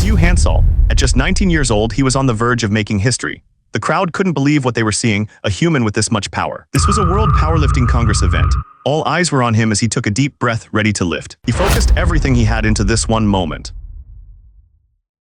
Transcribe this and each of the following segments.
Debut Hansol. At just 19 years old, he was on the verge of making history. The crowd couldn't believe what they were seeing, a human with this much power. This was a World Powerlifting Congress event. All eyes were on him as he took a deep breath, ready to lift. He focused everything he had into this one moment.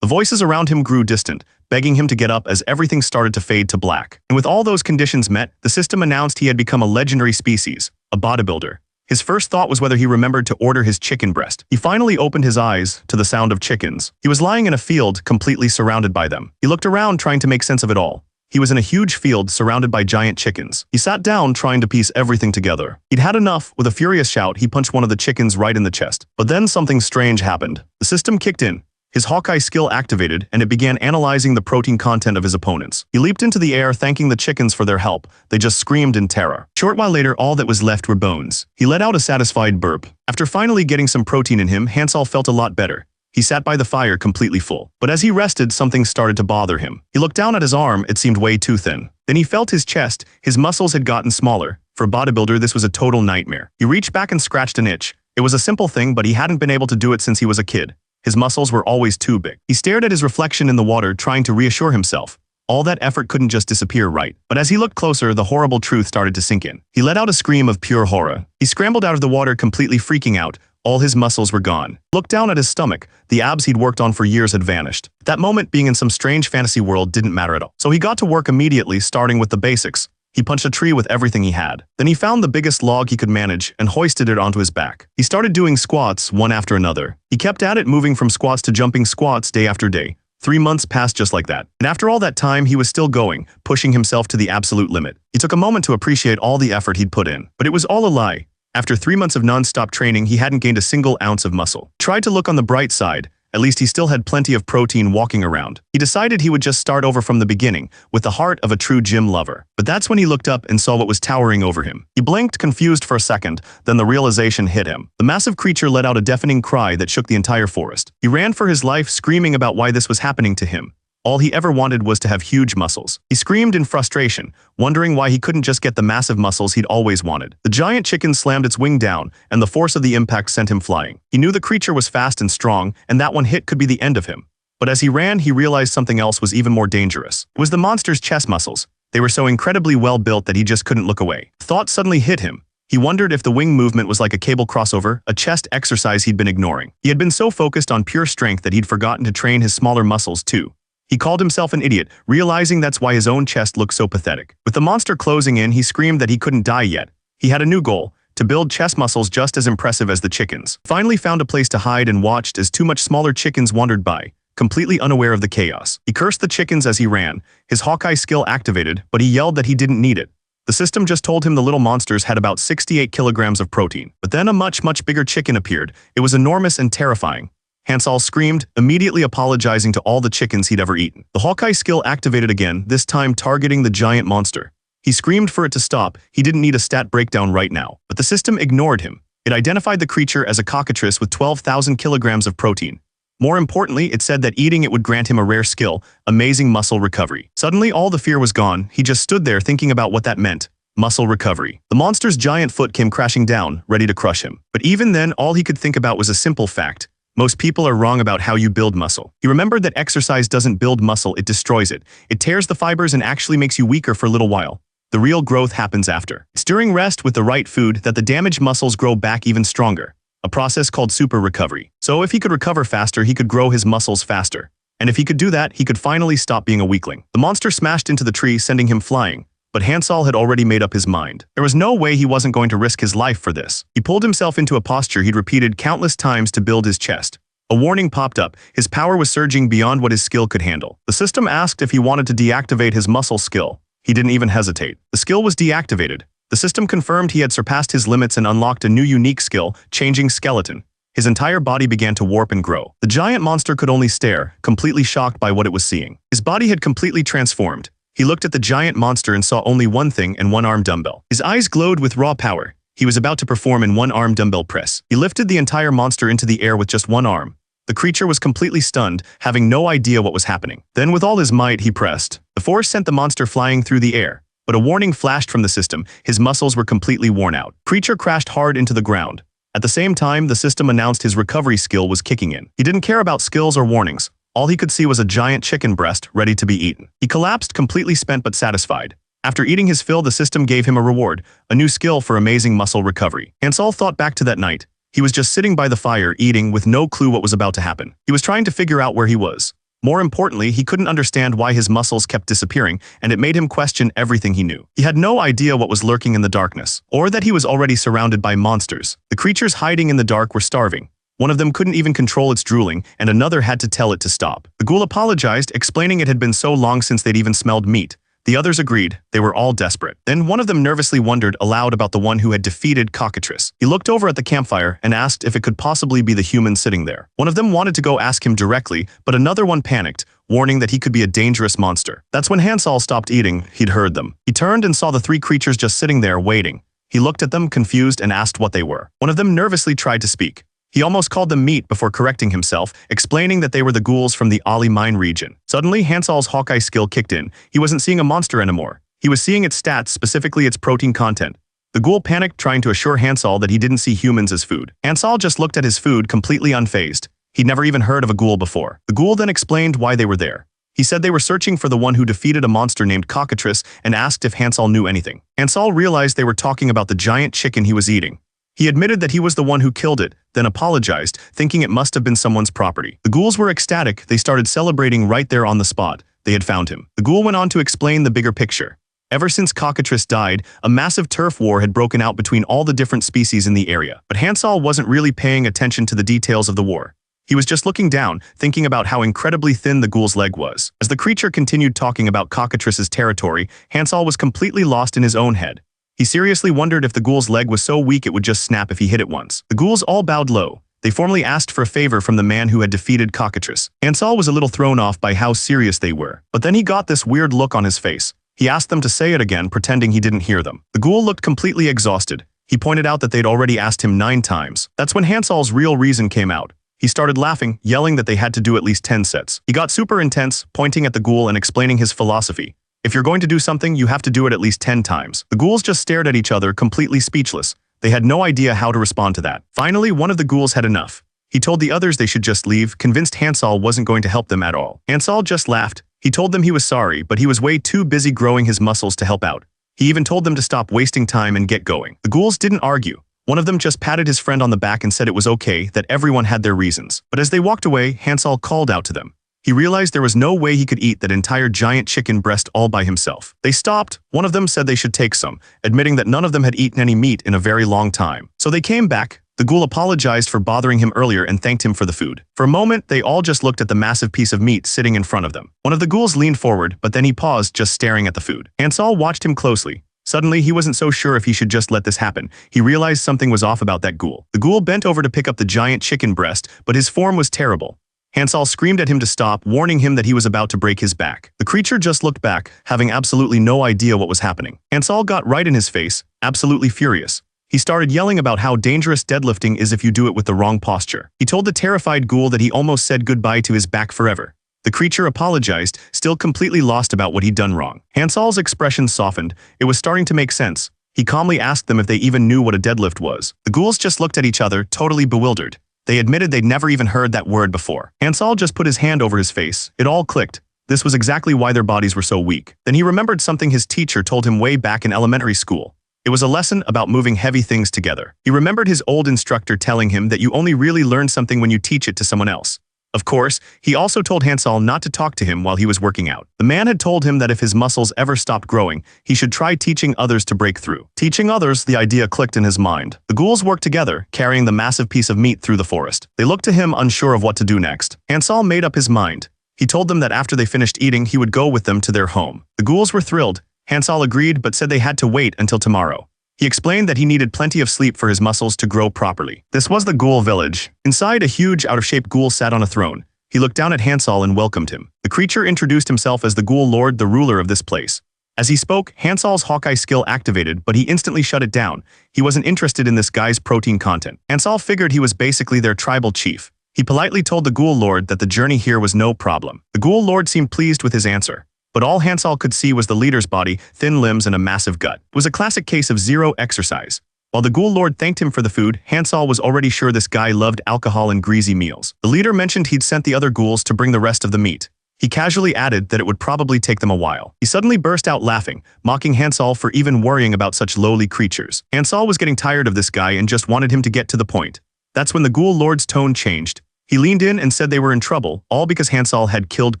The voices around him grew distant, begging him to get up as everything started to fade to black. And with all those conditions met, the system announced he had become a legendary species, a bodybuilder. His first thought was whether he remembered to order his chicken breast. He finally opened his eyes to the sound of chickens. He was lying in a field, completely surrounded by them. He looked around, trying to make sense of it all. He was in a huge field surrounded by giant chickens. He sat down, trying to piece everything together. He'd had enough. With a furious shout, he punched one of the chickens right in the chest. But then something strange happened. The system kicked in. His Hawkeye skill activated, and it began analyzing the protein content of his opponents. He leaped into the air, thanking the chickens for their help. They just screamed in terror. A short while later, all that was left were bones. He let out a satisfied burp. After finally getting some protein in him, Hansol felt a lot better. He sat by the fire completely full. But as he rested, something started to bother him. He looked down at his arm, it seemed way too thin. Then he felt his chest. His muscles had gotten smaller. For a bodybuilder, this was a total nightmare. He reached back and scratched an itch. It was a simple thing, but he hadn't been able to do it since he was a kid. His muscles were always too big. He stared at his reflection in the water, trying to reassure himself. All that effort couldn't just disappear, right? But as he looked closer, the horrible truth started to sink in. He let out a scream of pure horror. He scrambled out of the water, completely freaking out. All his muscles were gone. Looked down at his stomach. The abs he'd worked on for years had vanished. At that moment, being in some strange fantasy world didn't matter at all. So he got to work immediately, starting with the basics. He punched a tree with everything he had. Then he found the biggest log he could manage and hoisted it onto his back. He started doing squats one after another. He kept at it, moving from squats to jumping squats day after day. 3 months passed just like that. And after all that time, he was still going, pushing himself to the absolute limit. He took a moment to appreciate all the effort he'd put in. But it was all a lie. After 3 months of non-stop training, he hadn't gained a single ounce of muscle. Tried to look on the bright side. At least he still had plenty of protein walking around. He decided he would just start over from the beginning, with the heart of a true gym lover. But that's when he looked up and saw what was towering over him. He blinked, confused for a second, then the realization hit him. The massive creature let out a deafening cry that shook the entire forest. He ran for his life, screaming about why this was happening to him. All he ever wanted was to have huge muscles. He screamed in frustration, wondering why he couldn't just get the massive muscles he'd always wanted. The giant chicken slammed its wing down, and the force of the impact sent him flying. He knew the creature was fast and strong, and that one hit could be the end of him. But as he ran, he realized something else was even more dangerous. It was the monster's chest muscles. They were so incredibly well built that he just couldn't look away. Thought suddenly hit him. He wondered if the wing movement was like a cable crossover, a chest exercise he'd been ignoring. He had been so focused on pure strength that he'd forgotten to train his smaller muscles too. He called himself an idiot, realizing that's why his own chest looked so pathetic. With the monster closing in, he screamed that he couldn't die yet. He had a new goal, to build chest muscles just as impressive as the chickens. Finally found a place to hide and watched as two much smaller chickens wandered by, completely unaware of the chaos. He cursed the chickens as he ran. His Hawkeye skill activated, but he yelled that he didn't need it. The system just told him the little monsters had about 68 kilograms of protein. But then a much bigger chicken appeared. It was enormous and terrifying. Hansol screamed, immediately apologizing to all the chickens he'd ever eaten. The Hawkeye skill activated again, this time targeting the giant monster. He screamed for it to stop. He didn't need a stat breakdown right now. But the system ignored him. It identified the creature as a cockatrice with 12,000 kilograms of protein. More importantly, it said that eating it would grant him a rare skill, amazing muscle recovery. Suddenly, all the fear was gone. He just stood there thinking about what that meant. Muscle recovery. The monster's giant foot came crashing down, ready to crush him. But even then, all he could think about was a simple fact. Most people are wrong about how you build muscle. He remembered that exercise doesn't build muscle, it destroys it. It tears the fibers and actually makes you weaker for a little while. The real growth happens after. It's during rest with the right food that the damaged muscles grow back even stronger. A process called super recovery. So if he could recover faster, he could grow his muscles faster. And if he could do that, he could finally stop being a weakling. The monster smashed into the tree, sending him flying. But Hansol had already made up his mind. There was no way he wasn't going to risk his life for this. He pulled himself into a posture he'd repeated countless times to build his chest. A warning popped up. His power was surging beyond what his skill could handle. The system asked if he wanted to deactivate his muscle skill. He didn't even hesitate. The skill was deactivated. The system confirmed he had surpassed his limits and unlocked a new unique skill, changing skeleton. His entire body began to warp and grow. The giant monster could only stare, completely shocked by what it was seeing. His body had completely transformed. He looked at the giant monster and saw only one thing, an one-arm dumbbell. His eyes glowed with raw power. He was about to perform an one-arm dumbbell press. He lifted the entire monster into the air with just one arm. The creature was completely stunned, having no idea what was happening. Then with all his might, he pressed. The force sent the monster flying through the air. But a warning flashed from the system. His muscles were completely worn out. Creature crashed hard into the ground. At the same time, the system announced his recovery skill was kicking in. He didn't care about skills or warnings. All he could see was a giant chicken breast ready to be eaten. He collapsed, completely spent but satisfied. After eating his fill, the system gave him a reward, a new skill for amazing muscle recovery. Hansol thought back to that night. He was just sitting by the fire, eating, with no clue what was about to happen. He was trying to figure out where he was. More importantly, he couldn't understand why his muscles kept disappearing, and it made him question everything he knew. He had no idea what was lurking in the darkness, or that he was already surrounded by monsters. The creatures hiding in the dark were starving. One of them couldn't even control its drooling, and another had to tell it to stop. The ghoul apologized, explaining it had been so long since they'd even smelled meat. The others agreed. They were all desperate. Then one of them nervously wondered aloud about the one who had defeated Cockatrice. He looked over at the campfire and asked if it could possibly be the human sitting there. One of them wanted to go ask him directly, but another one panicked, warning that he could be a dangerous monster. That's when Hansol stopped eating. He'd heard them. He turned and saw the three creatures just sitting there waiting. He looked at them, confused, and asked what they were. One of them nervously tried to speak. He almost called them meat before correcting himself, explaining that they were the ghouls from the Ali mine region. Suddenly, Hansol's Hawkeye skill kicked in. He wasn't seeing a monster anymore. He was seeing its stats, specifically its protein content. The ghoul panicked, trying to assure Hansol that he didn't see humans as food. Hansol just looked at his food, completely unfazed. He'd never even heard of a ghoul before. The ghoul then explained why they were there. He said they were searching for the one who defeated a monster named Cockatrice and asked if Hansol knew anything. Hansol realized they were talking about the giant chicken he was eating. He admitted that he was the one who killed it, then apologized, thinking it must have been someone's property. The ghouls were ecstatic. They started celebrating right there on the spot. They had found him. The ghoul went on to explain the bigger picture. Ever since Cockatrice died, a massive turf war had broken out between all the different species in the area. But Hansol wasn't really paying attention to the details of the war. He was just looking down, thinking about how incredibly thin the ghoul's leg was. As the creature continued talking about Cockatrice's territory, Hansol was completely lost in his own head. He seriously wondered if the ghoul's leg was so weak it would just snap if he hit it once. The ghouls all bowed low. They formally asked for a favor from the man who had defeated Cockatrice. Hansol was a little thrown off by how serious they were. But then he got this weird look on his face. He asked them to say it again, pretending he didn't hear them. The ghoul looked completely exhausted. He pointed out that they'd already asked him 9 times. That's when Hansol's real reason came out. He started laughing, yelling that they had to do at least 10 sets. He got super intense, pointing at the ghoul and explaining his philosophy. If you're going to do something, you have to do it at least 10 times. The ghouls just stared at each other, completely speechless. They had no idea how to respond to that. Finally, one of the ghouls had enough. He told the others they should just leave, convinced Hansol wasn't going to help them at all. Hansol just laughed. He told them he was sorry, but he was way too busy growing his muscles to help out. He even told them to stop wasting time and get going. The ghouls didn't argue. One of them just patted his friend on the back and said it was okay, that everyone had their reasons. But as they walked away, Hansol called out to them. He realized there was no way he could eat that entire giant chicken breast all by himself. They stopped. One of them said they should take some, admitting that none of them had eaten any meat in a very long time. So they came back. The ghoul apologized for bothering him earlier and thanked him for the food. For a moment, they all just looked at the massive piece of meat sitting in front of them. One of the ghouls leaned forward, but then he paused, just staring at the food. Hansol watched him closely. Suddenly, he wasn't so sure if he should just let this happen. He realized something was off about that ghoul. The ghoul bent over to pick up the giant chicken breast, but his form was terrible. Hansol screamed at him to stop, warning him that he was about to break his back. The creature just looked back, having absolutely no idea what was happening. Hansol got right in his face, absolutely furious. He started yelling about how dangerous deadlifting is if you do it with the wrong posture. He told the terrified ghoul that he almost said goodbye to his back forever. The creature apologized, still completely lost about what he'd done wrong. Hansol's expression softened. It was starting to make sense. He calmly asked them if they even knew what a deadlift was. The ghouls just looked at each other, totally bewildered. They admitted they'd never even heard that word before. Hansol just put his hand over his face. It all clicked. This was exactly why their bodies were so weak. Then he remembered something his teacher told him way back in elementary school. It was a lesson about moving heavy things together. He remembered his old instructor telling him that you only really learn something when you teach it to someone else. Of course, he also told Hansol not to talk to him while he was working out. The man had told him that if his muscles ever stopped growing, he should try teaching others to break through. Teaching others, the idea clicked in his mind. The ghouls worked together, carrying the massive piece of meat through the forest. They looked to him, unsure of what to do next. Hansol made up his mind. He told them that after they finished eating, he would go with them to their home. The ghouls were thrilled. Hansol agreed but said they had to wait until tomorrow. He explained that he needed plenty of sleep for his muscles to grow properly. This was the ghoul village. Inside, a huge, out-of-shape ghoul sat on a throne. He looked down at Hansol and welcomed him. The creature introduced himself as the ghoul lord, the ruler of this place. As he spoke, Hansol's Hawkeye skill activated, but he instantly shut it down. He wasn't interested in this guy's protein content. Hansol figured he was basically their tribal chief. He politely told the ghoul lord that the journey here was no problem. The ghoul lord seemed pleased with his answer. But all Hansol could see was the leader's body, thin limbs, and a massive gut. It was a classic case of zero exercise. While the Ghoul Lord thanked him for the food, Hansal was already sure this guy loved alcohol and greasy meals. The leader mentioned he'd sent the other ghouls to bring the rest of the meat. He casually added that it would probably take them a while. He suddenly burst out laughing, mocking Hansal for even worrying about such lowly creatures. Hansal was getting tired of this guy and just wanted him to get to the point. That's when the Ghoul Lord's tone changed. He leaned in and said they were in trouble, all because Hansal had killed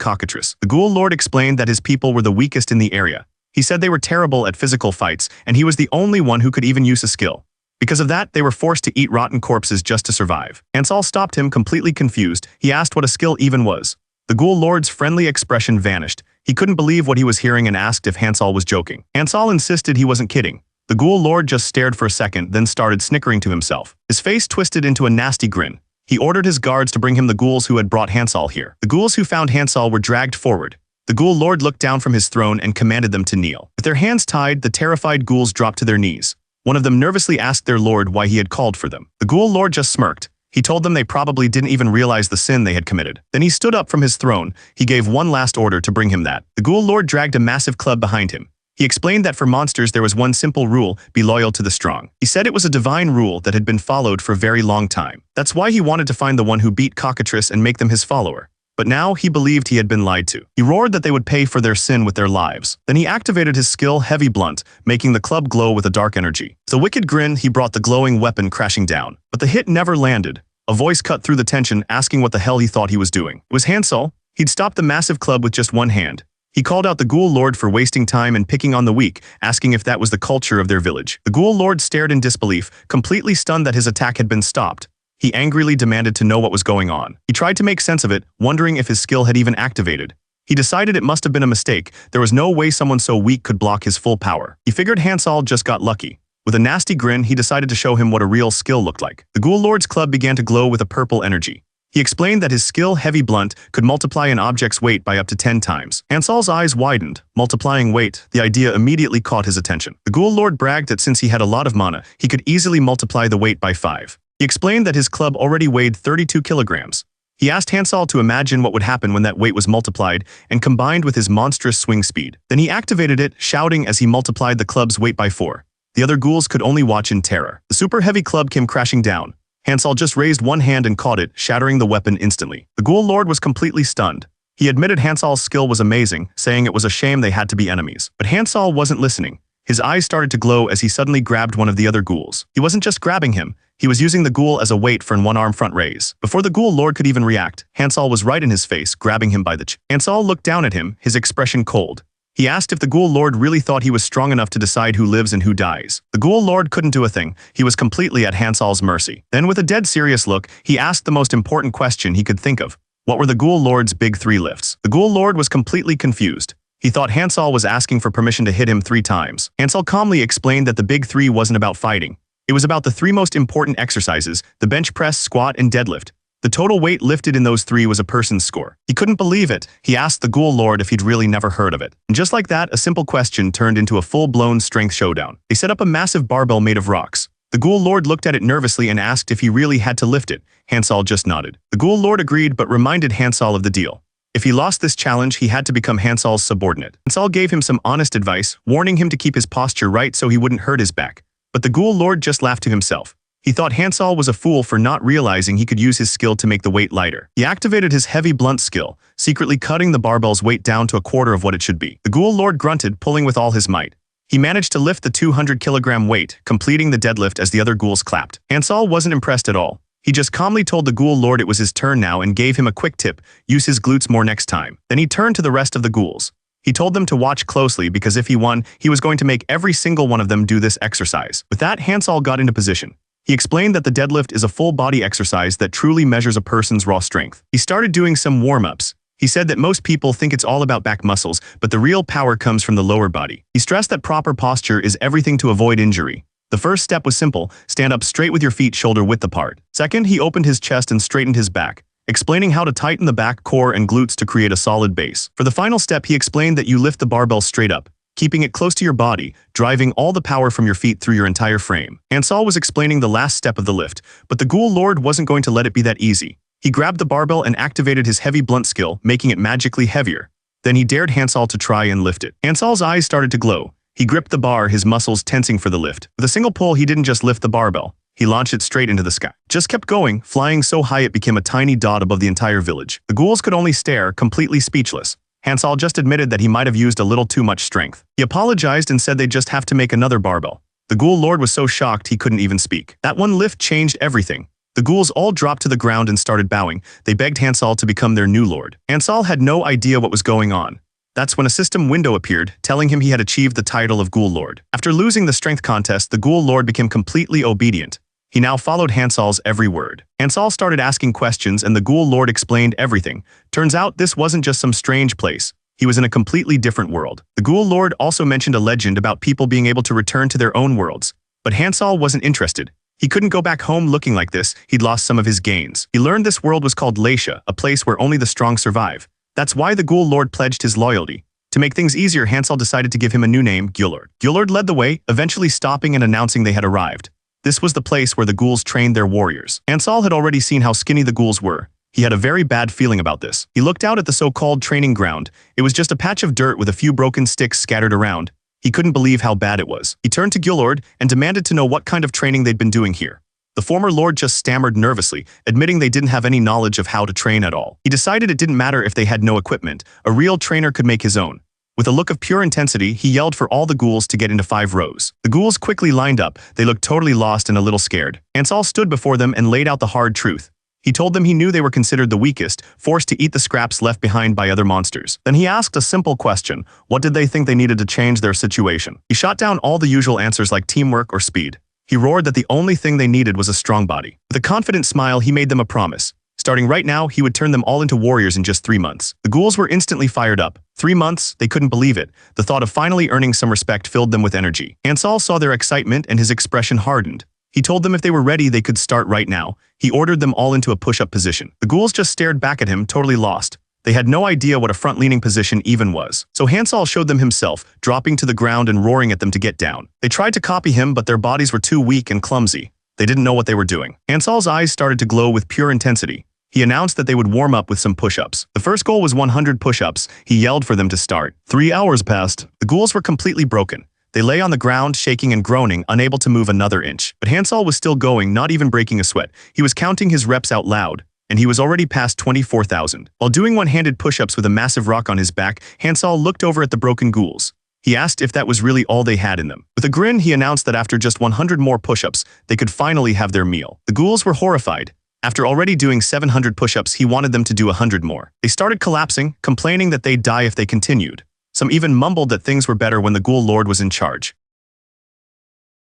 Cockatrice. The Ghoul Lord explained that his people were the weakest in the area. He said they were terrible at physical fights, and he was the only one who could even use a skill. Because of that, they were forced to eat rotten corpses just to survive. Hansal stopped him, completely confused. He asked what a skill even was. The Ghoul Lord's friendly expression vanished. He couldn't believe what he was hearing and asked if Hansal was joking. Hansal insisted he wasn't kidding. The Ghoul Lord just stared for a second, then started snickering to himself. His face twisted into a nasty grin. He ordered his guards to bring him the ghouls who had brought Hansal here. The ghouls who found Hansal were dragged forward. The Ghoul Lord looked down from his throne and commanded them to kneel. With their hands tied, the terrified ghouls dropped to their knees. One of them nervously asked their lord why he had called for them. The Ghoul Lord just smirked. He told them they probably didn't even realize the sin they had committed. Then he stood up from his throne. He gave one last order to bring him that. The Ghoul Lord dragged a massive club behind him. He explained that for monsters there was one simple rule: be loyal to the strong. He said it was a divine rule that had been followed for a very long time. That's why he wanted to find the one who beat Cockatrice and make them his follower. But now he believed he had been lied to. He roared that they would pay for their sin with their lives. Then he activated his skill Heavy Blunt, making the club glow with a dark energy. With a wicked grin, he brought the glowing weapon crashing down. But the hit never landed. A voice cut through the tension, asking what the hell he thought he was doing. It was Hansal. He'd stopped the massive club with just one hand. He called out the Ghoul Lord for wasting time and picking on the weak, asking if that was the culture of their village. The Ghoul Lord stared in disbelief, completely stunned that his attack had been stopped. He angrily demanded to know what was going on. He tried to make sense of it, wondering if his skill had even activated. He decided it must have been a mistake. There was no way someone so weak could block his full power. He figured Hansal just got lucky. With a nasty grin, he decided to show him what a real skill looked like. The Ghoul Lord's club began to glow with a purple energy. He explained that his skill Heavy Blunt could multiply an object's weight by up to 10 times. Hansal's eyes widened. Multiplying weight, the idea immediately caught his attention. The Ghoul Lord bragged that since he had a lot of mana, he could easily multiply the weight by 5. He explained that his club already weighed 32 kilograms. He asked Hansal to imagine what would happen when that weight was multiplied and combined with his monstrous swing speed. Then he activated it, shouting as he multiplied the club's weight by 4. The other ghouls could only watch in terror. The super heavy club came crashing down. Hansal just raised one hand and caught it, shattering the weapon instantly. The Ghoul Lord was completely stunned. He admitted Hansal's skill was amazing, saying it was a shame they had to be enemies. But Hansal wasn't listening. His eyes started to glow as he suddenly grabbed one of the other ghouls. He wasn't just grabbing him. He was using the ghoul as a weight for an one-arm front raise. Before the Ghoul Lord could even react, Hansal was right in his face, grabbing him by the chin. Hansal looked down at him, his expression cold. He asked if the Ghoul Lord really thought he was strong enough to decide who lives and who dies. The Ghoul Lord couldn't do a thing. He was completely at Hansal's mercy. Then with a dead serious look, he asked the most important question he could think of. What were the Ghoul Lord's big 3 lifts? The Ghoul Lord was completely confused. He thought Hansal was asking for permission to hit him 3 times. Hansal calmly explained that the big 3 wasn't about fighting. It was about the 3 most important exercises: the bench press, squat, and deadlift. The total weight lifted in those 3 was a person's score. He couldn't believe it. He asked the Ghoul Lord if he'd really never heard of it. And just like that, a simple question turned into a full-blown strength showdown. They set up a massive barbell made of rocks. The Ghoul Lord looked at it nervously and asked if he really had to lift it. Hansal just nodded. The Ghoul Lord agreed but reminded Hansal of the deal. If he lost this challenge, he had to become Hansal's subordinate. Hansal gave him some honest advice, warning him to keep his posture right so he wouldn't hurt his back. But the Ghoul Lord just laughed to himself. He thought Hansal was a fool for not realizing he could use his skill to make the weight lighter. He activated his Heavy Blunt skill, secretly cutting the barbell's weight down to a quarter of what it should be. The Ghoul Lord grunted, pulling with all his might. He managed to lift the 200-kilogram weight, completing the deadlift as the other ghouls clapped. Hansal wasn't impressed at all. He just calmly told the Ghoul Lord it was his turn now and gave him a quick tip: use his glutes more next time. Then he turned to the rest of the ghouls. He told them to watch closely because if he won, he was going to make every single one of them do this exercise. With that, Hansal got into position. He explained that the deadlift is a full-body exercise that truly measures a person's raw strength. He started doing some warm-ups. He said that most people think it's all about back muscles, but the real power comes from the lower body. He stressed that proper posture is everything to avoid injury. The first step was simple: stand up straight with your feet shoulder-width apart. Second, he opened his chest and straightened his back, explaining how to tighten the back, core, and glutes to create a solid base. For the final step, he explained that you lift the barbell straight up, keeping it close to your body, driving all the power from your feet through your entire frame. Hansal was explaining the last step of the lift, but the Ghoul Lord wasn't going to let it be that easy. He grabbed the barbell and activated his Heavy Blunt skill, making it magically heavier. Then he dared Hansal to try and lift it. Hansal's eyes started to glow. He gripped the bar, his muscles tensing for the lift. With a single pull, he didn't just lift the barbell. He launched it straight into the sky. Just kept going, flying so high it became a tiny dot above the entire village. The ghouls could only stare, completely speechless. Hansal just admitted that he might have used a little too much strength. He apologized and said they'd just have to make another barbell. The ghoul lord was so shocked he couldn't even speak. That one lift changed everything. The ghouls all dropped to the ground and started bowing. They begged Hansal to become their new lord. Hansal had no idea what was going on. That's when a system window appeared, telling him he had achieved the title of Ghoul Lord. After losing the strength contest, the Ghoul Lord became completely obedient. He now followed Hansal's every word. Hansal started asking questions and the Ghoul Lord explained everything. Turns out this wasn't just some strange place. He was in a completely different world. The Ghoul Lord also mentioned a legend about people being able to return to their own worlds. But Hansal wasn't interested. He couldn't go back home looking like this. He'd lost some of his gains. He learned this world was called Laisha, a place where only the strong survive. That's why the Ghoul Lord pledged his loyalty. To make things easier, Hansal decided to give him a new name, Ghoulord. Ghoulord led the way, eventually stopping and announcing they had arrived. This was the place where the ghouls trained their warriors. Hansal had already seen how skinny the ghouls were. He had a very bad feeling about this. He looked out at the so-called training ground. It was just a patch of dirt with a few broken sticks scattered around. He couldn't believe how bad it was. He turned to Ghoulord and demanded to know what kind of training they'd been doing here. The former lord just stammered nervously, admitting they didn't have any knowledge of how to train at all. He decided it didn't matter if they had no equipment. A real trainer could make his own. With a look of pure intensity, he yelled for all the ghouls to get into 5 rows. The ghouls quickly lined up. They looked totally lost and a little scared. Hansal stood before them and laid out the hard truth. He told them he knew they were considered the weakest, forced to eat the scraps left behind by other monsters. Then he asked a simple question. What did they think they needed to change their situation? He shot down all the usual answers like teamwork or speed. He roared that the only thing they needed was a strong body. With a confident smile, he made them a promise. Starting right now, he would turn them all into warriors in just 3 months. The ghouls were instantly fired up. 3 months? They couldn't believe it. The thought of finally earning some respect filled them with energy. Hansal saw their excitement and his expression hardened. He told them if they were ready, they could start right now. He ordered them all into a push-up position. The ghouls just stared back at him, totally lost. They had no idea what a front-leaning position even was. So Hansal showed them himself, dropping to the ground and roaring at them to get down. They tried to copy him, but their bodies were too weak and clumsy. They didn't know what they were doing. Hansal's eyes started to glow with pure intensity. He announced that they would warm up with some push-ups. The first goal was 100 push-ups. He yelled for them to start. 3 hours passed. The ghouls were completely broken. They lay on the ground, shaking and groaning, unable to move another inch. But Hansal was still going, not even breaking a sweat. He was counting his reps out loud, and he was already past 24,000. While doing one-handed push-ups with a massive rock on his back, Hansal looked over at the broken ghouls. He asked if that was really all they had in them. With a grin, he announced that after just 100 more push-ups, they could finally have their meal. The ghouls were horrified. After already doing 700 push-ups, he wanted them to do 100 more. They started collapsing, complaining that they'd die if they continued. Some even mumbled that things were better when the Ghoul Lord was in charge.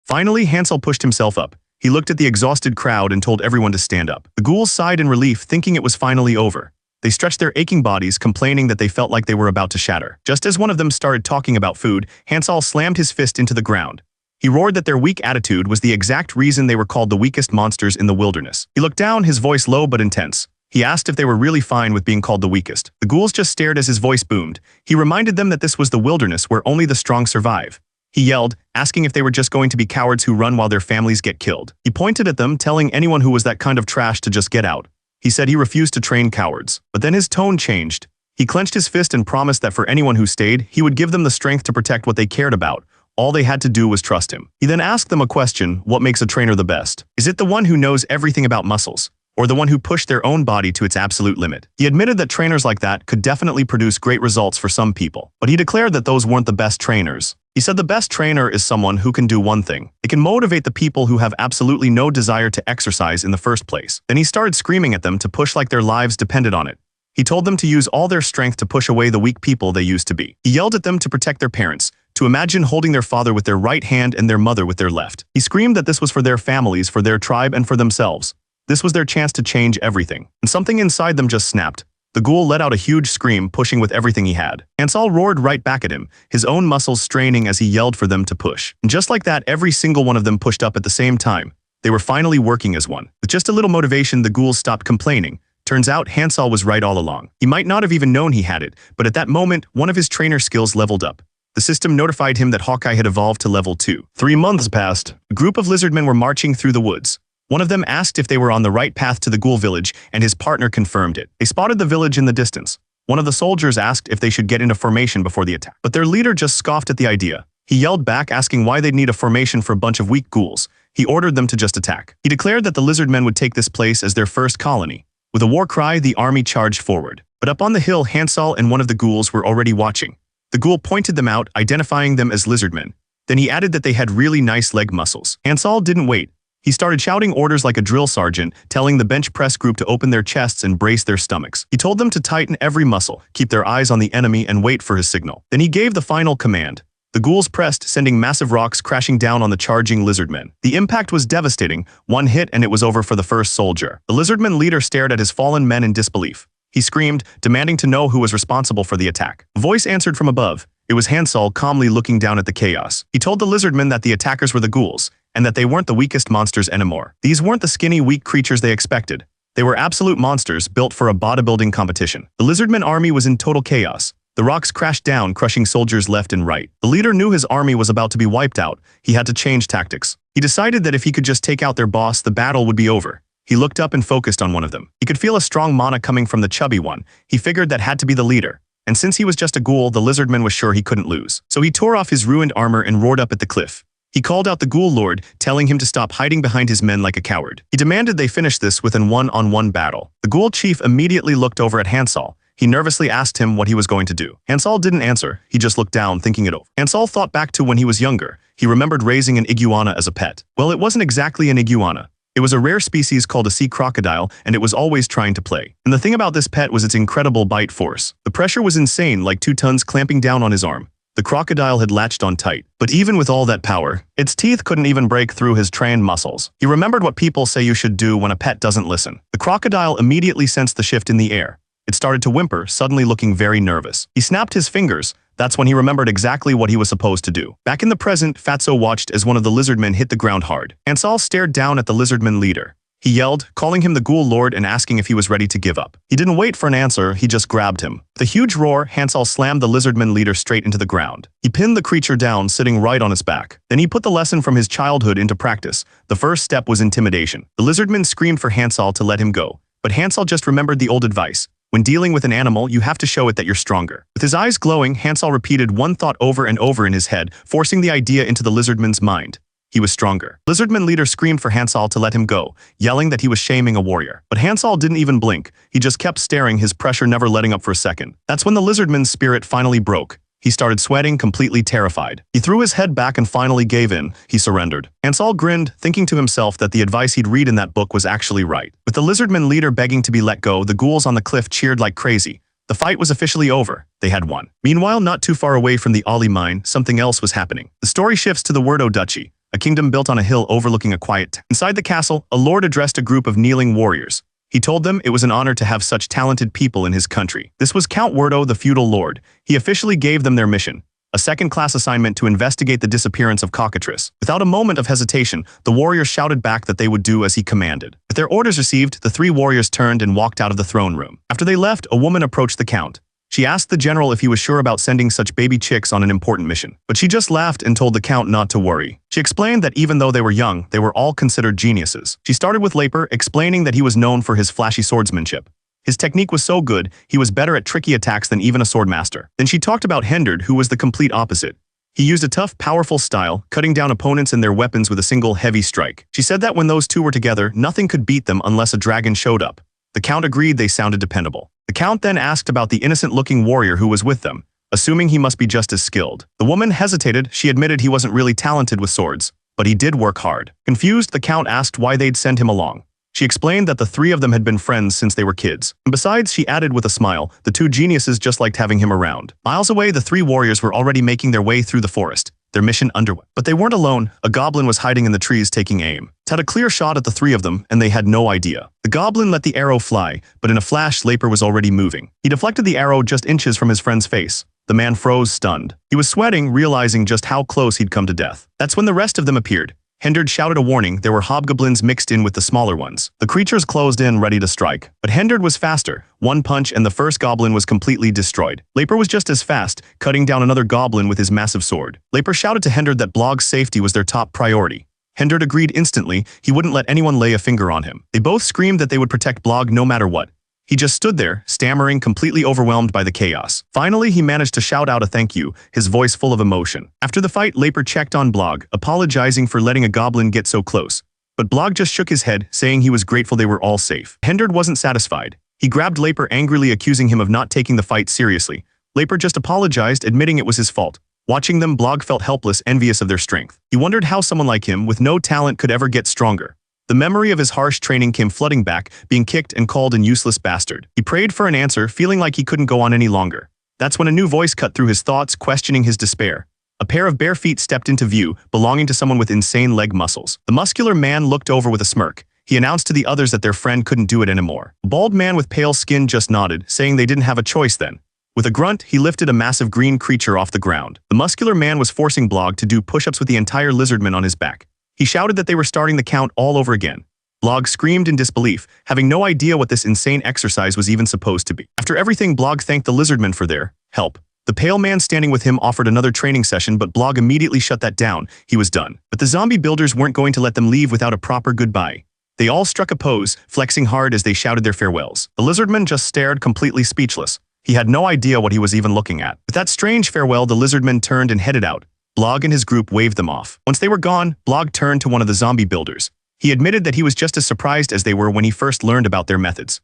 Finally, Hansal pushed himself up. He looked at the exhausted crowd and told everyone to stand up. The ghouls sighed in relief, thinking it was finally over. They stretched their aching bodies, complaining that they felt like they were about to shatter. Just as one of them started talking about food, Hansal slammed his fist into the ground. He roared that their weak attitude was the exact reason they were called the weakest monsters in the wilderness. He looked down, his voice low but intense. He asked if they were really fine with being called the weakest. The ghouls just stared as his voice boomed. He reminded them that this was the wilderness where only the strong survive. He yelled, asking if they were just going to be cowards who run while their families get killed. He pointed at them, telling anyone who was that kind of trash to just get out. He said he refused to train cowards. But then his tone changed. He clenched his fist and promised that for anyone who stayed, he would give them the strength to protect what they cared about. All they had to do was trust him. He then asked them a question: what makes a trainer the best? Is it the one who knows everything about muscles, or the one who pushed their own body to its absolute limit? He admitted that trainers like that could definitely produce great results for some people, but he declared that those weren't the best trainers. He said the best trainer is someone who can do one thing. It can motivate the people who have absolutely no desire to exercise in the first place. Then he started screaming at them to push like their lives depended on it. He told them to use all their strength to push away the weak people they used to be. He yelled at them to protect their parents, to imagine holding their father with their right hand and their mother with their left. He screamed that this was for their families, for their tribe, and for themselves. This was their chance to change everything. And something inside them just snapped. The ghoul let out a huge scream, pushing with everything he had. Hansal roared right back at him, his own muscles straining as he yelled for them to push. And just like that, every single one of them pushed up at the same time. They were finally working as one. With just a little motivation, the ghouls stopped complaining. Turns out, Hansal was right all along. He might not have even known he had it, but at that moment, one of his trainer skills leveled up. The system notified him that Hawkeye had evolved to level 2. 3 months passed. A group of lizardmen were marching through the woods. One of them asked if they were on the right path to the ghoul village, and his partner confirmed it. They spotted the village in the distance. One of the soldiers asked if they should get into formation before the attack, but their leader just scoffed at the idea. He yelled back, asking why they'd need a formation for a bunch of weak ghouls. He ordered them to just attack. He declared that the lizardmen would take this place as their first colony. With a war cry, the army charged forward. But up on the hill, Hansel and one of the ghouls were already watching. The ghoul pointed them out, identifying them as lizardmen. Then he added that they had really nice leg muscles. Hansel didn't wait. He started shouting orders like a drill sergeant, telling the bench press group to open their chests and brace their stomachs. He told them to tighten every muscle, keep their eyes on the enemy, and wait for his signal. Then he gave the final command. The ghouls pressed, sending massive rocks crashing down on the charging lizardmen. The impact was devastating. One hit and it was over for the first soldier. The lizardman leader stared at his fallen men in disbelief. He screamed, demanding to know who was responsible for the attack. A voice answered from above. It was Hansel, calmly looking down at the chaos. He told the lizardmen that the attackers were the ghouls, and that they weren't the weakest monsters anymore. These weren't the skinny, weak creatures they expected. They were absolute monsters built for a bodybuilding competition. The lizardman army was in total chaos. The rocks crashed down, crushing soldiers left and right. The leader knew his army was about to be wiped out. He had to change tactics. He decided that if he could just take out their boss, the battle would be over. He looked up and focused on one of them. He could feel a strong mana coming from the chubby one. He figured that had to be the leader. And since he was just a ghoul, the lizardman was sure he couldn't lose. So he tore off his ruined armor and roared up at the cliff. He called out the ghoul lord, telling him to stop hiding behind his men like a coward. He demanded they finish this with an one-on-one battle. The ghoul chief immediately looked over at Hansel. He nervously asked him what he was going to do. Hansel didn't answer. He just looked down, thinking it over. Hansel thought back to when he was younger. He remembered raising an iguana as a pet. Well, it wasn't exactly an iguana. It was a rare species called a sea crocodile, and it was always trying to play. And the thing about this pet was its incredible bite force. The pressure was insane, like 2 tons clamping down on his arm. The crocodile had latched on tight. But even with all that power, its teeth couldn't even break through his trained muscles. He remembered what people say you should do when a pet doesn't listen. The crocodile immediately sensed the shift in the air. It started to whimper, suddenly looking very nervous. He snapped his fingers. That's when he remembered exactly what he was supposed to do. Back in the present, Fatso watched as one of the lizardmen hit the ground hard. Hansel stared down at the lizardman leader. He yelled, calling him the ghoul lord and asking if he was ready to give up. He didn't wait for an answer, he just grabbed him. With a huge roar, Hansel slammed the lizardman leader straight into the ground. He pinned the creature down, sitting right on its back. Then he put the lesson from his childhood into practice. The first step was intimidation. The lizardman screamed for Hansel to let him go. But Hansel just remembered the old advice. When dealing with an animal, you have to show it that you're stronger. With his eyes glowing, Hansel repeated one thought over and over in his head, forcing the idea into the lizardman's mind. He was stronger. Lizardman leader screamed for Hansel to let him go, yelling that he was shaming a warrior. But Hansel didn't even blink. He just kept staring, his pressure never letting up for a second. That's when the lizardman's spirit finally broke. He started sweating, completely terrified. He threw his head back and finally gave in. He surrendered. Hansel grinned, thinking to himself that the advice he'd read in that book was actually right. With the lizardman leader begging to be let go, the ghouls on the cliff cheered like crazy. The fight was officially over. They had won. Meanwhile, not too far away from the Ollie mine, something else was happening. The story shifts to the Wordo Duchy, a kingdom built on a hill overlooking a quiet town. Inside the castle, a lord addressed a group of kneeling warriors. He told them it was an honor to have such talented people in his country. This was Count Wordo, the feudal lord. He officially gave them their mission, a second-class assignment to investigate the disappearance of Cockatrice. Without a moment of hesitation, the warriors shouted back that they would do as he commanded. With their orders received, the 3 warriors turned and walked out of the throne room. After they left, a woman approached the count. She asked the general if he was sure about sending such baby chicks on an important mission. But she just laughed and told the count not to worry. She explained that even though they were young, they were all considered geniuses. She started with Leper, explaining that he was known for his flashy swordsmanship. His technique was so good, he was better at tricky attacks than even a swordmaster. Then she talked about Hendard, who was the complete opposite. He used a tough, powerful style, cutting down opponents and their weapons with a single heavy strike. She said that when those two were together, nothing could beat them unless a dragon showed up. The count agreed they sounded dependable. The count then asked about the innocent-looking warrior who was with them, assuming he must be just as skilled. The woman hesitated. She admitted he wasn't really talented with swords, but he did work hard. Confused, the count asked why they'd send him along. She explained that the 3 of them had been friends since they were kids. And besides, she added with a smile, the 2 geniuses just liked having him around. Miles away, the 3 warriors were already making their way through the forest, their mission underway. But they weren't alone. A goblin was hiding in the trees taking aim. It had a clear shot at the 3 of them, and they had no idea. The goblin let the arrow fly, but in a flash, Leper was already moving. He deflected the arrow just inches from his friend's face. The man froze, stunned. He was sweating, realizing just how close he'd come to death. That's when the rest of them appeared. Hendard shouted a warning. There were hobgoblins mixed in with the smaller ones. The creatures closed in, ready to strike. But Hendard was faster. One punch and the first goblin was completely destroyed. Leper was just as fast, cutting down another goblin with his massive sword. Leper shouted to Hendard that Blog's safety was their top priority. Hendard agreed instantly. He wouldn't let anyone lay a finger on him. They both screamed that they would protect Blog no matter what. He just stood there, stammering, completely overwhelmed by the chaos. Finally, he managed to shout out a thank you, his voice full of emotion. After the fight, Laper checked on Blog, apologizing for letting a goblin get so close. But Blog just shook his head, saying he was grateful they were all safe. Hendard wasn't satisfied. He grabbed Laper, angrily accusing him of not taking the fight seriously. Laper just apologized, admitting it was his fault. Watching them, Blog felt helpless, envious of their strength. He wondered how someone like him, with no talent, could ever get stronger. The memory of his harsh training came flooding back, being kicked and called an useless bastard. He prayed for an answer, feeling like he couldn't go on any longer. That's when a new voice cut through his thoughts, questioning his despair. A pair of bare feet stepped into view, belonging to someone with insane leg muscles. The muscular man looked over with a smirk. He announced to the others that their friend couldn't do it anymore. The bald man with pale skin just nodded, saying they didn't have a choice then. With a grunt, he lifted a massive green creature off the ground. The muscular man was forcing Blog to do push-ups with the entire lizardman on his back. He shouted that they were starting the count all over again. Blog screamed in disbelief, having no idea what this insane exercise was even supposed to be. After everything, Blog thanked the lizardman for their help. The pale man standing with him offered another training session, but Blog immediately shut that down. He was done. But the zombie builders weren't going to let them leave without a proper goodbye. They all struck a pose, flexing hard as they shouted their farewells. The lizardman just stared, completely speechless. He had no idea what he was even looking at. With that strange farewell, the lizardman turned and headed out. Blog and his group waved them off. Once they were gone, Blog turned to one of the zombie builders. He admitted that he was just as surprised as they were when he first learned about their methods.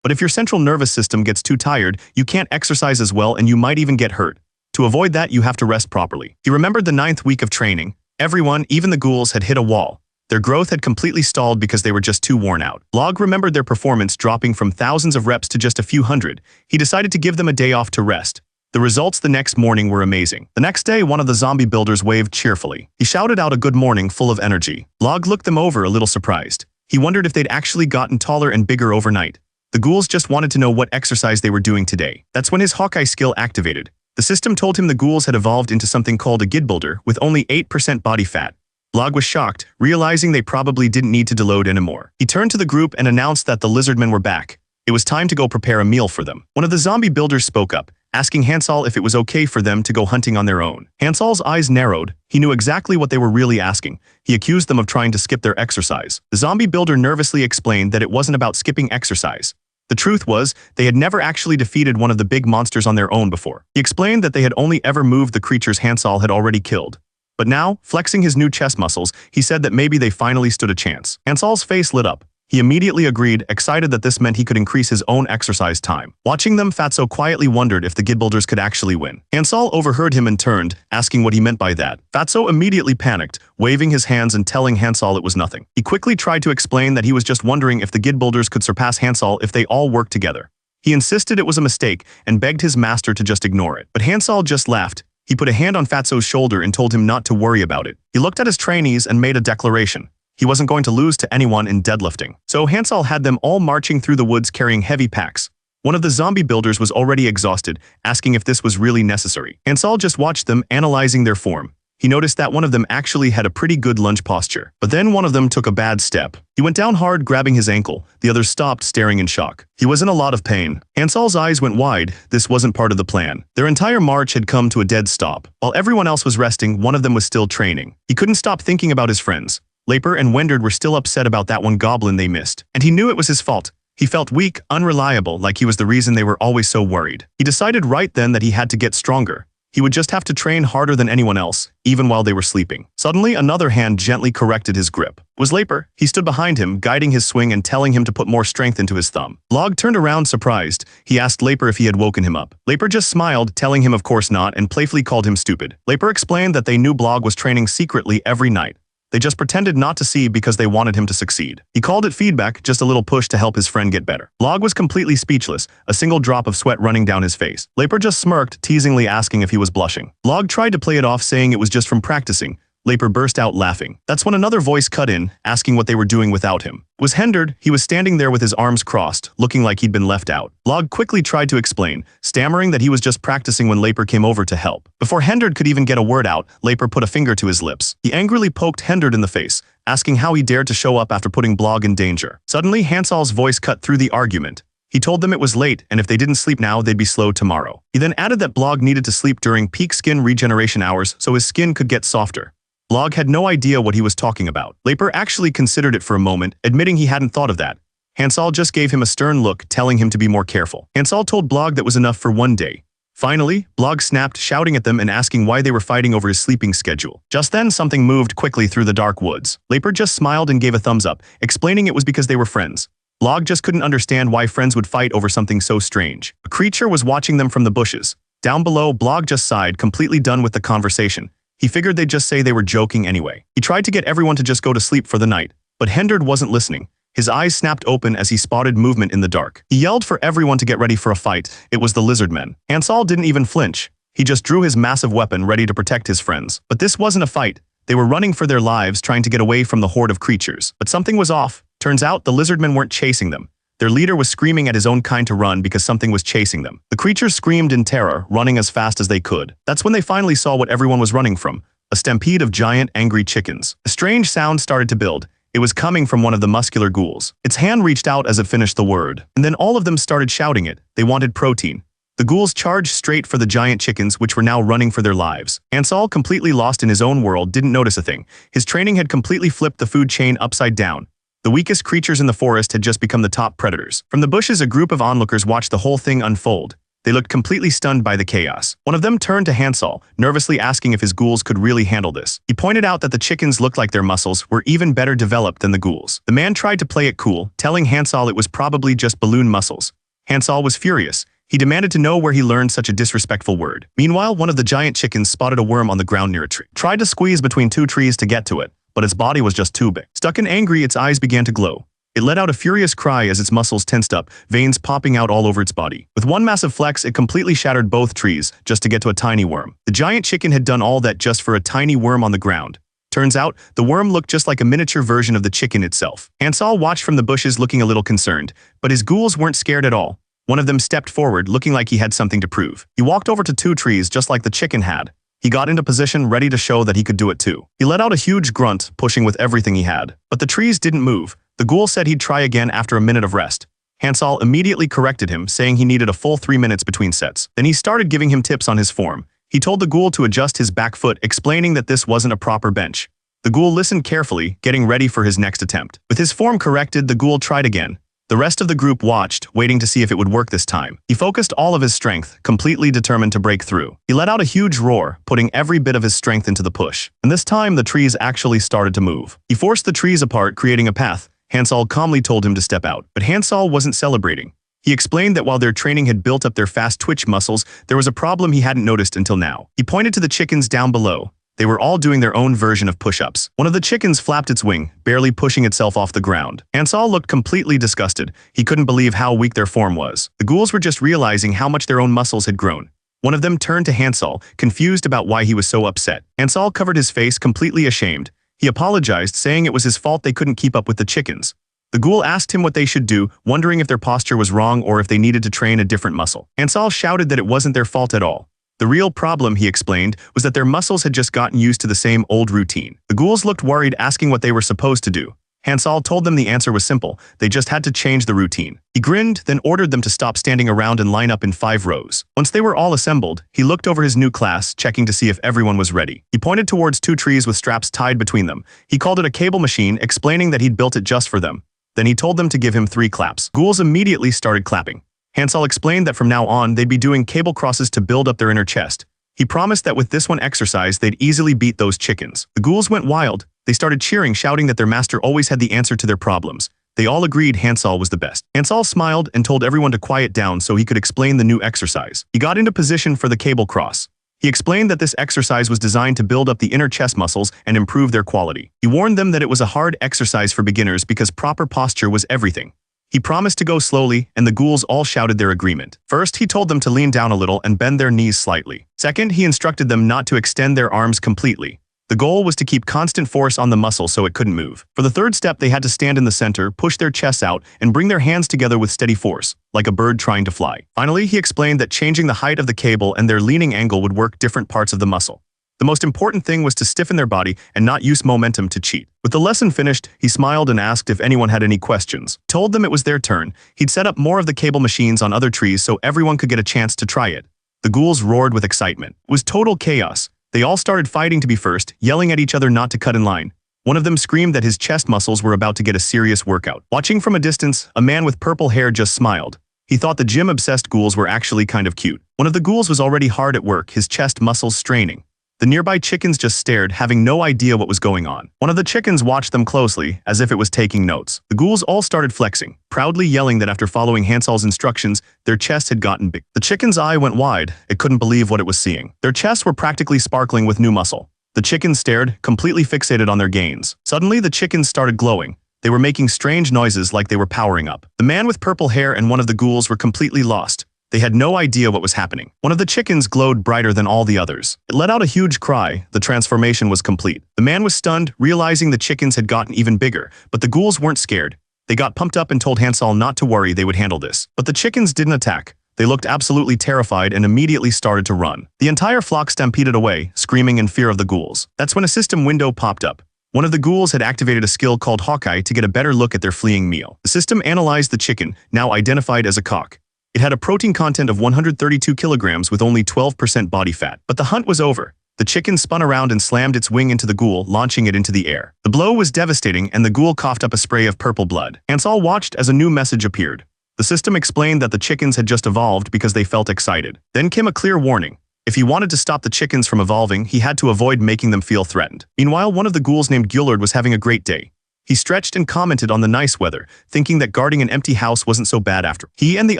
But if your central nervous system gets too tired, you can't exercise as well and you might even get hurt. To avoid that, you have to rest properly. He remembered the 9th week of training. Everyone, even the ghouls, had hit a wall. Their growth had completely stalled because they were just too worn out. Blog remembered their performance dropping from thousands of reps to just a few hundred. He decided to give them a day off to rest. The results the next morning were amazing. The next day, one of the zombie builders waved cheerfully. He shouted out a good morning full of energy. Blog looked them over, a little surprised. He wondered if they'd actually gotten taller and bigger overnight. The ghouls just wanted to know what exercise they were doing today. That's when his Hawkeye skill activated. The system told him the ghouls had evolved into something called a gid builder with only 8% body fat. Blog was shocked, realizing they probably didn't need to deload anymore. He turned to the group and announced that the lizardmen were back. It was time to go prepare a meal for them. One of the zombie builders spoke up, asking Hansol if it was okay for them to go hunting on their own. Hansol's eyes narrowed. He knew exactly what they were really asking. He accused them of trying to skip their exercise. The zombie builder nervously explained that it wasn't about skipping exercise. The truth was, they had never actually defeated one of the big monsters on their own before. He explained that they had only ever moved the creatures Hansol had already killed. But now, flexing his new chest muscles, he said that maybe they finally stood a chance. Hansol's face lit up. He immediately agreed, excited that this meant he could increase his own exercise time. Watching them, Fatso quietly wondered if the Gid Builders could actually win. Hansol overheard him and turned, asking what he meant by that. Fatso immediately panicked, waving his hands and telling Hansol it was nothing. He quickly tried to explain that he was just wondering if the Gid Builders could surpass Hansol if they all worked together. He insisted it was a mistake and begged his master to just ignore it. But Hansol just laughed. He put a hand on Fatso's shoulder and told him not to worry about it. He looked at his trainees and made a declaration. He wasn't going to lose to anyone in deadlifting. So Hansol had them all marching through the woods carrying heavy packs. One of the zombie builders was already exhausted, asking if this was really necessary. Hansol just watched them, analyzing their form. He noticed that one of them actually had a pretty good lunge posture. But then one of them took a bad step. He went down hard, grabbing his ankle. The others stopped, staring in shock. He was in a lot of pain. Hansol's eyes went wide. This wasn't part of the plan. Their entire march had come to a dead stop. While everyone else was resting, one of them was still training. He couldn't stop thinking about his friends. Laper and Wendard were still upset about that one goblin they missed. And he knew it was his fault. He felt weak, unreliable, like he was the reason they were always so worried. He decided right then that he had to get stronger. He would just have to train harder than anyone else, even while they were sleeping. Suddenly, another hand gently corrected his grip. It was Laper. He stood behind him, guiding his swing and telling him to put more strength into his thumb. Log turned around surprised. He asked Laper if he had woken him up. Laper just smiled, telling him of course not, and playfully called him stupid. Laper explained that they knew Blog was training secretly every night. They just pretended not to see because they wanted him to succeed. He called it feedback, just a little push to help his friend get better. Blog was completely speechless, a single drop of sweat running down his face. Laper just smirked, teasingly asking if he was blushing. Blog tried to play it off, saying it was just from practicing. Laper burst out laughing. That's when another voice cut in, asking what they were doing without him. It was Hendard. He was standing there with his arms crossed, looking like he'd been left out. Blog quickly tried to explain, stammering that he was just practicing when Laper came over to help. Before Hendard could even get a word out, Laper put a finger to his lips. He angrily poked Hendard in the face, asking how he dared to show up after putting Blog in danger. Suddenly, Hansol's voice cut through the argument. He told them it was late, and if they didn't sleep now, they'd be slow tomorrow. He then added that Blog needed to sleep during peak skin regeneration hours so his skin could get softer. Blog had no idea what he was talking about. Laper actually considered it for a moment, admitting he hadn't thought of that. Hansal just gave him a stern look, telling him to be more careful. Hansal told Blog that was enough for one day. Finally, Blog snapped, shouting at them and asking why they were fighting over his sleeping schedule. Just then, something moved quickly through the dark woods. Leopard just smiled and gave a thumbs up, explaining it was because they were friends. Blog just couldn't understand why friends would fight over something so strange. A creature was watching them from the bushes. Down below, Blog just sighed, completely done with the conversation. He figured they'd just say they were joking anyway. He tried to get everyone to just go to sleep for the night, but Hendard wasn't listening. His eyes snapped open as he spotted movement in the dark. He yelled for everyone to get ready for a fight. It was the lizard men. Hansal didn't even flinch. He just drew his massive weapon ready to protect his friends. But this wasn't a fight. They were running for their lives, trying to get away from the horde of creatures. But something was off. Turns out the lizard men weren't chasing them. Their leader was screaming at his own kind to run because something was chasing them. The creatures screamed in terror, running as fast as they could. That's when they finally saw what everyone was running from. A stampede of giant, angry chickens. A strange sound started to build. It was coming from one of the muscular ghouls. Its hand reached out as it finished the word. And then all of them started shouting it. They wanted protein. The ghouls charged straight for the giant chickens, which were now running for their lives. Hansal, completely lost in his own world, didn't notice a thing. His training had completely flipped the food chain upside down. The weakest creatures in the forest had just become the top predators. From the bushes, a group of onlookers watched the whole thing unfold. They looked completely stunned by the chaos. One of them turned to Hansal, nervously asking if his ghouls could really handle this. He pointed out that the chickens looked like their muscles were even better developed than the ghouls. The man tried to play it cool, telling Hansal it was probably just balloon muscles. Hansal was furious. He demanded to know where he learned such a disrespectful word. Meanwhile, one of the giant chickens spotted a worm on the ground near a tree. Tried to squeeze between two trees to get to it, but its body was just too big. Stuck and angry, its eyes began to glow. It let out a furious cry as its muscles tensed up, veins popping out all over its body. With one massive flex, it completely shattered both trees just to get to a tiny worm. The giant chicken had done all that just for a tiny worm on the ground. Turns out, the worm looked just like a miniature version of the chicken itself. Hansal watched from the bushes looking a little concerned, but his ghouls weren't scared at all. One of them stepped forward, looking like he had something to prove. He walked over to two trees just like the chicken had. He got into position, ready to show that he could do it too. He let out a huge grunt, pushing with everything he had. But the trees didn't move. The ghoul said he'd try again after a minute of rest. Hansal immediately corrected him, saying he needed a full 3 minutes between sets. Then he started giving him tips on his form. He told the ghoul to adjust his back foot, explaining that this wasn't a proper bench. The ghoul listened carefully, getting ready for his next attempt. With his form corrected, the ghoul tried again. The rest of the group watched, waiting to see if it would work this time. He focused all of his strength, completely determined to break through. He let out a huge roar, putting every bit of his strength into the push. And this time, the trees actually started to move. He forced the trees apart, creating a path. Hansal calmly told him to step out. But Hansal wasn't celebrating. He explained that while their training had built up their fast twitch muscles, there was a problem he hadn't noticed until now. He pointed to the chickens down below. They were all doing their own version of push-ups. One of the chickens flapped its wing, barely pushing itself off the ground. Hansal looked completely disgusted. He couldn't believe how weak their form was. The ghouls were just realizing how much their own muscles had grown. One of them turned to Hansal, confused about why he was so upset. Hansal covered his face, completely ashamed. He apologized, saying it was his fault they couldn't keep up with the chickens. The ghoul asked him what they should do, wondering if their posture was wrong or if they needed to train a different muscle. Hansal shouted that it wasn't their fault at all. The real problem, he explained, was that their muscles had just gotten used to the same old routine. The ghouls looked worried, asking what they were supposed to do. Hansal told them the answer was simple. They just had to change the routine. He grinned, then ordered them to stop standing around and line up in 5 rows. Once they were all assembled, he looked over his new class, checking to see if everyone was ready. He pointed towards 2 trees with straps tied between them. He called it a cable machine, explaining that he'd built it just for them. Then he told them to give him 3 claps. Ghouls immediately started clapping. Hansal explained that from now on, they'd be doing cable crosses to build up their inner chest. He promised that with this one exercise, they'd easily beat those chickens. The ghouls went wild. They started cheering, shouting that their master always had the answer to their problems. They all agreed Hansal was the best. Hansal smiled and told everyone to quiet down so he could explain the new exercise. He got into position for the cable cross. He explained that this exercise was designed to build up the inner chest muscles and improve their quality. He warned them that it was a hard exercise for beginners because proper posture was everything. He promised to go slowly, and the ghouls all shouted their agreement. First, he told them to lean down a little and bend their knees slightly. Second, he instructed them not to extend their arms completely. The goal was to keep constant force on the muscle so it couldn't move. For the third step, they had to stand in the center, push their chests out, and bring their hands together with steady force, like a bird trying to fly. Finally, he explained that changing the height of the cable and their leaning angle would work different parts of the muscle. The most important thing was to stiffen their body and not use momentum to cheat. With the lesson finished, he smiled and asked if anyone had any questions. Told them it was their turn. He'd set up more of the cable machines on other trees so everyone could get a chance to try it. The ghouls roared with excitement. It was total chaos. They all started fighting to be first, yelling at each other not to cut in line. One of them screamed that his chest muscles were about to get a serious workout. Watching from a distance, a man with purple hair just smiled. He thought the gym-obsessed ghouls were actually kind of cute. One of the ghouls was already hard at work, his chest muscles straining. The nearby chickens just stared, having no idea what was going on. One of the chickens watched them closely, as if it was taking notes. The ghouls all started flexing, proudly yelling that after following Hansal's instructions, their chests had gotten big. The chicken's eye went wide. It couldn't believe what it was seeing. Their chests were practically sparkling with new muscle. The chickens stared, completely fixated on their gains. Suddenly, the chickens started glowing. They were making strange noises like they were powering up. The man with purple hair and one of the ghouls were completely lost. They had no idea what was happening. One of the chickens glowed brighter than all the others. It let out a huge cry. The transformation was complete. The man was stunned, realizing the chickens had gotten even bigger, but the ghouls weren't scared. They got pumped up and told Hansal not to worry, they would handle this. But the chickens didn't attack. They looked absolutely terrified and immediately started to run. The entire flock stampeded away, screaming in fear of the ghouls. That's when a system window popped up. One of the ghouls had activated a skill called Hawkeye to get a better look at their fleeing meal. The system analyzed the chicken, now identified as a cock. It had a protein content of 132 kilograms with only 12% body fat. But the hunt was over. The chicken spun around and slammed its wing into the ghoul, launching it into the air. The blow was devastating, and the ghoul coughed up a spray of purple blood. Hansal watched as a new message appeared. The system explained that the chickens had just evolved because they felt excited. Then came a clear warning. If he wanted to stop the chickens from evolving, he had to avoid making them feel threatened. Meanwhile, one of the ghouls named Guillard was having a great day. He stretched and commented on the nice weather, thinking that guarding an empty house wasn't so bad after. He and the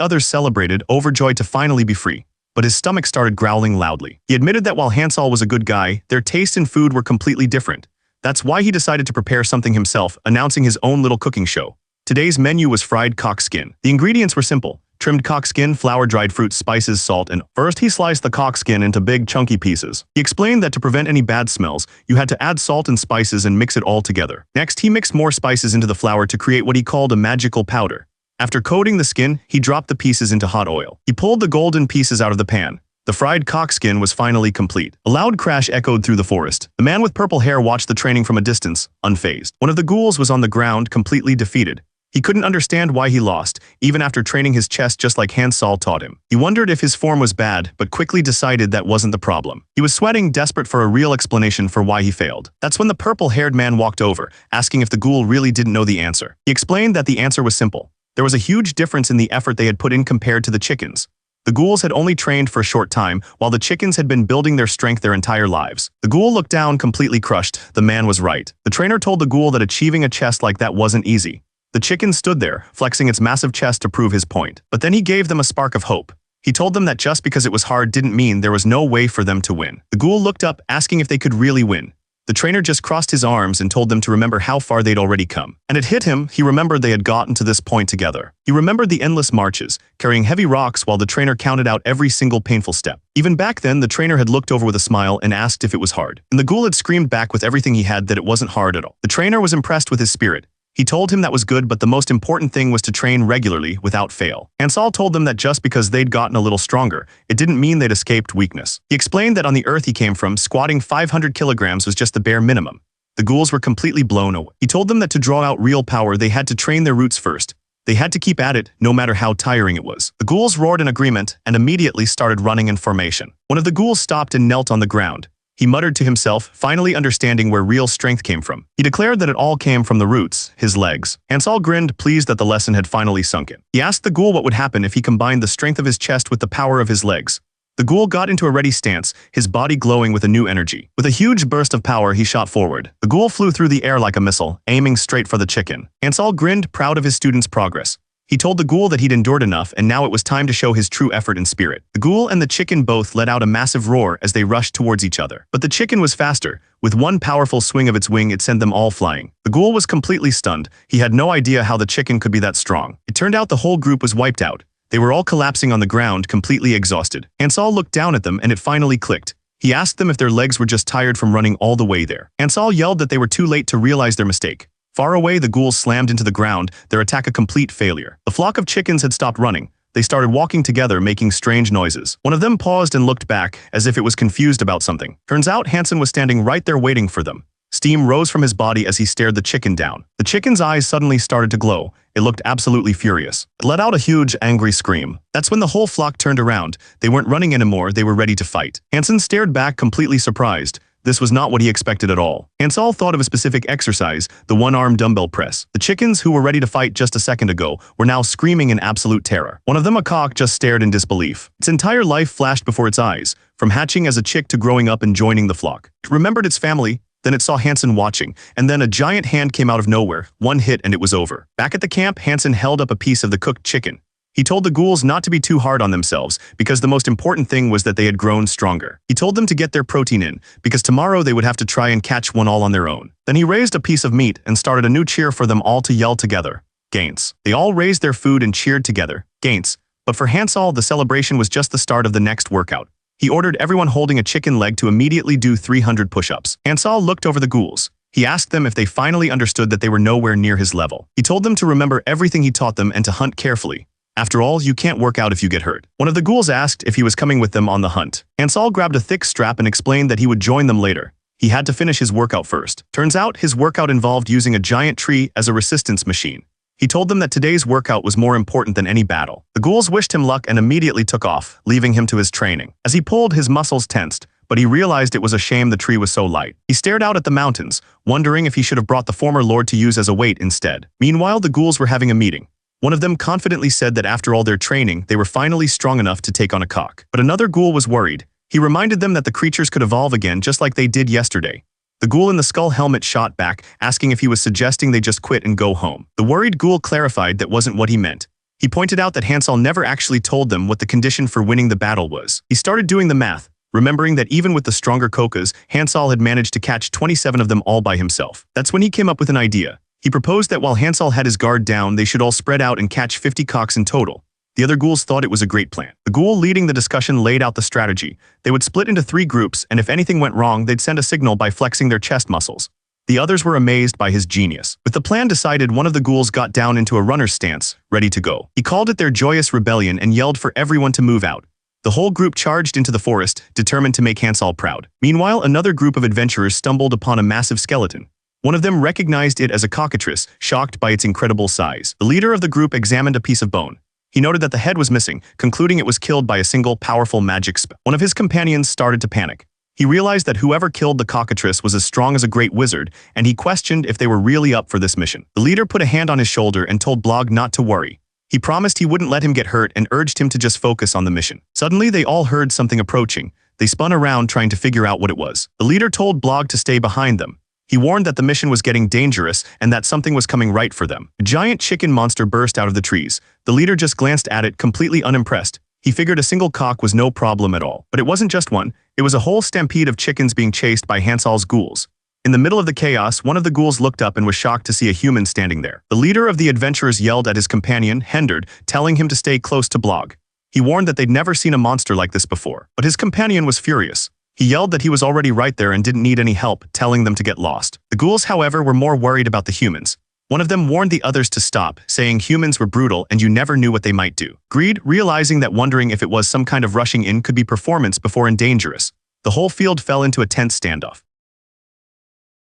others celebrated, overjoyed to finally be free. But his stomach started growling loudly. He admitted that while Hansal was a good guy, their taste in food were completely different. That's why he decided to prepare something himself, announcing his own little cooking show. Today's menu was fried cock skin. The ingredients were simple. Trimmed cock skin, flour, dried fruits, spices, salt, and first he sliced the cock skin into big chunky pieces. He explained that to prevent any bad smells, you had to add salt and spices and mix it all together. Next, he mixed more spices into the flour to create what he called a magical powder. After coating the skin, he dropped the pieces into hot oil. He pulled the golden pieces out of the pan. The fried cock skin was finally complete. A loud crash echoed through the forest. The man with purple hair watched the training from a distance, unfazed. One of the ghouls was on the ground, completely defeated. He couldn't understand why he lost, even after training his chest just like Hansal taught him. He wondered if his form was bad, but quickly decided that wasn't the problem. He was sweating, desperate for a real explanation for why he failed. That's when the purple-haired man walked over, asking if the ghoul really didn't know the answer. He explained that the answer was simple. There was a huge difference in the effort they had put in compared to the chickens. The ghouls had only trained for a short time, while the chickens had been building their strength their entire lives. The ghoul looked down, completely crushed. The man was right. The trainer told the ghoul that achieving a chest like that wasn't easy. The chicken stood there, flexing its massive chest to prove his point. But then he gave them a spark of hope. He told them that just because it was hard didn't mean there was no way for them to win. The ghoul looked up, asking if they could really win. The trainer just crossed his arms and told them to remember how far they'd already come. And it hit him. He remembered they had gotten to this point together. He remembered the endless marches, carrying heavy rocks while the trainer counted out every single painful step. Even back then, the trainer had looked over with a smile and asked if it was hard. And the ghoul had screamed back with everything he had that it wasn't hard at all. The trainer was impressed with his spirit. He told him that was good, but the most important thing was to train regularly without fail. Hansal told them that just because they'd gotten a little stronger, it didn't mean they'd escaped weakness. He explained that on the earth he came from, squatting 500 kilograms was just the bare minimum. The ghouls were completely blown away. He told them that to draw out real power, they had to train their roots first. They had to keep at it, no matter how tiring it was. The ghouls roared in agreement and immediately started running in formation. One of the ghouls stopped and knelt on the ground. He muttered to himself, finally understanding where real strength came from. He declared that it all came from the roots, his legs. Hansal grinned, pleased that the lesson had finally sunk in. He asked the ghoul what would happen if he combined the strength of his chest with the power of his legs. The ghoul got into a ready stance, his body glowing with a new energy. With a huge burst of power, he shot forward. The ghoul flew through the air like a missile, aiming straight for the chicken. Hansal grinned, proud of his student's progress. He told the ghoul that he'd endured enough and now it was time to show his true effort and spirit. The ghoul and the chicken both let out a massive roar as they rushed towards each other. But the chicken was faster. With one powerful swing of its wing, it sent them all flying. The ghoul was completely stunned. He had no idea how the chicken could be that strong. It turned out the whole group was wiped out. They were all collapsing on the ground, completely exhausted. Hansal looked down at them and it finally clicked. He asked them if their legs were just tired from running all the way there. Hansal yelled that they were too late to realize their mistake. Far away, the ghouls slammed into the ground, their attack a complete failure. The flock of chickens had stopped running. They started walking together, making strange noises. One of them paused and looked back, as if it was confused about something. Turns out Hansen was standing right there waiting for them. Steam rose from his body as he stared the chicken down. The chicken's eyes suddenly started to glow. It looked absolutely furious. It let out a huge, angry scream. That's when the whole flock turned around. They weren't running anymore, they were ready to fight. Hansen stared back, completely surprised. this was not what he expected at all. Hansal thought of a specific exercise, the one-arm dumbbell press. The chickens, who were ready to fight just a second ago, were now screaming in absolute terror. One of them, a cock, just stared in disbelief. Its entire life flashed before its eyes, from hatching as a chick to growing up and joining the flock. It remembered its family, then it saw Hansen watching, and then a giant hand came out of nowhere, one hit and it was over. Back at the camp, Hansen held up a piece of the cooked chicken. He told the ghouls not to be too hard on themselves, because the most important thing was that they had grown stronger. He told them to get their protein in, because tomorrow they would have to try and catch one all on their own. Then he raised a piece of meat and started a new cheer for them all to yell together. Gains. They all raised their food and cheered together. Gains. But for Hansal, the celebration was just the start of the next workout. He ordered everyone holding a chicken leg to immediately do 300 push-ups. Hansal looked over the ghouls. He asked them if they finally understood that they were nowhere near his level. He told them to remember everything he taught them and to hunt carefully. After all, you can't work out if you get hurt. One of the ghouls asked if he was coming with them on the hunt. Hansal grabbed a thick strap and explained that he would join them later. He had to finish his workout first. Turns out, his workout involved using a giant tree as a resistance machine. He told them that today's workout was more important than any battle. The ghouls wished him luck and immediately took off, leaving him to his training. As he pulled, his muscles tensed, but he realized it was a shame the tree was so light. He stared out at the mountains, wondering if he should have brought the former lord to use as a weight instead. Meanwhile, the ghouls were having a meeting. One of them confidently said that after all their training, they were finally strong enough to take on a cock. But another ghoul was worried. He reminded them that the creatures could evolve again just like they did yesterday. The ghoul in the skull helmet shot back, asking if he was suggesting they just quit and go home. The worried ghoul clarified that wasn't what he meant. He pointed out that Hansal never actually told them what the condition for winning the battle was. He started doing the math, remembering that even with the stronger Kokas, Hansal had managed to catch 27 of them all by himself. That's when he came up with an idea. He proposed that while Hansal had his guard down, they should all spread out and catch 50 cocks in total. The other ghouls thought it was a great plan. The ghoul leading the discussion laid out the strategy. They would split into 3 groups, and if anything went wrong, they'd send a signal by flexing their chest muscles. The others were amazed by his genius. With the plan decided, one of the ghouls got down into a runner's stance, ready to go. He called it their joyous rebellion and yelled for everyone to move out. The whole group charged into the forest, determined to make Hansal proud. Meanwhile, another group of adventurers stumbled upon a massive skeleton. One of them recognized it as a cockatrice, shocked by its incredible size. The leader of the group examined a piece of bone. He noted that the head was missing, concluding it was killed by a single powerful magic spell. One of his companions started to panic. He realized that whoever killed the cockatrice was as strong as a great wizard, and he questioned if they were really up for this mission. The leader put a hand on his shoulder and told Blog not to worry. He promised he wouldn't let him get hurt and urged him to just focus on the mission. Suddenly, they all heard something approaching. They spun around trying to figure out what it was. The leader told Blog to stay behind them. He warned that the mission was getting dangerous and that something was coming right for them. A giant chicken monster burst out of the trees. The leader just glanced at it, completely unimpressed. He figured a single cock was no problem at all. But it wasn't just one. It was a whole stampede of chickens being chased by Hansal's ghouls. In the middle of the chaos, one of the ghouls looked up and was shocked to see a human standing there. The leader of the adventurers yelled at his companion, Henderd, telling him to stay close to Blog. He warned that they'd never seen a monster like this before. But his companion was furious. He yelled that he was already right there and didn't need any help, telling them to get lost. The ghouls, however, were more worried about the humans. One of them warned the others to stop, saying humans were brutal and you never knew what they might do. Greed, realizing that wondering if it was some kind of rushing in could be performance before and dangerous. The whole field fell into a tense standoff.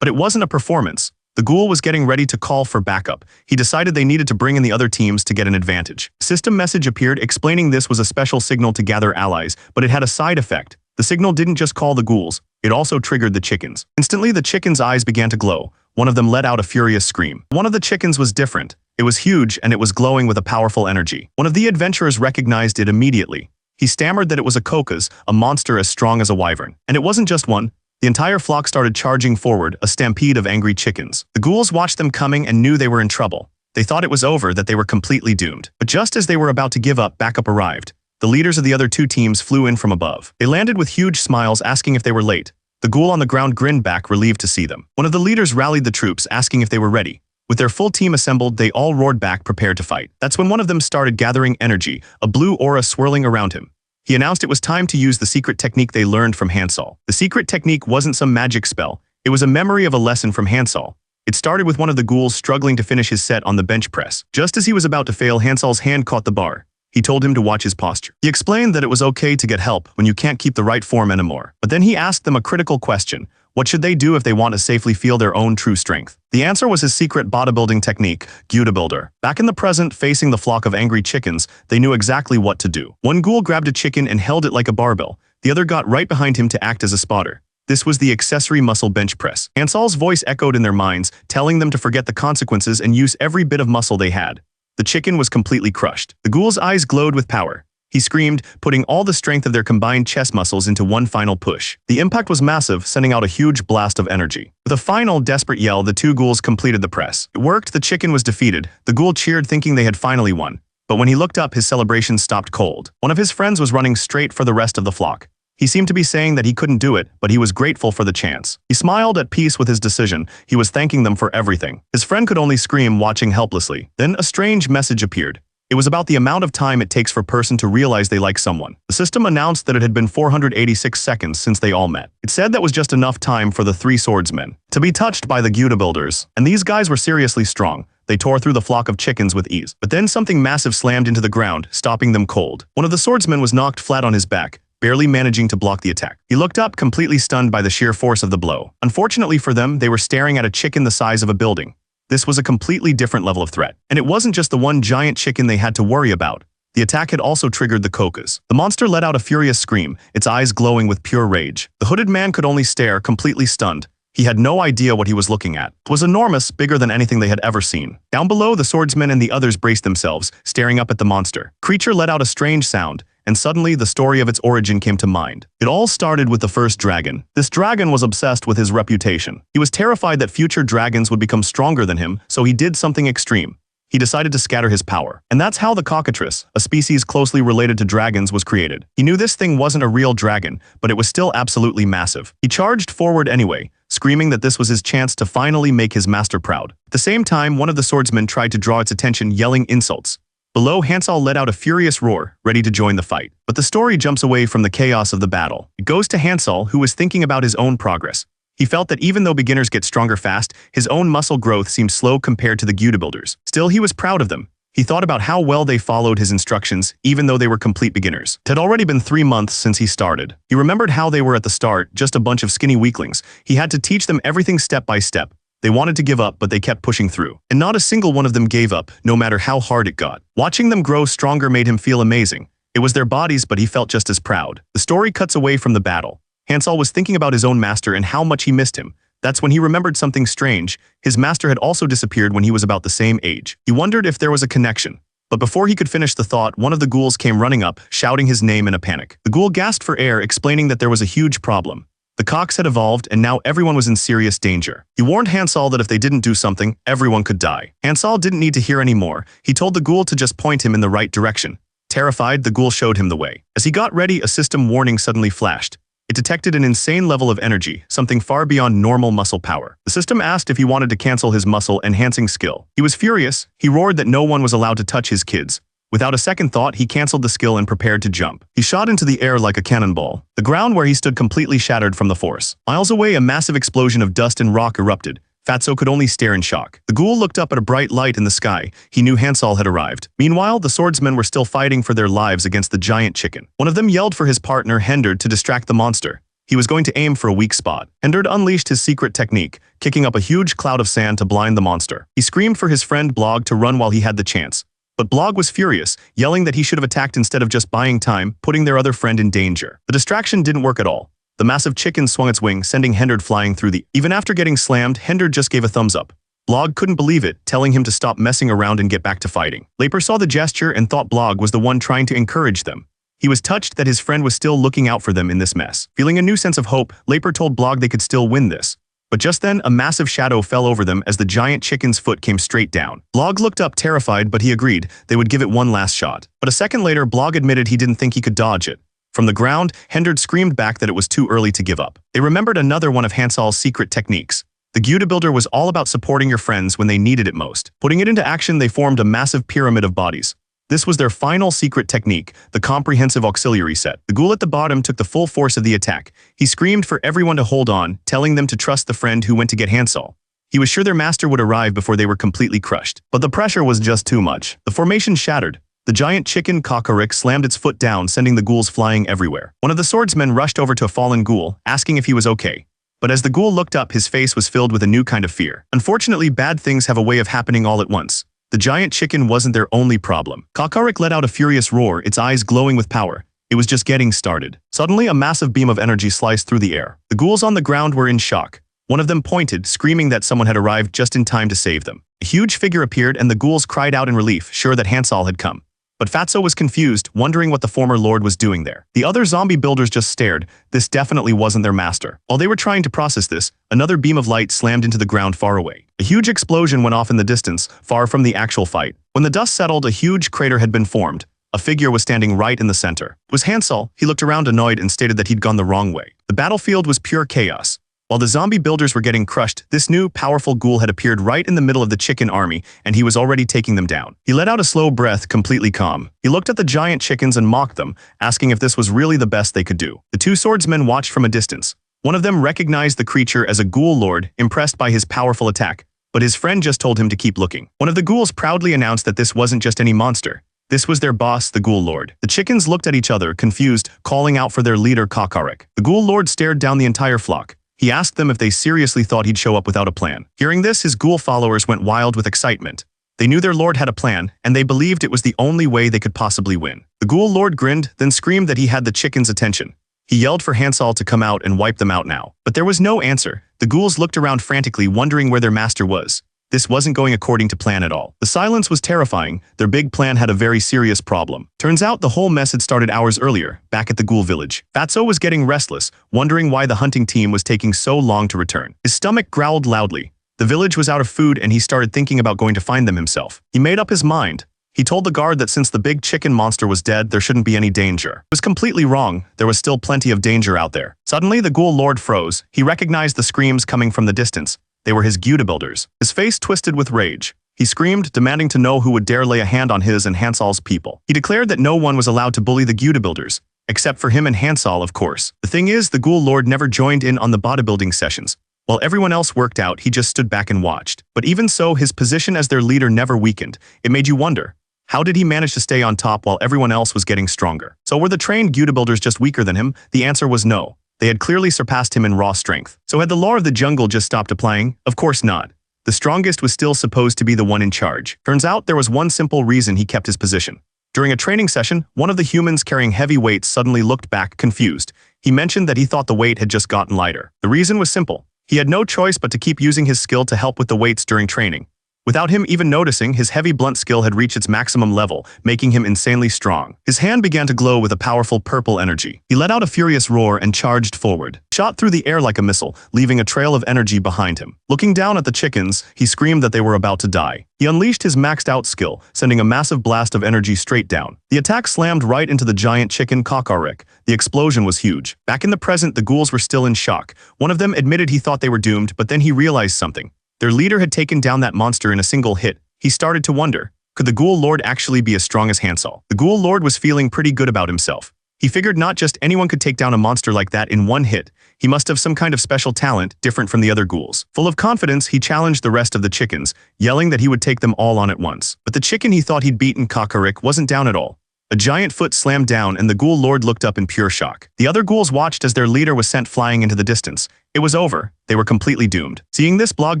But it wasn't a performance. The ghoul was getting ready to call for backup. He decided they needed to bring in the other teams to get an advantage. System message appeared explaining this was a special signal to gather allies, but it had a side effect. The signal didn't just call the ghouls, it also triggered the chickens. Instantly, the chickens' eyes began to glow. One of them let out a furious scream. One of the chickens was different. It was huge and it was glowing with a powerful energy. One of the adventurers recognized it immediately. He stammered that it was a kokas, a monster as strong as a wyvern. And it wasn't just one. The entire flock started charging forward, a stampede of angry chickens. The ghouls watched them coming and knew they were in trouble. They thought it was over, that they were completely doomed. But just as they were about to give up, backup arrived. The leaders of the other 2 teams flew in from above. They landed with huge smiles, asking if they were late. The ghoul on the ground grinned back, relieved to see them. One of the leaders rallied the troops, asking if they were ready. With their full team assembled, they all roared back, prepared to fight. That's when one of them started gathering energy, a blue aura swirling around him. He announced it was time to use the secret technique they learned from Hansal. The secret technique wasn't some magic spell. It was a memory of a lesson from Hansal. It started with one of the ghouls struggling to finish his set on the bench press. Just as he was about to fail, Hansal's hand caught the bar. He told him to watch his posture. He explained that it was okay to get help when you can't keep the right form anymore. But then he asked them a critical question. What should they do if they want to safely feel their own true strength? The answer was his secret bodybuilding technique, BODYBUILDER. Back in the present, facing the flock of angry chickens, they knew exactly what to do. One ghoul grabbed a chicken and held it like a barbell. The other got right behind him to act as a spotter. This was the accessory muscle bench press. Hansal's voice echoed in their minds, telling them to forget the consequences and use every bit of muscle they had. The chicken was completely crushed. The ghoul's eyes glowed with power. He screamed, putting all the strength of their combined chest muscles into one final push. The impact was massive, sending out a huge blast of energy. With a final, desperate yell, the two ghouls completed the press. It worked, the chicken was defeated. The ghoul cheered, thinking they had finally won. But when he looked up, his celebration stopped cold. One of his friends was running straight for the rest of the flock. He seemed to be saying that he couldn't do it, but he was grateful for the chance. He smiled at peace with his decision. He was thanking them for everything. His friend could only scream, watching helplessly. Then a strange message appeared. It was about the amount of time it takes for a person to realize they like someone. The system announced that it had been 486 seconds since they all met. It said that was just enough time for the three swordsmen to be touched by the bodybuilders. And these guys were seriously strong. They tore through the flock of chickens with ease. But then something massive slammed into the ground, stopping them cold. One of the swordsmen was knocked flat on his back, barely managing to block the attack. He looked up, completely stunned by the sheer force of the blow. Unfortunately for them, they were staring at a chicken the size of a building. This was a completely different level of threat. And it wasn't just the one giant chicken they had to worry about. The attack had also triggered the Kokas. The monster let out a furious scream, its eyes glowing with pure rage. The hooded man could only stare, completely stunned. He had no idea what he was looking at. It was enormous, bigger than anything they had ever seen. Down below, the swordsmen and the others braced themselves, staring up at the monster. Creature let out a strange sound, and suddenly the story of its origin came to mind. It all started with the first dragon. This dragon was obsessed with his reputation. He was terrified that future dragons would become stronger than him, so he did something extreme. He decided to scatter his power. And that's how the cockatrice, a species closely related to dragons, was created. He knew this thing wasn't a real dragon, but it was still absolutely massive. He charged forward anyway, screaming that this was his chance to finally make his master proud. At the same time, one of the swordsmen tried to draw its attention, yelling insults. Below, Hansal let out a furious roar, ready to join the fight. But the story jumps away from the chaos of the battle. It goes to Hansal, who was thinking about his own progress. He felt that even though beginners get stronger fast, his own muscle growth seemed slow compared to the bodybuilders. Still, he was proud of them. He thought about how well they followed his instructions, even though they were complete beginners. It had already been 3 months since he started. He remembered how they were at the start, just a bunch of skinny weaklings. He had to teach them everything step by step. They wanted to give up, but they kept pushing through. And not a single one of them gave up, no matter how hard it got. Watching them grow stronger made him feel amazing. It was their bodies, but he felt just as proud. The story cuts away from the battle. Hansal was thinking about his own master and how much he missed him. That's when he remembered something strange. His master had also disappeared when he was about the same age. He wondered if there was a connection. But before he could finish the thought, one of the ghouls came running up, shouting his name in a panic. The ghoul gasped for air, explaining that there was a huge problem. The cocks had evolved, and now everyone was in serious danger. He warned Hansal that if they didn't do something, everyone could die. Hansal didn't need to hear any more. He told the ghoul to just point him in the right direction. Terrified, the ghoul showed him the way. As he got ready, a system warning suddenly flashed. It detected an insane level of energy, something far beyond normal muscle power. The system asked if he wanted to cancel his muscle-enhancing skill. He was furious. He roared that no one was allowed to touch his kids. Without a second thought, he canceled the skill and prepared to jump. He shot into the air like a cannonball. The ground where he stood completely shattered from the force. Miles away, a massive explosion of dust and rock erupted. Fatso could only stare in shock. The ghoul looked up at a bright light in the sky. He knew Hansal had arrived. Meanwhile, the swordsmen were still fighting for their lives against the giant chicken. One of them yelled for his partner, Hendard, to distract the monster. He was going to aim for a weak spot. Hendard unleashed his secret technique, kicking up a huge cloud of sand to blind the monster. He screamed for his friend Blog to run while he had the chance. But Blog was furious, yelling that he should have attacked instead of just buying time, putting their other friend in danger. The distraction didn't work at all. The massive chicken swung its wing, sending Hendard flying through the... Even after getting slammed, Hendard just gave a thumbs up. Blog couldn't believe it, telling him to stop messing around and get back to fighting. Laper saw the gesture and thought Blog was the one trying to encourage them. He was touched that his friend was still looking out for them in this mess. Feeling a new sense of hope, Laper told Blog they could still win this. But just then, a massive shadow fell over them as the giant chicken's foot came straight down. Blog looked up terrified, but he agreed they would give it one last shot. But a second later, Blog admitted he didn't think he could dodge it. From the ground, Hendard screamed back that it was too early to give up. They remembered another one of Hansal's secret techniques. The bodybuilder was all about supporting your friends when they needed it most. Putting it into action, they formed a massive pyramid of bodies. This was their final secret technique, the comprehensive auxiliary set. The ghoul at the bottom took the full force of the attack. He screamed for everyone to hold on, telling them to trust the friend who went to get Hansal. He was sure their master would arrive before they were completely crushed. But the pressure was just too much. The formation shattered. The giant chicken Kokorik slammed its foot down, sending the ghouls flying everywhere. One of the swordsmen rushed over to a fallen ghoul, asking if he was okay. But as the ghoul looked up, his face was filled with a new kind of fear. Unfortunately, bad things have a way of happening all at once. The giant chicken wasn't their only problem. Kokorik let out a furious roar, its eyes glowing with power. It was just getting started. Suddenly, a massive beam of energy sliced through the air. The ghouls on the ground were in shock. One of them pointed, screaming that someone had arrived just in time to save them. A huge figure appeared and the ghouls cried out in relief, sure that Hansal had come. But Fatso was confused, wondering what the former lord was doing there. The other zombie builders just stared. This definitely wasn't their master. While they were trying to process this, another beam of light slammed into the ground far away. A huge explosion went off in the distance, far from the actual fight. When the dust settled, a huge crater had been formed. A figure was standing right in the center. It was Hansal. He looked around annoyed and stated that he'd gone the wrong way. The battlefield was pure chaos. While the zombie builders were getting crushed, this new, powerful ghoul had appeared right in the middle of the chicken army, and he was already taking them down. He let out a slow breath, completely calm. He looked at the giant chickens and mocked them, asking if this was really the best they could do. The two swordsmen watched from a distance. One of them recognized the creature as a ghoul lord, impressed by his powerful attack, but his friend just told him to keep looking. One of the ghouls proudly announced that this wasn't just any monster. This was their boss, the ghoul lord. The chickens looked at each other, confused, calling out for their leader, Kakarek. The ghoul lord stared down the entire flock. He asked them if they seriously thought he'd show up without a plan. Hearing this, his ghoul followers went wild with excitement. They knew their lord had a plan, and they believed it was the only way they could possibly win. The ghoul lord grinned, then screamed that he had the chickens' attention. He yelled for Hansal to come out and wipe them out now. But there was no answer. The ghouls looked around frantically, wondering where their master was. This wasn't going according to plan at all. The silence was terrifying. Their big plan had a very serious problem. Turns out the whole mess had started hours earlier, back at the ghoul village. Fatso was getting restless, wondering why the hunting team was taking so long to return. His stomach growled loudly. The village was out of food and he started thinking about going to find them himself. He made up his mind. He told the guard that since the big chicken monster was dead, there shouldn't be any danger. It was completely wrong. There was still plenty of danger out there. Suddenly, the ghoul lord froze. He recognized the screams coming from the distance. They were his bodybuilders. His face twisted with rage. He screamed, demanding to know who would dare lay a hand on his and Hansal's people. He declared that no one was allowed to bully the bodybuilders, except for him and Hansal, of course. The thing is, the ghoul lord never joined in on the bodybuilding sessions. While everyone else worked out, he just stood back and watched. But even so, his position as their leader never weakened. It made you wonder, how did he manage to stay on top while everyone else was getting stronger? So were the trained bodybuilders just weaker than him? The answer was no. They had clearly surpassed him in raw strength. So had the law of the jungle just stopped applying? Of course not. The strongest was still supposed to be the one in charge. Turns out there was one simple reason he kept his position. During a training session, one of the humans carrying heavy weights suddenly looked back, confused. He mentioned that he thought the weight had just gotten lighter. The reason was simple. He had no choice but to keep using his skill to help with the weights during training. Without him even noticing, his heavy blunt skill had reached its maximum level, making him insanely strong. His hand began to glow with a powerful purple energy. He let out a furious roar and charged forward, shot through the air like a missile, leaving a trail of energy behind him. Looking down at the chickens, he screamed that they were about to die. He unleashed his maxed-out skill, sending a massive blast of energy straight down. The attack slammed right into the giant chicken Kakarek. The explosion was huge. Back in the present, the ghouls were still in shock. One of them admitted he thought they were doomed, but then he realized something. Their leader had taken down that monster in a single hit. He started to wonder, could the ghoul lord actually be as strong as Hansal? The ghoul lord was feeling pretty good about himself. He figured not just anyone could take down a monster like that in one hit. He must have some kind of special talent, different from the other ghouls. Full of confidence, he challenged the rest of the chickens, yelling that he would take them all on at once. But the chicken he thought he'd beaten, Kakarek, wasn't down at all. A giant foot slammed down and the ghoul lord looked up in pure shock. The other ghouls watched as their leader was sent flying into the distance. It was over. They were completely doomed. Seeing this, Blog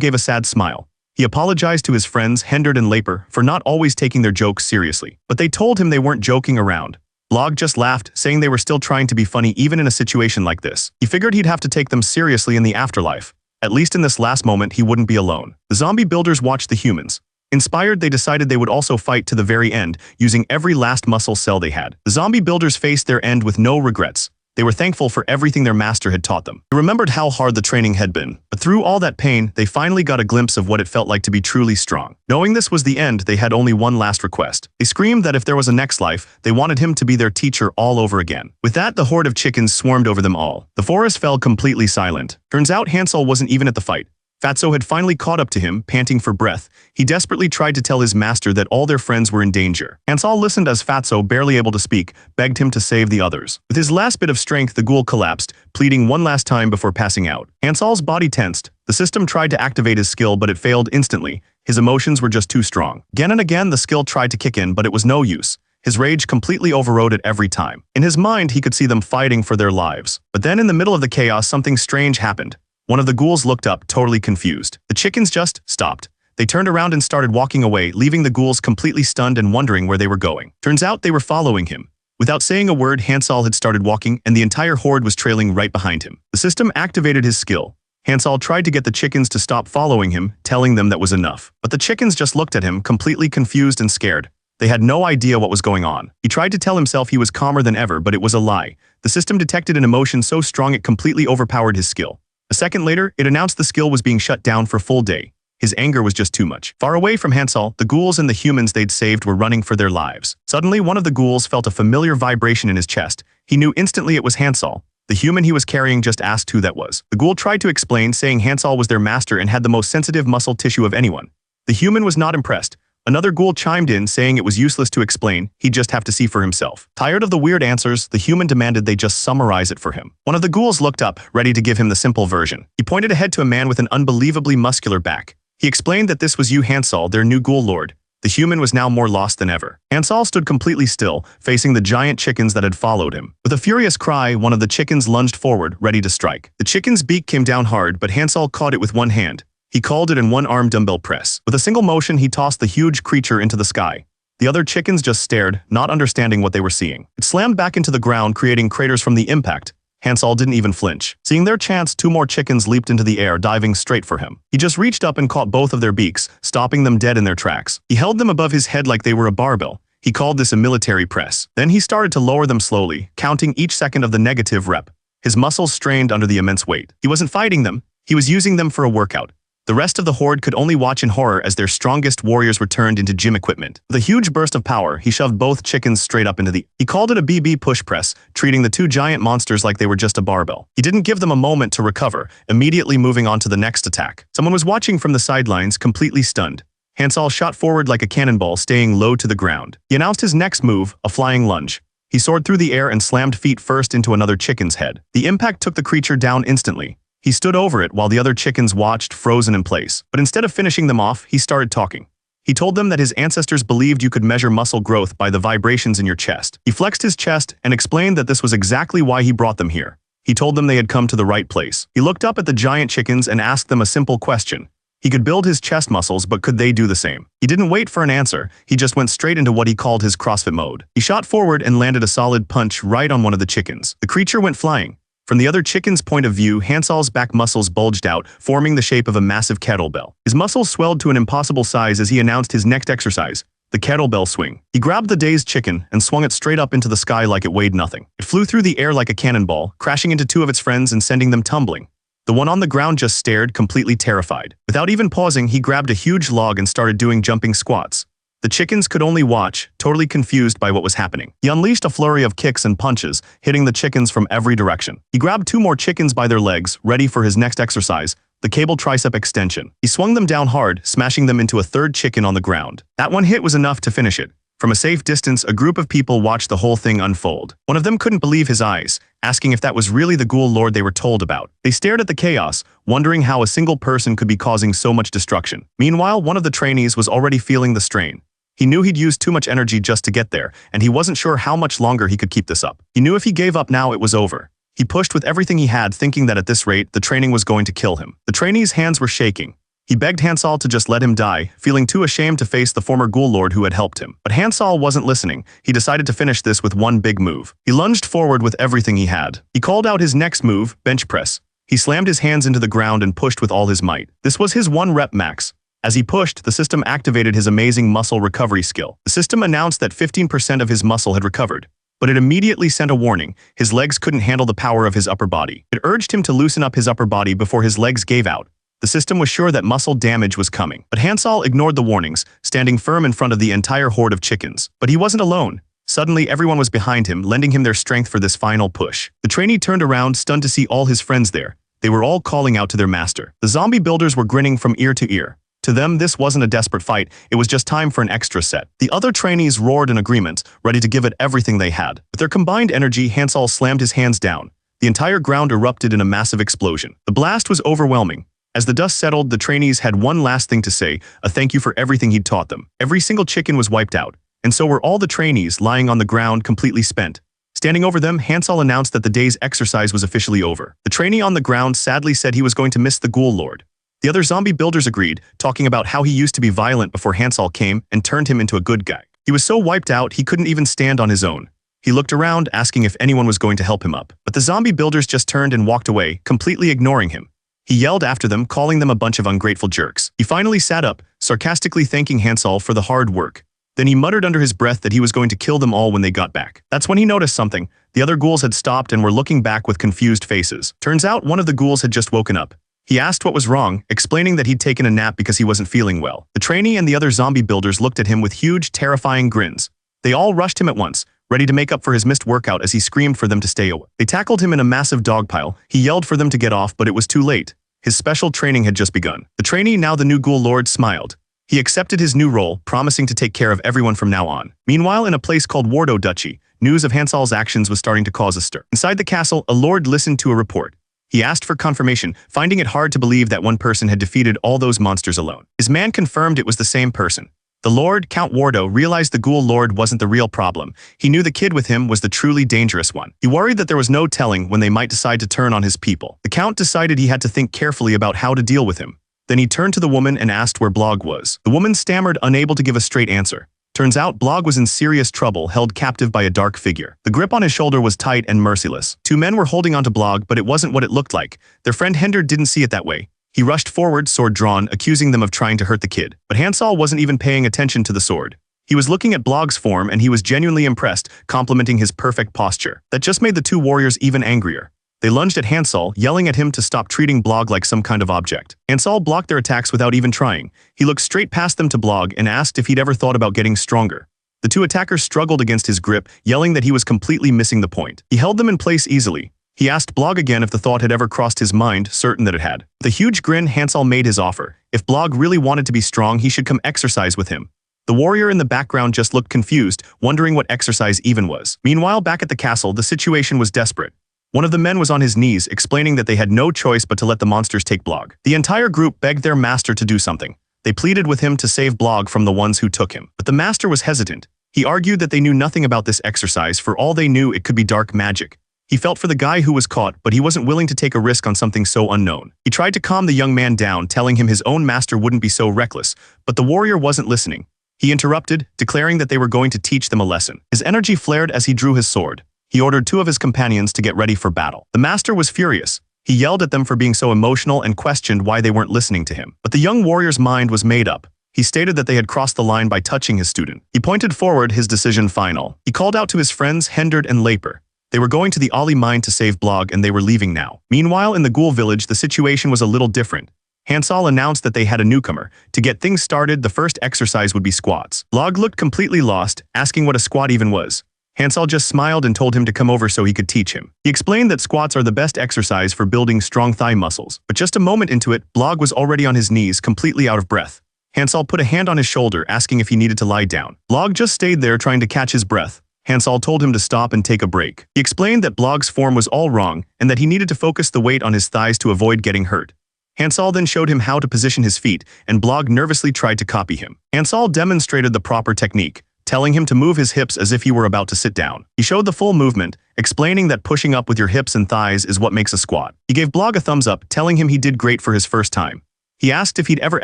gave a sad smile. He apologized to his friends Hendard and Laper for not always taking their jokes seriously. But they told him they weren't joking around. Blog just laughed, saying they were still trying to be funny even in a situation like this. He figured he'd have to take them seriously in the afterlife. At least in this last moment, he wouldn't be alone. The zombie builders watched the humans. Inspired, they decided they would also fight to the very end, using every last muscle cell they had. The zombie builders faced their end with no regrets. They were thankful for everything their master had taught them. They remembered how hard the training had been, but through all that pain, they finally got a glimpse of what it felt like to be truly strong. Knowing this was the end, they had only one last request. They screamed that if there was a next life, they wanted him to be their teacher all over again. With that, the horde of chickens swarmed over them all. The forest fell completely silent. Turns out Hansal wasn't even at the fight. Fatso had finally caught up to him, panting for breath. He desperately tried to tell his master that all their friends were in danger. Hansal listened as Fatso, barely able to speak, begged him to save the others. With his last bit of strength, the ghoul collapsed, pleading one last time before passing out. Hansal's body tensed. The system tried to activate his skill, but it failed instantly. His emotions were just too strong. Again and again, the skill tried to kick in, but it was no use. His rage completely overrode it every time. In his mind, he could see them fighting for their lives. But then in the middle of the chaos, something strange happened. One of the ghouls looked up, totally confused. The chickens just stopped. They turned around and started walking away, leaving the ghouls completely stunned and wondering where they were going. Turns out they were following him. Without saying a word, Hansal had started walking, and the entire horde was trailing right behind him. The system activated his skill. Hansal tried to get the chickens to stop following him, telling them that was enough. But the chickens just looked at him, completely confused and scared. They had no idea what was going on. He tried to tell himself he was calmer than ever, but it was a lie. The system detected an emotion so strong it completely overpowered his skill. A second later, it announced the skill was being shut down for a full day. His anger was just too much. Far away from Hansal, the ghouls and the humans they'd saved were running for their lives. Suddenly, one of the ghouls felt a familiar vibration in his chest. He knew instantly it was Hansal. The human he was carrying just asked who that was. The ghoul tried to explain, saying Hansal was their master and had the most sensitive muscle tissue of anyone. The human was not impressed. Another ghoul chimed in, saying it was useless to explain, he'd just have to see for himself. Tired of the weird answers, the human demanded they just summarize it for him. One of the ghouls looked up, ready to give him the simple version. He pointed ahead to a man with an unbelievably muscular back. He explained that this was Hansal, their new ghoul lord. The human was now more lost than ever. Hansal stood completely still, facing the giant chickens that had followed him. With a furious cry, one of the chickens lunged forward, ready to strike. The chicken's beak came down hard, but Hansal caught it with one hand. He called it an one-arm dumbbell press. With a single motion, he tossed the huge creature into the sky. The other chickens just stared, not understanding what they were seeing. It slammed back into the ground, creating craters from the impact. Hansal didn't even flinch. Seeing their chance, two more chickens leaped into the air, diving straight for him. He just reached up and caught both of their beaks, stopping them dead in their tracks. He held them above his head like they were a barbell. He called this a military press. Then he started to lower them slowly, counting each second of the negative rep. His muscles strained under the immense weight. He wasn't fighting them. He was using them for a workout. The rest of the horde could only watch in horror as their strongest warriors were turned into gym equipment. With a huge burst of power, he shoved both chickens straight up into the... He called it a BB push press, treating the two giant monsters like they were just a barbell. He didn't give them a moment to recover, immediately moving on to the next attack. Someone was watching from the sidelines, completely stunned. Hansal shot forward like a cannonball, staying low to the ground. He announced his next move, a flying lunge. He soared through the air and slammed feet first into another chicken's head. The impact took the creature down instantly. He stood over it while the other chickens watched, frozen in place. But instead of finishing them off, he started talking. He told them that his ancestors believed you could measure muscle growth by the vibrations in your chest. He flexed his chest and explained that this was exactly why he brought them here. He told them they had come to the right place. He looked up at the giant chickens and asked them a simple question. He could build his chest muscles, but could they do the same? He didn't wait for an answer. He just went straight into what he called his CrossFit mode. He shot forward and landed a solid punch right on one of the chickens. The creature went flying. From the other chicken's point of view, Hansal's back muscles bulged out, forming the shape of a massive kettlebell. His muscles swelled to an impossible size as he announced his next exercise, the kettlebell swing. He grabbed the dazed chicken and swung it straight up into the sky like it weighed nothing. It flew through the air like a cannonball, crashing into two of its friends and sending them tumbling. The one on the ground just stared, completely terrified. Without even pausing, he grabbed a huge log and started doing jumping squats. The chickens could only watch, totally confused by what was happening. He unleashed a flurry of kicks and punches, hitting the chickens from every direction. He grabbed two more chickens by their legs, ready for his next exercise, the cable tricep extension. He swung them down hard, smashing them into a third chicken on the ground. That one hit was enough to finish it. From a safe distance, a group of people watched the whole thing unfold. One of them couldn't believe his eyes, asking if that was really the ghoul lord they were told about. They stared at the chaos, wondering how a single person could be causing so much destruction. Meanwhile, one of the trainees was already feeling the strain. He knew he'd used too much energy just to get there, and he wasn't sure how much longer he could keep this up. He knew if he gave up now, it was over. He pushed with everything he had, thinking that at this rate, the training was going to kill him. The trainee's hands were shaking. He begged Hansal to just let him die, feeling too ashamed to face the former ghoul lord who had helped him. But Hansal wasn't listening. He decided to finish this with one big move. He lunged forward with everything he had. He called out his next move, bench press. He slammed his hands into the ground and pushed with all his might. This was his 1 rep max. As he pushed, the system activated his amazing muscle recovery skill. The system announced that 15% of his muscle had recovered, but it immediately sent a warning. His legs couldn't handle the power of his upper body. It urged him to loosen up his upper body before his legs gave out. The system was sure that muscle damage was coming. But Hansal ignored the warnings, standing firm in front of the entire horde of chickens. But he wasn't alone. Suddenly, everyone was behind him, lending him their strength for this final push. The trainee turned around, stunned to see all his friends there. They were all calling out to their master. The zombie builders were grinning from ear to ear. To them, this wasn't a desperate fight, it was just time for an extra set. The other trainees roared in agreement, ready to give it everything they had. With their combined energy, Hansal slammed his hands down. The entire ground erupted in a massive explosion. The blast was overwhelming. As the dust settled, the trainees had one last thing to say, a thank you for everything he'd taught them. Every single chicken was wiped out, and so were all the trainees, lying on the ground completely spent. Standing over them, Hansal announced that the day's exercise was officially over. The trainee on the ground sadly said he was going to miss the ghoul lord. The other zombie builders agreed, talking about how he used to be violent before Hansal came and turned him into a good guy. He was so wiped out he couldn't even stand on his own. He looked around, asking if anyone was going to help him up. But the zombie builders just turned and walked away, completely ignoring him. He yelled after them, calling them a bunch of ungrateful jerks. He finally sat up, sarcastically thanking Hansel for the hard work. Then he muttered under his breath that he was going to kill them all when they got back. That's when he noticed something. The other ghouls had stopped and were looking back with confused faces. Turns out one of the ghouls had just woken up. He asked what was wrong, explaining that he'd taken a nap because he wasn't feeling well. The trainee and the other zombie builders looked at him with huge, terrifying grins. They all rushed him at once, ready to make up for his missed workout as he screamed for them to stay away. They tackled him in a massive dog pile. He yelled for them to get off, but it was too late. His special training had just begun. The trainee, now the new ghoul lord, smiled. He accepted his new role, promising to take care of everyone from now on. Meanwhile, in a place called Wardo Duchy, news of Hansel's actions was starting to cause a stir. Inside the castle, a lord listened to a report. He asked for confirmation, finding it hard to believe that one person had defeated all those monsters alone. His man confirmed it was the same person. The lord, Count Wardo, realized the ghoul lord wasn't the real problem. He knew the kid with him was the truly dangerous one. He worried that there was no telling when they might decide to turn on his people. The count decided he had to think carefully about how to deal with him. Then he turned to the woman and asked where Blog was. The woman stammered, unable to give a straight answer. Turns out Blog was in serious trouble, held captive by a dark figure. The grip on his shoulder was tight and merciless. Two men were holding onto Blog, but it wasn't what it looked like. Their friend Hender didn't see it that way. He rushed forward, sword drawn, accusing them of trying to hurt the kid. But Hansel wasn't even paying attention to the sword. He was looking at Blog's form and he was genuinely impressed, complimenting his perfect posture. That just made the two warriors even angrier. They lunged at Hansel, yelling at him to stop treating Blog like some kind of object. Hansel blocked their attacks without even trying. He looked straight past them to Blog and asked if he'd ever thought about getting stronger. The two attackers struggled against his grip, yelling that he was completely missing the point. He held them in place easily. He asked Blog again if the thought had ever crossed his mind, certain that it had. With a huge grin, Hansel made his offer. If Blog really wanted to be strong, he should come exercise with him. The warrior in the background just looked confused, wondering what exercise even was. Meanwhile, back at the castle, the situation was desperate. One of the men was on his knees, explaining that they had no choice but to let the monsters take Blog. The entire group begged their master to do something. They pleaded with him to save Blog from the ones who took him. But the master was hesitant. He argued that they knew nothing about this exercise. For all they knew, it could be dark magic. He felt for the guy who was caught, but he wasn't willing to take a risk on something so unknown. He tried to calm the young man down, telling him his own master wouldn't be so reckless, but the warrior wasn't listening. He interrupted, declaring that they were going to teach them a lesson. His energy flared as he drew his sword. He ordered two of his companions to get ready for battle. The master was furious. He yelled at them for being so emotional and questioned why they weren't listening to him. But the young warrior's mind was made up. He stated that they had crossed the line by touching his student. He pointed forward, his decision final. He called out to his friends Henderd and Laper. They were going to the Ollie mine to save Blog and they were leaving now. Meanwhile, in the ghoul village, the situation was a little different. Hansel announced that they had a newcomer. To get things started, the first exercise would be squats. Blog looked completely lost, asking what a squat even was. Hansel just smiled and told him to come over so he could teach him. He explained that squats are the best exercise for building strong thigh muscles. But just a moment into it, Blog was already on his knees, completely out of breath. Hansel put a hand on his shoulder, asking if he needed to lie down. Blog just stayed there trying to catch his breath. Hansel told him to stop and take a break. He explained that Blog's form was all wrong and that he needed to focus the weight on his thighs to avoid getting hurt. Hansel then showed him how to position his feet, and Blog nervously tried to copy him. Hansel demonstrated the proper technique, telling him to move his hips as if he were about to sit down. He showed the full movement, explaining that pushing up with your hips and thighs is what makes a squat. He gave Blog a thumbs up, telling him he did great for his first time. He asked if he'd ever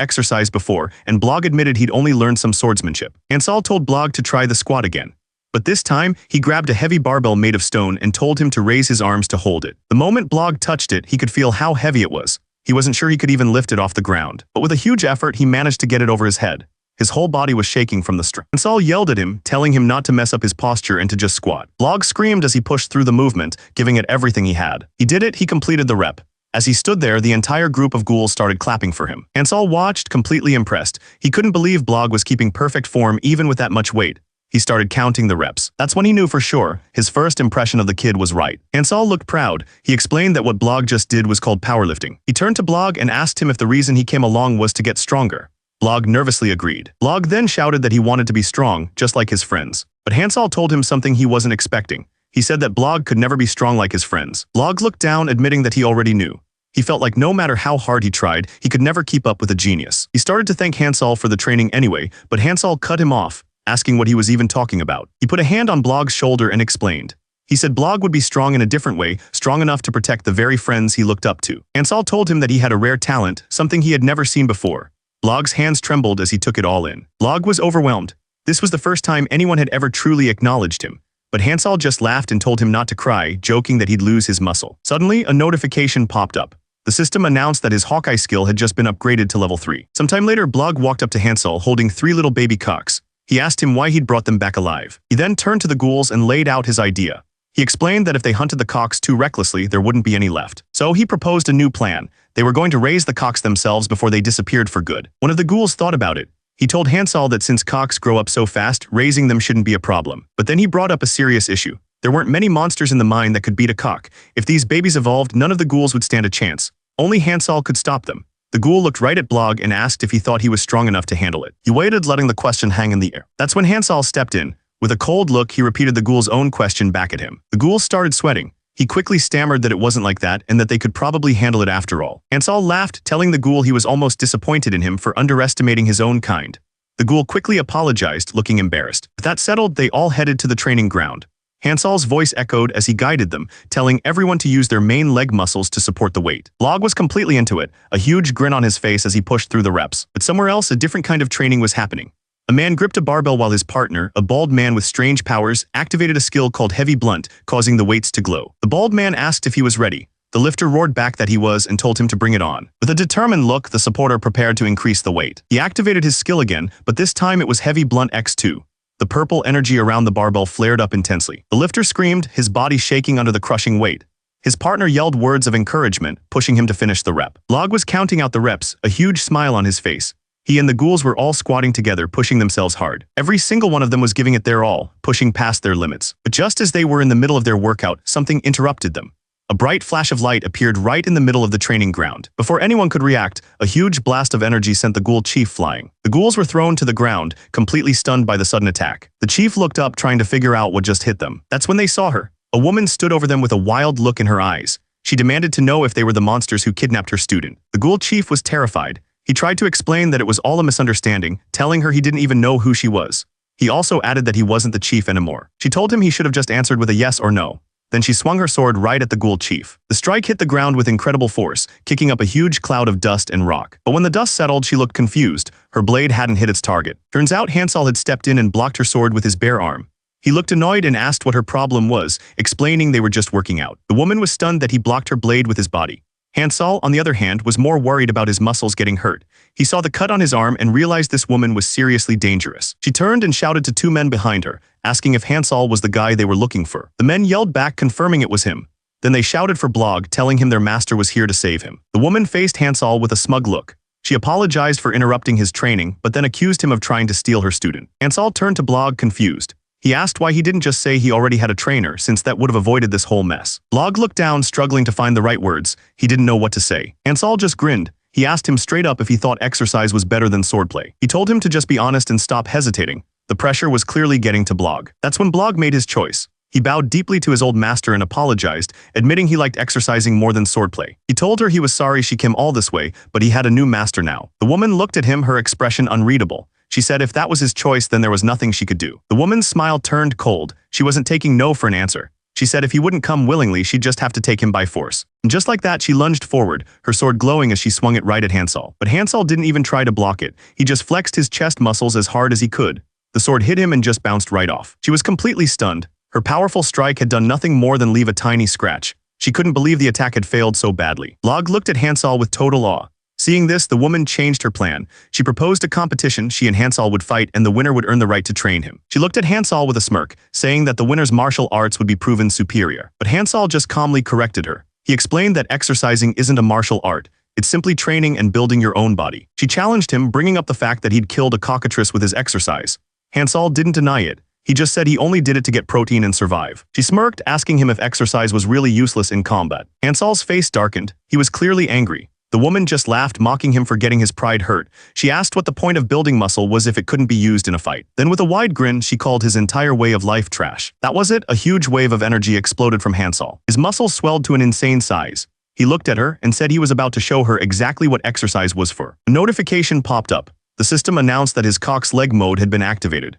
exercised before, and Blog admitted he'd only learned some swordsmanship. Hansel told Blog to try the squat again. But this time, he grabbed a heavy barbell made of stone and told him to raise his arms to hold it. The moment Blog touched it, he could feel how heavy it was. He wasn't sure he could even lift it off the ground. But with a huge effort, he managed to get it over his head. His whole body was shaking from the strain. Hansel yelled at him, telling him not to mess up his posture and to just squat. Blog screamed as he pushed through the movement, giving it everything he had. He did it, he completed the rep. As he stood there, the entire group of ghouls started clapping for him. Hansel watched, completely impressed. He couldn't believe Blog was keeping perfect form even with that much weight. He started counting the reps. That's when he knew for sure. His first impression of the kid was right. Hansel looked proud. He explained that what Blog just did was called powerlifting. He turned to Blog and asked him if the reason he came along was to get stronger. Blog nervously agreed. Blog then shouted that he wanted to be strong, just like his friends. But Hansel told him something he wasn't expecting. He said that Blog could never be strong like his friends. Blog looked down, admitting that he already knew. He felt like no matter how hard he tried, he could never keep up with a genius. He started to thank Hansel for the training anyway, but Hansel cut him off, asking what he was even talking about. He put a hand on Blog's shoulder and explained. He said Blog would be strong in a different way, strong enough to protect the very friends he looked up to. Hansel told him that he had a rare talent, something he had never seen before. Blog's hands trembled as he took it all in. Blog was overwhelmed. This was the first time anyone had ever truly acknowledged him. but Hansol just laughed and told him not to cry, joking that he'd lose his muscle. Suddenly, a notification popped up. The system announced that his Hawkeye skill had just been upgraded to level 3. Sometime later, Blog walked up to Hansol holding 3 little baby cocks. He asked him why he'd brought them back alive. He then turned to the ghouls and laid out his idea. He explained that if they hunted the cocks too recklessly, there wouldn't be any left. So he proposed a new plan. They were going to raise the cocks themselves before they disappeared for good. One of the ghouls thought about it. He told Hansol that since cocks grow up so fast, raising them shouldn't be a problem. But then he brought up a serious issue. There weren't many monsters in the mine that could beat a cock. If these babies evolved, none of the ghouls would stand a chance. Only Hansol could stop them. The ghoul looked right at Blog and asked if he thought he was strong enough to handle it. He waited, letting the question hang in the air. That's when Hansol stepped in. With a cold look, he repeated the ghoul's own question back at him. The ghoul started sweating. He quickly stammered that it wasn't like that and that they could probably handle it after all. Hansol laughed, telling the ghoul he was almost disappointed in him for underestimating his own kind. The ghoul quickly apologized, looking embarrassed. With that settled, they all headed to the training ground. Hansol's voice echoed as he guided them, telling everyone to use their main leg muscles to support the weight. Blog was completely into it, a huge grin on his face as he pushed through the reps. But somewhere else, a different kind of training was happening. A man gripped a barbell while his partner, a bald man with strange powers, activated a skill called Heavy Blunt, causing the weights to glow. The bald man asked if he was ready. The lifter roared back that he was and told him to bring it on. With a determined look, the supporter prepared to increase the weight. He activated his skill again, but this time it was Heavy Blunt X2. The purple energy around the barbell flared up intensely. The lifter screamed, his body shaking under the crushing weight. His partner yelled words of encouragement, pushing him to finish the rep. Blog was counting out the reps, a huge smile on his face. He and the ghouls were all squatting together, pushing themselves hard. Every single one of them was giving it their all, pushing past their limits. But just as they were in the middle of their workout, something interrupted them. A bright flash of light appeared right in the middle of the training ground. Before anyone could react, a huge blast of energy sent the ghoul chief flying. The ghouls were thrown to the ground, completely stunned by the sudden attack. The chief looked up, trying to figure out what just hit them. That's when they saw her. A woman stood over them with a wild look in her eyes. She demanded to know if they were the monsters who kidnapped her student. The ghoul chief was terrified. He tried to explain that it was all a misunderstanding, telling her he didn't even know who she was. He also added that he wasn't the chief anymore. She told him he should have just answered with a yes or no. Then she swung her sword right at the ghoul chief. The strike hit the ground with incredible force, kicking up a huge cloud of dust and rock. But when the dust settled, she looked confused. Her blade hadn't hit its target. Turns out Hansol had stepped in and blocked her sword with his bare arm. He looked annoyed and asked what her problem was, explaining they were just working out. The woman was stunned that he blocked her blade with his body. Hansol, on the other hand, was more worried about his muscles getting hurt. He saw the cut on his arm and realized this woman was seriously dangerous. She turned and shouted to 2 men behind her, asking if Hansol was the guy they were looking for. The men yelled back, confirming it was him. Then they shouted for Blog, telling him their master was here to save him. The woman faced Hansol with a smug look. She apologized for interrupting his training, but then accused him of trying to steal her student. Hansol turned to Blog, confused. He asked why he didn't just say he already had a trainer, since that would have avoided this whole mess. Blog looked down, struggling to find the right words. He didn't know what to say. Hansol just grinned. He asked him straight up if he thought exercise was better than swordplay. He told him to just be honest and stop hesitating. The pressure was clearly getting to Blog. That's when Blog made his choice. He bowed deeply to his old master and apologized, admitting he liked exercising more than swordplay. He told her he was sorry she came all this way, but he had a new master now. The woman looked at him, her expression unreadable. She said if that was his choice, then there was nothing she could do. The woman's smile turned cold. She wasn't taking no for an answer. She said if he wouldn't come willingly, she'd just have to take him by force. And just like that, she lunged forward, her sword glowing as she swung it right at Hansol. But Hansol didn't even try to block it. He just flexed his chest muscles as hard as he could. The sword hit him and just bounced right off. She was completely stunned. Her powerful strike had done nothing more than leave a tiny scratch. She couldn't believe the attack had failed so badly. Blog looked at Hansol with total awe. Seeing this, the woman changed her plan. She proposed a competition. She and Hansol would fight, and the winner would earn the right to train him. She looked at Hansol with a smirk, saying that the winner's martial arts would be proven superior. But Hansol just calmly corrected her. He explained that exercising isn't a martial art. It's simply training and building your own body. She challenged him, bringing up the fact that he'd killed a cockatrice with his exercise. Hansol didn't deny it. He just said he only did it to get protein and survive. She smirked, asking him if exercise was really useless in combat. Hansol's face darkened. He was clearly angry. The woman just laughed, mocking him for getting his pride hurt. She asked what the point of building muscle was if it couldn't be used in a fight. Then with a wide grin, she called his entire way of life trash. That was it. A huge wave of energy exploded from Hansol. His muscles swelled to an insane size. He looked at her and said he was about to show her exactly what exercise was for. A notification popped up. The system announced that his cock's leg mode had been activated.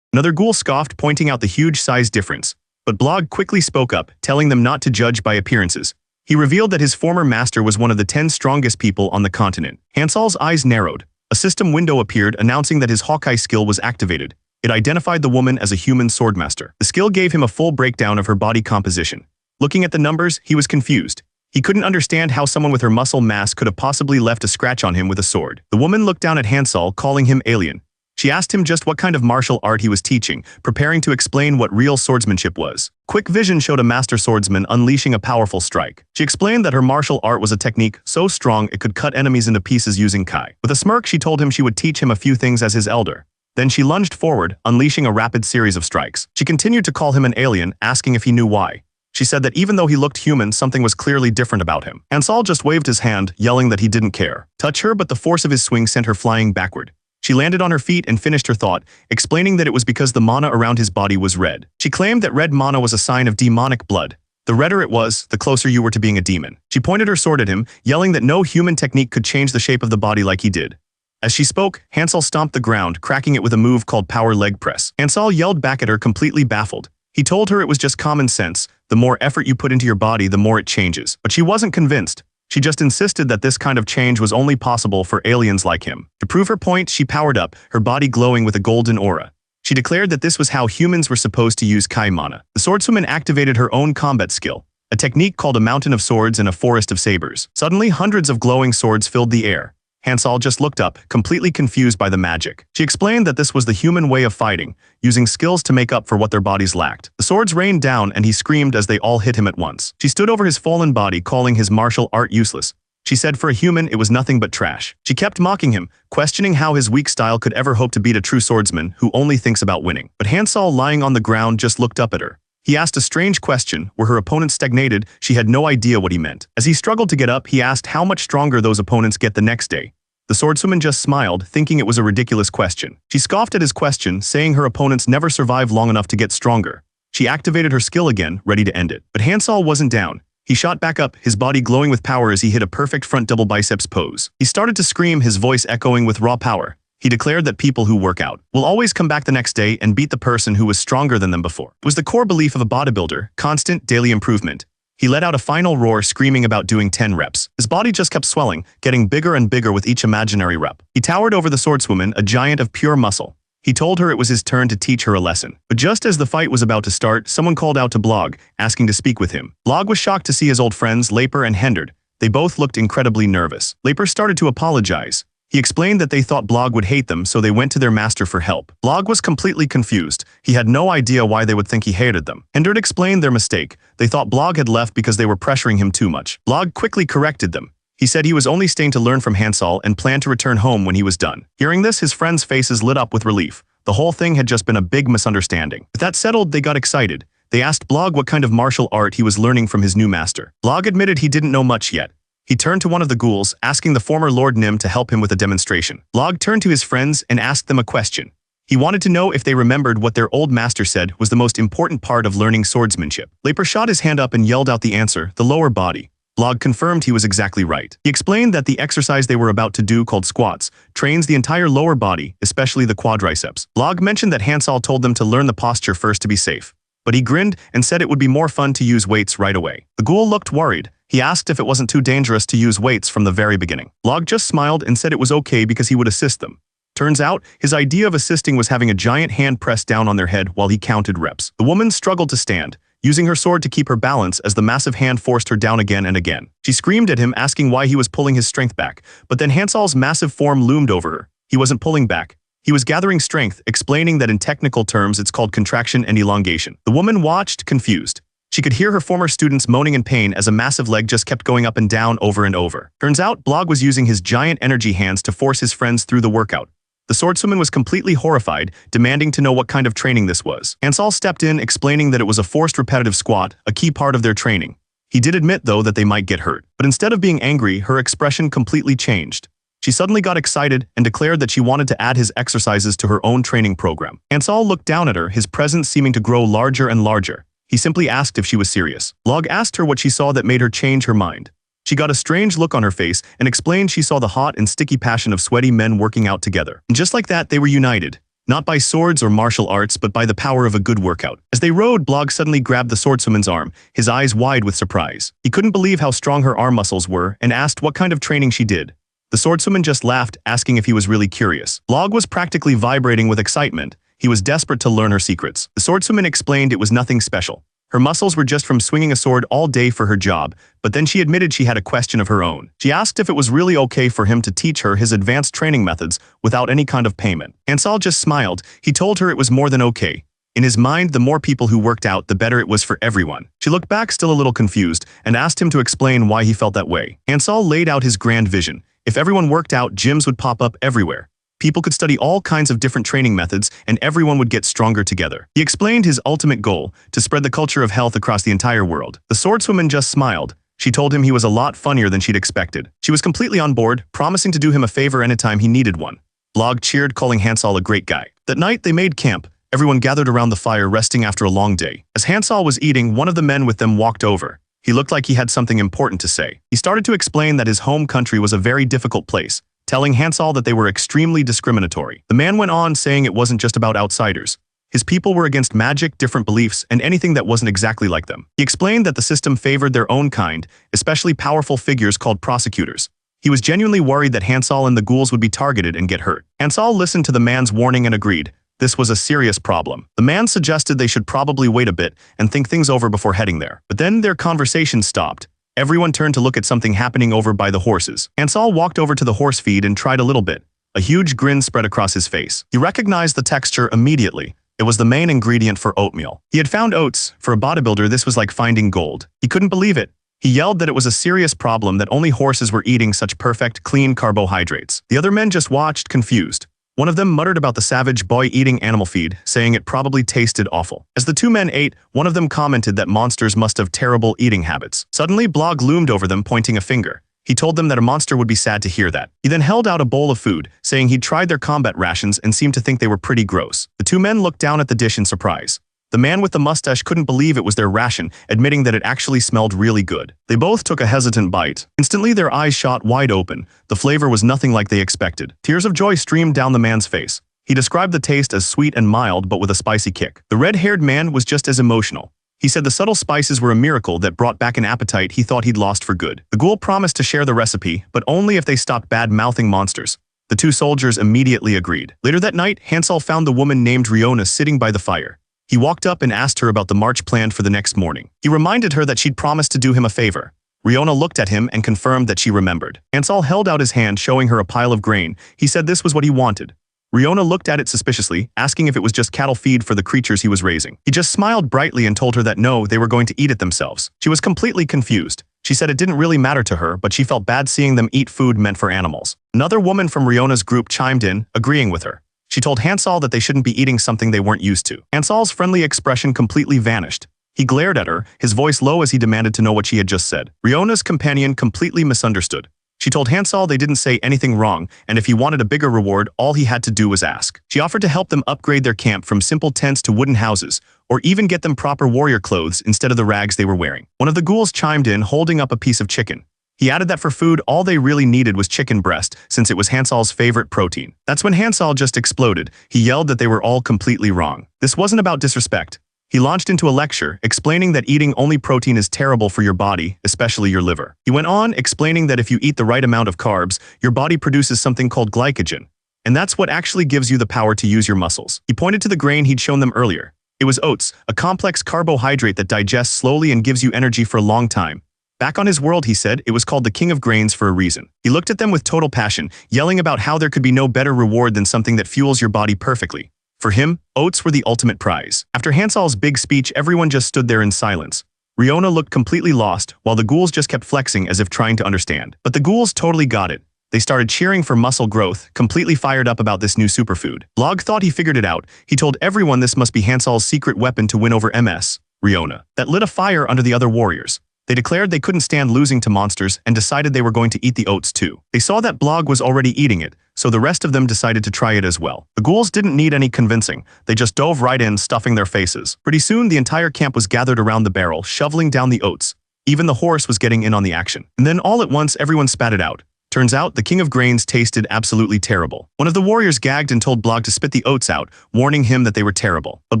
Another ghoul scoffed, pointing out the huge size difference. But Blog quickly spoke up, telling them not to judge by appearances. He revealed that his former master was one of the 10 strongest people on the continent. Hansol's eyes narrowed. A system window appeared, announcing that his Hawkeye skill was activated. It identified the woman as a human swordmaster. The skill gave him a full breakdown of her body composition. Looking at the numbers, he was confused. He couldn't understand how someone with her muscle mass could have possibly left a scratch on him with a sword. The woman looked down at Hansol, calling him alien. She asked him just what kind of martial art he was teaching, preparing to explain what real swordsmanship was. Quick vision showed a master swordsman unleashing a powerful strike. She explained that her martial art was a technique so strong it could cut enemies into pieces using kai. With a smirk, she told him she would teach him a few things as his elder. Then she lunged forward, unleashing a rapid series of strikes. She continued to call him an alien, asking if he knew why. She said that even though he looked human, something was clearly different about him. Hansol just waved his hand, yelling that he didn't care. Touch her, but the force of his swing sent her flying backward. She landed on her feet and finished her thought, explaining that it was because the mana around his body was red. She claimed that red mana was a sign of demonic blood. The redder it was, the closer you were to being a demon. She pointed her sword at him, yelling that no human technique could change the shape of the body like he did. As she spoke, Hansol stomped the ground, cracking it with a move called power leg press. Hansol yelled back at her, completely baffled. He told her it was just common sense. The more effort you put into your body, the more it changes. But she wasn't convinced. She just insisted that this kind of change was only possible for aliens like him. To prove her point, she powered up, her body glowing with a golden aura. She declared that this was how humans were supposed to use kai mana. The swordswoman activated her own combat skill, a technique called a mountain of swords and a forest of sabers. Suddenly, hundreds of glowing swords filled the air. Hansol just looked up, completely confused by the magic. She explained that this was the human way of fighting, using skills to make up for what their bodies lacked. The swords rained down and he screamed as they all hit him at once. She stood over his fallen body, calling his martial art useless. She said for a human, it was nothing but trash. She kept mocking him, questioning how his weak style could ever hope to beat a true swordsman who only thinks about winning. But Hansol, lying on the ground, just looked up at her. He asked a strange question. Where her opponents stagnated, she had no idea what he meant. As he struggled to get up, he asked how much stronger those opponents get the next day. The swordswoman just smiled, thinking it was a ridiculous question. She scoffed at his question, saying her opponents never survive long enough to get stronger. She activated her skill again, ready to end it. But Hansol wasn't down. He shot back up, his body glowing with power as he hit a perfect front double biceps pose. He started to scream, his voice echoing with raw power. He declared that people who work out will always come back the next day and beat the person who was stronger than them before. It was the core belief of a bodybuilder, constant daily improvement. He let out a final roar, screaming about doing 10 reps. His body just kept swelling, getting bigger and bigger with each imaginary rep. He towered over the swordswoman, a giant of pure muscle. He told her it was his turn to teach her a lesson. But just as the fight was about to start, someone called out to Blog, asking to speak with him. Blog was shocked to see his old friends, Leper and Henderd. They both looked incredibly nervous. Leper started to apologize. He explained that they thought Blog would hate them, so they went to their master for help. Blog was completely confused. He had no idea why they would think he hated them. Henderd explained their mistake. They thought Blog had left because they were pressuring him too much. Blog quickly corrected them. He said he was only staying to learn from Hansol and planned to return home when he was done. Hearing this, his friends' faces lit up with relief. The whole thing had just been a big misunderstanding. With that settled, they got excited. They asked Blog what kind of martial art he was learning from his new master. Blog admitted he didn't know much yet. He turned to one of the ghouls, asking the former Lord Nim to help him with a demonstration. Blog turned to his friends and asked them a question. He wanted to know if they remembered what their old master said was the most important part of learning swordsmanship. Leper shot his hand up and yelled out the answer, the lower body. Blog confirmed he was exactly right. He explained that the exercise they were about to do, called squats, trains the entire lower body, especially the quadriceps. Blog mentioned that Hansol told them to learn the posture first to be safe. But he grinned and said it would be more fun to use weights right away. The ghoul looked worried. He asked if it wasn't too dangerous to use weights from the very beginning. Blog just smiled and said it was okay because he would assist them. Turns out, his idea of assisting was having a giant hand pressed down on their head while he counted reps. The woman struggled to stand, using her sword to keep her balance as the massive hand forced her down again and again. She screamed at him, asking why he was pulling his strength back, but then Hansol's massive form loomed over her. He wasn't pulling back. He was gathering strength, explaining that in technical terms it's called contraction and elongation. The woman watched, confused. She could hear her former students moaning in pain as a massive leg just kept going up and down over and over. Turns out, Blog was using his giant energy hands to force his friends through the workout. The swordswoman was completely horrified, demanding to know what kind of training this was. Hansol stepped in, explaining that it was a forced repetitive squat, a key part of their training. He did admit, though, that they might get hurt. But instead of being angry, her expression completely changed. She suddenly got excited and declared that she wanted to add his exercises to her own training program. Hansol looked down at her, his presence seeming to grow larger and larger. He simply asked if she was serious. Blog asked her what she saw that made her change her mind. She got a strange look on her face and explained she saw the hot and sticky passion of sweaty men working out together. And just like that, they were united. Not by swords or martial arts, but by the power of a good workout. As they rode, Blog suddenly grabbed the swordswoman's arm, his eyes wide with surprise. He couldn't believe how strong her arm muscles were and asked what kind of training she did. The swordswoman just laughed, asking if he was really curious. Blog was practically vibrating with excitement. He was desperate to learn her secrets. The swordswoman explained it was nothing special. Her muscles were just from swinging a sword all day for her job, but then she admitted she had a question of her own. She asked if it was really okay for him to teach her his advanced training methods without any kind of payment. Hansal just smiled. He told her it was more than okay. In his mind, the more people who worked out, the better it was for everyone. She looked back still a little confused and asked him to explain why he felt that way. Hansal laid out his grand vision. If everyone worked out, gyms would pop up everywhere. People could study all kinds of different training methods and everyone would get stronger together. He explained his ultimate goal, to spread the culture of health across the entire world. The swordswoman just smiled. She told him he was a lot funnier than she'd expected. She was completely on board, promising to do him a favor anytime he needed one. Blog cheered, calling Hansal a great guy. That night, they made camp. Everyone gathered around the fire, resting after a long day. As Hansal was eating, one of the men with them walked over. He looked like he had something important to say. He started to explain that his home country was a very difficult place, telling Hansal that they were extremely discriminatory. The man went on saying it wasn't just about outsiders. His people were against magic, different beliefs, and anything that wasn't exactly like them. He explained that the system favored their own kind, especially powerful figures called prosecutors. He was genuinely worried that Hansal and the ghouls would be targeted and get hurt. Hansal listened to the man's warning and agreed. This was a serious problem. The man suggested they should probably wait a bit and think things over before heading there. But then their conversation stopped. Everyone turned to look at something happening over by the horses. Hansal walked over to the horse feed and tried a little bit. A huge grin spread across his face. He recognized the texture immediately. It was the main ingredient for oatmeal. He had found oats. For a bodybuilder, this was like finding gold. He couldn't believe it. He yelled that it was a serious problem that only horses were eating such perfect, clean carbohydrates. The other men just watched, confused. One of them muttered about the savage boy eating animal feed, saying it probably tasted awful. As the two men ate, one of them commented that monsters must have terrible eating habits. Suddenly, Blog loomed over them, pointing a finger. He told them that a monster would be sad to hear that. He then held out a bowl of food, saying he'd tried their combat rations and seemed to think they were pretty gross. The two men looked down at the dish in surprise. The man with the mustache couldn't believe it was their ration, admitting that it actually smelled really good. They both took a hesitant bite. Instantly, their eyes shot wide open. The flavor was nothing like they expected. Tears of joy streamed down the man's face. He described the taste as sweet and mild, but with a spicy kick. The red-haired man was just as emotional. He said the subtle spices were a miracle that brought back an appetite he thought he'd lost for good. The ghoul promised to share the recipe, but only if they stopped bad-mouthing monsters. The two soldiers immediately agreed. Later that night, Hansal found the woman named Riona sitting by the fire. He walked up and asked her about the march planned for the next morning. He reminded her that she'd promised to do him a favor. Riona looked at him and confirmed that she remembered. Hansal held out his hand, showing her a pile of grain. He said this was what he wanted. Riona looked at it suspiciously, asking if it was just cattle feed for the creatures he was raising. He just smiled brightly and told her that no, they were going to eat it themselves. She was completely confused. She said it didn't really matter to her, but she felt bad seeing them eat food meant for animals. Another woman from Riona's group chimed in, agreeing with her. She told Hansal that they shouldn't be eating something they weren't used to. Hansal's friendly expression completely vanished. He glared at her, his voice low as he demanded to know what she had just said. Riona's companion completely misunderstood. She told Hansal they didn't say anything wrong, and if he wanted a bigger reward, all he had to do was ask. She offered to help them upgrade their camp from simple tents to wooden houses, or even get them proper warrior clothes instead of the rags they were wearing. One of the ghouls chimed in, holding up a piece of chicken. He added that for food, all they really needed was chicken breast, since it was Hansal's favorite protein. That's when Hansal just exploded. He yelled that they were all completely wrong. This wasn't about disrespect. He launched into a lecture, explaining that eating only protein is terrible for your body, especially your liver. He went on, explaining that if you eat the right amount of carbs, your body produces something called glycogen. And that's what actually gives you the power to use your muscles. He pointed to the grain he'd shown them earlier. It was oats, a complex carbohydrate that digests slowly and gives you energy for a long time. Back on his world, he said, it was called the king of grains for a reason. He looked at them with total passion, yelling about how there could be no better reward than something that fuels your body perfectly. For him, oats were the ultimate prize. After Hansal's big speech, everyone just stood there in silence. Riona looked completely lost, while the ghouls just kept flexing as if trying to understand. But the ghouls totally got it. They started cheering for muscle growth, completely fired up about this new superfood. Blog thought he figured it out. He told everyone this must be Hansal's secret weapon to win over MS, Riona, that lit a fire under the other warriors. They declared they couldn't stand losing to monsters and decided they were going to eat the oats too. They saw that Blog was already eating it, so the rest of them decided to try it as well. The ghouls didn't need any convincing. They just dove right in, stuffing their faces. Pretty soon, the entire camp was gathered around the barrel, shoveling down the oats. Even the horse was getting in on the action. And then all at once, everyone spat it out. Turns out, the king of grains tasted absolutely terrible. One of the warriors gagged and told Blog to spit the oats out, warning him that they were terrible. But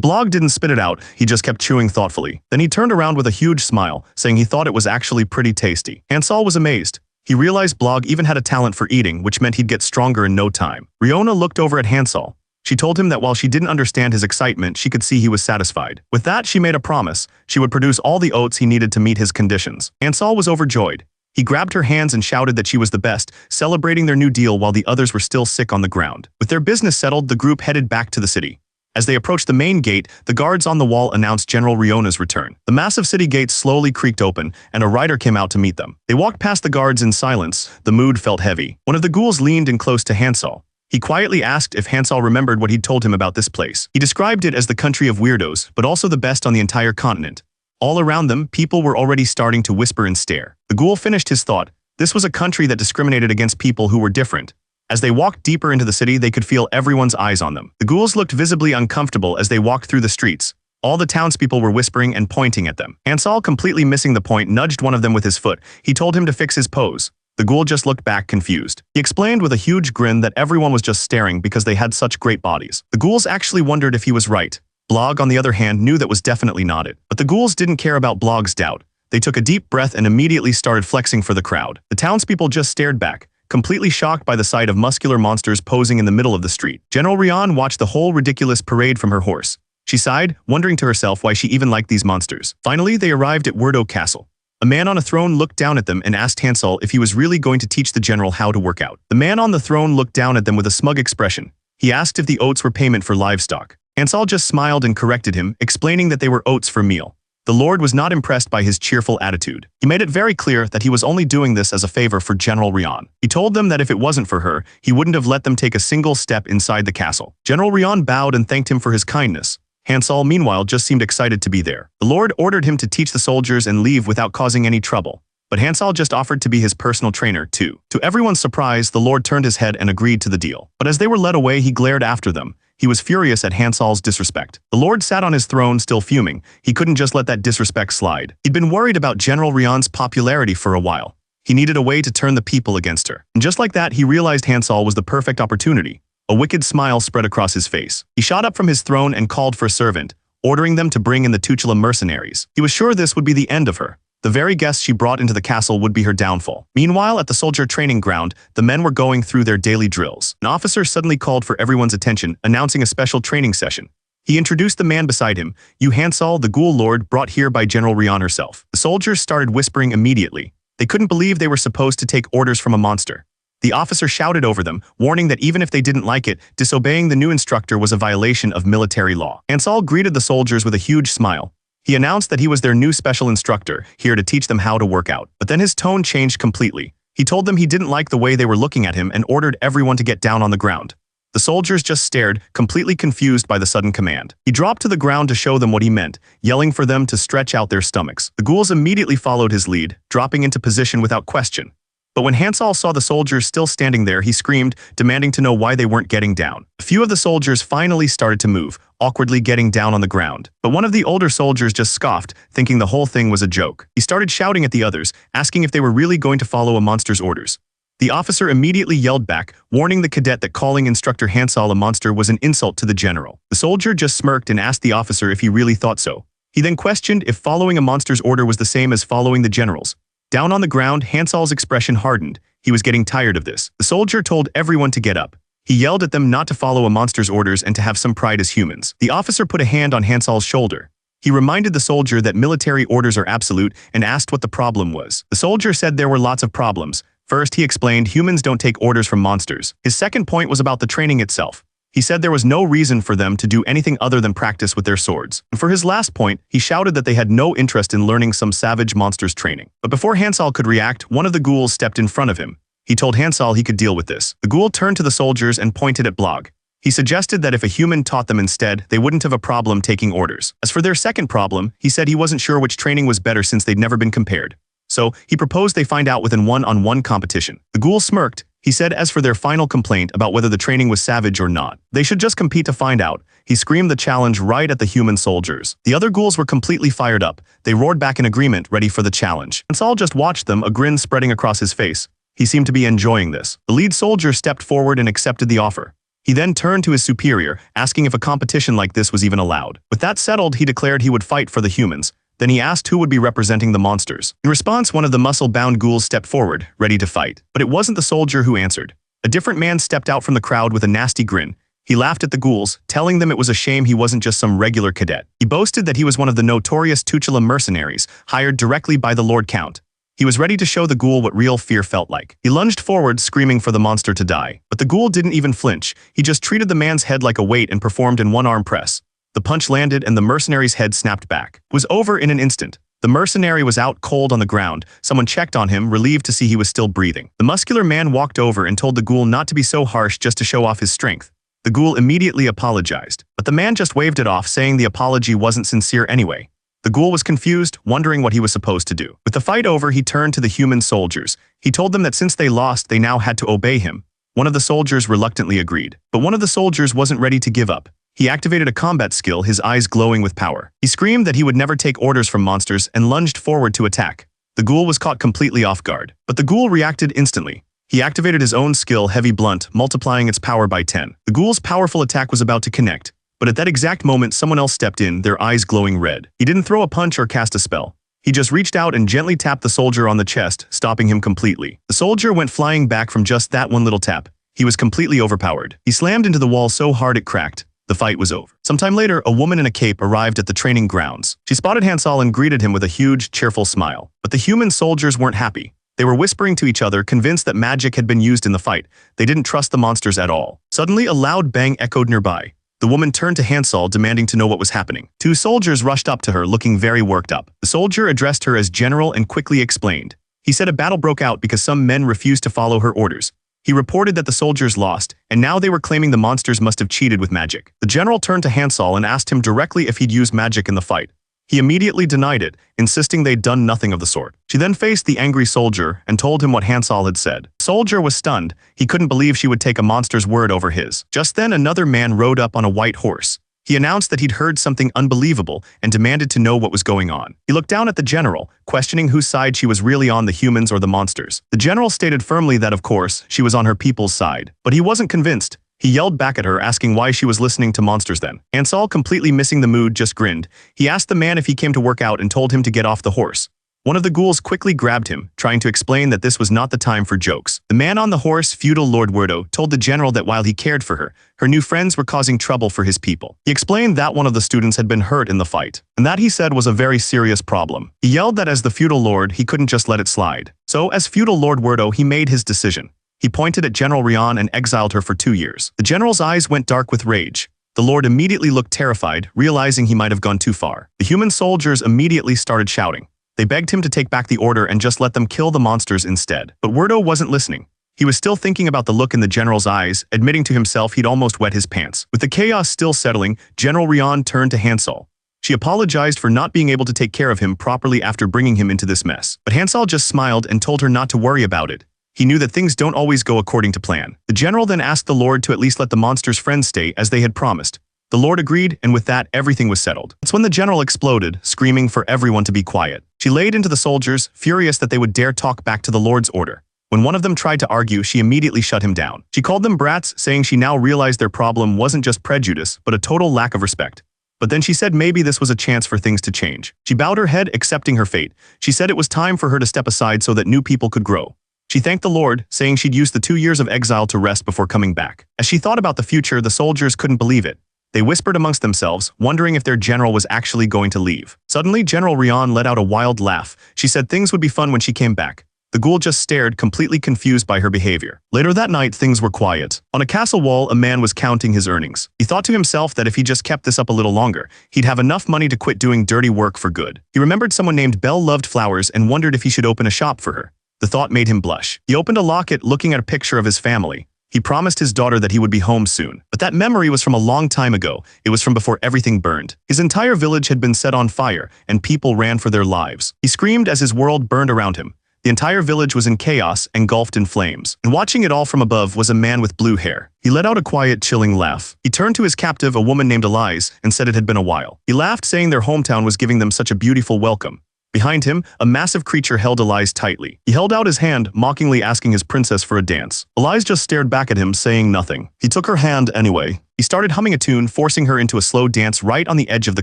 Blog didn't spit it out, he just kept chewing thoughtfully. Then he turned around with a huge smile, saying he thought it was actually pretty tasty. Hansal was amazed. He realized Blog even had a talent for eating, which meant he'd get stronger in no time. Riona looked over at Hansal. She told him that while she didn't understand his excitement, she could see he was satisfied. With that, she made a promise. She would produce all the oats he needed to meet his conditions. Hansol was overjoyed. He grabbed her hands and shouted that she was the best, celebrating their new deal while the others were still sick on the ground. With their business settled, the group headed back to the city. As they approached the main gate, the guards on the wall announced General Riona's return. The massive city gates slowly creaked open, and a rider came out to meet them. They walked past the guards in silence. The mood felt heavy. One of the ghouls leaned in close to Hansol. He quietly asked if Hansol remembered what he'd told him about this place. He described it as the country of weirdos, but also the best on the entire continent. All around them, people were already starting to whisper and stare. The ghoul finished his thought. This was a country that discriminated against people who were different. As they walked deeper into the city, they could feel everyone's eyes on them. The ghouls looked visibly uncomfortable as they walked through the streets. All the townspeople were whispering and pointing at them. Hansol, completely missing the point, nudged one of them with his foot. He told him to fix his pose. The ghoul just looked back, confused. He explained with a huge grin that everyone was just staring because they had such great bodies. The ghouls actually wondered if he was right. Blog, on the other hand, knew that was definitely not it. But the ghouls didn't care about Blog's doubt. They took a deep breath and immediately started flexing for the crowd. The townspeople just stared back, completely shocked by the sight of muscular monsters posing in the middle of the street. General Rion watched the whole ridiculous parade from her horse. She sighed, wondering to herself why she even liked these monsters. Finally, they arrived at Werdo Castle. A man on a throne looked down at them and asked Hansol if he was really going to teach the general how to work out. The man on the throne looked down at them with a smug expression. He asked if the oats were payment for livestock. Hansol just smiled and corrected him, explaining that they were oats for meal. The Lord was not impressed by his cheerful attitude. He made it very clear that he was only doing this as a favor for General Rion. He told them that if it wasn't for her, he wouldn't have let them take a single step inside the castle. General Rion bowed and thanked him for his kindness. Hansol, meanwhile, just seemed excited to be there. The Lord ordered him to teach the soldiers and leave without causing any trouble. But Hansol just offered to be his personal trainer, too. To everyone's surprise, the Lord turned his head and agreed to the deal. But as they were led away, he glared after them. He was furious at Hansol's disrespect. The Lord sat on his throne, still fuming. He couldn't just let that disrespect slide. He'd been worried about General Rion's popularity for a while. He needed a way to turn the people against her. And just like that, he realized Hansol was the perfect opportunity. A wicked smile spread across his face. He shot up from his throne and called for a servant, ordering them to bring in the Tuchula mercenaries. He was sure this would be the end of her. The very guests she brought into the castle would be her downfall. Meanwhile, at the soldier training ground, the men were going through their daily drills. An officer suddenly called for everyone's attention, announcing a special training session. He introduced the man beside him, You Hansol, the ghoul lord brought here by General Rion herself. The soldiers started whispering immediately. They couldn't believe they were supposed to take orders from a monster. The officer shouted over them, warning that even if they didn't like it, disobeying the new instructor was a violation of military law. Hansol greeted the soldiers with a huge smile. He announced that he was their new special instructor, here to teach them how to work out. But then his tone changed completely. He told them he didn't like the way they were looking at him and ordered everyone to get down on the ground. The soldiers just stared, completely confused by the sudden command. He dropped to the ground to show them what he meant, yelling for them to stretch out their stomachs. The ghouls immediately followed his lead, dropping into position without question. But when Hansol saw the soldiers still standing there, he screamed, demanding to know why they weren't getting down. A few of the soldiers finally started to move, awkwardly getting down on the ground. But one of the older soldiers just scoffed, thinking the whole thing was a joke. He started shouting at the others, asking if they were really going to follow a monster's orders. The officer immediately yelled back, warning the cadet that calling instructor Hansol a monster was an insult to the general. The soldier just smirked and asked the officer if he really thought so. He then questioned if following a monster's order was the same as following the general's. Down on the ground, Hansol's expression hardened. He was getting tired of this. The soldier told everyone to get up. He yelled at them not to follow a monster's orders and to have some pride as humans. The officer put a hand on Hansol's shoulder. He reminded the soldier that military orders are absolute and asked what the problem was. The soldier said there were lots of problems. First, he explained humans don't take orders from monsters. His second point was about the training itself. He said there was no reason for them to do anything other than practice with their swords. And for his last point, he shouted that they had no interest in learning some savage monster's training. But before Hansol could react, one of the ghouls stepped in front of him. He told Hansol he could deal with this. The ghoul turned to the soldiers and pointed at Blog. He suggested that if a human taught them instead, they wouldn't have a problem taking orders. As for their second problem, he said he wasn't sure which training was better since they'd never been compared. So, he proposed they find out within one-on-one competition. The ghoul smirked. He said as for their final complaint about whether the training was savage or not, they should just compete to find out. He screamed the challenge right at the human soldiers. The other ghouls were completely fired up. They roared back in agreement, ready for the challenge. Hansol just watched them, a grin spreading across his face. He seemed to be enjoying this. The lead soldier stepped forward and accepted the offer. He then turned to his superior, asking if a competition like this was even allowed. With that settled, he declared he would fight for the humans. Then he asked who would be representing the monsters. In response, one of the muscle-bound ghouls stepped forward, ready to fight. But it wasn't the soldier who answered. A different man stepped out from the crowd with a nasty grin. He laughed at the ghouls, telling them it was a shame he wasn't just some regular cadet. He boasted that he was one of the notorious Tuchula mercenaries, hired directly by the Lord Count. He was ready to show the ghoul what real fear felt like. He lunged forward, screaming for the monster to die. But the ghoul didn't even flinch. He just treated the man's head like a weight and performed an one-arm press. The punch landed and the mercenary's head snapped back. It was over in an instant. The mercenary was out cold on the ground. Someone checked on him, relieved to see he was still breathing. The muscular man walked over and told the ghoul not to be so harsh just to show off his strength. The ghoul immediately apologized, but the man just waved it off, saying the apology wasn't sincere anyway. The ghoul was confused, wondering what he was supposed to do. With the fight over, he turned to the human soldiers. He told them that since they lost, they now had to obey him. One of the soldiers reluctantly agreed, but one of the soldiers wasn't ready to give up. He activated a combat skill, his eyes glowing with power. He screamed that he would never take orders from monsters and lunged forward to attack. The ghoul was caught completely off guard, but the ghoul reacted instantly. He activated his own skill, Heavy Blunt, multiplying its power by 10. The ghoul's powerful attack was about to connect, but at that exact moment someone else stepped in, their eyes glowing red. He didn't throw a punch or cast a spell. He just reached out and gently tapped the soldier on the chest, stopping him completely. The soldier went flying back from just that one little tap. He was completely overpowered. He slammed into the wall so hard it cracked. The fight was over. Sometime later, a woman in a cape arrived at the training grounds. She spotted Hansal and greeted him with a huge, cheerful smile. But the human soldiers weren't happy. They were whispering to each other, convinced that magic had been used in the fight. They didn't trust the monsters at all. Suddenly, a loud bang echoed nearby. The woman turned to Hansal, demanding to know what was happening. Two soldiers rushed up to her, looking very worked up. The soldier addressed her as General and quickly explained. He said a battle broke out because some men refused to follow her orders. He reported that the soldiers lost, and now they were claiming the monsters must have cheated with magic. The general turned to Hansal and asked him directly if he'd used magic in the fight. He immediately denied it, insisting they'd done nothing of the sort. She then faced the angry soldier and told him what Hansal had said. The soldier was stunned. He couldn't believe she would take a monster's word over his. Just then, another man rode up on a white horse. He announced that he'd heard something unbelievable and demanded to know what was going on. He looked down at the general, questioning whose side she was really on, the humans or the monsters. The general stated firmly that, of course, she was on her people's side. But he wasn't convinced. He yelled back at her, asking why she was listening to monsters then. Hansal, completely missing the mood, just grinned. He asked the man if he came to work out and told him to get off the horse. One of the ghouls quickly grabbed him, trying to explain that this was not the time for jokes. The man on the horse, feudal Lord Werdo, told the general that while he cared for her, her new friends were causing trouble for his people. He explained that one of the students had been hurt in the fight, and that he said was a very serious problem. He yelled that as the feudal lord, he couldn't just let it slide. So, as feudal Lord Werdo, he made his decision. He pointed at General Rion and exiled her for 2 years. The general's eyes went dark with rage. The lord immediately looked terrified, realizing he might have gone too far. The human soldiers immediately started shouting. They begged him to take back the order and just let them kill the monsters instead. But Werdo wasn't listening. He was still thinking about the look in the general's eyes, admitting to himself he'd almost wet his pants. With the chaos still settling, General Rion turned to Hansal. She apologized for not being able to take care of him properly after bringing him into this mess. But Hansal just smiled and told her not to worry about it. He knew that things don't always go according to plan. The general then asked the lord to at least let the monsters' friends stay as they had promised. The lord agreed, and with that, everything was settled. That's when the general exploded, screaming for everyone to be quiet. She laid into the soldiers, furious that they would dare talk back to the lord's order. When one of them tried to argue, she immediately shut him down. She called them brats, saying she now realized their problem wasn't just prejudice, but a total lack of respect. But then she said maybe this was a chance for things to change. She bowed her head, accepting her fate. She said it was time for her to step aside so that new people could grow. She thanked the Lord, saying she'd used the 2 years of exile to rest before coming back. As she thought about the future, the soldiers couldn't believe it. They whispered amongst themselves, wondering if their general was actually going to leave. Suddenly, General Rion let out a wild laugh. She said things would be fun when she came back. The ghoul just stared, completely confused by her behavior. Later that night, things were quiet. On a castle wall, a man was counting his earnings. He thought to himself that if he just kept this up a little longer, he'd have enough money to quit doing dirty work for good. He remembered someone named Belle loved flowers and wondered if he should open a shop for her. The thought made him blush. He opened a locket, looking at a picture of his family. He promised his daughter that he would be home soon. But that memory was from a long time ago. It was from before everything burned. His entire village had been set on fire, and people ran for their lives. He screamed as his world burned around him. The entire village was in chaos, engulfed in flames. And watching it all from above was a man with blue hair. He let out a quiet, chilling laugh. He turned to his captive, a woman named Elise, and said it had been a while. He laughed, saying their hometown was giving them such a beautiful welcome. Behind him, a massive creature held Elise tightly. He held out his hand, mockingly asking his princess for a dance. Elise just stared back at him, saying nothing. He took her hand anyway. He started humming a tune, forcing her into a slow dance right on the edge of the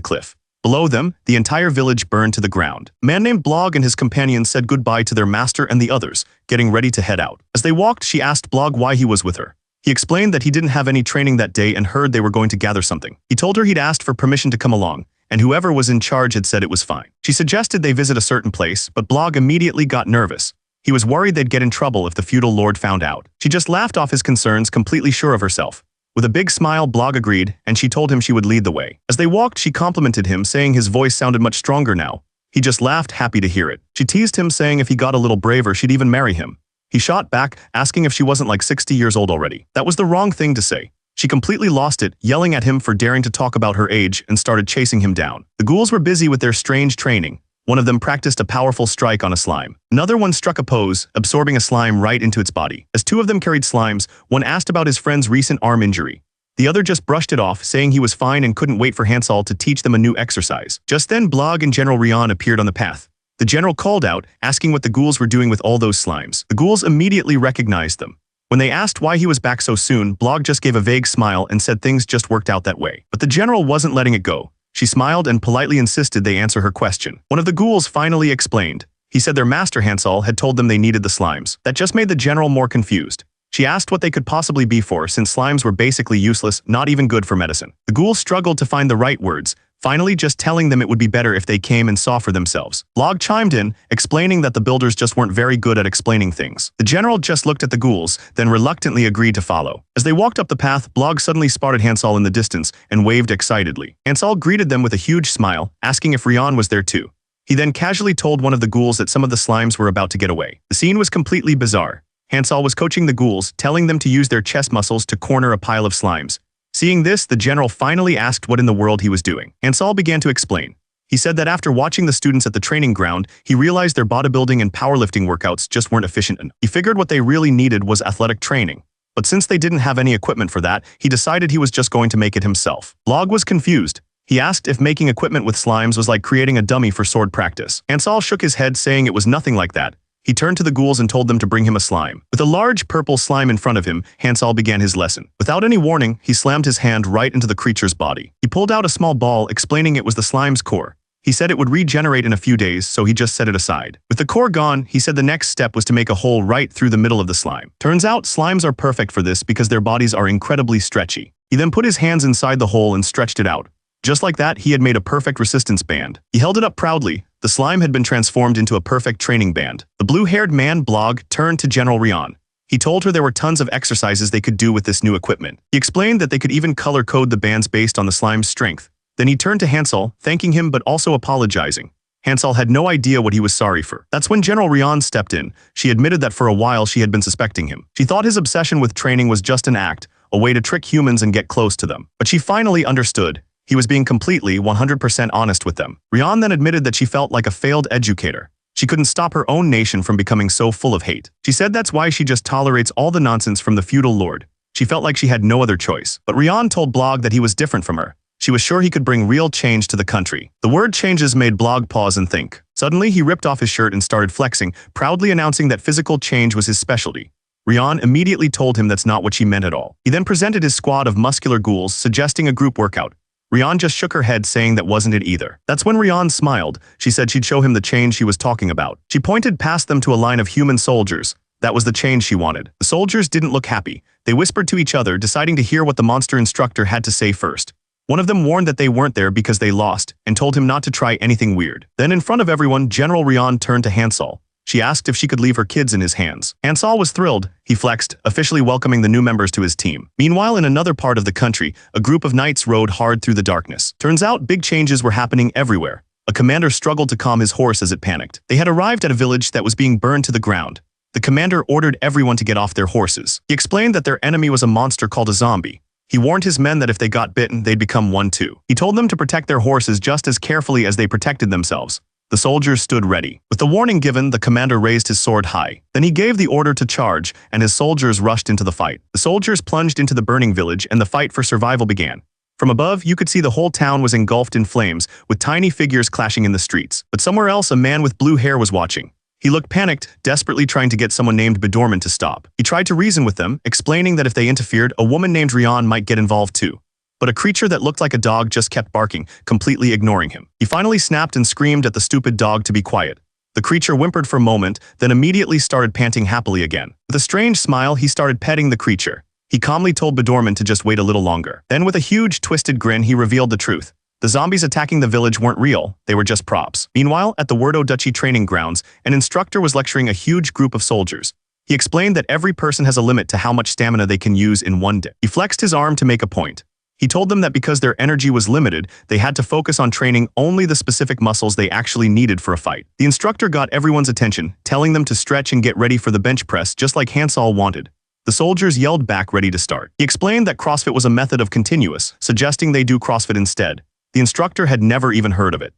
cliff. Below them, the entire village burned to the ground. A man named Blog and his companions said goodbye to their master and the others, getting ready to head out. As they walked, she asked Blog why he was with her. He explained that he didn't have any training that day and heard they were going to gather something. He told her he'd asked for permission to come along, and whoever was in charge had said it was fine. She suggested they visit a certain place, but Blog immediately got nervous. He was worried they'd get in trouble if the feudal lord found out. She just laughed off his concerns, completely sure of herself. With a big smile, Blog agreed, and she told him she would lead the way. As they walked, she complimented him, saying his voice sounded much stronger now. He just laughed, happy to hear it. She teased him, saying if he got a little braver, she'd even marry him. He shot back, asking if she wasn't like 60 years old already. That was the wrong thing to say. She completely lost it, yelling at him for daring to talk about her age, and started chasing him down. The ghouls were busy with their strange training. One of them practiced a powerful strike on a slime. Another one struck a pose, absorbing a slime right into its body. As two of them carried slimes, one asked about his friend's recent arm injury. The other just brushed it off, saying he was fine and couldn't wait for Hansol to teach them a new exercise. Just then, Blog and General Rian appeared on the path. The general called out, asking what the ghouls were doing with all those slimes. The ghouls immediately recognized them. When they asked why he was back so soon, Blog just gave a vague smile and said things just worked out that way. But the general wasn't letting it go. She smiled and politely insisted they answer her question. One of the ghouls finally explained. He said their master Hansol had told them they needed the slimes. That just made the general more confused. She asked what they could possibly be for, since slimes were basically useless, not even good for medicine. The ghouls struggled to find the right words, finally just telling them it would be better if they came and saw for themselves. Blog chimed in, explaining that the builders just weren't very good at explaining things. The general just looked at the ghouls, then reluctantly agreed to follow. As they walked up the path, Blog suddenly spotted Hansol in the distance and waved excitedly. Hansol greeted them with a huge smile, asking if Rian was there too. He then casually told one of the ghouls that some of the slimes were about to get away. The scene was completely bizarre. Hansol was coaching the ghouls, telling them to use their chest muscles to corner a pile of slimes. Seeing this, the general finally asked what in the world he was doing. Hansol began to explain. He said that after watching the students at the training ground, he realized their bodybuilding and powerlifting workouts just weren't efficient enough. He figured what they really needed was athletic training. But since they didn't have any equipment for that, he decided he was just going to make it himself. Blog was confused. He asked if making equipment with slimes was like creating a dummy for sword practice. Hansol shook his head, saying it was nothing like that. He turned to the ghouls and told them to bring him a slime. With a large purple slime in front of him, Hansol began his lesson. Without any warning, he slammed his hand right into the creature's body. He pulled out a small ball, explaining it was the slime's core. He said it would regenerate in a few days, so he just set it aside. With the core gone, he said the next step was to make a hole right through the middle of the slime. Turns out, slimes are perfect for this because their bodies are incredibly stretchy. He then put his hands inside the hole and stretched it out. Just like that, he had made a perfect resistance band. He held it up proudly. The slime had been transformed into a perfect training band. The blue-haired man, Blog, turned to General Rian. He told her there were tons of exercises they could do with this new equipment. He explained that they could even color code the bands based on the slime's strength. Then he turned to Hansol, thanking him but also apologizing. Hansol had no idea what he was sorry for. That's when General Rian stepped in. She admitted that for a while she had been suspecting him. She thought his obsession with training was just an act, a way to trick humans and get close to them. But she finally understood. He was being completely 100% honest with them. Rian then admitted that she felt like a failed educator. She couldn't stop her own nation from becoming so full of hate. She said that's why she just tolerates all the nonsense from the feudal lord. She felt like she had no other choice. But Rian told Blog that he was different from her. She was sure he could bring real change to the country. The word changes made Blog pause and think. Suddenly, he ripped off his shirt and started flexing, proudly announcing that physical change was his specialty. Rian immediately told him that's not what she meant at all. He then presented his squad of muscular ghouls, suggesting a group workout. Rian just shook her head, saying that wasn't it either. That's when Rian smiled. She said she'd show him the change she was talking about. She pointed past them to a line of human soldiers. That was the change she wanted. The soldiers didn't look happy. They whispered to each other, deciding to hear what the monster instructor had to say first. One of them warned that they weren't there because they lost, and told him not to try anything weird. Then in front of everyone, General Rian turned to Hansol. She asked if she could leave her kids in his hands. Hansol was thrilled. He flexed, officially welcoming the new members to his team. Meanwhile, in another part of the country, a group of knights rode hard through the darkness. Turns out, big changes were happening everywhere. A commander struggled to calm his horse as it panicked. They had arrived at a village that was being burned to the ground. The commander ordered everyone to get off their horses. He explained that their enemy was a monster called a zombie. He warned his men that if they got bitten, they'd become one too. He told them to protect their horses just as carefully as they protected themselves. The soldiers stood ready. With the warning given, the commander raised his sword high. Then he gave the order to charge, and his soldiers rushed into the fight. The soldiers plunged into the burning village, and the fight for survival began. From above, you could see the whole town was engulfed in flames, with tiny figures clashing in the streets. But somewhere else, a man with blue hair was watching. He looked panicked, desperately trying to get someone named Bedorman to stop. He tried to reason with them, explaining that if they interfered, a woman named Rian might get involved too. But a creature that looked like a dog just kept barking, completely ignoring him. He finally snapped and screamed at the stupid dog to be quiet. The creature whimpered for a moment, then immediately started panting happily again. With a strange smile, he started petting the creature. He calmly told Bedorman to just wait a little longer. Then with a huge, twisted grin, he revealed the truth. The zombies attacking the village weren't real, they were just props. Meanwhile, at the Wordo Duchy training grounds, an instructor was lecturing a huge group of soldiers. He explained that every person has a limit to how much stamina they can use in one day. He flexed his arm to make a point. He told them that because their energy was limited, they had to focus on training only the specific muscles they actually needed for a fight. The instructor got everyone's attention, telling them to stretch and get ready for the bench press just like Hansol wanted. The soldiers yelled back, ready to start. He explained that CrossFit was a method of continuous, suggesting they do CrossFit instead. The instructor had never even heard of it.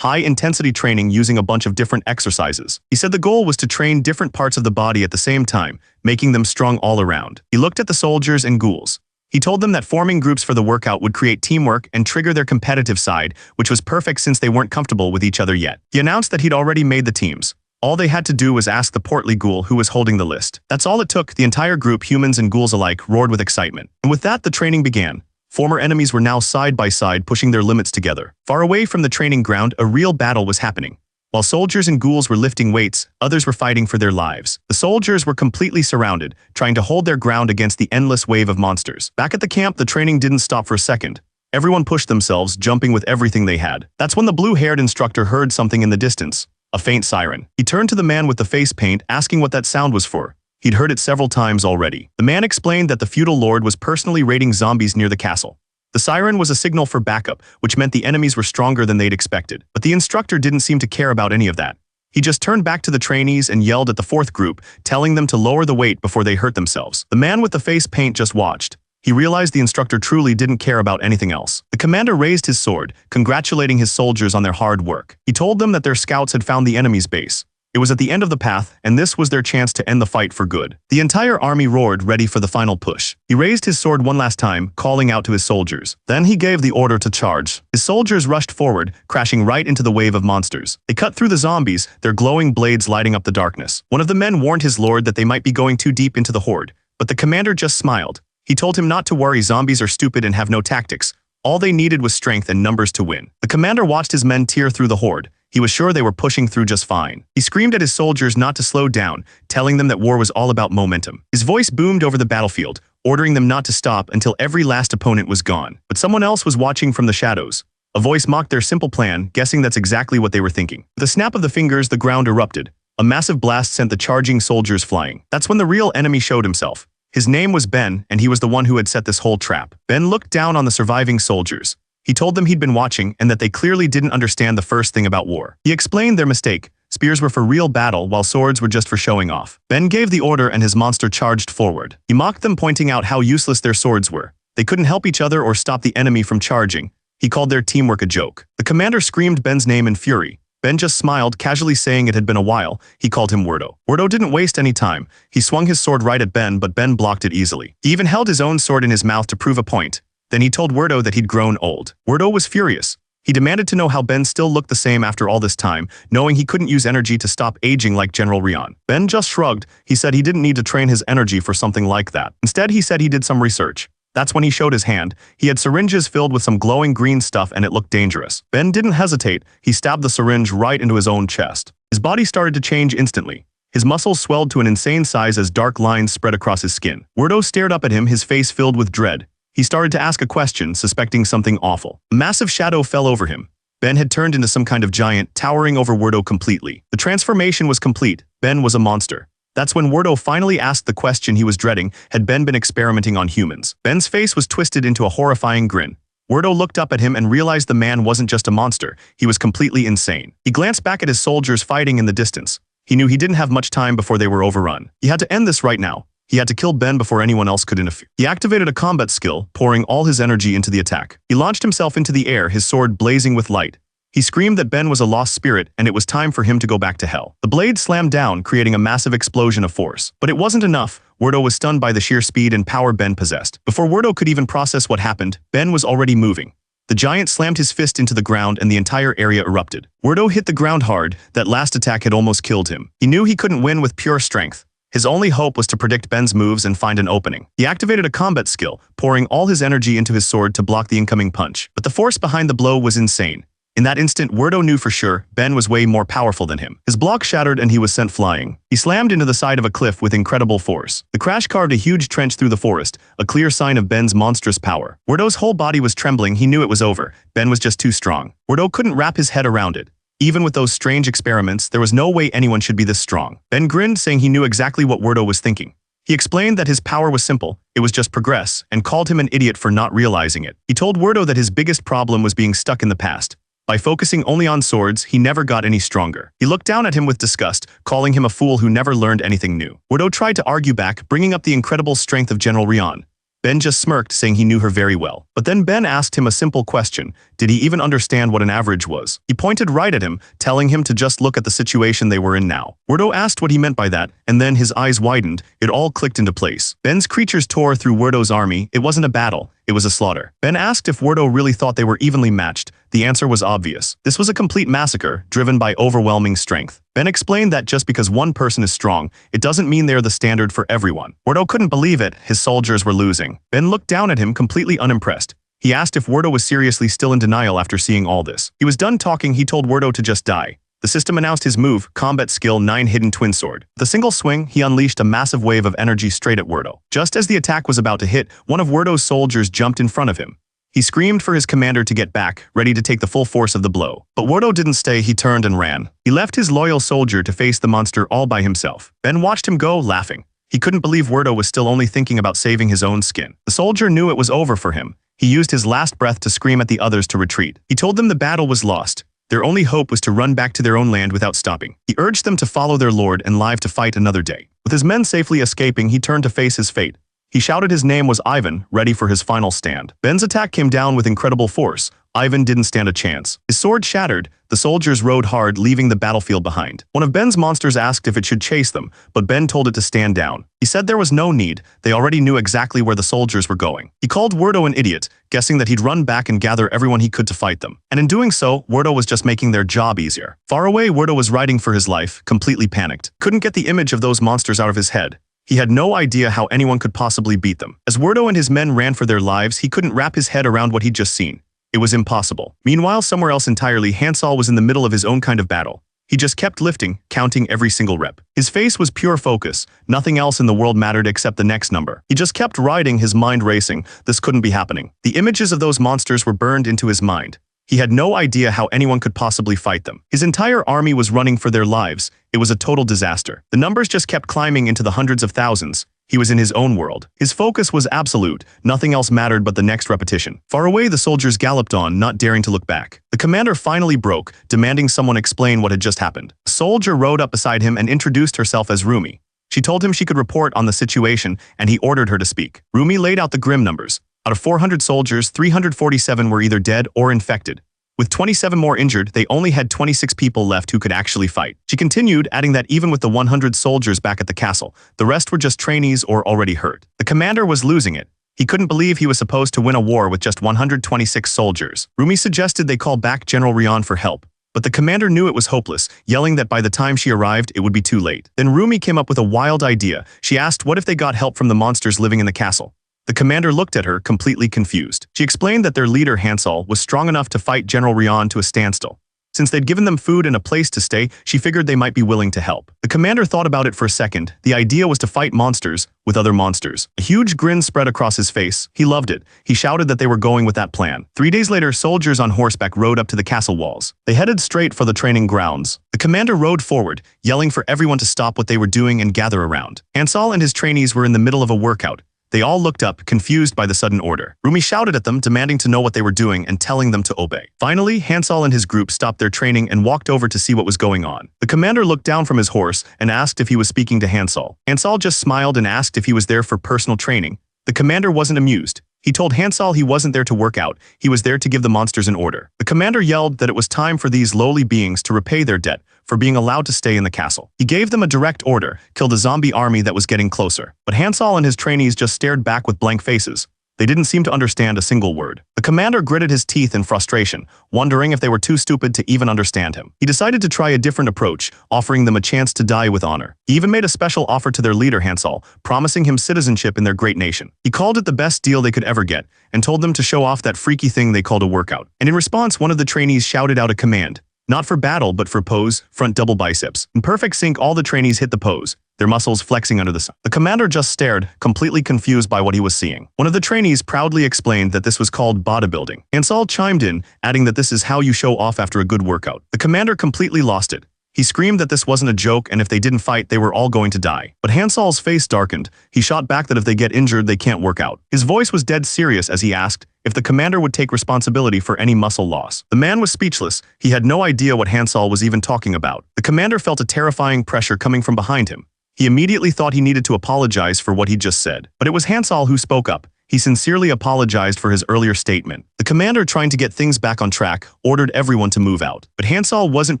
High-intensity training using a bunch of different exercises. He said the goal was to train different parts of the body at the same time, making them strong all around. He looked at the soldiers and ghouls. He told them that forming groups for the workout would create teamwork and trigger their competitive side, which was perfect since they weren't comfortable with each other yet. He announced that he'd already made the teams. All they had to do was ask the portly ghoul who was holding the list. That's all it took. The entire group, humans and ghouls alike, roared with excitement. And with that, the training began. Former enemies were now side by side, pushing their limits together. Far away from the training ground, a real battle was happening. While soldiers and ghouls were lifting weights, others were fighting for their lives. The soldiers were completely surrounded, trying to hold their ground against the endless wave of monsters. Back at the camp, the training didn't stop for a second. Everyone pushed themselves, jumping with everything they had. That's when the blue-haired instructor heard something in the distance. A faint siren. He turned to the man with the face paint, asking what that sound was for. He'd heard it several times already. The man explained that the feudal lord was personally raiding zombies near the castle. The siren was a signal for backup, which meant the enemies were stronger than they'd expected. But the instructor didn't seem to care about any of that. He just turned back to the trainees and yelled at the fourth group, telling them to lower the weight before they hurt themselves. The man with the face paint just watched. He realized the instructor truly didn't care about anything else. The commander raised his sword, congratulating his soldiers on their hard work. He told them that their scouts had found the enemy's base. It was at the end of the path, and this was their chance to end the fight for good. The entire army roared, ready for the final push. He raised his sword one last time, calling out to his soldiers. Then he gave the order to charge. His soldiers rushed forward, crashing right into the wave of monsters. They cut through the zombies, their glowing blades lighting up the darkness. One of the men warned his lord that they might be going too deep into the horde, but the commander just smiled. He told him not to worry, zombies are stupid and have no tactics. All they needed was strength and numbers to win. The commander watched his men tear through the horde. He was sure they were pushing through just fine. He screamed at his soldiers not to slow down, telling them that war was all about momentum. His voice boomed over the battlefield, ordering them not to stop until every last opponent was gone. But someone else was watching from the shadows. A voice mocked their simple plan, guessing that's exactly what they were thinking. With a snap of the fingers, the ground erupted. A massive blast sent the charging soldiers flying. That's when the real enemy showed himself. His name was Ben, and he was the one who had set this whole trap. Ben looked down on the surviving soldiers. He told them he'd been watching and that they clearly didn't understand the first thing about war. He explained their mistake. Spears were for real battle, while swords were just for showing off. Ben gave the order and his monster charged forward. He mocked them, pointing out how useless their swords were. They couldn't help each other or stop the enemy from charging. He called their teamwork a joke. The commander screamed Ben's name in fury. Ben just smiled, casually saying it had been a while. He called him Wordo. Wordo didn't waste any time. He swung his sword right at Ben, but Ben blocked it easily. He even held his own sword in his mouth to prove a point. Then he told Wordo that he'd grown old. Wordo was furious. He demanded to know how Ben still looked the same after all this time, knowing he couldn't use energy to stop aging like General Rion. Ben just shrugged. He said he didn't need to train his energy for something like that. Instead, he said he did some research. That's when he showed his hand. He had syringes filled with some glowing green stuff and it looked dangerous. Ben didn't hesitate. He stabbed the syringe right into his own chest. His body started to change instantly. His muscles swelled to an insane size as dark lines spread across his skin. Wordo stared up at him, his face filled with dread. He started to ask a question, suspecting something awful. A massive shadow fell over him. Ben had turned into some kind of giant, towering over Wordo completely. The transformation was complete. Ben was a monster. That's when Wordo finally asked the question he was dreading: had Ben been experimenting on humans? Ben's face was twisted into a horrifying grin. Wordo looked up at him and realized the man wasn't just a monster, he was completely insane. He glanced back at his soldiers fighting in the distance. He knew he didn't have much time before they were overrun. He had to end this right now. He had to kill Ben before anyone else could interfere. He activated a combat skill, pouring all his energy into the attack. He launched himself into the air, his sword blazing with light. He screamed that Ben was a lost spirit and it was time for him to go back to hell. The blade slammed down, creating a massive explosion of force. But it wasn't enough. Wordo was stunned by the sheer speed and power Ben possessed. Before Wordo could even process what happened, Ben was already moving. The giant slammed his fist into the ground and the entire area erupted. Wordo hit the ground hard. That last attack had almost killed him. He knew he couldn't win with pure strength. His only hope was to predict Ben's moves and find an opening. He activated a combat skill, pouring all his energy into his sword to block the incoming punch. But the force behind the blow was insane. In that instant, Werdo knew for sure Ben was way more powerful than him. His block shattered and he was sent flying. He slammed into the side of a cliff with incredible force. The crash carved a huge trench through the forest, a clear sign of Ben's monstrous power. Werdo's whole body was trembling. He knew it was over. Ben was just too strong. Werdo couldn't wrap his head around it. Even with those strange experiments, there was no way anyone should be this strong. Ben grinned, saying he knew exactly what Werdo was thinking. He explained that his power was simple, it was just progress, and called him an idiot for not realizing it. He told Werdo that his biggest problem was being stuck in the past. By focusing only on swords, he never got any stronger. He looked down at him with disgust, calling him a fool who never learned anything new. Werdo tried to argue back, bringing up the incredible strength of General Rion. Ben just smirked, saying he knew her very well. But then Ben asked him a simple question. Did he even understand what an average was? He pointed right at him, telling him to just look at the situation they were in now. Werdo asked what he meant by that, and then his eyes widened. It all clicked into place. Ben's creatures tore through Werdo's army. It wasn't a battle. It was a slaughter. Ben asked if Werdo really thought they were evenly matched. The answer was obvious. This was a complete massacre, driven by overwhelming strength. Ben explained that just because one person is strong, it doesn't mean they're the standard for everyone. Werdo couldn't believe it. His soldiers were losing. Ben looked down at him, completely unimpressed. He asked if Werdo was seriously still in denial after seeing all this. He was done talking. He told Werdo to just die. The system announced his move, Combat Skill 9 Hidden Twin Sword. With a single swing, he unleashed a massive wave of energy straight at Werdo. Just as the attack was about to hit, one of Werdo's soldiers jumped in front of him. He screamed for his commander to get back, ready to take the full force of the blow. But Werdo didn't stay. He turned and ran. He left his loyal soldier to face the monster all by himself. Ben watched him go, laughing. He couldn't believe Werdo was still only thinking about saving his own skin. The soldier knew it was over for him. He used his last breath to scream at the others to retreat. He told them the battle was lost. Their only hope was to run back to their own land without stopping. He urged them to follow their lord and live to fight another day. With his men safely escaping, he turned to face his fate. He shouted his name was Ivan, ready for his final stand. Ben's attack came down with incredible force. Ivan didn't stand a chance. His sword shattered. The soldiers rode hard, leaving the battlefield behind. One of Ben's monsters asked if it should chase them, but Ben told it to stand down. He said there was no need. They already knew exactly where the soldiers were going. He called Werdo an idiot, guessing that he'd run back and gather everyone he could to fight them. And in doing so, Werdo was just making their job easier. Far away, Werdo was riding for his life, completely panicked. Couldn't get the image of those monsters out of his head. He had no idea how anyone could possibly beat them. As Werdo and his men ran for their lives, he couldn't wrap his head around what he'd just seen. It was impossible. Meanwhile, somewhere else entirely, Hansol was in the middle of his own kind of battle. He just kept lifting, counting every single rep. His face was pure focus. Nothing else in the world mattered except the next number. He just kept riding, his mind racing. This couldn't be happening. The images of those monsters were burned into his mind. He had no idea how anyone could possibly fight them. His entire army was running for their lives. It was a total disaster. The numbers just kept climbing into the hundreds of thousands. He was in his own world. His focus was absolute. Nothing else mattered but the next repetition. Far away, the soldiers galloped on, not daring to look back. The commander finally broke, demanding someone explain what had just happened. A soldier rode up beside him and introduced herself as Rumi. She told him she could report on the situation, and he ordered her to speak. Rumi laid out the grim numbers. Out of 400 soldiers, 347 were either dead or infected. With 27 more injured, they only had 26 people left who could actually fight. She continued, adding that even with the 100 soldiers back at the castle, the rest were just trainees or already hurt. The commander was losing it. He couldn't believe he was supposed to win a war with just 126 soldiers. Rumi suggested they call back General Rion for help. But the commander knew it was hopeless, yelling that by the time she arrived, it would be too late. Then Rumi came up with a wild idea. She asked what if they got help from the monsters living in the castle. The commander looked at her, completely confused. She explained that their leader, Hansol, was strong enough to fight General Rion to a standstill. Since they'd given them food and a place to stay, she figured they might be willing to help. The commander thought about it for a second. The idea was to fight monsters with other monsters. A huge grin spread across his face. He loved it. He shouted that they were going with that plan. 3 days later, soldiers on horseback rode up to the castle walls. They headed straight for the training grounds. The commander rode forward, yelling for everyone to stop what they were doing and gather around. Hansol and his trainees were in the middle of a workout. They all looked up, confused by the sudden order. Rumi shouted at them, demanding to know what they were doing and telling them to obey. Finally, Hansol and his group stopped their training and walked over to see what was going on. The commander looked down from his horse and asked if he was speaking to Hansol. Hansol just smiled and asked if he was there for personal training. The commander wasn't amused. He told Hansol he wasn't there to work out. He was there to give the monsters an order. The commander yelled that it was time for these lowly beings to repay their debt for being allowed to stay in the castle. He gave them a direct order, kill the zombie army that was getting closer. But Hansol and his trainees just stared back with blank faces. They didn't seem to understand a single word. The commander gritted his teeth in frustration, wondering if they were too stupid to even understand him. He decided to try a different approach, offering them a chance to die with honor. He even made a special offer to their leader Hansol, promising him citizenship in their great nation. He called it the best deal they could ever get, and told them to show off that freaky thing they called a workout. And in response, one of the trainees shouted out a command. Not for battle, but for pose, front double biceps. In perfect sync, all the trainees hit the pose, their muscles flexing under the sun. The commander just stared, completely confused by what he was seeing. One of the trainees proudly explained that this was called bodybuilding. Hansol chimed in, adding that this is how you show off after a good workout. The commander completely lost it. He screamed that this wasn't a joke and if they didn't fight, they were all going to die. But Hansol's face darkened. He shot back that if they get injured, they can't work out. His voice was dead serious as he asked if the commander would take responsibility for any muscle loss. The man was speechless. He had no idea what Hansol was even talking about. The commander felt a terrifying pressure coming from behind him. He immediately thought he needed to apologize for what he just said. But it was Hansol who spoke up. He sincerely apologized for his earlier statement. The commander, trying to get things back on track, ordered everyone to move out. But Hansol wasn't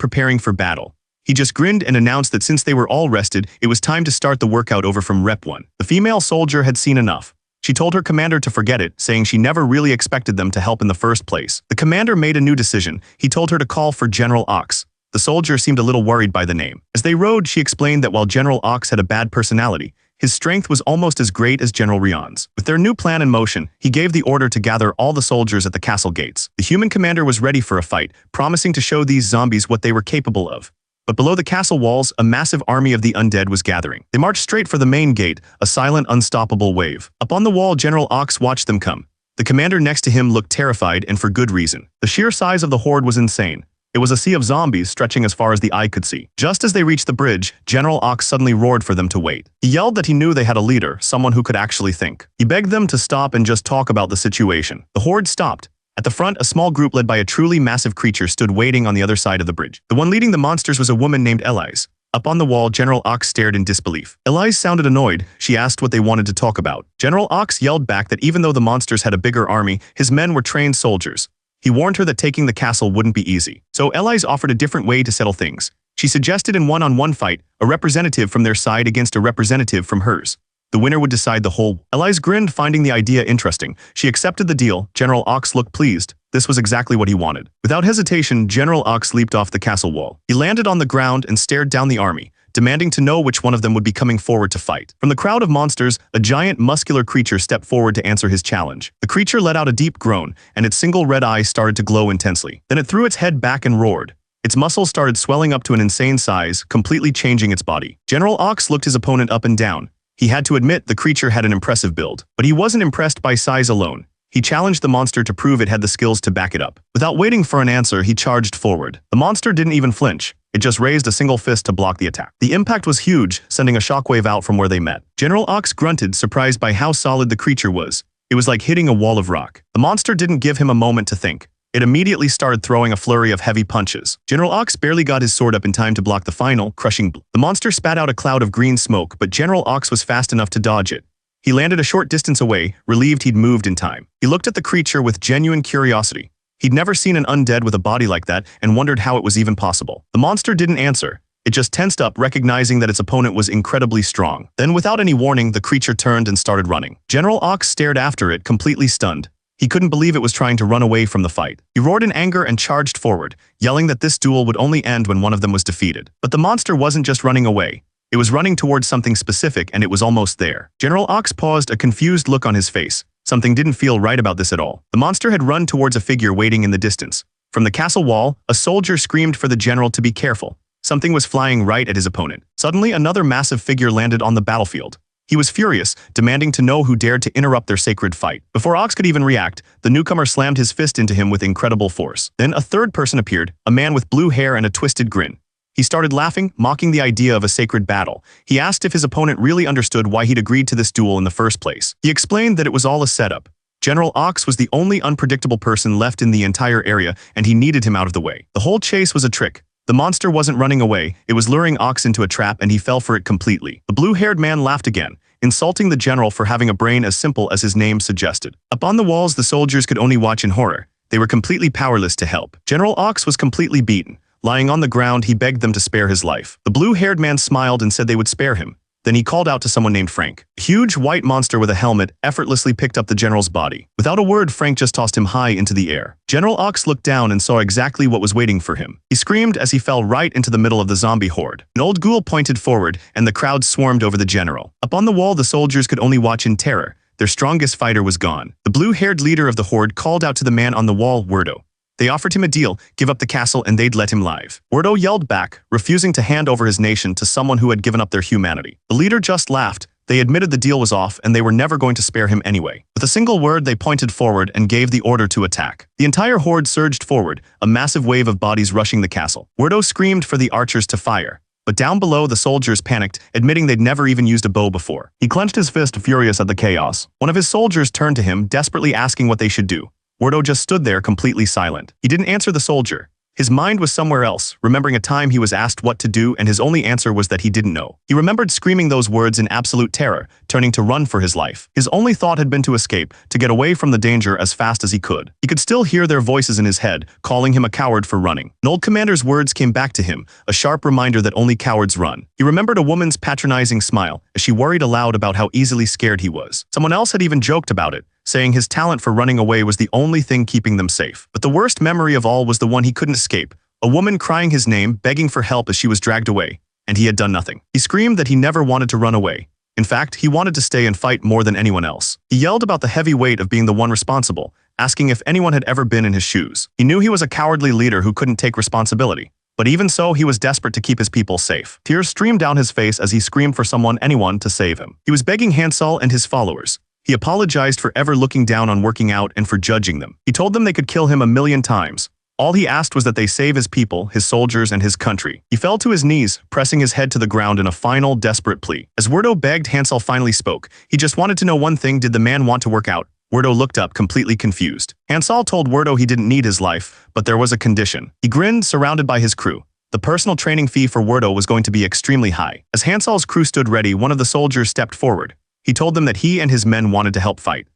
preparing for battle. He just grinned and announced that since they were all rested, it was time to start the workout over from Rep 1. The female soldier had seen enough. She told her commander to forget it, saying she never really expected them to help in the first place. The commander made a new decision. He told her to call for General Ox. The soldier seemed a little worried by the name. As they rode, she explained that while General Ox had a bad personality, his strength was almost as great as General Rion's. With their new plan in motion, he gave the order to gather all the soldiers at the castle gates. The human commander was ready for a fight, promising to show these zombies what they were capable of. But below the castle walls, a massive army of the undead was gathering. They marched straight for the main gate, a silent, unstoppable wave. Up on the wall, General Ox watched them come. The commander next to him looked terrified, and for good reason. The sheer size of the horde was insane. It was a sea of zombies stretching as far as the eye could see. Just as they reached the bridge, General Ox suddenly roared for them to wait. He yelled that he knew they had a leader, someone who could actually think. He begged them to stop and just talk about the situation. The horde stopped. At the front, a small group led by a truly massive creature stood waiting on the other side of the bridge. The one leading the monsters was a woman named Elise. Up on the wall, General Ox stared in disbelief. Elise sounded annoyed. She asked what they wanted to talk about. General Ox yelled back that even though the monsters had a bigger army, his men were trained soldiers. He warned her that taking the castle wouldn't be easy. So Elise offered a different way to settle things. She suggested in one-on-one fight, a representative from their side against a representative from hers. The winner would decide the whole. Elise grinned, finding the idea interesting. She accepted the deal. General Ox looked pleased. This was exactly what he wanted. Without hesitation, General Ox leaped off the castle wall. He landed on the ground and stared down the army, demanding to know which one of them would be coming forward to fight. From the crowd of monsters, a giant, muscular creature stepped forward to answer his challenge. The creature let out a deep groan, and its single red eye started to glow intensely. Then it threw its head back and roared. Its muscles started swelling up to an insane size, completely changing its body. General Ox looked his opponent up and down. He had to admit the creature had an impressive build, but he wasn't impressed by size alone. He challenged the monster to prove it had the skills to back it up. Without waiting for an answer, he charged forward. The monster didn't even flinch. It just raised a single fist to block the attack. The impact was huge, sending a shockwave out from where they met. General Ox grunted, surprised by how solid the creature was. It was like hitting a wall of rock. The monster didn't give him a moment to think. It immediately started throwing a flurry of heavy punches. General Ox barely got his sword up in time to block the final, crushing blow. The monster spat out a cloud of green smoke, but General Ox was fast enough to dodge it. He landed a short distance away, relieved he'd moved in time. He looked at the creature with genuine curiosity. He'd never seen an undead with a body like that and wondered how it was even possible. The monster didn't answer. It just tensed up, recognizing that its opponent was incredibly strong. Then, without any warning, the creature turned and started running. General Ox stared after it, completely stunned. He couldn't believe it was trying to run away from the fight. He roared in anger and charged forward, yelling that this duel would only end when one of them was defeated. But the monster wasn't just running away. It was running towards something specific, and it was almost there. General Ox paused, a confused look on his face. Something didn't feel right about this at all. The monster had run towards a figure waiting in the distance. From the castle wall, a soldier screamed for the general to be careful. Something was flying right at his opponent. Suddenly, another massive figure landed on the battlefield. He was furious, demanding to know who dared to interrupt their sacred fight. Before Ox could even react, the newcomer slammed his fist into him with incredible force. Then a third person appeared, a man with blue hair and a twisted grin. He started laughing, mocking the idea of a sacred battle. He asked if his opponent really understood why he'd agreed to this duel in the first place. He explained that it was all a setup. General Ox was the only unpredictable person left in the entire area, and he needed him out of the way. The whole chase was a trick. The monster wasn't running away, it was luring Ox into a trap, and he fell for it completely. The blue-haired man laughed again, insulting the general for having a brain as simple as his name suggested. Up on the walls, the soldiers could only watch in horror. They were completely powerless to help. General Ox was completely beaten. Lying on the ground, he begged them to spare his life. The blue-haired man smiled and said they would spare him. Then he called out to someone named Frank. A huge white monster with a helmet effortlessly picked up the general's body. Without a word, Frank just tossed him high into the air. General Ox looked down and saw exactly what was waiting for him. He screamed as he fell right into the middle of the zombie horde. An old ghoul pointed forward, and the crowd swarmed over the general. Up on the wall, the soldiers could only watch in terror. Their strongest fighter was gone. The blue-haired leader of the horde called out to the man on the wall, Werdo. They offered him a deal, give up the castle and they'd let him live. Werdo yelled back, refusing to hand over his nation to someone who had given up their humanity. The leader just laughed. They admitted the deal was off and they were never going to spare him anyway. With a single word, they pointed forward and gave the order to attack. The entire horde surged forward, a massive wave of bodies rushing the castle. Werdo screamed for the archers to fire. But down below, the soldiers panicked, admitting they'd never even used a bow before. He clenched his fist, furious at the chaos. One of his soldiers turned to him, desperately asking what they should do. Werdo just stood there, completely silent. He didn't answer the soldier. His mind was somewhere else, remembering a time he was asked what to do and his only answer was that he didn't know. He remembered screaming those words in absolute terror, turning to run for his life. His only thought had been to escape, to get away from the danger as fast as he could. He could still hear their voices in his head, calling him a coward for running. An old commander's words came back to him, a sharp reminder that only cowards run. He remembered a woman's patronizing smile as she worried aloud about how easily scared he was. Someone else had even joked about it, saying his talent for running away was the only thing keeping them safe. But the worst memory of all was the one he couldn't escape. A woman crying his name, begging for help as she was dragged away, and he had done nothing. He screamed that he never wanted to run away. In fact, he wanted to stay and fight more than anyone else. He yelled about the heavy weight of being the one responsible, asking if anyone had ever been in his shoes. He knew he was a cowardly leader who couldn't take responsibility. But even so, he was desperate to keep his people safe. Tears streamed down his face as he screamed for anyone to save him. He was begging Hansel and his followers. He apologized for ever looking down on working out and for judging them. He told them they could kill him 1,000,000 times. All he asked was that they save his people, his soldiers, and his country. He fell to his knees, pressing his head to the ground in a final, desperate plea. As Werdo begged, Hansel finally spoke. He just wanted to know one thing: did the man want to work out? Werdo looked up, completely confused. Hansel told Werdo he didn't need his life, but there was a condition. He grinned, surrounded by his crew. The personal training fee for Werdo was going to be extremely high. As Hansel's crew stood ready, one of the soldiers stepped forward. He told them that he and his men wanted to help fight.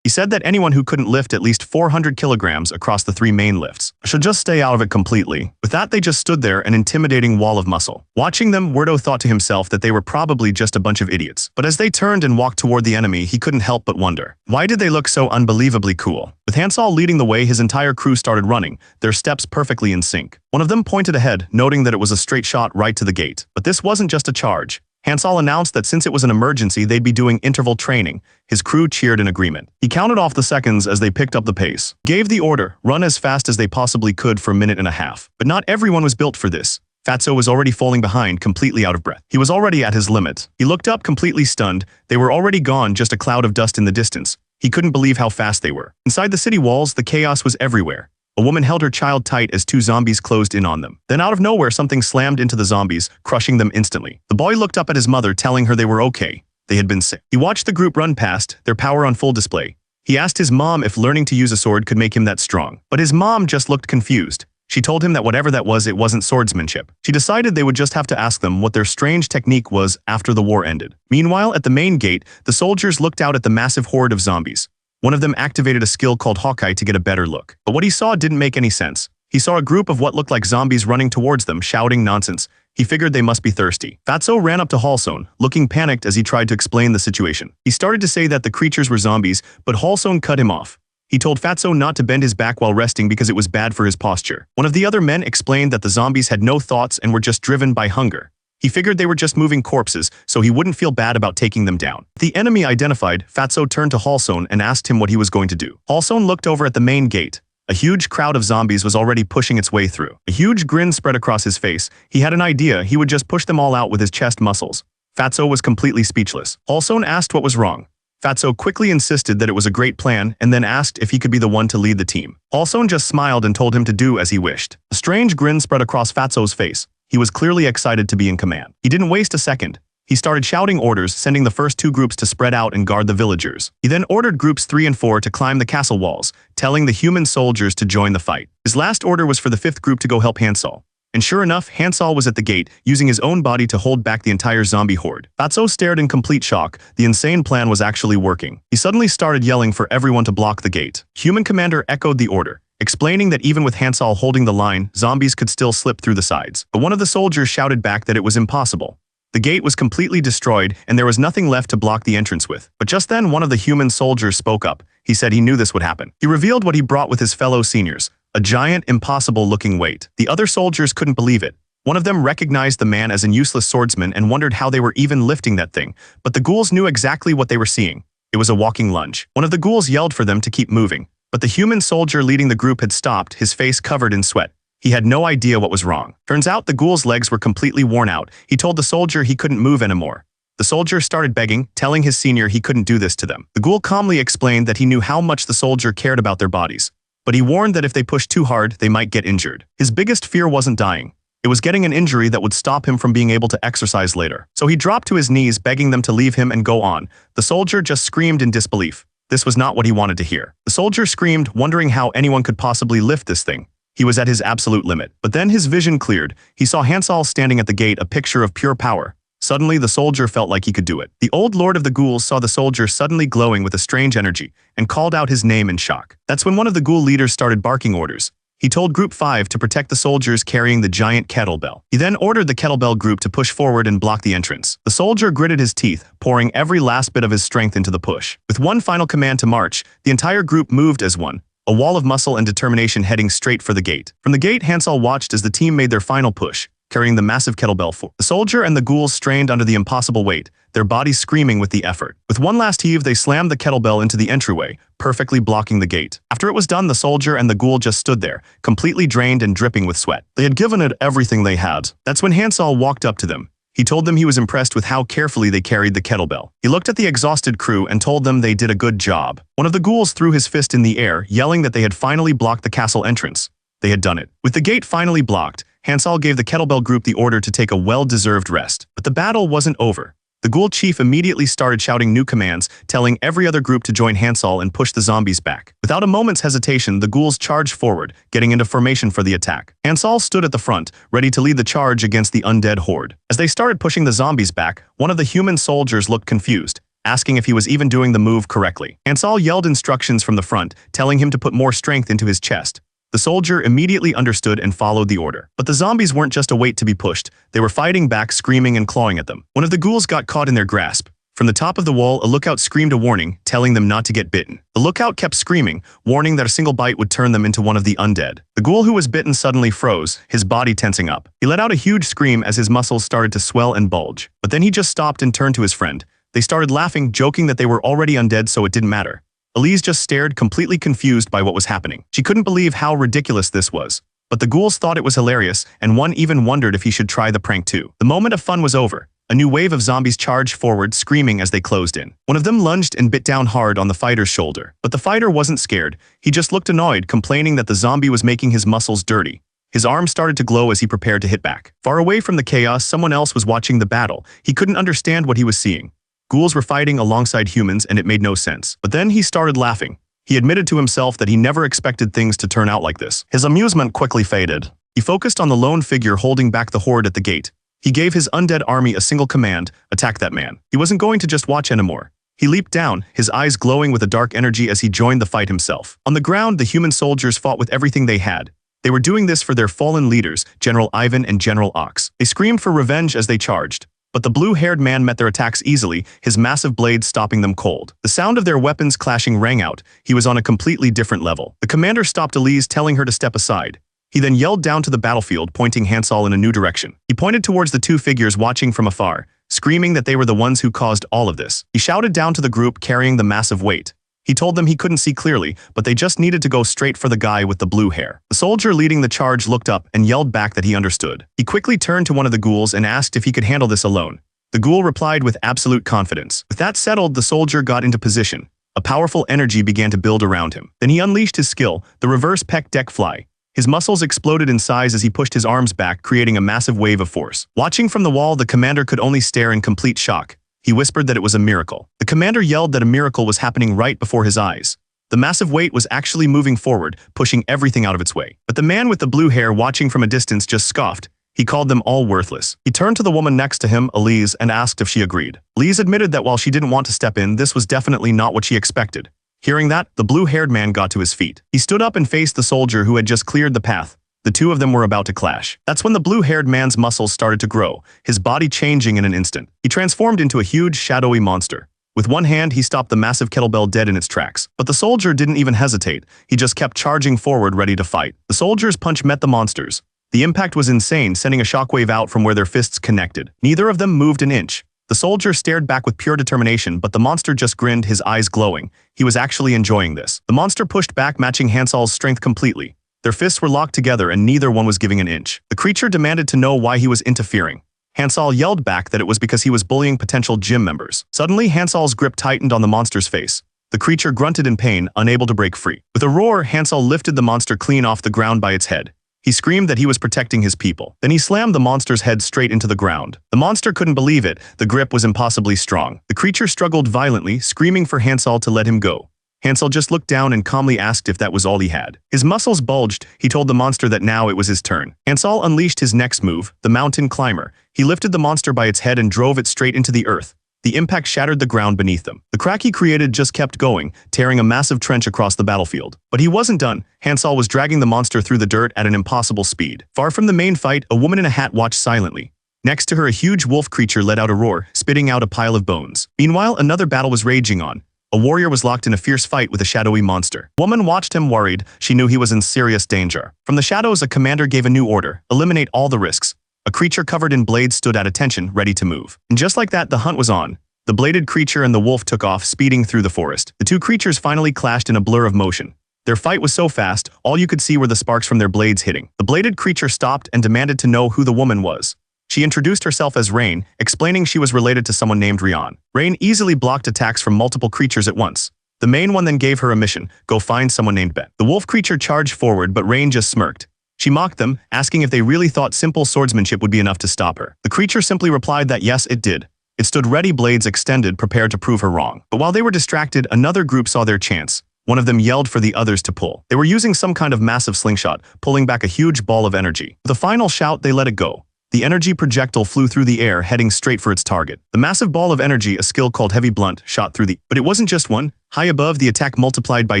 He said that anyone who couldn't lift at least 400 kilograms across the 3 main lifts should just stay out of it completely. With that, they just stood there, an intimidating wall of muscle. Watching them, Werdo thought to himself that they were probably just a bunch of idiots. But as they turned and walked toward the enemy, he couldn't help but wonder, why did they look so unbelievably cool? With Hansel leading the way, his entire crew started running, their steps perfectly in sync. One of them pointed ahead, noting that it was a straight shot right to the gate. But this wasn't just a charge. Hansel announced that since it was an emergency, they'd be doing interval training. His crew cheered in agreement. He counted off the seconds as they picked up the pace. Gave the order, run as fast as they possibly could for 1.5 minutes. But not everyone was built for this. Fatso was already falling behind, completely out of breath. He was already at his limit. He looked up, completely stunned. They were already gone, just a cloud of dust in the distance. He couldn't believe how fast they were. Inside the city walls, the chaos was everywhere. A woman held her child tight as 2 zombies closed in on them. Then out of nowhere, something slammed into the zombies, crushing them instantly. The boy looked up at his mother, telling her they were okay. They had been sick. He watched the group run past, their power on full display. He asked his mom if learning to use a sword could make him that strong. But his mom just looked confused. She told him that whatever that was, it wasn't swordsmanship. She decided they would just have to ask them what their strange technique was after the war ended. Meanwhile, at the main gate, the soldiers looked out at the massive horde of zombies. One of them activated a skill called Hawkeye to get a better look. But what he saw didn't make any sense. He saw a group of what looked like zombies running towards them, shouting nonsense. He figured they must be thirsty. Fatso ran up to Halsone, looking panicked as he tried to explain the situation. He started to say that the creatures were zombies, but Halsone cut him off. He told Fatso not to bend his back while resting because it was bad for his posture. One of the other men explained that the zombies had no thoughts and were just driven by hunger. He figured they were just moving corpses, so he wouldn't feel bad about taking them down. The enemy identified, Fatso turned to Halsone and asked him what he was going to do. Halsone looked over at the main gate. A huge crowd of zombies was already pushing its way through. A huge grin spread across his face. He had an idea: he would just push them all out with his chest muscles. Fatso was completely speechless. Halsone asked what was wrong. Fatso quickly insisted that it was a great plan and then asked if he could be the one to lead the team. Halsone just smiled and told him to do as he wished. A strange grin spread across Fatso's face. He was clearly excited to be in command. He didn't waste a second. He started shouting orders, sending the first 2 groups to spread out and guard the villagers. He then ordered groups 3 and 4 to climb the castle walls, telling the human soldiers to join the fight. His last order was for the 5th group to go help Hansel. And sure enough, Hansel was at the gate, using his own body to hold back the entire zombie horde. Fatso stared in complete shock. The insane plan was actually working. He suddenly started yelling for everyone to block the gate. Human commander echoed the order, explaining that even with Hansel holding the line, zombies could still slip through the sides. But one of the soldiers shouted back that it was impossible. The gate was completely destroyed, and there was nothing left to block the entrance with. But just then, one of the human soldiers spoke up. He said he knew this would happen. He revealed what he brought with his fellow seniors, a giant, impossible-looking weight. The other soldiers couldn't believe it. One of them recognized the man as a useless swordsman and wondered how they were even lifting that thing. But the ghouls knew exactly what they were seeing. It was a walking lunge. One of the ghouls yelled for them to keep moving. But the human soldier leading the group had stopped, his face covered in sweat. He had no idea what was wrong. Turns out the ghoul's legs were completely worn out. He told the soldier he couldn't move anymore. The soldier started begging, telling his senior he couldn't do this to them. The ghoul calmly explained that he knew how much the soldier cared about their bodies. But he warned that if they pushed too hard, they might get injured. His biggest fear wasn't dying. It was getting an injury that would stop him from being able to exercise later. So he dropped to his knees, begging them to leave him and go on. The soldier just screamed in disbelief. This was not what he wanted to hear. The soldier screamed, wondering how anyone could possibly lift this thing. He was at his absolute limit. But then his vision cleared. He saw Hansal standing at the gate, a picture of pure power. Suddenly, the soldier felt like he could do it. The old lord of the ghouls saw the soldier suddenly glowing with a strange energy and called out his name in shock. That's when one of the ghoul leaders started barking orders. He told Group 5 to protect the soldiers carrying the giant kettlebell. He then ordered the kettlebell group to push forward and block the entrance. The soldier gritted his teeth, pouring every last bit of his strength into the push. With one final command to march, the entire group moved as one, a wall of muscle and determination heading straight for the gate. From the gate, Hansal watched as the team made their final push, carrying the massive kettlebell forward. The soldier and the ghouls strained under the impossible weight, their bodies screaming with the effort. With one last heave, they slammed the kettlebell into the entryway, perfectly blocking the gate. After it was done, the soldier and the ghoul just stood there, completely drained and dripping with sweat. They had given it everything they had. That's when Hansal walked up to them. He told them he was impressed with how carefully they carried the kettlebell. He looked at the exhausted crew and told them they did a good job. One of the ghouls threw his fist in the air, yelling that they had finally blocked the castle entrance. They had done it. With the gate finally blocked, Hansal gave the kettlebell group the order to take a well-deserved rest. But the battle wasn't over. The ghoul chief immediately started shouting new commands, telling every other group to join Hansal and push the zombies back. Without a moment's hesitation, the ghouls charged forward, getting into formation for the attack. Hansal stood at the front, ready to lead the charge against the undead horde. As they started pushing the zombies back, one of the human soldiers looked confused, asking if he was even doing the move correctly. Hansal yelled instructions from the front, telling him to put more strength into his chest. The soldier immediately understood and followed the order. But the zombies weren't just a weight to be pushed. They were fighting back, screaming and clawing at them. One of the ghouls got caught in their grasp. From the top of the wall, a lookout screamed a warning, telling them not to get bitten. The lookout kept screaming, warning that a single bite would turn them into one of the undead. The ghoul who was bitten suddenly froze, his body tensing up. He let out a huge scream as his muscles started to swell and bulge. But then he just stopped and turned to his friend. They started laughing, joking that they were already undead, so it didn't matter. Elise just stared, completely confused by what was happening. She couldn't believe how ridiculous this was. But the ghouls thought it was hilarious, and one even wondered if he should try the prank too. The moment of fun was over. A new wave of zombies charged forward, screaming as they closed in. One of them lunged and bit down hard on the fighter's shoulder. But the fighter wasn't scared. He just looked annoyed, complaining that the zombie was making his muscles dirty. His arm started to glow as he prepared to hit back. Far away from the chaos, someone else was watching the battle. He couldn't understand what he was seeing. Ghouls were fighting alongside humans, and it made no sense. But then he started laughing. He admitted to himself that he never expected things to turn out like this. His amusement quickly faded. He focused on the lone figure holding back the horde at the gate. He gave his undead army a single command: attack that man. He wasn't going to just watch anymore. He leaped down, his eyes glowing with a dark energy as he joined the fight himself. On the ground, the human soldiers fought with everything they had. They were doing this for their fallen leaders, General Ivan and General Ox. They screamed for revenge as they charged. But the blue-haired man met their attacks easily, his massive blades stopping them cold. The sound of their weapons clashing rang out. He was on a completely different level. The commander stopped Elise, telling her to step aside. He then yelled down to the battlefield, pointing Hansal in a new direction. He pointed towards the two figures watching from afar, screaming that they were the ones who caused all of this. He shouted down to the group carrying the massive weight. He told them he couldn't see clearly, but they just needed to go straight for the guy with the blue hair. The soldier leading the charge looked up and yelled back that he understood. He quickly turned to one of the ghouls and asked if he could handle this alone. The ghoul replied with absolute confidence. With that settled, the soldier got into position. A powerful energy began to build around him. Then he unleashed his skill, the reverse pec deck fly. His muscles exploded in size as he pushed his arms back, creating a massive wave of force. Watching from the wall, the commander could only stare in complete shock. He whispered that it was a miracle. The commander yelled that a miracle was happening right before his eyes. The massive weight was actually moving forward, pushing everything out of its way. But the man with the blue hair watching from a distance just scoffed. He called them all worthless. He turned to the woman next to him, Elise, and asked if she agreed. Elise admitted that while she didn't want to step in, this was definitely not what she expected. Hearing that, the blue-haired man got to his feet. He stood up and faced the soldier who had just cleared the path. The two of them were about to clash. That's when the blue-haired man's muscles started to grow, his body changing in an instant. He transformed into a huge, shadowy monster. With one hand, he stopped the massive kettlebell dead in its tracks. But the soldier didn't even hesitate. He just kept charging forward, ready to fight. The soldier's punch met the monster's. The impact was insane, sending a shockwave out from where their fists connected. Neither of them moved an inch. The soldier stared back with pure determination, but the monster just grinned, his eyes glowing. He was actually enjoying this. The monster pushed back, matching Hansal's strength completely. Their fists were locked together and neither one was giving an inch. The creature demanded to know why he was interfering. Hansal yelled back that it was because he was bullying potential gym members. Suddenly, Hansal's grip tightened on the monster's face. The creature grunted in pain, unable to break free. With a roar, Hansal lifted the monster clean off the ground by its head. He screamed that he was protecting his people. Then he slammed the monster's head straight into the ground. The monster couldn't believe it. The grip was impossibly strong. The creature struggled violently, screaming for Hansal to let him go. Hansal just looked down and calmly asked if that was all he had. His muscles bulged. He told the monster that now it was his turn. Hansal unleashed his next move, the mountain climber. He lifted the monster by its head and drove it straight into the earth. The impact shattered the ground beneath them. The crack he created just kept going, tearing a massive trench across the battlefield. But he wasn't done. Hansal was dragging the monster through the dirt at an impossible speed. Far from the main fight, a woman in a hat watched silently. Next to her, a huge wolf creature let out a roar, spitting out a pile of bones. Meanwhile, another battle was raging on. A warrior was locked in a fierce fight with a shadowy monster. The woman watched him worried. She knew he was in serious danger. From the shadows, a commander gave a new order: eliminate all the risks. A creature covered in blades stood at attention, ready to move. And just like that, the hunt was on. The bladed creature and the wolf took off, speeding through the forest. The two creatures finally clashed in a blur of motion. Their fight was so fast, all you could see were the sparks from their blades hitting. The bladed creature stopped and demanded to know who the woman was. She introduced herself as Rain, explaining she was related to someone named Rian. Rain easily blocked attacks from multiple creatures at once. The main one then gave her a mission: go find someone named Ben. The wolf creature charged forward, but Rain just smirked. She mocked them, asking if they really thought simple swordsmanship would be enough to stop her. The creature simply replied that yes, it did. It stood ready, blades extended, prepared to prove her wrong. But while they were distracted, another group saw their chance. One of them yelled for the others to pull. They were using some kind of massive slingshot, pulling back a huge ball of energy. With a final shout, they let it go. The energy projectile flew through the air, heading straight for its target. The massive ball of energy, a skill called Heavy Blunt, shot through the... But it wasn't just one. High above, the attack multiplied by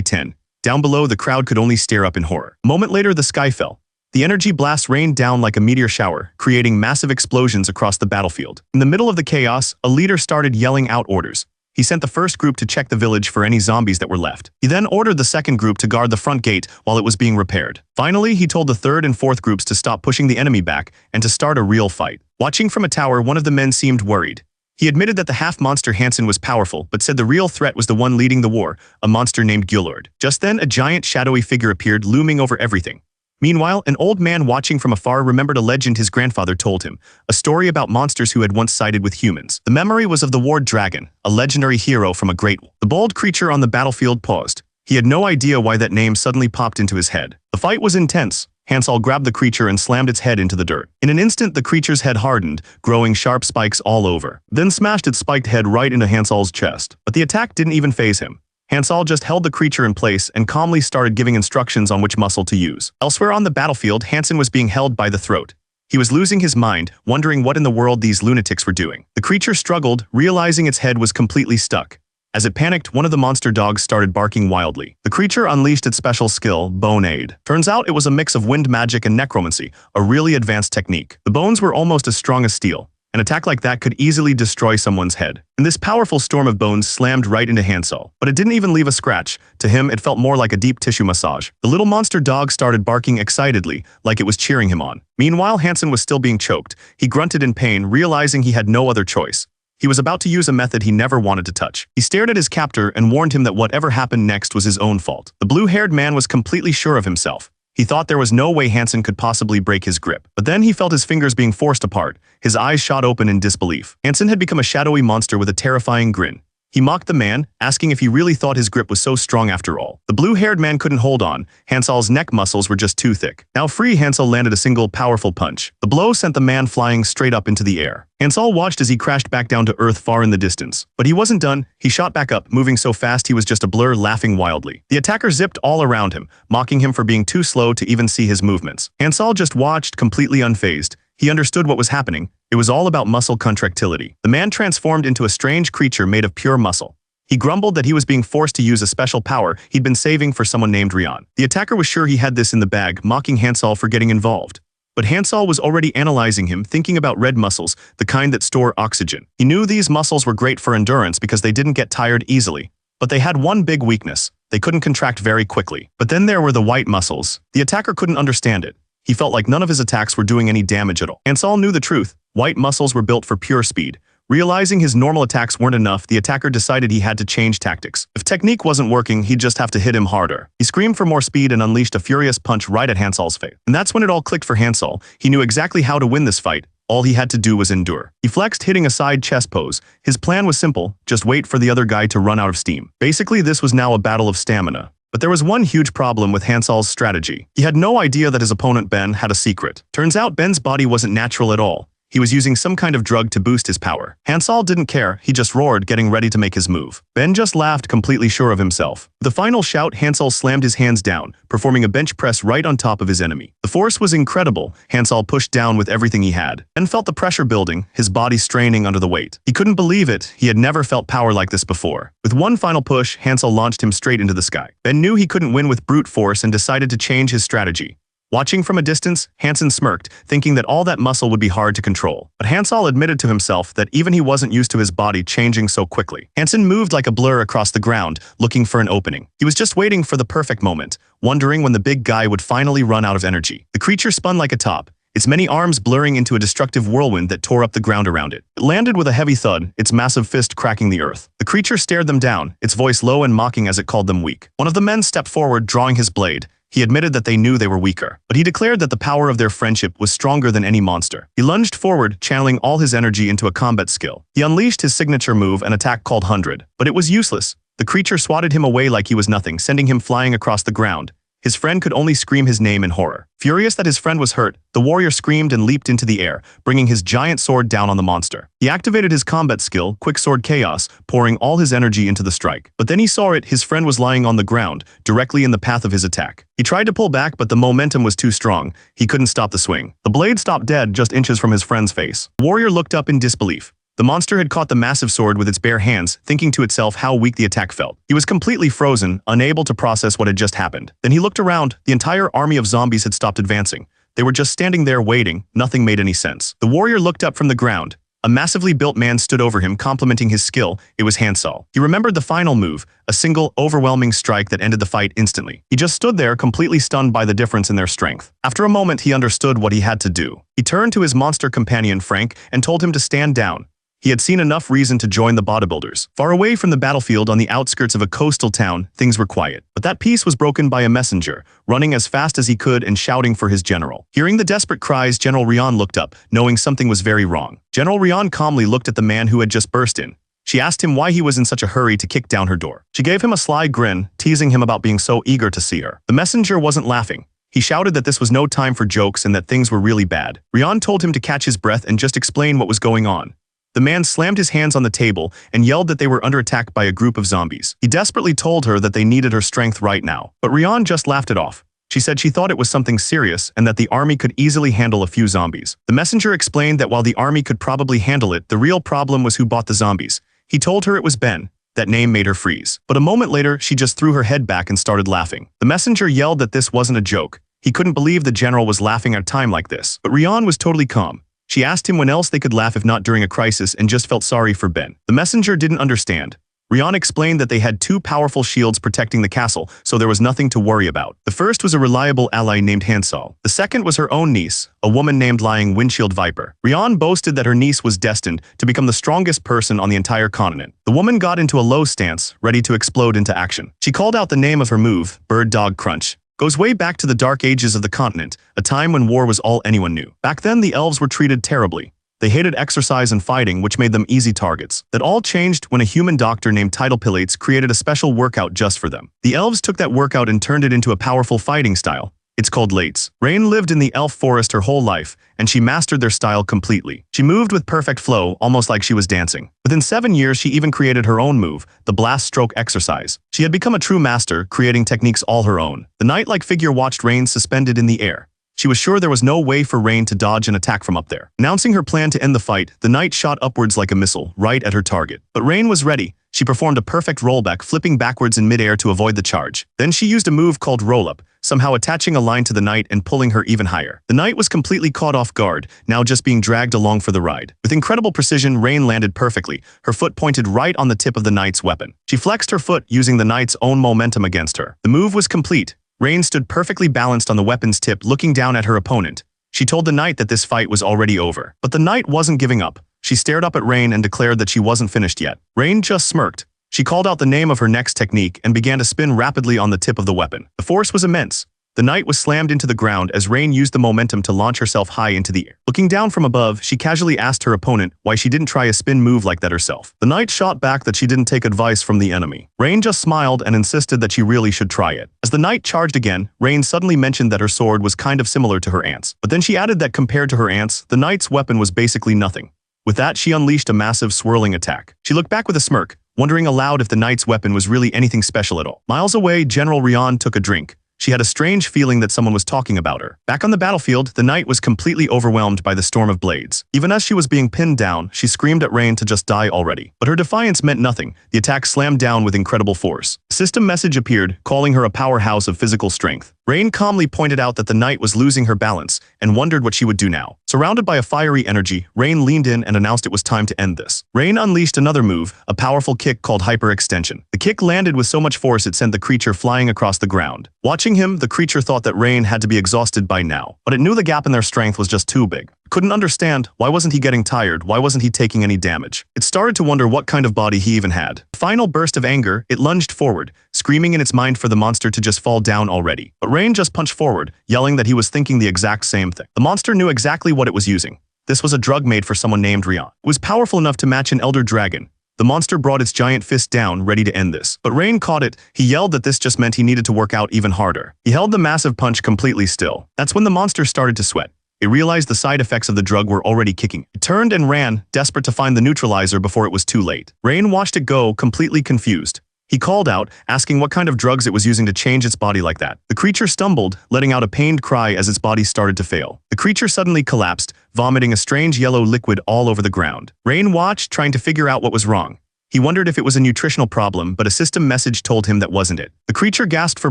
10. Down below, the crowd could only stare up in horror. A moment later, the sky fell. The energy blast rained down like a meteor shower, creating massive explosions across the battlefield. In the middle of the chaos, a leader started yelling out orders. He sent the first group to check the village for any zombies that were left. He then ordered the second group to guard the front gate while it was being repaired. Finally, he told the third and fourth groups to stop pushing the enemy back and to start a real fight. Watching from a tower, one of the men seemed worried. He admitted that the half-monster Hansen was powerful, but said the real threat was the one leading the war, a monster named Gullord. Just then, a giant shadowy figure appeared, looming over everything. Meanwhile, an old man watching from afar remembered a legend his grandfather told him, a story about monsters who had once sided with humans. The memory was of the Ward Dragon, a legendary hero from a great war. The bold creature on the battlefield paused. He had no idea why that name suddenly popped into his head. The fight was intense. Hansal grabbed the creature and slammed its head into the dirt. In an instant, the creature's head hardened, growing sharp spikes all over, then smashed its spiked head right into Hansal's chest. But the attack didn't even faze him. Hansal just held the creature in place and calmly started giving instructions on which muscle to use. Elsewhere on the battlefield, Hansen was being held by the throat. He was losing his mind, wondering what in the world these lunatics were doing. The creature struggled, realizing its head was completely stuck. As it panicked, one of the monster dogs started barking wildly. The creature unleashed its special skill, Bone Aid. Turns out it was a mix of wind magic and necromancy, a really advanced technique. The bones were almost as strong as steel. An attack like that could easily destroy someone's head. And this powerful storm of bones slammed right into Hansal. But it didn't even leave a scratch. To him, it felt more like a deep tissue massage. The little monster dog started barking excitedly, like it was cheering him on. Meanwhile, Hansen was still being choked. He grunted in pain, realizing he had no other choice. He was about to use a method he never wanted to touch. He stared at his captor and warned him that whatever happened next was his own fault. The blue-haired man was completely sure of himself. He thought there was no way Hansen could possibly break his grip. But then he felt his fingers being forced apart. His eyes shot open in disbelief. Hansen had become a shadowy monster with a terrifying grin. He mocked the man, asking if he really thought his grip was so strong after all. The blue-haired man couldn't hold on. Hansal's neck muscles were just too thick. Now free, Hansal landed a single powerful punch. The blow sent the man flying straight up into the air. Hansal watched as he crashed back down to earth far in the distance. But he wasn't done. He shot back up, moving so fast he was just a blur, laughing wildly. The attacker zipped all around him, mocking him for being too slow to even see his movements. Hansal just watched, completely unfazed. He understood what was happening. It was all about muscle contractility. The man transformed into a strange creature made of pure muscle. He grumbled that he was being forced to use a special power he'd been saving for someone named Rian. The attacker was sure he had this in the bag, mocking Hansol for getting involved. But Hansol was already analyzing him, thinking about red muscles, the kind that store oxygen. He knew these muscles were great for endurance because they didn't get tired easily. But they had one big weakness. They couldn't contract very quickly. But then there were the white muscles. The attacker couldn't understand it. He felt like none of his attacks were doing any damage at all. Hansol knew the truth. White muscles were built for pure speed. Realizing his normal attacks weren't enough, the attacker decided he had to change tactics. If technique wasn't working, he'd just have to hit him harder. He screamed for more speed and unleashed a furious punch right at Hansol's face. And that's when it all clicked for Hansol. He knew exactly how to win this fight. All he had to do was endure. He flexed, hitting a side chest pose. His plan was simple, just wait for the other guy to run out of steam. Basically, this was now a battle of stamina. But there was one huge problem with Hansol's strategy. He had no idea that his opponent Ben had a secret. Turns out Ben's body wasn't natural at all. He was using some kind of drug to boost his power. Hansol didn't care, he just roared, getting ready to make his move. Ben just laughed, completely sure of himself. With the final shout, Hansol slammed his hands down, performing a bench press right on top of his enemy. The force was incredible. Hansol pushed down with everything he had. Ben felt the pressure building, his body straining under the weight. He couldn't believe it, he had never felt power like this before. With one final push, Hansol launched him straight into the sky. Ben knew he couldn't win with brute force and decided to change his strategy. Watching from a distance, Hansen smirked, thinking that all that muscle would be hard to control. But Hansol admitted to himself that even he wasn't used to his body changing so quickly. Hansen moved like a blur across the ground, looking for an opening. He was just waiting for the perfect moment, wondering when the big guy would finally run out of energy. The creature spun like a top, its many arms blurring into a destructive whirlwind that tore up the ground around it. It landed with a heavy thud, its massive fist cracking the earth. The creature stared them down, its voice low and mocking as it called them weak. One of the men stepped forward, drawing his blade. He admitted that they knew they were weaker, but he declared that the power of their friendship was stronger than any monster. He lunged forward, channeling all his energy into a combat skill. He unleashed his signature move, an attack called 100, but it was useless. The creature swatted him away like he was nothing, sending him flying across the ground. His friend could only scream his name in horror. Furious that his friend was hurt, the warrior screamed and leaped into the air, bringing his giant sword down on the monster. He activated his combat skill, Quick Sword Chaos, pouring all his energy into the strike. But then he saw it, his friend was lying on the ground, directly in the path of his attack. He tried to pull back, but the momentum was too strong. He couldn't stop the swing. The blade stopped dead just inches from his friend's face. The warrior looked up in disbelief. The monster had caught the massive sword with its bare hands, thinking to itself how weak the attack felt. He was completely frozen, unable to process what had just happened. Then he looked around. The entire army of zombies had stopped advancing. They were just standing there waiting. Nothing made any sense. The warrior looked up from the ground. A massively built man stood over him, complimenting his skill. It was Hansol. He remembered the final move, a single, overwhelming strike that ended the fight instantly. He just stood there, completely stunned by the difference in their strength. After a moment, he understood what he had to do. He turned to his monster companion, Frank, and told him to stand down. He had seen enough reason to join the bodybuilders. Far away from the battlefield on the outskirts of a coastal town, things were quiet. But that peace was broken by a messenger, running as fast as he could and shouting for his general. Hearing the desperate cries, General Rian looked up, knowing something was very wrong. General Rian calmly looked at the man who had just burst in. She asked him why he was in such a hurry to kick down her door. She gave him a sly grin, teasing him about being so eager to see her. The messenger wasn't laughing. He shouted that this was no time for jokes and that things were really bad. Rian told him to catch his breath and just explain what was going on. The man slammed his hands on the table and yelled that they were under attack by a group of zombies. He desperately told her that they needed her strength right now. But Rian just laughed it off. She said she thought it was something serious and that the army could easily handle a few zombies. The messenger explained that while the army could probably handle it, the real problem was who bought the zombies. He told her it was Ben. That name made her freeze. But a moment later, she just threw her head back and started laughing. The messenger yelled that this wasn't a joke. He couldn't believe the general was laughing at a time like this. But Rian was totally calm. She asked him when else they could laugh if not during a crisis and just felt sorry for Ben. The messenger didn't understand. Rian explained that they had two powerful shields protecting the castle, so there was nothing to worry about. The first was a reliable ally named Hansol. The second was her own niece, a woman named Lying Windshield Viper. Rian boasted that her niece was destined to become the strongest person on the entire continent. The woman got into a low stance, ready to explode into action. She called out the name of her move, Bird Dog Crunch. Goes way back to the dark ages of the continent, a time when war was all anyone knew. Back then, the elves were treated terribly. They hated exercise and fighting, which made them easy targets. That all changed when a human doctor named Tidal Pilates created a special workout just for them. The elves took that workout and turned it into a powerful fighting style. It's called Lates. Rain lived in the elf forest her whole life, and she mastered their style completely. She moved with perfect flow, almost like she was dancing. Within 7 years, she even created her own move, the blast stroke exercise. She had become a true master, creating techniques all her own. The knight-like figure watched Rain suspended in the air. She was sure there was no way for Rain to dodge an attack from up there. Announcing her plan to end the fight, the knight shot upwards like a missile, right at her target. But Rain was ready. She performed a perfect rollback, flipping backwards in midair to avoid the charge. Then she used a move called roll-up, somehow attaching a line to the knight and pulling her even higher. The knight was completely caught off guard, now just being dragged along for the ride. With incredible precision, Rain landed perfectly, her foot pointed right on the tip of the knight's weapon. She flexed her foot using the knight's own momentum against her. The move was complete. Rain stood perfectly balanced on the weapon's tip, looking down at her opponent. She told the knight that this fight was already over. But the knight wasn't giving up. She stared up at Rain and declared that she wasn't finished yet. Rain just smirked. She called out the name of her next technique and began to spin rapidly on the tip of the weapon. The force was immense. The knight was slammed into the ground as Rain used the momentum to launch herself high into the air. Looking down from above, she casually asked her opponent why she didn't try a spin move like that herself. The knight shot back that she didn't take advice from the enemy. Rain just smiled and insisted that she really should try it. As the knight charged again, Rain suddenly mentioned that her sword was kind of similar to her aunt's. But then she added that compared to her aunt's, the knight's weapon was basically nothing. With that, she unleashed a massive swirling attack. She looked back with a smirk, wondering aloud if the knight's weapon was really anything special at all. Miles away, General Rion took a drink. She had a strange feeling that someone was talking about her. Back on the battlefield, the knight was completely overwhelmed by the storm of blades. Even as she was being pinned down, she screamed at Rain to just die already. But her defiance meant nothing. The attack slammed down with incredible force. A system message appeared, calling her a powerhouse of physical strength. Rain calmly pointed out that the knight was losing her balance and wondered what she would do now. Surrounded by a fiery energy, Rain leaned in and announced it was time to end this. Rain unleashed another move, a powerful kick called hyperextension. The kick landed with so much force it sent the creature flying across the ground. Watching him, the creature thought that Rain had to be exhausted by now, but it knew the gap in their strength was just too big. Couldn't understand, why wasn't he getting tired, why wasn't he taking any damage? It started to wonder what kind of body he even had. Final burst of anger, it lunged forward, screaming in its mind for the monster to just fall down already. But Rain just punched forward, yelling that he was thinking the exact same thing. The monster knew exactly what it was using. This was a drug made for someone named Rion. It was powerful enough to match an elder dragon. The monster brought its giant fist down, ready to end this. But Rain caught it. He yelled that this just meant he needed to work out even harder. He held the massive punch completely still. That's when the monster started to sweat. It realized the side effects of the drug were already kicking. It turned and ran, desperate to find the neutralizer before it was too late. Rain watched it go, completely confused. He called out, asking what kind of drugs it was using to change its body like that. The creature stumbled, letting out a pained cry as its body started to fail. The creature suddenly collapsed, vomiting a strange yellow liquid all over the ground. Rain watched, trying to figure out what was wrong. He wondered if it was a nutritional problem, but a system message told him that wasn't it. The creature gasped for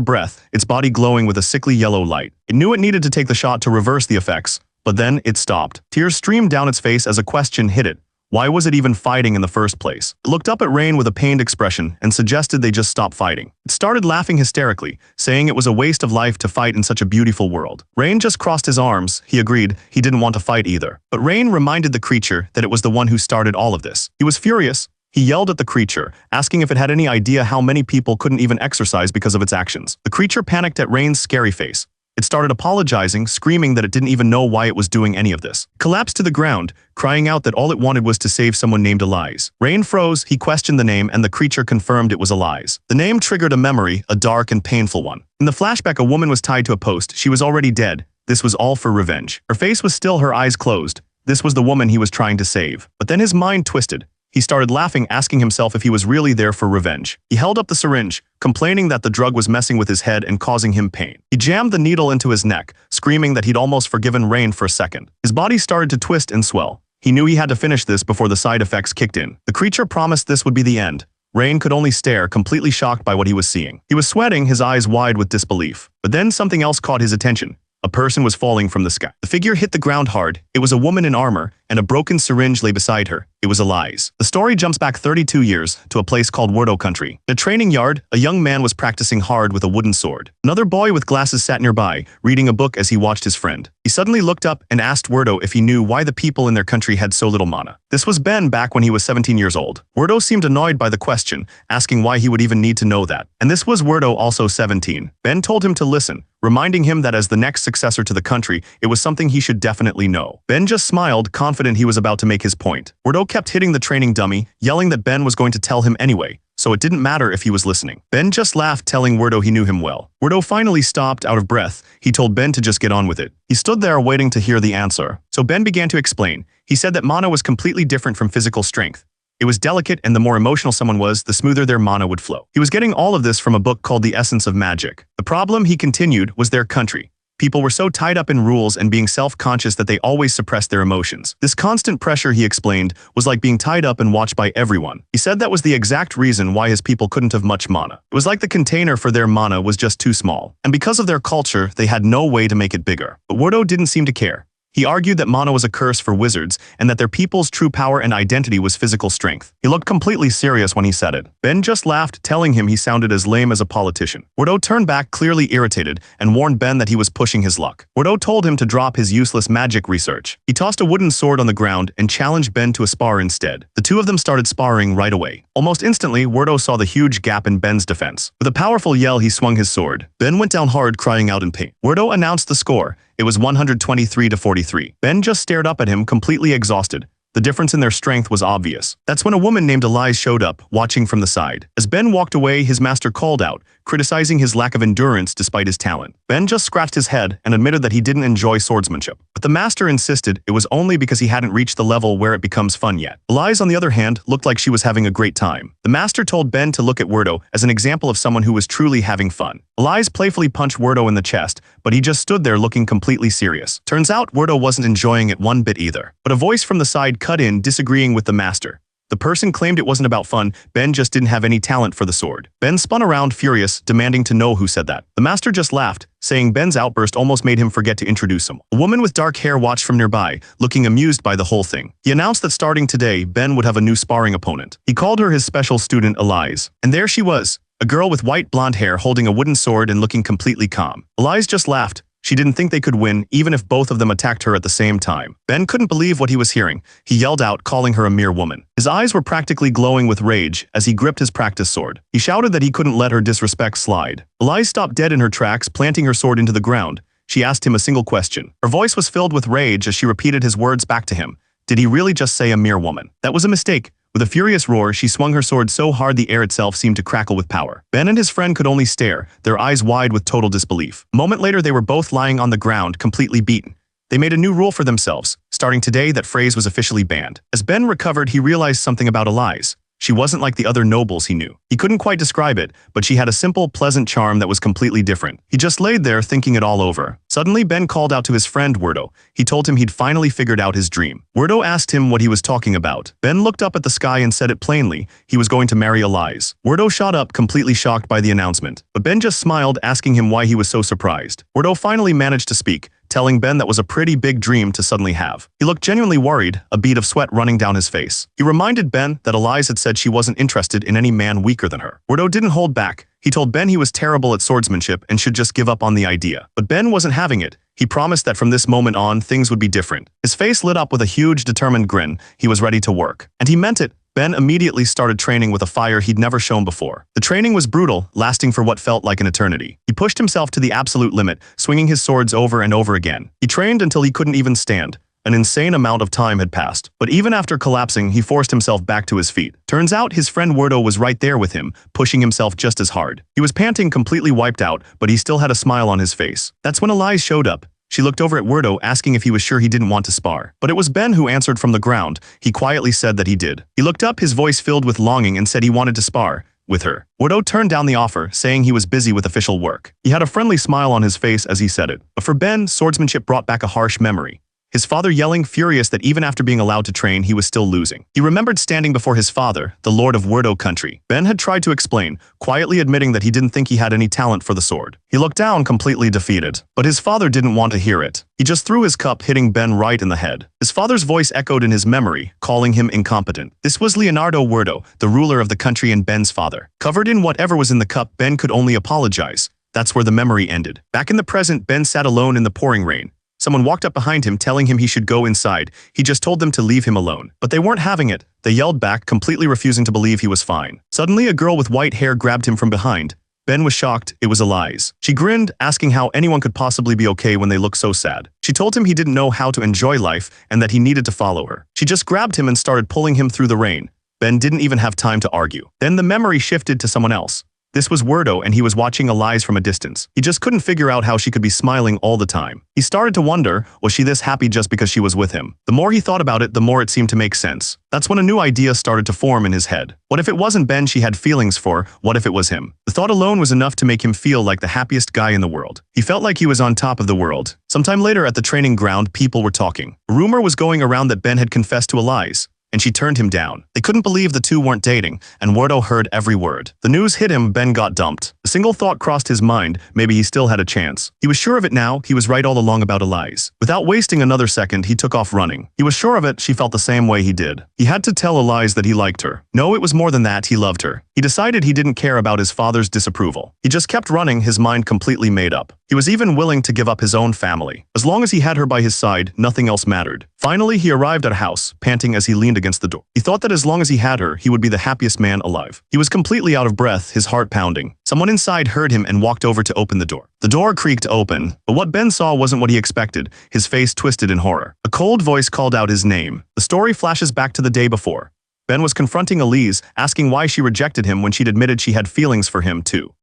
breath, its body glowing with a sickly yellow light. It knew it needed to take the shot to reverse the effects, but then it stopped. Tears streamed down its face as a question hit it. Why was it even fighting in the first place? It looked up at Rain with a pained expression and suggested they just stop fighting. It started laughing hysterically, saying it was a waste of life to fight in such a beautiful world. Rain just crossed his arms. He agreed he didn't want to fight either. But Rain reminded the creature that it was the one who started all of this. He was furious. He yelled at the creature, asking if it had any idea how many people couldn't even exercise because of its actions. The creature panicked at Rain's scary face. It started apologizing, screaming that it didn't even know why it was doing any of this. It collapsed to the ground, crying out that all it wanted was to save someone named Elise. Rain froze, he questioned the name, and the creature confirmed it was Elise. The name triggered a memory, a dark and painful one. In the flashback, a woman was tied to a post. She was already dead. This was all for revenge. Her face was still, her eyes closed. This was the woman he was trying to save. But then his mind twisted. He started laughing, asking himself if he was really there for revenge. He held up the syringe, complaining that the drug was messing with his head and causing him pain. He jammed the needle into his neck, screaming that he'd almost forgiven Rain for a second. His body started to twist and swell. He knew he had to finish this before the side effects kicked in. The creature promised this would be the end. Rain could only stare, completely shocked by what he was seeing. He was sweating, his eyes wide with disbelief. But then something else caught his attention. A person was falling from the sky. The figure hit the ground hard. It was a woman in armor, and a broken syringe lay beside her. It was Elise. The story jumps back 32 years to a place called Wordo Country. In a training yard, a young man was practicing hard with a wooden sword. Another boy with glasses sat nearby, reading a book as he watched his friend. He suddenly looked up and asked Wordo if he knew why the people in their country had so little mana. This was Ben back when he was 17 years old. Wordo seemed annoyed by the question, asking why he would even need to know that. And this was Wordo, also 17. Ben told him to listen, reminding him that as the next successor to the country, it was something he should definitely know. Ben just smiled, confident he was about to make his point. Wordo kept hitting the training dummy, yelling that Ben was going to tell him anyway, so it didn't matter if he was listening. Ben just laughed, telling Wordo he knew him well. Wordo finally stopped, out of breath. He told Ben to just get on with it. He stood there waiting to hear the answer. So Ben began to explain. He said that mana was completely different from physical strength. It was delicate, and the more emotional someone was, the smoother their mana would flow. He was getting all of this from a book called The Essence of Magic. The problem, he continued, was their country. People were so tied up in rules and being self-conscious that they always suppressed their emotions. This constant pressure, he explained, was like being tied up and watched by everyone. He said that was the exact reason why his people couldn't have much mana. It was like the container for their mana was just too small. And because of their culture, they had no way to make it bigger. But Werdo didn't seem to care. He argued that mana was a curse for wizards and that their people's true power and identity was physical strength. He looked completely serious when he said it. Ben just laughed, telling him he sounded as lame as a politician. Werdo turned back, clearly irritated, and warned Ben that he was pushing his luck. Werdo told him to drop his useless magic research. He tossed a wooden sword on the ground and challenged Ben to a spar instead. The two of them started sparring right away. Almost instantly, Werdo saw the huge gap in Ben's defense. With a powerful yell, he swung his sword. Ben went down hard, crying out in pain. Werdo announced the score. It was 123 to 43. Ben just stared up at him, completely exhausted. The difference in their strength was obvious. That's when a woman named Elise showed up, watching from the side. As Ben walked away, his master called out, criticizing his lack of endurance despite his talent. Ben just scratched his head and admitted that he didn't enjoy swordsmanship. But the master insisted it was only because he hadn't reached the level where it becomes fun yet. Elise, on the other hand, looked like she was having a great time. The master told Ben to look at Werdo as an example of someone who was truly having fun. Elise playfully punched Werdo in the chest, but he just stood there looking completely serious. Turns out Werdo wasn't enjoying it one bit either. But a voice from the side cut in, disagreeing with the master. The person claimed it wasn't about fun, Ben just didn't have any talent for the sword. Ben spun around, furious, demanding to know who said that. The master just laughed, saying Ben's outburst almost made him forget to introduce him. A woman with dark hair watched from nearby, looking amused by the whole thing. He announced that starting today, Ben would have a new sparring opponent. He called her his special student, Elise. And there she was, a girl with white blonde hair holding a wooden sword and looking completely calm. Elise just laughed. She didn't think they could win, even if both of them attacked her at the same time. Ben couldn't believe what he was hearing. He yelled out, calling her a mere woman. His eyes were practically glowing with rage as he gripped his practice sword. He shouted that he couldn't let her disrespect slide. Elise stopped dead in her tracks, planting her sword into the ground. She asked him a single question. Her voice was filled with rage as she repeated his words back to him. Did he really just say a mere woman? That was a mistake. With a furious roar, she swung her sword so hard the air itself seemed to crackle with power. Ben and his friend could only stare, their eyes wide with total disbelief. A moment later, they were both lying on the ground, completely beaten. They made a new rule for themselves. Starting today, that phrase was officially banned. As Ben recovered, he realized something about Elise. She wasn't like the other nobles he knew. He couldn't quite describe it, but she had a simple, pleasant charm that was completely different. He just laid there, thinking it all over. Suddenly, Ben called out to his friend Werdo. He told him he'd finally figured out his dream. Werdo asked him what he was talking about. Ben looked up at the sky and said it plainly. He was going to marry Elise. Werdo shot up, completely shocked by the announcement. But Ben just smiled, asking him why he was so surprised. Werdo finally managed to speak, telling Ben that was a pretty big dream to suddenly have. He looked genuinely worried, a bead of sweat running down his face. He reminded Ben that Elise had said she wasn't interested in any man weaker than her. Werdo didn't hold back. He told Ben he was terrible at swordsmanship and should just give up on the idea. But Ben wasn't having it. He promised that from this moment on, things would be different. His face lit up with a huge, determined grin. He was ready to work. And he meant it. Ben immediately started training with a fire he'd never shown before. The training was brutal, lasting for what felt like an eternity. He pushed himself to the absolute limit, swinging his swords over and over again. He trained until he couldn't even stand. An insane amount of time had passed. But even after collapsing, he forced himself back to his feet. Turns out his friend Werdo was right there with him, pushing himself just as hard. He was panting, completely wiped out, but he still had a smile on his face. That's when Elise showed up. She looked over at Werdo, asking if he was sure he didn't want to spar. But it was Ben who answered from the ground. He quietly said that he did. He looked up, his voice filled with longing, and said he wanted to spar with her. Werdo turned down the offer, saying he was busy with official work. He had a friendly smile on his face as he said it. But for Ben, swordsmanship brought back a harsh memory. His father yelling, furious that even after being allowed to train, he was still losing. He remembered standing before his father, the lord of Werdo country. Ben had tried to explain, quietly admitting that he didn't think he had any talent for the sword. He looked down, completely defeated. But his father didn't want to hear it. He just threw his cup, hitting Ben right in the head. His father's voice echoed in his memory, calling him incompetent. This was Leonardo Werdo, the ruler of the country and Ben's father. Covered in whatever was in the cup, Ben could only apologize. That's where the memory ended. Back in the present, Ben sat alone in the pouring rain. Someone walked up behind him, telling him he should go inside. He just told them to leave him alone. But they weren't having it. They yelled back, completely refusing to believe he was fine. Suddenly, a girl with white hair grabbed him from behind. Ben was shocked. It was Elise. She grinned, asking how anyone could possibly be okay when they look so sad. She told him he didn't know how to enjoy life and that he needed to follow her. She just grabbed him and started pulling him through the rain. Ben didn't even have time to argue. Then the memory shifted to someone else. This was Werdo, and he was watching Elise from a distance. He just couldn't figure out how she could be smiling all the time. He started to wonder, was she this happy just because she was with him? The more he thought about it, the more it seemed to make sense. That's when a new idea started to form in his head. What if it wasn't Ben she had feelings for? What if it was him? The thought alone was enough to make him feel like the happiest guy in the world. He felt like he was on top of the world. Sometime later at the training ground, people were talking. A rumor was going around that Ben had confessed to Elise, and she turned him down. They couldn't believe the two weren't dating, and Werdo heard every word. The news hit him. Ben got dumped. A single thought crossed his mind: maybe he still had a chance. He was sure of it now. He was right all along about Elise. Without wasting another second, he took off running. He was sure of it. She felt the same way he did. He had to tell Elise that he liked her. No, it was more than that. He loved her. He decided he didn't care about his father's disapproval. He just kept running, his mind completely made up. He was even willing to give up his own family. As long as he had her by his side, nothing else mattered. Finally, he arrived at a house, panting as he leaned against the door. He thought that as long as he had her, he would be the happiest man alive. He was completely out of breath, his heart pounding. Someone inside heard him and walked over to open the door. The door creaked open, but what Ben saw wasn't what he expected. His face twisted in horror. A cold voice called out his name. The story flashes back to the day before. Ben was confronting Elise, asking why she rejected him when she'd admitted she had feelings for him too.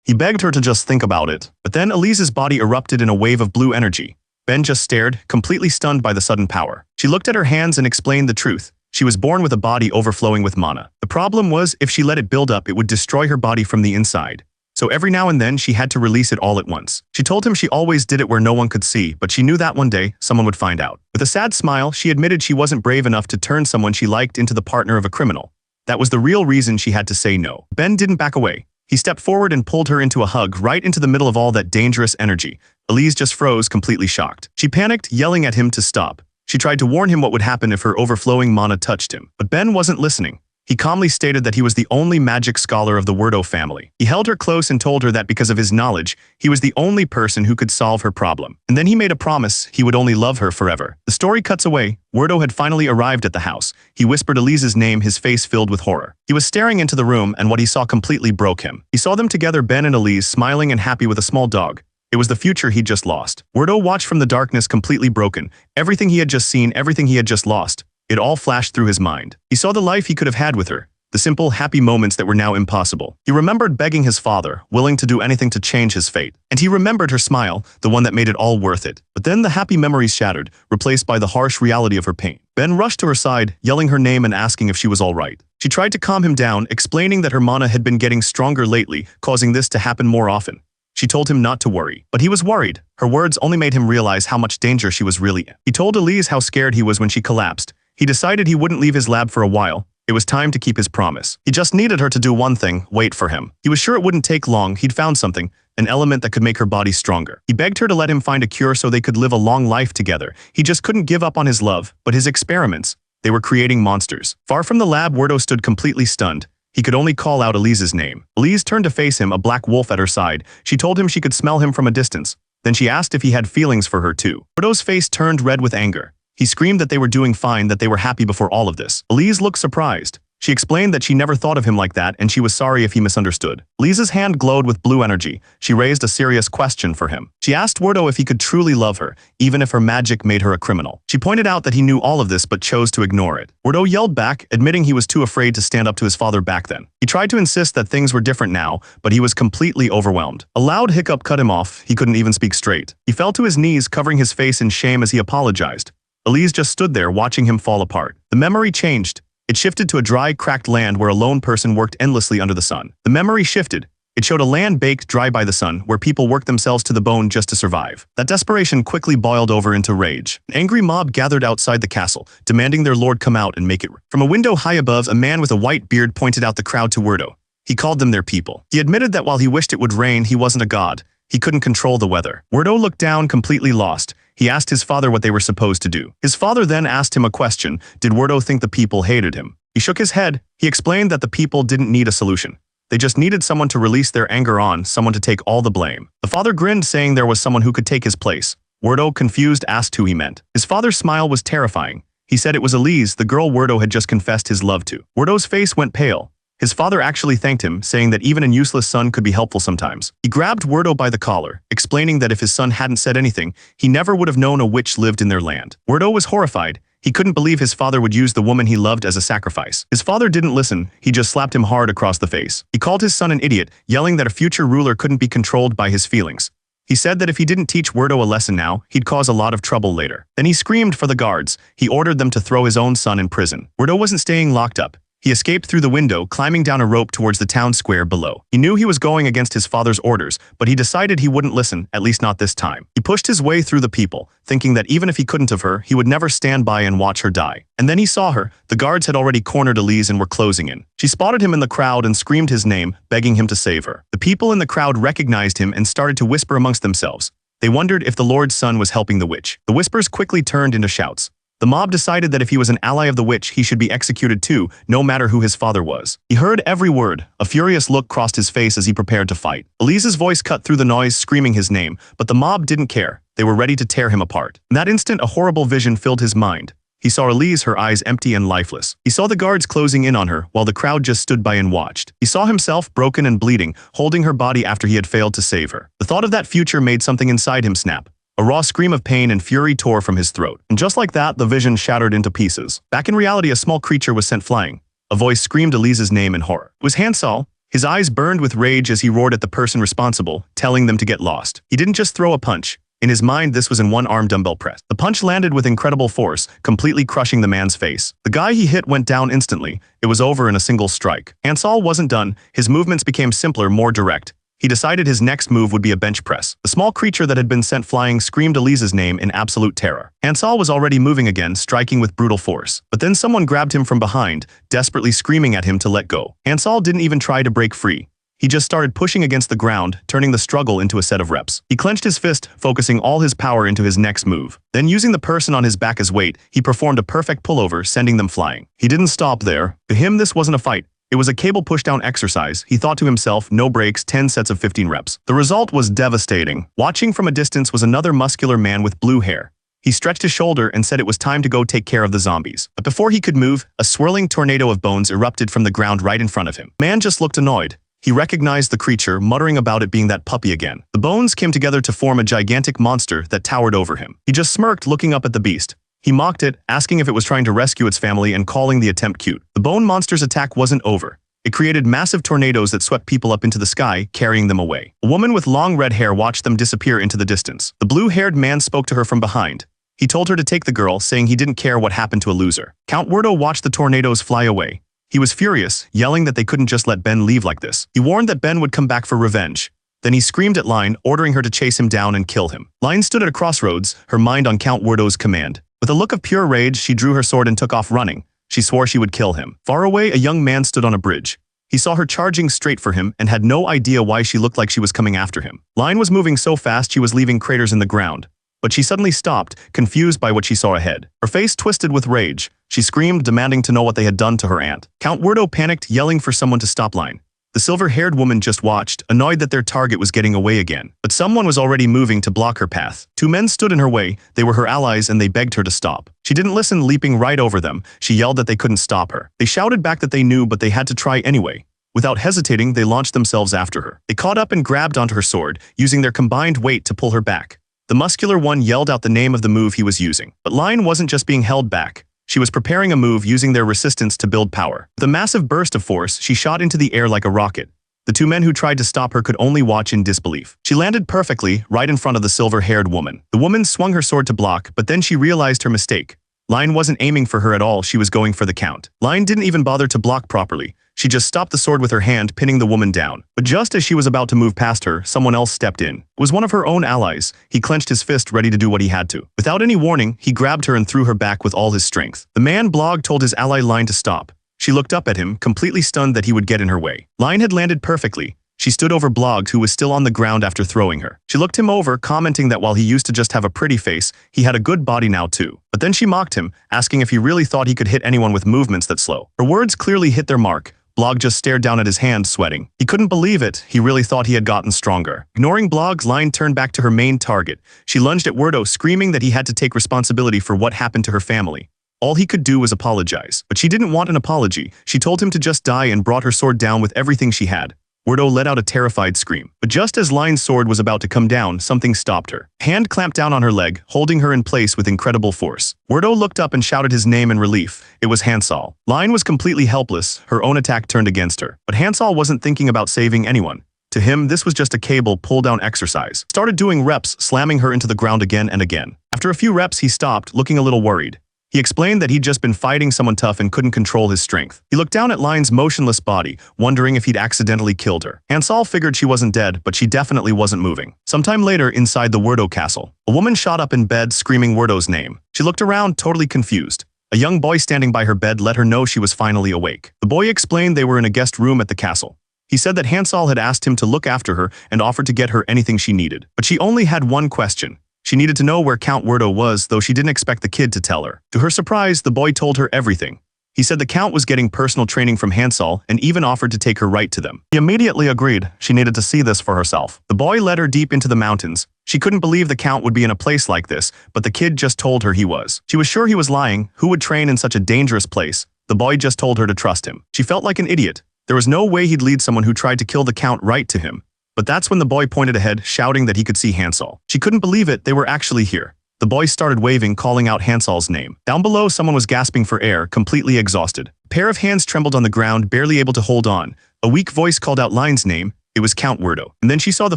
He begged her to just think about it, but then Elise's body erupted in a wave of blue energy. Ben just stared, completely stunned by the sudden power. She looked at her hands and explained the truth. She was born with a body overflowing with mana. The problem was, if she let it build up, it would destroy her body from the inside. So every now and then, she had to release it all at once. She told him she always did it where no one could see, but she knew that one day, someone would find out. With a sad smile, she admitted she wasn't brave enough to turn someone she liked into the partner of a criminal. That was the real reason she had to say no. Ben didn't back away. He stepped forward and pulled her into a hug, right into the middle of all that dangerous energy. Elise just froze, completely shocked. She panicked, yelling at him to stop. She tried to warn him what would happen if her overflowing mana touched him. But Ben wasn't listening. He calmly stated that he was the only magic scholar of the Werdo family. He held her close and told her that because of his knowledge, he was the only person who could solve her problem. And then he made a promise he would only love her forever. The story cuts away. Werdo had finally arrived at the house. He whispered Elise's name, his face filled with horror. He was staring into the room, and what he saw completely broke him. He saw them together, Ben and Elise, smiling and happy with a small dog. It was the future he'd just lost. Werdo watched from the darkness, completely broken. Everything he had just seen, everything he had just lost. It all flashed through his mind. He saw the life he could have had with her, the simple, happy moments that were now impossible. He remembered begging his father, willing to do anything to change his fate. And he remembered her smile, the one that made it all worth it. But then the happy memories shattered, replaced by the harsh reality of her pain. Ben rushed to her side, yelling her name and asking if she was all right. She tried to calm him down, explaining that her mana had been getting stronger lately, causing this to happen more often. She told him not to worry, but he was worried. Her words only made him realize how much danger she was really in. He told Elise how scared he was when she collapsed. He decided he wouldn't leave his lab for a while. It was time to keep his promise. He just needed her to do one thing: wait for him. He was sure it wouldn't take long. He'd found something, an element that could make her body stronger. He begged her to let him find a cure so they could live a long life together. He just couldn't give up on his love, but his experiments, they were creating monsters. Far from the lab, Werdo stood completely stunned. He could only call out Elise's name. Elise turned to face him, a black wolf at her side. She told him she could smell him from a distance. Then she asked if he had feelings for her too. Werdo's face turned red with anger. He screamed that they were doing fine, that they were happy before all of this. Elise looked surprised. She explained that she never thought of him like that, and she was sorry if he misunderstood. Elise's hand glowed with blue energy. She raised a serious question for him. She asked Werdo if he could truly love her, even if her magic made her a criminal. She pointed out that he knew all of this but chose to ignore it. Werdo yelled back, admitting he was too afraid to stand up to his father back then. He tried to insist that things were different now, but he was completely overwhelmed. A loud hiccup cut him off. He couldn't even speak straight. He fell to his knees, covering his face in shame as he apologized. Elise just stood there, watching him fall apart. The memory changed. It shifted to a dry, cracked land where a lone person worked endlessly under the sun. The memory shifted. It showed a land baked dry by the sun, where people worked themselves to the bone just to survive. That desperation quickly boiled over into rage. An angry mob gathered outside the castle, demanding their lord come out and make it. From a window high above, a man with a white beard pointed out the crowd to Werdo. He called them their people. He admitted that while he wished it would rain, he wasn't a god. He couldn't control the weather. Werdo looked down, completely lost. He asked his father what they were supposed to do. His father then asked him a question. Did Werdo think the people hated him? He shook his head. He explained that the people didn't need a solution. They just needed someone to release their anger on, someone to take all the blame. The father grinned, saying there was someone who could take his place. Werdo, confused, asked who he meant. His father's smile was terrifying. He said it was Elise, the girl Werdo had just confessed his love to. Werdo's face went pale. His father actually thanked him, saying that even a useless son could be helpful sometimes. He grabbed Werdo by the collar, explaining that if his son hadn't said anything, he never would have known a witch lived in their land. Werdo was horrified. He couldn't believe his father would use the woman he loved as a sacrifice. His father didn't listen, he just slapped him hard across the face. He called his son an idiot, yelling that a future ruler couldn't be controlled by his feelings. He said that if he didn't teach Werdo a lesson now, he'd cause a lot of trouble later. Then he screamed for the guards. He ordered them to throw his own son in prison. Werdo wasn't staying locked up. He escaped through the window, climbing down a rope towards the town square below. He knew he was going against his father's orders, but he decided he wouldn't listen, at least not this time. He pushed his way through the people, thinking that even if he couldn't have her, he would never stand by and watch her die. And then he saw her. The guards had already cornered Elise and were closing in. She spotted him in the crowd and screamed his name, begging him to save her. The people in the crowd recognized him and started to whisper amongst themselves. They wondered if the Lord's son was helping the witch. The whispers quickly turned into shouts. The mob decided that if he was an ally of the witch, he should be executed too, no matter who his father was. He heard every word. A furious look crossed his face as he prepared to fight. Elise's voice cut through the noise, screaming his name, but the mob didn't care. They were ready to tear him apart. In that instant, a horrible vision filled his mind. He saw Elise, her eyes empty and lifeless. He saw the guards closing in on her, while the crowd just stood by and watched. He saw himself, broken and bleeding, holding her body after he had failed to save her. The thought of that future made something inside him snap. A raw scream of pain and fury tore from his throat. And just like that, the vision shattered into pieces. Back in reality, a small creature was sent flying. A voice screamed Elise's name in horror. It was Hansel. His eyes burned with rage as he roared at the person responsible, telling them to get lost. He didn't just throw a punch. In his mind, this was an one-arm dumbbell press. The punch landed with incredible force, completely crushing the man's face. The guy he hit went down instantly. It was over in a single strike. Hansel wasn't done. His movements became simpler, more direct. He decided his next move would be a bench press. The small creature that had been sent flying screamed Elise's name in absolute terror. Hansel was already moving again, striking with brutal force. But then someone grabbed him from behind, desperately screaming at him to let go. Hansel didn't even try to break free. He just started pushing against the ground, turning the struggle into a set of reps. He clenched his fist, focusing all his power into his next move. Then, using the person on his back as weight, he performed a perfect pullover, sending them flying. He didn't stop there. To him, this wasn't a fight. It was a cable pushdown exercise. He thought to himself, no breaks, 10 sets of 15 reps. The result was devastating. Watching from a distance was another muscular man with blue hair. He stretched his shoulder and said it was time to go take care of the zombies. But before he could move, a swirling tornado of bones erupted from the ground right in front of him. Man just looked annoyed. He recognized the creature, muttering about it being that puppy again. The bones came together to form a gigantic monster that towered over him. He just smirked, looking up at the beast. He mocked it, asking if it was trying to rescue its family and calling the attempt cute. The bone monster's attack wasn't over. It created massive tornadoes that swept people up into the sky, carrying them away. A woman with long red hair watched them disappear into the distance. The blue-haired man spoke to her from behind. He told her to take the girl, saying he didn't care what happened to a loser. Count Werdo watched the tornadoes fly away. He was furious, yelling that they couldn't just let Ben leave like this. He warned that Ben would come back for revenge. Then he screamed at Line, ordering her to chase him down and kill him. Line stood at a crossroads, her mind on Count Werdo's command. With a look of pure rage, she drew her sword and took off running. She swore she would kill him. Far away, a young man stood on a bridge. He saw her charging straight for him and had no idea why she looked like she was coming after him. Line was moving so fast she was leaving craters in the ground. But she suddenly stopped, confused by what she saw ahead. Her face twisted with rage. She screamed, demanding to know what they had done to her aunt. Count Werdo panicked, yelling for someone to stop Line. The silver-haired woman just watched, annoyed that their target was getting away again. But someone was already moving to block her path. Two men stood in her way. They were her allies and they begged her to stop. She didn't listen, leaping right over them. She yelled that they couldn't stop her. They shouted back that they knew, but they had to try anyway. Without hesitating, they launched themselves after her. They caught up and grabbed onto her sword, using their combined weight to pull her back. The muscular one yelled out the name of the move he was using. But Line wasn't just being held back. She was preparing a move using their resistance to build power. With a massive burst of force, she shot into the air like a rocket. The two men who tried to stop her could only watch in disbelief. She landed perfectly, right in front of the silver-haired woman. The woman swung her sword to block, but then she realized her mistake. Line wasn't aiming for her at all, she was going for the count. Line didn't even bother to block properly. She just stopped the sword with her hand, pinning the woman down. But just as she was about to move past her, someone else stepped in. It was one of her own allies. He clenched his fist, ready to do what he had to. Without any warning, he grabbed her and threw her back with all his strength. The man Blog told his ally Line to stop. She looked up at him, completely stunned that he would get in her way. Line had landed perfectly. She stood over Blog, who was still on the ground after throwing her. She looked him over, commenting that while he used to just have a pretty face, he had a good body now too. But then she mocked him, asking if he really thought he could hit anyone with movements that slow. Her words clearly hit their mark. Blog just stared down at his hand, sweating. He couldn't believe it. He really thought he had gotten stronger. Ignoring Blog's Line turned back to her main target. She lunged at Werdo, screaming that he had to take responsibility for what happened to her family. All he could do was apologize. But she didn't want an apology. She told him to just die and brought her sword down with everything she had. Werdo let out a terrified scream. But just as Line's sword was about to come down, something stopped her. A hand clamped down on her leg, holding her in place with incredible force. Werdo looked up and shouted his name in relief. It was Hansol. Line was completely helpless, her own attack turned against her. But Hansol wasn't thinking about saving anyone. To him, this was just a cable pull-down exercise. Started doing reps, slamming her into the ground again and again. After a few reps, he stopped, looking a little worried. He explained that he'd just been fighting someone tough and couldn't control his strength. He looked down at Line's motionless body, wondering if he'd accidentally killed her. Hansol figured she wasn't dead, but she definitely wasn't moving. Sometime later, inside the Werdo castle, a woman shot up in bed, screaming Werdo's name. She looked around, totally confused. A young boy standing by her bed let her know she was finally awake. The boy explained they were in a guest room at the castle. He said that Hansol had asked him to look after her and offered to get her anything she needed. But she only had one question. She needed to know where Count Werdo was, though she didn't expect the kid to tell her. To her surprise, the boy told her everything. He said the Count was getting personal training from Hansol and even offered to take her right to them. He immediately agreed. She needed to see this for herself. The boy led her deep into the mountains. She couldn't believe the Count would be in a place like this, but the kid just told her he was. She was sure he was lying. Who would train in such a dangerous place? The boy just told her to trust him. She felt like an idiot. There was no way he'd lead someone who tried to kill the Count right to him. But that's when the boy pointed ahead, shouting that he could see Hansol. She couldn't believe it, they were actually here. The boy started waving, calling out Hansol's name. Down below, someone was gasping for air, completely exhausted. A pair of hands trembled on the ground, barely able to hold on. A weak voice called out Line's name. It was Count Werdo. And then she saw the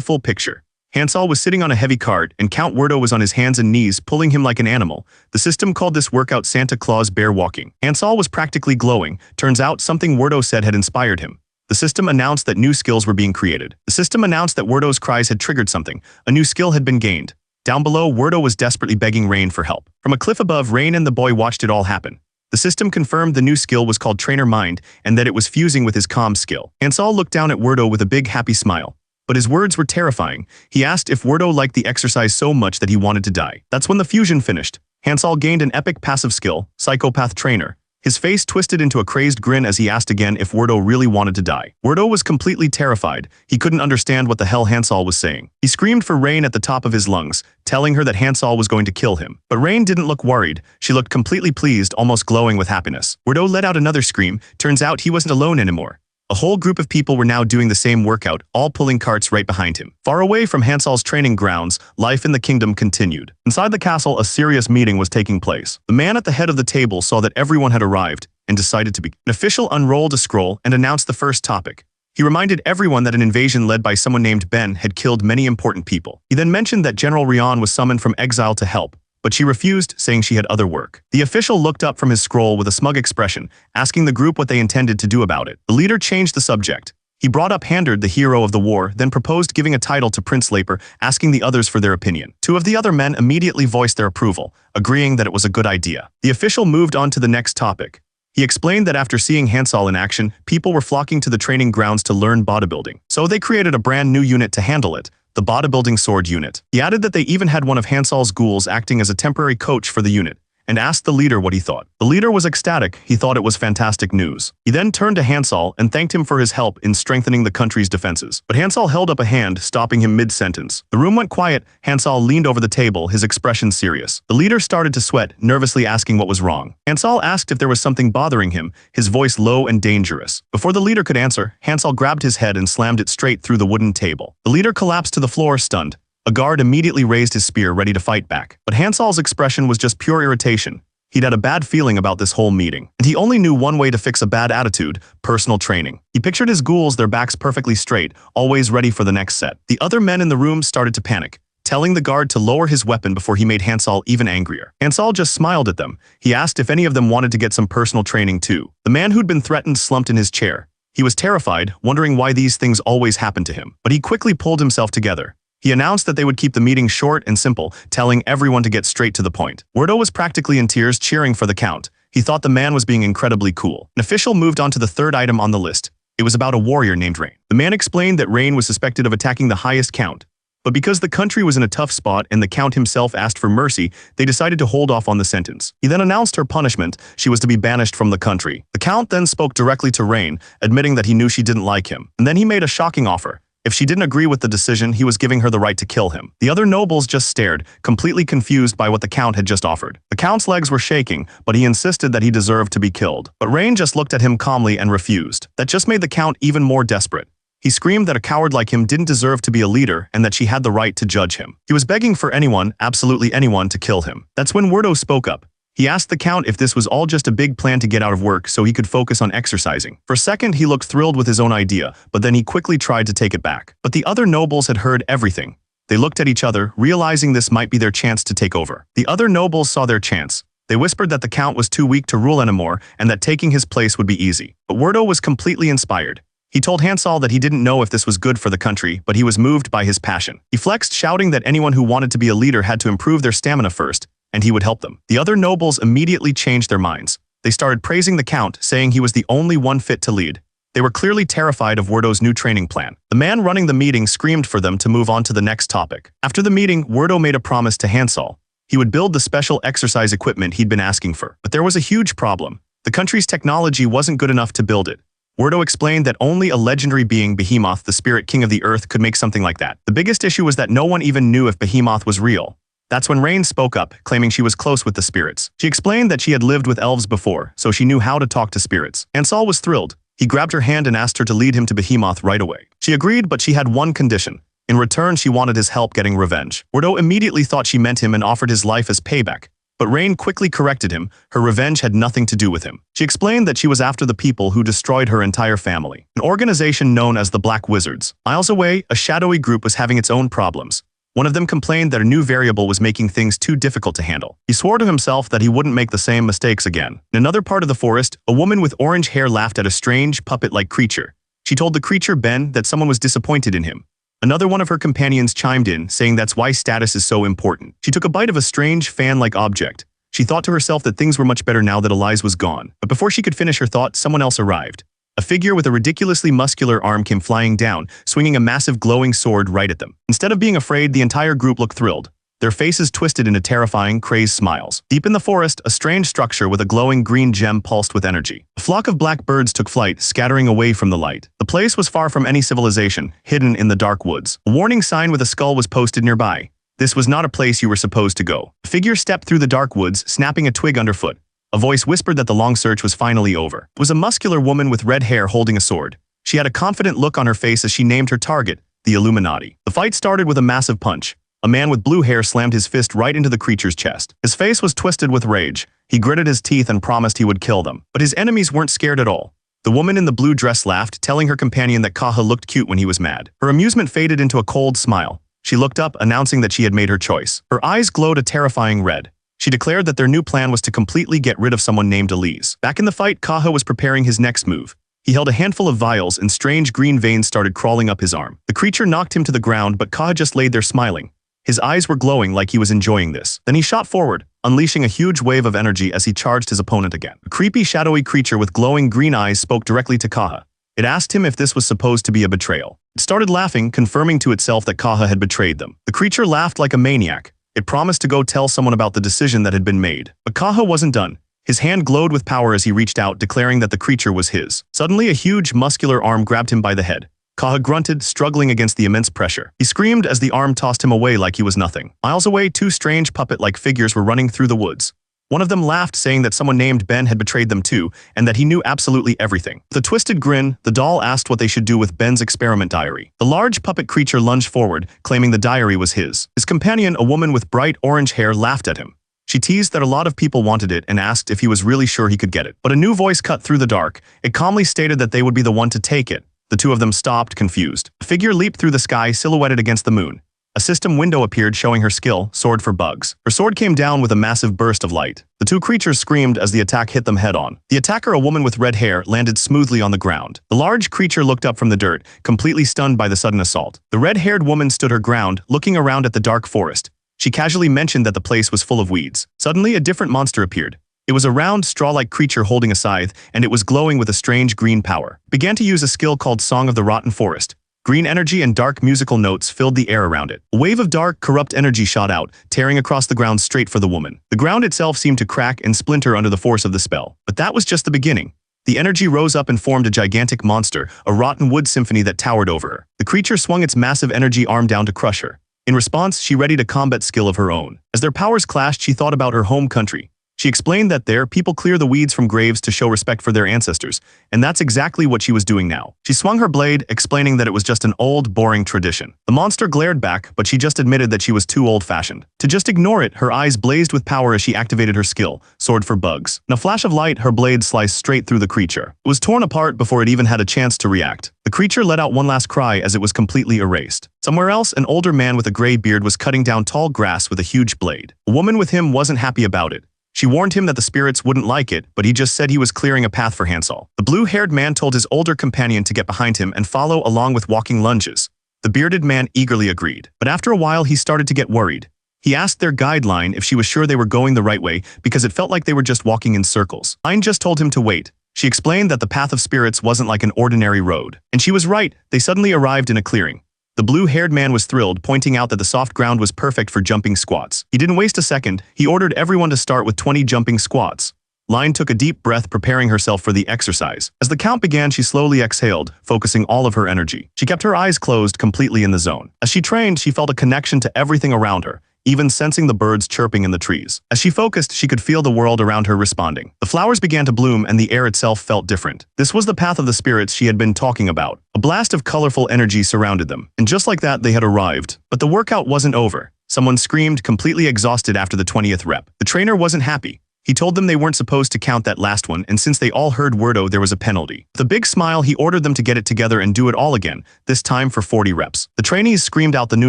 full picture. Hansol was sitting on a heavy cart, and Count Werdo was on his hands and knees, pulling him like an animal. The system called this workout Santa Claus bear walking. Hansol was practically glowing. Turns out something Werdo said had inspired him. The system announced that new skills were being created. The system announced that Werdo's cries had triggered something. A new skill had been gained. Down below, Werdo was desperately begging Rain for help. From a cliff above, Rain and the boy watched it all happen. The system confirmed the new skill was called Trainer Mind and that it was fusing with his comm skill. Hansol looked down at Werdo with a big happy smile. But his words were terrifying. He asked if Werdo liked the exercise so much that he wanted to die. That's when the fusion finished. Hansol gained an epic passive skill, Psychopath Trainer. His face twisted into a crazed grin as he asked again if Werdo really wanted to die. Werdo was completely terrified. He couldn't understand what the hell Hansol was saying. He screamed for Rain at the top of his lungs, telling her that Hansol was going to kill him. But Rain didn't look worried. She looked completely pleased, almost glowing with happiness. Werdo let out another scream. Turns out he wasn't alone anymore. A whole group of people were now doing the same workout, all pulling carts right behind him. Far away from Hansol's training grounds, life in the kingdom continued. Inside the castle, a serious meeting was taking place. The man at the head of the table saw that everyone had arrived and decided to begin. An official unrolled a scroll and announced the first topic. He reminded everyone that an invasion led by someone named Ben had killed many important people. He then mentioned that General Rion was summoned from exile to help, but she refused, saying she had other work. The official looked up from his scroll with a smug expression, asking the group what they intended to do about it. The leader changed the subject. He brought up Handard, the hero of the war, then proposed giving a title to Prince Laper, asking the others for their opinion. Two of the other men immediately voiced their approval, agreeing that it was a good idea. The official moved on to the next topic. He explained that after seeing Hansol in action, people were flocking to the training grounds to learn bodybuilding. So they created a brand new unit to handle it, the bodybuilding sword unit. He added that they even had one of Hansol's ghouls acting as a temporary coach for the unit, and asked the leader what he thought. The leader was ecstatic. He thought it was fantastic news. He then turned to Hansol and thanked him for his help in strengthening the country's defenses. But Hansol held up a hand, stopping him mid-sentence. The room went quiet. Hansol leaned over the table, his expression serious. The leader started to sweat, nervously asking what was wrong. Hansol asked if there was something bothering him, his voice low and dangerous. Before the leader could answer, Hansol grabbed his head and slammed it straight through the wooden table. The leader collapsed to the floor, stunned. A guard immediately raised his spear, ready to fight back. But Hansol's expression was just pure irritation. He'd had a bad feeling about this whole meeting. And he only knew one way to fix a bad attitude: personal training. He pictured his ghouls, their backs perfectly straight, always ready for the next set. The other men in the room started to panic, telling the guard to lower his weapon before he made Hansol even angrier. Hansol just smiled at them. He asked if any of them wanted to get some personal training too. The man who'd been threatened slumped in his chair. He was terrified, wondering why these things always happened to him. But he quickly pulled himself together. He announced that they would keep the meeting short and simple, telling everyone to get straight to the point. Werdo was practically in tears, cheering for the Count. He thought the man was being incredibly cool. An official moved on to the third item on the list. It was about a warrior named Rain. The man explained that Rain was suspected of attacking the highest Count. But because the country was in a tough spot and the Count himself asked for mercy, they decided to hold off on the sentence. He then announced her punishment: she was to be banished from the country. The Count then spoke directly to Rain, admitting that he knew she didn't like him. And then he made a shocking offer. If she didn't agree with the decision, he was giving her the right to kill him. The other nobles just stared, completely confused by what the Count had just offered. The Count's legs were shaking, but he insisted that he deserved to be killed. But Rain just looked at him calmly and refused. That just made the Count even more desperate. He screamed that a coward like him didn't deserve to be a leader and that she had the right to judge him. He was begging for anyone, absolutely anyone, to kill him. That's when Werdo spoke up. He asked the Count if this was all just a big plan to get out of work so he could focus on exercising. For a second, he looked thrilled with his own idea, but then he quickly tried to take it back. But the other nobles had heard everything. They looked at each other, realizing this might be their chance to take over. The other nobles saw their chance. They whispered that the Count was too weak to rule anymore and that taking his place would be easy. But Werdo was completely inspired. He told Hansol that he didn't know if this was good for the country, but he was moved by his passion. He flexed, shouting that anyone who wanted to be a leader had to improve their stamina first, and he would help them. The other nobles immediately changed their minds. They started praising the Count, saying he was the only one fit to lead. They were clearly terrified of Werdo's new training plan. The man running the meeting screamed for them to move on to the next topic. After the meeting, Werdo made a promise to Hansol. He would build the special exercise equipment he'd been asking for. But there was a huge problem. The country's technology wasn't good enough to build it. Werdo explained that only a legendary being, Behemoth, the spirit king of the earth, could make something like that. The biggest issue was that no one even knew if Behemoth was real. That's when Rain spoke up, claiming she was close with the spirits. She explained that she had lived with elves before, so she knew how to talk to spirits. Hansol was thrilled. He grabbed her hand and asked her to lead him to Behemoth right away. She agreed, but she had one condition. In return, she wanted his help getting revenge. Werdo immediately thought she meant him and offered his life as payback. But Rain quickly corrected him. Her revenge had nothing to do with him. She explained that she was after the people who destroyed her entire family. An organization known as the Black Wizards. Miles away, a shadowy group was having its own problems. One of them complained that a new variable was making things too difficult to handle. He swore to himself that he wouldn't make the same mistakes again. In another part of the forest, a woman with orange hair laughed at a strange, puppet-like creature. She told the creature, Ben, that someone was disappointed in him. Another one of her companions chimed in, saying that's why status is so important. She took a bite of a strange, fan-like object. She thought to herself that things were much better now that Elize was gone. But before she could finish her thought, someone else arrived. A figure with a ridiculously muscular arm came flying down, swinging a massive glowing sword right at them. Instead of being afraid, the entire group looked thrilled. Their faces twisted into terrifying, crazed smiles. Deep in the forest, a strange structure with a glowing green gem pulsed with energy. A flock of black birds took flight, scattering away from the light. The place was far from any civilization, hidden in the dark woods. A warning sign with a skull was posted nearby. This was not a place you were supposed to go. A figure stepped through the dark woods, snapping a twig underfoot. A voice whispered that the long search was finally over. It was a muscular woman with red hair holding a sword. She had a confident look on her face as she named her target, the Illuminati. The fight started with a massive punch. A man with blue hair slammed his fist right into the creature's chest. His face was twisted with rage. He gritted his teeth and promised he would kill them. But his enemies weren't scared at all. The woman in the blue dress laughed, telling her companion that Kaha looked cute when he was mad. Her amusement faded into a cold smile. She looked up, announcing that she had made her choice. Her eyes glowed a terrifying red. She declared that their new plan was to completely get rid of someone named Elise. Back in the fight, Kaha was preparing his next move. He held a handful of vials and strange green veins started crawling up his arm. The creature knocked him to the ground, but Kaha just laid there smiling. His eyes were glowing like he was enjoying this. Then he shot forward, unleashing a huge wave of energy as he charged his opponent again. A creepy, shadowy creature with glowing green eyes spoke directly to Kaha. It asked him if this was supposed to be a betrayal. It started laughing, confirming to itself that Kaha had betrayed them. The creature laughed like a maniac. It promised to go tell someone about the decision that had been made. But Kaha wasn't done. His hand glowed with power as he reached out, declaring that the creature was his. Suddenly, a huge, muscular arm grabbed him by the head. Kaha grunted, struggling against the immense pressure. He screamed as the arm tossed him away like he was nothing. Miles away, two strange puppet-like figures were running through the woods. One of them laughed, saying that someone named Ben had betrayed them too, and that he knew absolutely everything. With a twisted grin, the doll asked what they should do with Ben's experiment diary. The large puppet creature lunged forward, claiming the diary was his. His companion, a woman with bright orange hair, laughed at him. She teased that a lot of people wanted it and asked if he was really sure he could get it. But a new voice cut through the dark. It calmly stated that they would be the one to take it. The two of them stopped, confused. A figure leaped through the sky, silhouetted against the moon. A system window appeared showing her skill, Sword for Bugs. Her sword came down with a massive burst of light. The two creatures screamed as the attack hit them head-on. The attacker, a woman with red hair, landed smoothly on the ground. The large creature looked up from the dirt, completely stunned by the sudden assault. The red-haired woman stood her ground, looking around at the dark forest. She casually mentioned that the place was full of weeds. Suddenly, a different monster appeared. It was a round, straw-like creature holding a scythe, and it was glowing with a strange green power. It began to use a skill called Song of the Rotten Forest. Green energy and dark musical notes filled the air around it. A wave of dark, corrupt energy shot out, tearing across the ground straight for the woman. The ground itself seemed to crack and splinter under the force of the spell. But that was just the beginning. The energy rose up and formed a gigantic monster, a rotten wood symphony that towered over her. The creature swung its massive energy arm down to crush her. In response, she readied a combat skill of her own. As their powers clashed, she thought about her home country. She explained that there, people clear the weeds from graves to show respect for their ancestors, and that's exactly what she was doing now. She swung her blade, explaining that it was just an old, boring tradition. The monster glared back, but she just admitted that she was too old-fashioned. To just ignore it, her eyes blazed with power as she activated her skill, Sword for Bugs. In a flash of light, her blade sliced straight through the creature. It was torn apart before it even had a chance to react. The creature let out one last cry as it was completely erased. Somewhere else, an older man with a gray beard was cutting down tall grass with a huge blade. A woman with him wasn't happy about it. She warned him that the spirits wouldn't like it, but he just said he was clearing a path for Hansol. The blue-haired man told his older companion to get behind him and follow along with walking lunges. The bearded man eagerly agreed, but after a while he started to get worried. He asked their guideline if she was sure they were going the right way because it felt like they were just walking in circles. Line just told him to wait. She explained that the path of spirits wasn't like an ordinary road. And she was right, they suddenly arrived in a clearing. The blue-haired man was thrilled, pointing out that the soft ground was perfect for jumping squats. He didn't waste a second, he ordered everyone to start with 20 jumping squats. Line took a deep breath, preparing herself for the exercise. As the count began, she slowly exhaled, focusing all of her energy. She kept her eyes closed, completely in the zone. As she trained, she felt a connection to everything around her, even sensing the birds chirping in the trees. As she focused, she could feel the world around her responding. The flowers began to bloom and the air itself felt different. This was the path of the spirits she had been talking about. A blast of colorful energy surrounded them, and just like that, they had arrived. But the workout wasn't over. Someone screamed, completely exhausted after the 20th rep. The trainer wasn't happy. He told them they weren't supposed to count that last one, and since they all heard wordo, there was a penalty. With a big smile, he ordered them to get it together and do it all again, this time for 40 reps. The trainees screamed out the new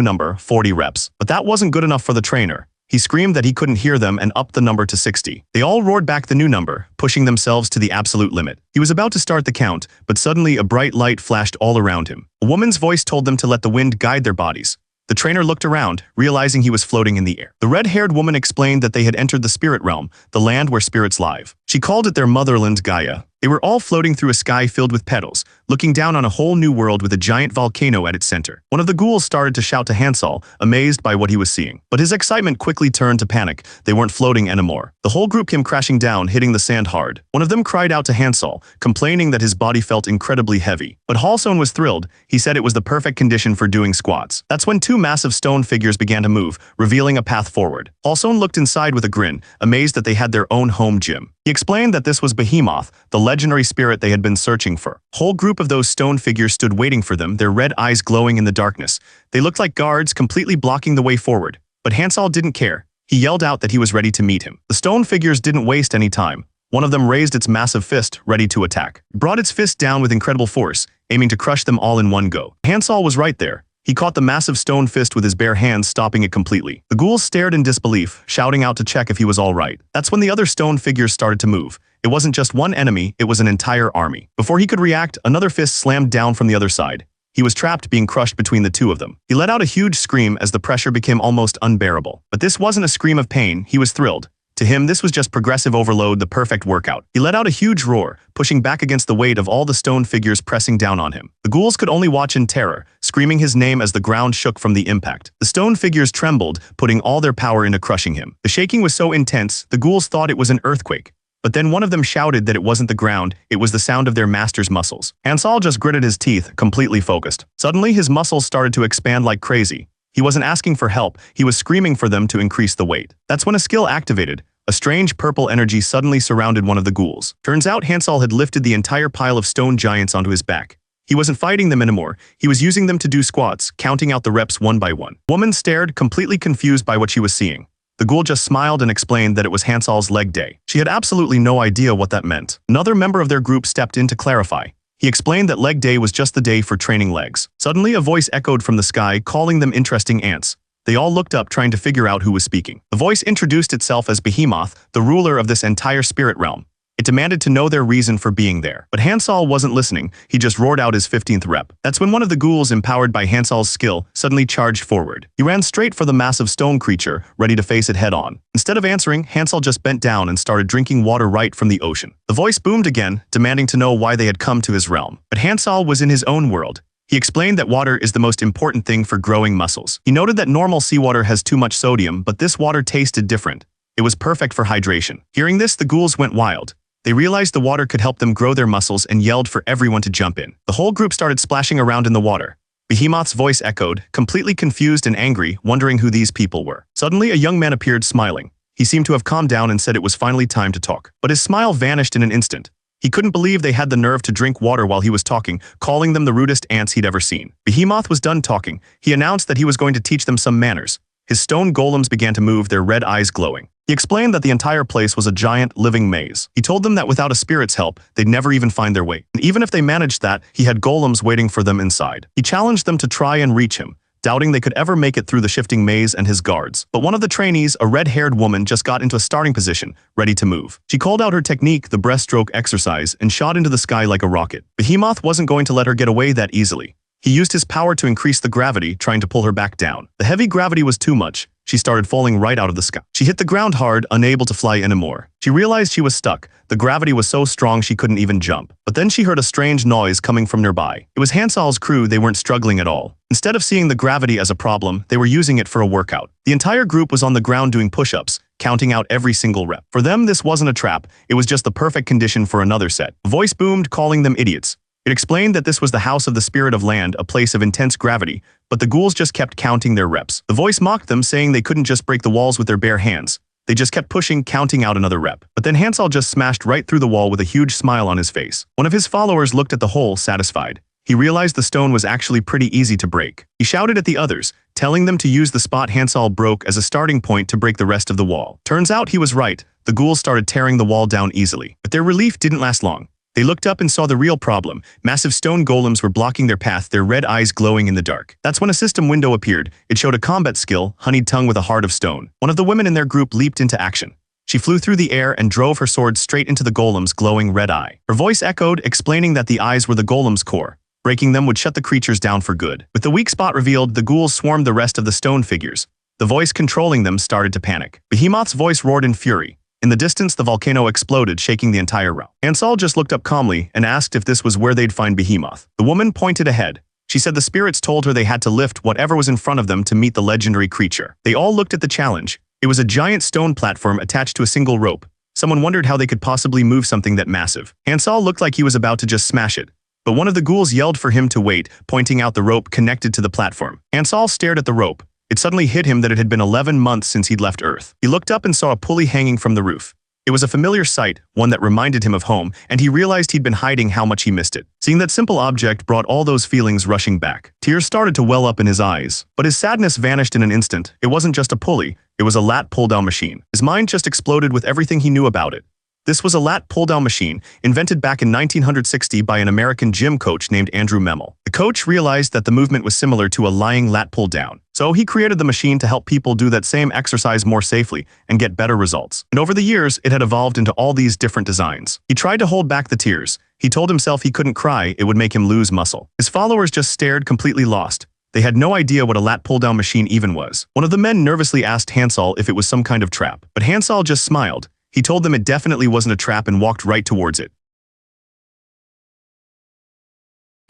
number, 40 reps. But that wasn't good enough for the trainer. He screamed that he couldn't hear them and upped the number to 60. They all roared back the new number, pushing themselves to the absolute limit. He was about to start the count, but suddenly a bright light flashed all around him. A woman's voice told them to let the wind guide their bodies. The trainer looked around, realizing he was floating in the air. The red-haired woman explained that they had entered the spirit realm, the land where spirits live. She called it their motherland, Gaia. They were all floating through a sky filled with petals, looking down on a whole new world with a giant volcano at its center. One of the ghouls started to shout to Hansol, amazed by what he was seeing. But his excitement quickly turned to panic. They weren't floating anymore. The whole group came crashing down, hitting the sand hard. One of them cried out to Hansol, complaining that his body felt incredibly heavy. But Halson was thrilled. He said it was the perfect condition for doing squats. That's when two massive stone figures began to move, revealing a path forward. Halson looked inside with a grin, amazed that they had their own home gym. He explained that this was Behemoth, the legendary spirit they had been searching for. A whole group of those stone figures stood waiting for them, their red eyes glowing in the darkness. They looked like guards, completely blocking the way forward. But Hansol didn't care. He yelled out that he was ready to meet him. The stone figures didn't waste any time. One of them raised its massive fist, ready to attack. It brought its fist down with incredible force, aiming to crush them all in one go. Hansol was right there. He caught the massive stone fist with his bare hands, stopping it completely. The ghouls stared in disbelief, shouting out to check if he was all right. That's when the other stone figures started to move. It wasn't just one enemy, it was an entire army. Before he could react, another fist slammed down from the other side. He was trapped, being crushed between the two of them. He let out a huge scream as the pressure became almost unbearable. But this wasn't a scream of pain, he was thrilled. To him, this was just progressive overload, the perfect workout. He let out a huge roar, pushing back against the weight of all the stone figures pressing down on him. The ghouls could only watch in terror, screaming his name as the ground shook from the impact. The stone figures trembled, putting all their power into crushing him. The shaking was so intense, the ghouls thought it was an earthquake. But then one of them shouted that it wasn't the ground, it was the sound of their master's muscles. Hansol just gritted his teeth, completely focused. Suddenly, his muscles started to expand like crazy. He wasn't asking for help, he was screaming for them to increase the weight. That's when a skill activated. A strange purple energy suddenly surrounded one of the ghouls. Turns out Hansol had lifted the entire pile of stone giants onto his back. He wasn't fighting them anymore, he was using them to do squats, counting out the reps one by one. The woman stared, completely confused by what she was seeing. The ghoul just smiled and explained that it was Hansol's leg day. She had absolutely no idea what that meant. Another member of their group stepped in to clarify. He explained that leg day was just the day for training legs. Suddenly, a voice echoed from the sky, calling them interesting ants. They all looked up, trying to figure out who was speaking. The voice introduced itself as Behemoth, the ruler of this entire spirit realm. It demanded to know their reason for being there. But Hansol wasn't listening, he just roared out his 15th rep. That's when one of the ghouls, empowered by Hansol's skill, suddenly charged forward. He ran straight for the massive stone creature, ready to face it head-on. Instead of answering, Hansol just bent down and started drinking water right from the ocean. The voice boomed again, demanding to know why they had come to his realm. But Hansol was in his own world. He explained that water is the most important thing for growing muscles. He noted that normal seawater has too much sodium, but this water tasted different. It was perfect for hydration. Hearing this, the ghouls went wild. They realized the water could help them grow their muscles and yelled for everyone to jump in. The whole group started splashing around in the water. Behemoth's voice echoed, completely confused and angry, wondering who these people were. Suddenly, a young man appeared, smiling. He seemed to have calmed down and said it was finally time to talk. But his smile vanished in an instant. He couldn't believe they had the nerve to drink water while he was talking, calling them the rudest ants he'd ever seen. Behemoth was done talking. He announced that he was going to teach them some manners. His stone golems began to move, their red eyes glowing. He explained that the entire place was a giant, living maze. He told them that without a spirit's help, they'd never even find their way. And even if they managed that, he had golems waiting for them inside. He challenged them to try and reach him, doubting they could ever make it through the shifting maze and his guards. But one of the trainees, a red-haired woman, just got into a starting position, ready to move. She called out her technique, the breaststroke exercise, and shot into the sky like a rocket. Behemoth wasn't going to let her get away that easily. He used his power to increase the gravity, trying to pull her back down. The heavy gravity was too much. She started falling right out of the sky. She hit the ground hard, unable to fly anymore. She realized she was stuck. The gravity was so strong she couldn't even jump. But then she heard a strange noise coming from nearby. It was Hansal's crew. They weren't struggling at all. Instead of seeing the gravity as a problem, they were using it for a workout. The entire group was on the ground doing push-ups, counting out every single rep. For them, this wasn't a trap. It was just the perfect condition for another set. A voice boomed, calling them idiots. It explained that this was the house of the spirit of land, a place of intense gravity, but the ghouls just kept counting their reps. The voice mocked them, saying they couldn't just break the walls with their bare hands. They just kept pushing, counting out another rep. But then Hansal just smashed right through the wall with a huge smile on his face. One of his followers looked at the hole, satisfied. He realized the stone was actually pretty easy to break. He shouted at the others, telling them to use the spot Hansal broke as a starting point to break the rest of the wall. Turns out he was right. The ghouls started tearing the wall down easily. But their relief didn't last long. They looked up and saw the real problem. Massive stone golems were blocking their path, their red eyes glowing in the dark. That's when a system window appeared. It showed a combat skill, honeyed tongue with a heart of stone. One of the women in their group leaped into action. She flew through the air and drove her sword straight into the golem's glowing red eye. Her voice echoed, explaining that the eyes were the golem's core. Breaking them would shut the creatures down for good. With the weak spot revealed, the ghouls swarmed the rest of the stone figures. The voice controlling them started to panic. Behemoth's voice roared in fury. In the distance, the volcano exploded, shaking the entire realm. Hansal just looked up calmly and asked if this was where they'd find Behemoth. The woman pointed ahead. She said the spirits told her they had to lift whatever was in front of them to meet the legendary creature. They all looked at the challenge. It was a giant stone platform attached to a single rope. Someone wondered how they could possibly move something that massive. Hansal looked like he was about to just smash it. But one of the ghouls yelled for him to wait, pointing out the rope connected to the platform. Hansal stared at the rope. It suddenly hit him that it had been 11 months since he'd left Earth. He looked up and saw a pulley hanging from the roof. It was a familiar sight, one that reminded him of home, and he realized he'd been hiding how much he missed it. Seeing that simple object brought all those feelings rushing back. Tears started to well up in his eyes, but his sadness vanished in an instant. It wasn't just a pulley, it was a lat pull-down machine. His mind just exploded with everything he knew about it. This was a lat pull-down machine, invented back in 1960 by an American gym coach named Andrew Memel. The coach realized that the movement was similar to a lying lat pull-down, so he created the machine to help people do that same exercise more safely and get better results. And over the years, it had evolved into all these different designs. He tried to hold back the tears. He told himself he couldn't cry, it would make him lose muscle. His followers just stared, completely lost. They had no idea what a lat pull-down machine even was. One of the men nervously asked Hansal if it was some kind of trap, but Hansal just smiled. He told them it definitely wasn't a trap and walked right towards it.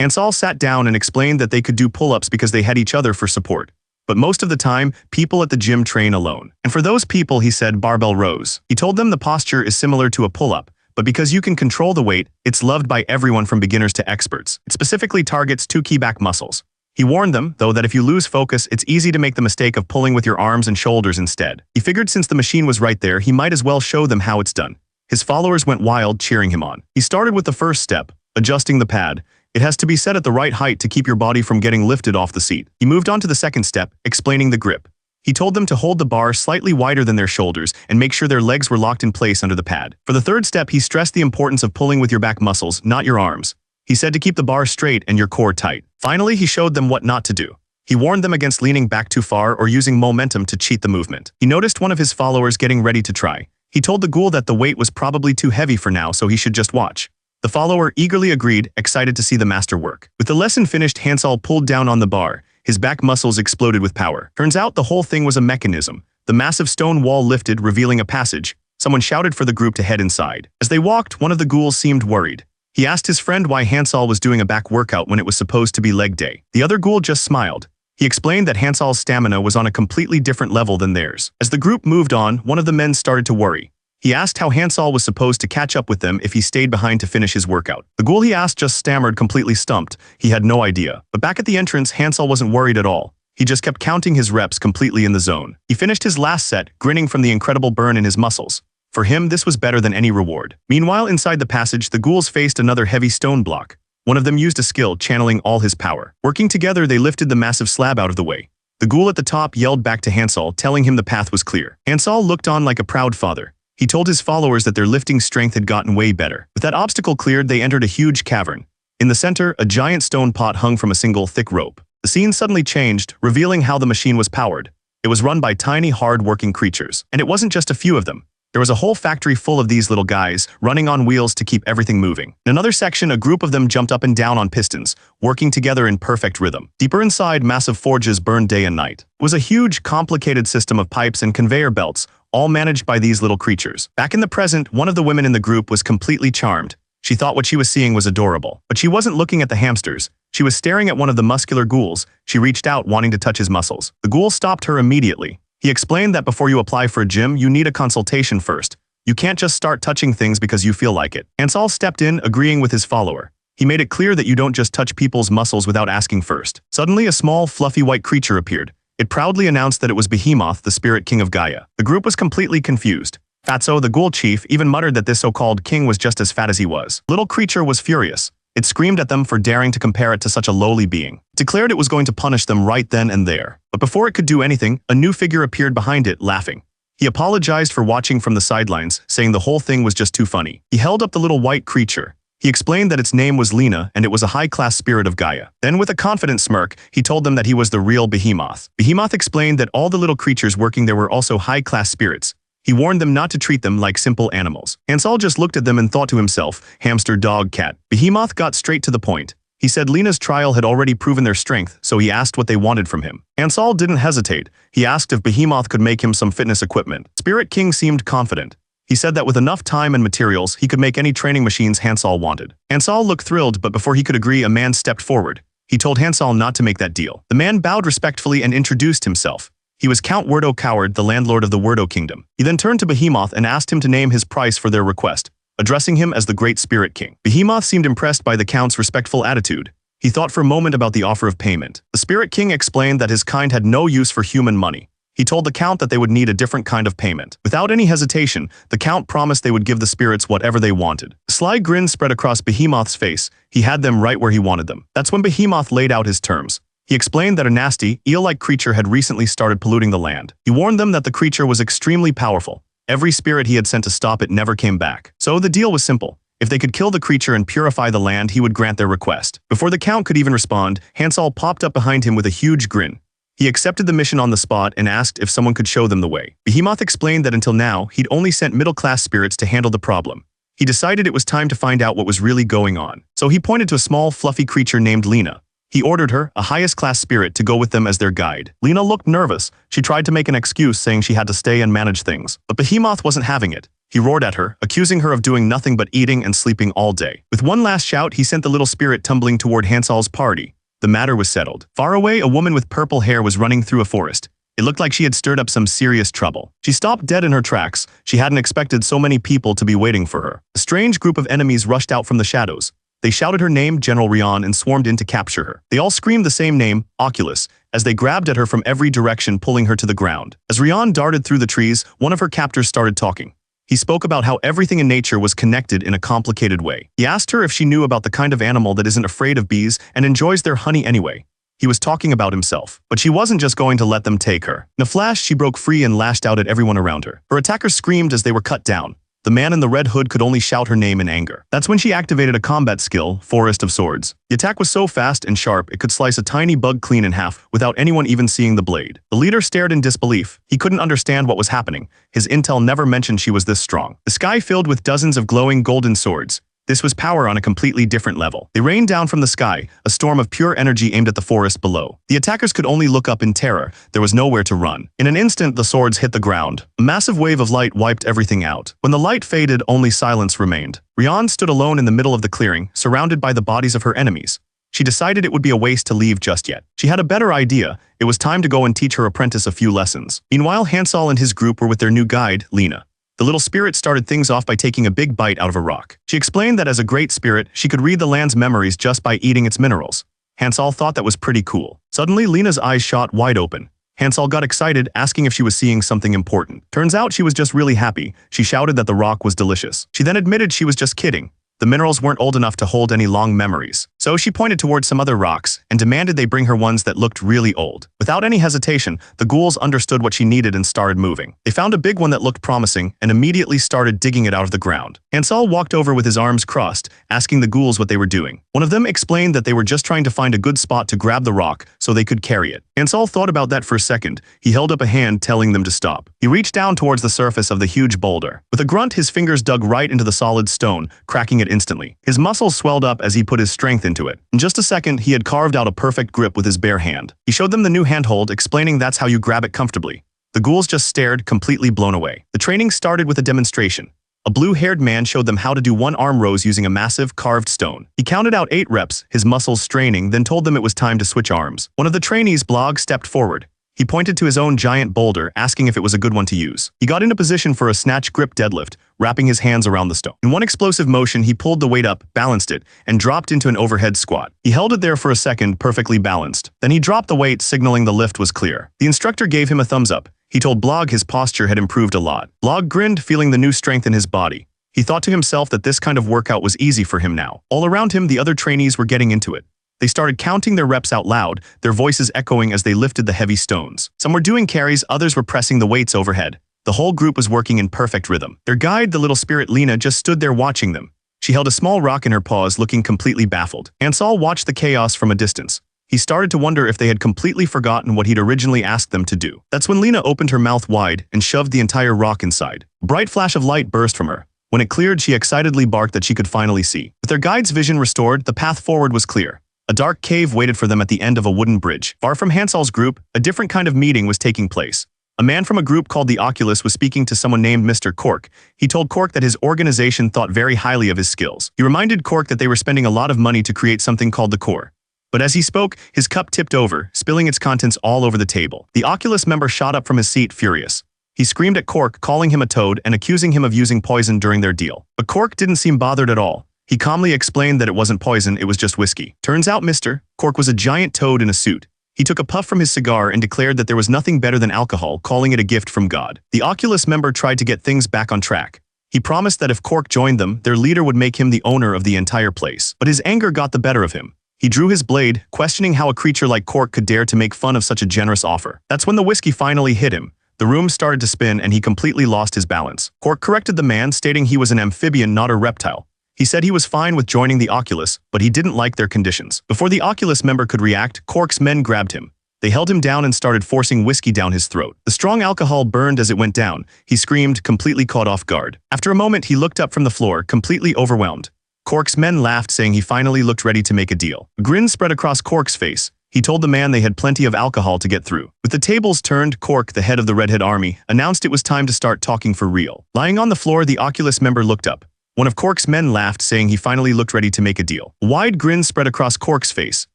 Hansal sat down and explained that they could do pull-ups because they had each other for support. But most of the time, people at the gym train alone. And for those people, he said, barbell rows. He told them the posture is similar to a pull-up, but because you can control the weight, it's loved by everyone from beginners to experts. It specifically targets two key back muscles. He warned them, though, that if you lose focus, it's easy to make the mistake of pulling with your arms and shoulders instead. He figured since the machine was right there, he might as well show them how it's done. His followers went wild, cheering him on. He started with the first step, adjusting the pad. It has to be set at the right height to keep your body from getting lifted off the seat. He moved on to the second step, explaining the grip. He told them to hold the bar slightly wider than their shoulders and make sure their legs were locked in place under the pad. For the third step, he stressed the importance of pulling with your back muscles, not your arms. He said to keep the bar straight and your core tight. Finally, he showed them what not to do. He warned them against leaning back too far or using momentum to cheat the movement. He noticed one of his followers getting ready to try. He told the ghoul that the weight was probably too heavy for now, so he should just watch. The follower eagerly agreed, excited to see the master work. With the lesson finished, Hansal pulled down on the bar. His back muscles exploded with power. Turns out the whole thing was a mechanism. The massive stone wall lifted, revealing a passage. Someone shouted for the group to head inside. As they walked, one of the ghouls seemed worried. He asked his friend why Hansal was doing a back workout when it was supposed to be leg day. The other ghoul just smiled. He explained that Hansal's stamina was on a completely different level than theirs. As the group moved on, one of the men started to worry. He asked how Hansal was supposed to catch up with them if he stayed behind to finish his workout. The ghoul he asked just stammered, completely stumped. He had no idea. But back at the entrance, Hansal wasn't worried at all. He just kept counting his reps completely in the zone. He finished his last set, grinning from the incredible burn in his muscles. For him, this was better than any reward. Meanwhile, inside the passage, the ghouls faced another heavy stone block. One of them used a skill, channeling all his power. Working together, they lifted the massive slab out of the way. The ghoul at the top yelled back to Hansol, telling him the path was clear. Hansol looked on like a proud father. He told his followers that their lifting strength had gotten way better. With that obstacle cleared, they entered a huge cavern. In the center, a giant stone pot hung from a single thick rope. The scene suddenly changed, revealing how the machine was powered. It was run by tiny, hard-working creatures. And it wasn't just a few of them. There was a whole factory full of these little guys, running on wheels to keep everything moving. In another section, a group of them jumped up and down on pistons, working together in perfect rhythm. Deeper inside, massive forges burned day and night. It was a huge, complicated system of pipes and conveyor belts, all managed by these little creatures. Back in the present, one of the women in the group was completely charmed. She thought what she was seeing was adorable. But she wasn't looking at the hamsters. She was staring at one of the muscular ghouls. She reached out, wanting to touch his muscles. The ghoul stopped her immediately. He explained that before you apply for a gym, you need a consultation first. You can't just start touching things because you feel like it. Hansol stepped in, agreeing with his follower. He made it clear that you don't just touch people's muscles without asking first. Suddenly, a small, fluffy white creature appeared. It proudly announced that it was Behemoth, the spirit king of Gaia. The group was completely confused. Fatso, the ghoul chief, even muttered that this so-called king was just as fat as he was. Little creature was furious. It screamed at them for daring to compare it to such a lowly being. It declared it was going to punish them right then and there. But before it could do anything, a new figure appeared behind it, laughing. He apologized for watching from the sidelines, saying the whole thing was just too funny. He held up the little white creature. He explained that its name was Lena, and it was a high-class spirit of Gaia. Then, with a confident smirk, he told them that he was the real Behemoth. Behemoth explained that all the little creatures working there were also high-class spirits. He warned them not to treat them like simple animals. Hansol just looked at them and thought to himself, hamster, dog, cat. Behemoth got straight to the point. He said Lena's trial had already proven their strength, so he asked what they wanted from him. Hansol didn't hesitate. He asked if Behemoth could make him some fitness equipment. Spirit King seemed confident. He said that with enough time and materials, he could make any training machines Hansol wanted. Hansol looked thrilled, but before he could agree, a man stepped forward. He told Hansol not to make that deal. The man bowed respectfully and introduced himself. He was Count Wordo Coward, the landlord of the Wordo Kingdom. He then turned to Behemoth and asked him to name his price for their request, addressing him as the Great Spirit King. Behemoth seemed impressed by the Count's respectful attitude. He thought for a moment about the offer of payment. The Spirit King explained that his kind had no use for human money. He told the Count that they would need a different kind of payment. Without any hesitation, the Count promised they would give the spirits whatever they wanted. A sly grin spread across Behemoth's face. He had them right where he wanted them. That's when Behemoth laid out his terms. He explained that a nasty, eel-like creature had recently started polluting the land. He warned them that the creature was extremely powerful. Every spirit he had sent to stop it never came back. So the deal was simple. If they could kill the creature and purify the land, he would grant their request. Before the Count could even respond, Hansol popped up behind him with a huge grin. He accepted the mission on the spot and asked if someone could show them the way. Behemoth explained that until now, he'd only sent middle-class spirits to handle the problem. He decided it was time to find out what was really going on. So he pointed to a small, fluffy creature named Lena. He ordered her, a highest-class spirit, to go with them as their guide. Lena looked nervous. She tried to make an excuse, saying she had to stay and manage things. But Behemoth wasn't having it. He roared at her, accusing her of doing nothing but eating and sleeping all day. With one last shout, he sent the little spirit tumbling toward Hansol's party. The matter was settled. Far away, a woman with purple hair was running through a forest. It looked like she had stirred up some serious trouble. She stopped dead in her tracks. She hadn't expected so many people to be waiting for her. A strange group of enemies rushed out from the shadows. They shouted her name, General Rion, and swarmed in to capture her. They all screamed the same name, Oculus, as they grabbed at her from every direction, pulling her to the ground. As Rion darted through the trees, one of her captors started talking. He spoke about how everything in nature was connected in a complicated way. He asked her if she knew about the kind of animal that isn't afraid of bees and enjoys their honey anyway. He was talking about himself. But she wasn't just going to let them take her. In a flash, she broke free and lashed out at everyone around her. Her attackers screamed as they were cut down. The man in the red hood could only shout her name in anger. That's when she activated a combat skill, Forest of Swords. The attack was so fast and sharp it could slice a tiny bug clean in half without anyone even seeing the blade. The leader stared in disbelief. He couldn't understand what was happening. His intel never mentioned she was this strong. The sky filled with dozens of glowing golden swords. This was power on a completely different level. They rained down from the sky, a storm of pure energy aimed at the forest below. The attackers could only look up in terror. There was nowhere to run. In an instant, the swords hit the ground. A massive wave of light wiped everything out. When the light faded, only silence remained. Rion stood alone in the middle of the clearing, surrounded by the bodies of her enemies. She decided it would be a waste to leave just yet. She had a better idea. It was time to go and teach her apprentice a few lessons. Meanwhile, Hansol and his group were with their new guide, Lena. The little spirit started things off by taking a big bite out of a rock. She explained that as a great spirit, she could read the land's memories just by eating its minerals. Hansol thought that was pretty cool. Suddenly, Lena's eyes shot wide open. Hansel got excited, asking if she was seeing something important. Turns out she was just really happy. She shouted that the rock was delicious. She then admitted she was just kidding. The minerals weren't old enough to hold any long memories. So she pointed towards some other rocks and demanded they bring her ones that looked really old. Without any hesitation, the ghouls understood what she needed and started moving. They found a big one that looked promising and immediately started digging it out of the ground. Hansel walked over with his arms crossed, asking the ghouls what they were doing. One of them explained that they were just trying to find a good spot to grab the rock so they could carry it. Hansel thought about that for a second. He held up a hand telling them to stop. He reached down towards the surface of the huge boulder. With a grunt, his fingers dug right into the solid stone, cracking it instantly. His muscles swelled up as he put his strength into it. In just a second, he had carved out a perfect grip with his bare hand. He showed them the new handhold, explaining that's how you grab it comfortably. The ghouls just stared, completely blown away. The training started with a demonstration. A blue-haired man showed them how to do one arm rows using a massive carved stone. He counted out 8 reps, his muscles straining, then told them it was time to switch arms. One of the trainees, Blog, stepped forward. He pointed to his own giant boulder, asking if it was a good one to use. He got into position for a snatch grip deadlift, wrapping his hands around the stone. In one explosive motion, he pulled the weight up, balanced it, and dropped into an overhead squat. He held it there for a second, perfectly balanced. Then he dropped the weight, signaling the lift was clear. The instructor gave him a thumbs up. He told Blog his posture had improved a lot. Blog grinned, feeling the new strength in his body. He thought to himself that this kind of workout was easy for him now. All around him, the other trainees were getting into it. They started counting their reps out loud, their voices echoing as they lifted the heavy stones. Some were doing carries, others were pressing the weights overhead. The whole group was working in perfect rhythm. Their guide, the little spirit Lena, just stood there watching them. She held a small rock in her paws, looking completely baffled. Hansel watched the chaos from a distance. He started to wonder if they had completely forgotten what he'd originally asked them to do. That's when Lena opened her mouth wide and shoved the entire rock inside. A bright flash of light burst from her. When it cleared, she excitedly barked that she could finally see. With their guide's vision restored, the path forward was clear. A dark cave waited for them at the end of a wooden bridge. Far from Hansel's group, a different kind of meeting was taking place. A man from a group called the Oculus was speaking to someone named Mr. Cork. He told Cork that his organization thought very highly of his skills. He reminded Cork that they were spending a lot of money to create something called the core. But as he spoke, his cup tipped over, spilling its contents all over the table. The Oculus member shot up from his seat, furious. He screamed at Cork, calling him a toad and accusing him of using poison during their deal. But Cork didn't seem bothered at all. He calmly explained that it wasn't poison, it was just whiskey. Turns out Mr. Cork was a giant toad in a suit. He took a puff from his cigar and declared that there was nothing better than alcohol, calling it a gift from God. The Oculus member tried to get things back on track. He promised that if Cork joined them, their leader would make him the owner of the entire place. But his anger got the better of him. He drew his blade, questioning how a creature like Cork could dare to make fun of such a generous offer. That's when the whiskey finally hit him. The room started to spin and he completely lost his balance. Cork corrected the man, stating he was an amphibian, not a reptile. He said he was fine with joining the Oculus, but he didn't like their conditions. Before the Oculus member could react, Cork's men grabbed him. They held him down and started forcing whiskey down his throat. The strong alcohol burned as it went down. He screamed, completely caught off guard. After a moment, he looked up from the floor, completely overwhelmed. Cork's men laughed, saying he finally looked ready to make a deal. A grin spread across Cork's face. He told the man they had plenty of alcohol to get through. With the tables turned, Cork, the head of the Redhead Army, announced it was time to start talking for real. Lying on the floor, the Oculus member looked up. One of Cork's men laughed, saying he finally looked ready to make a deal. A wide grin spread across Cork's face.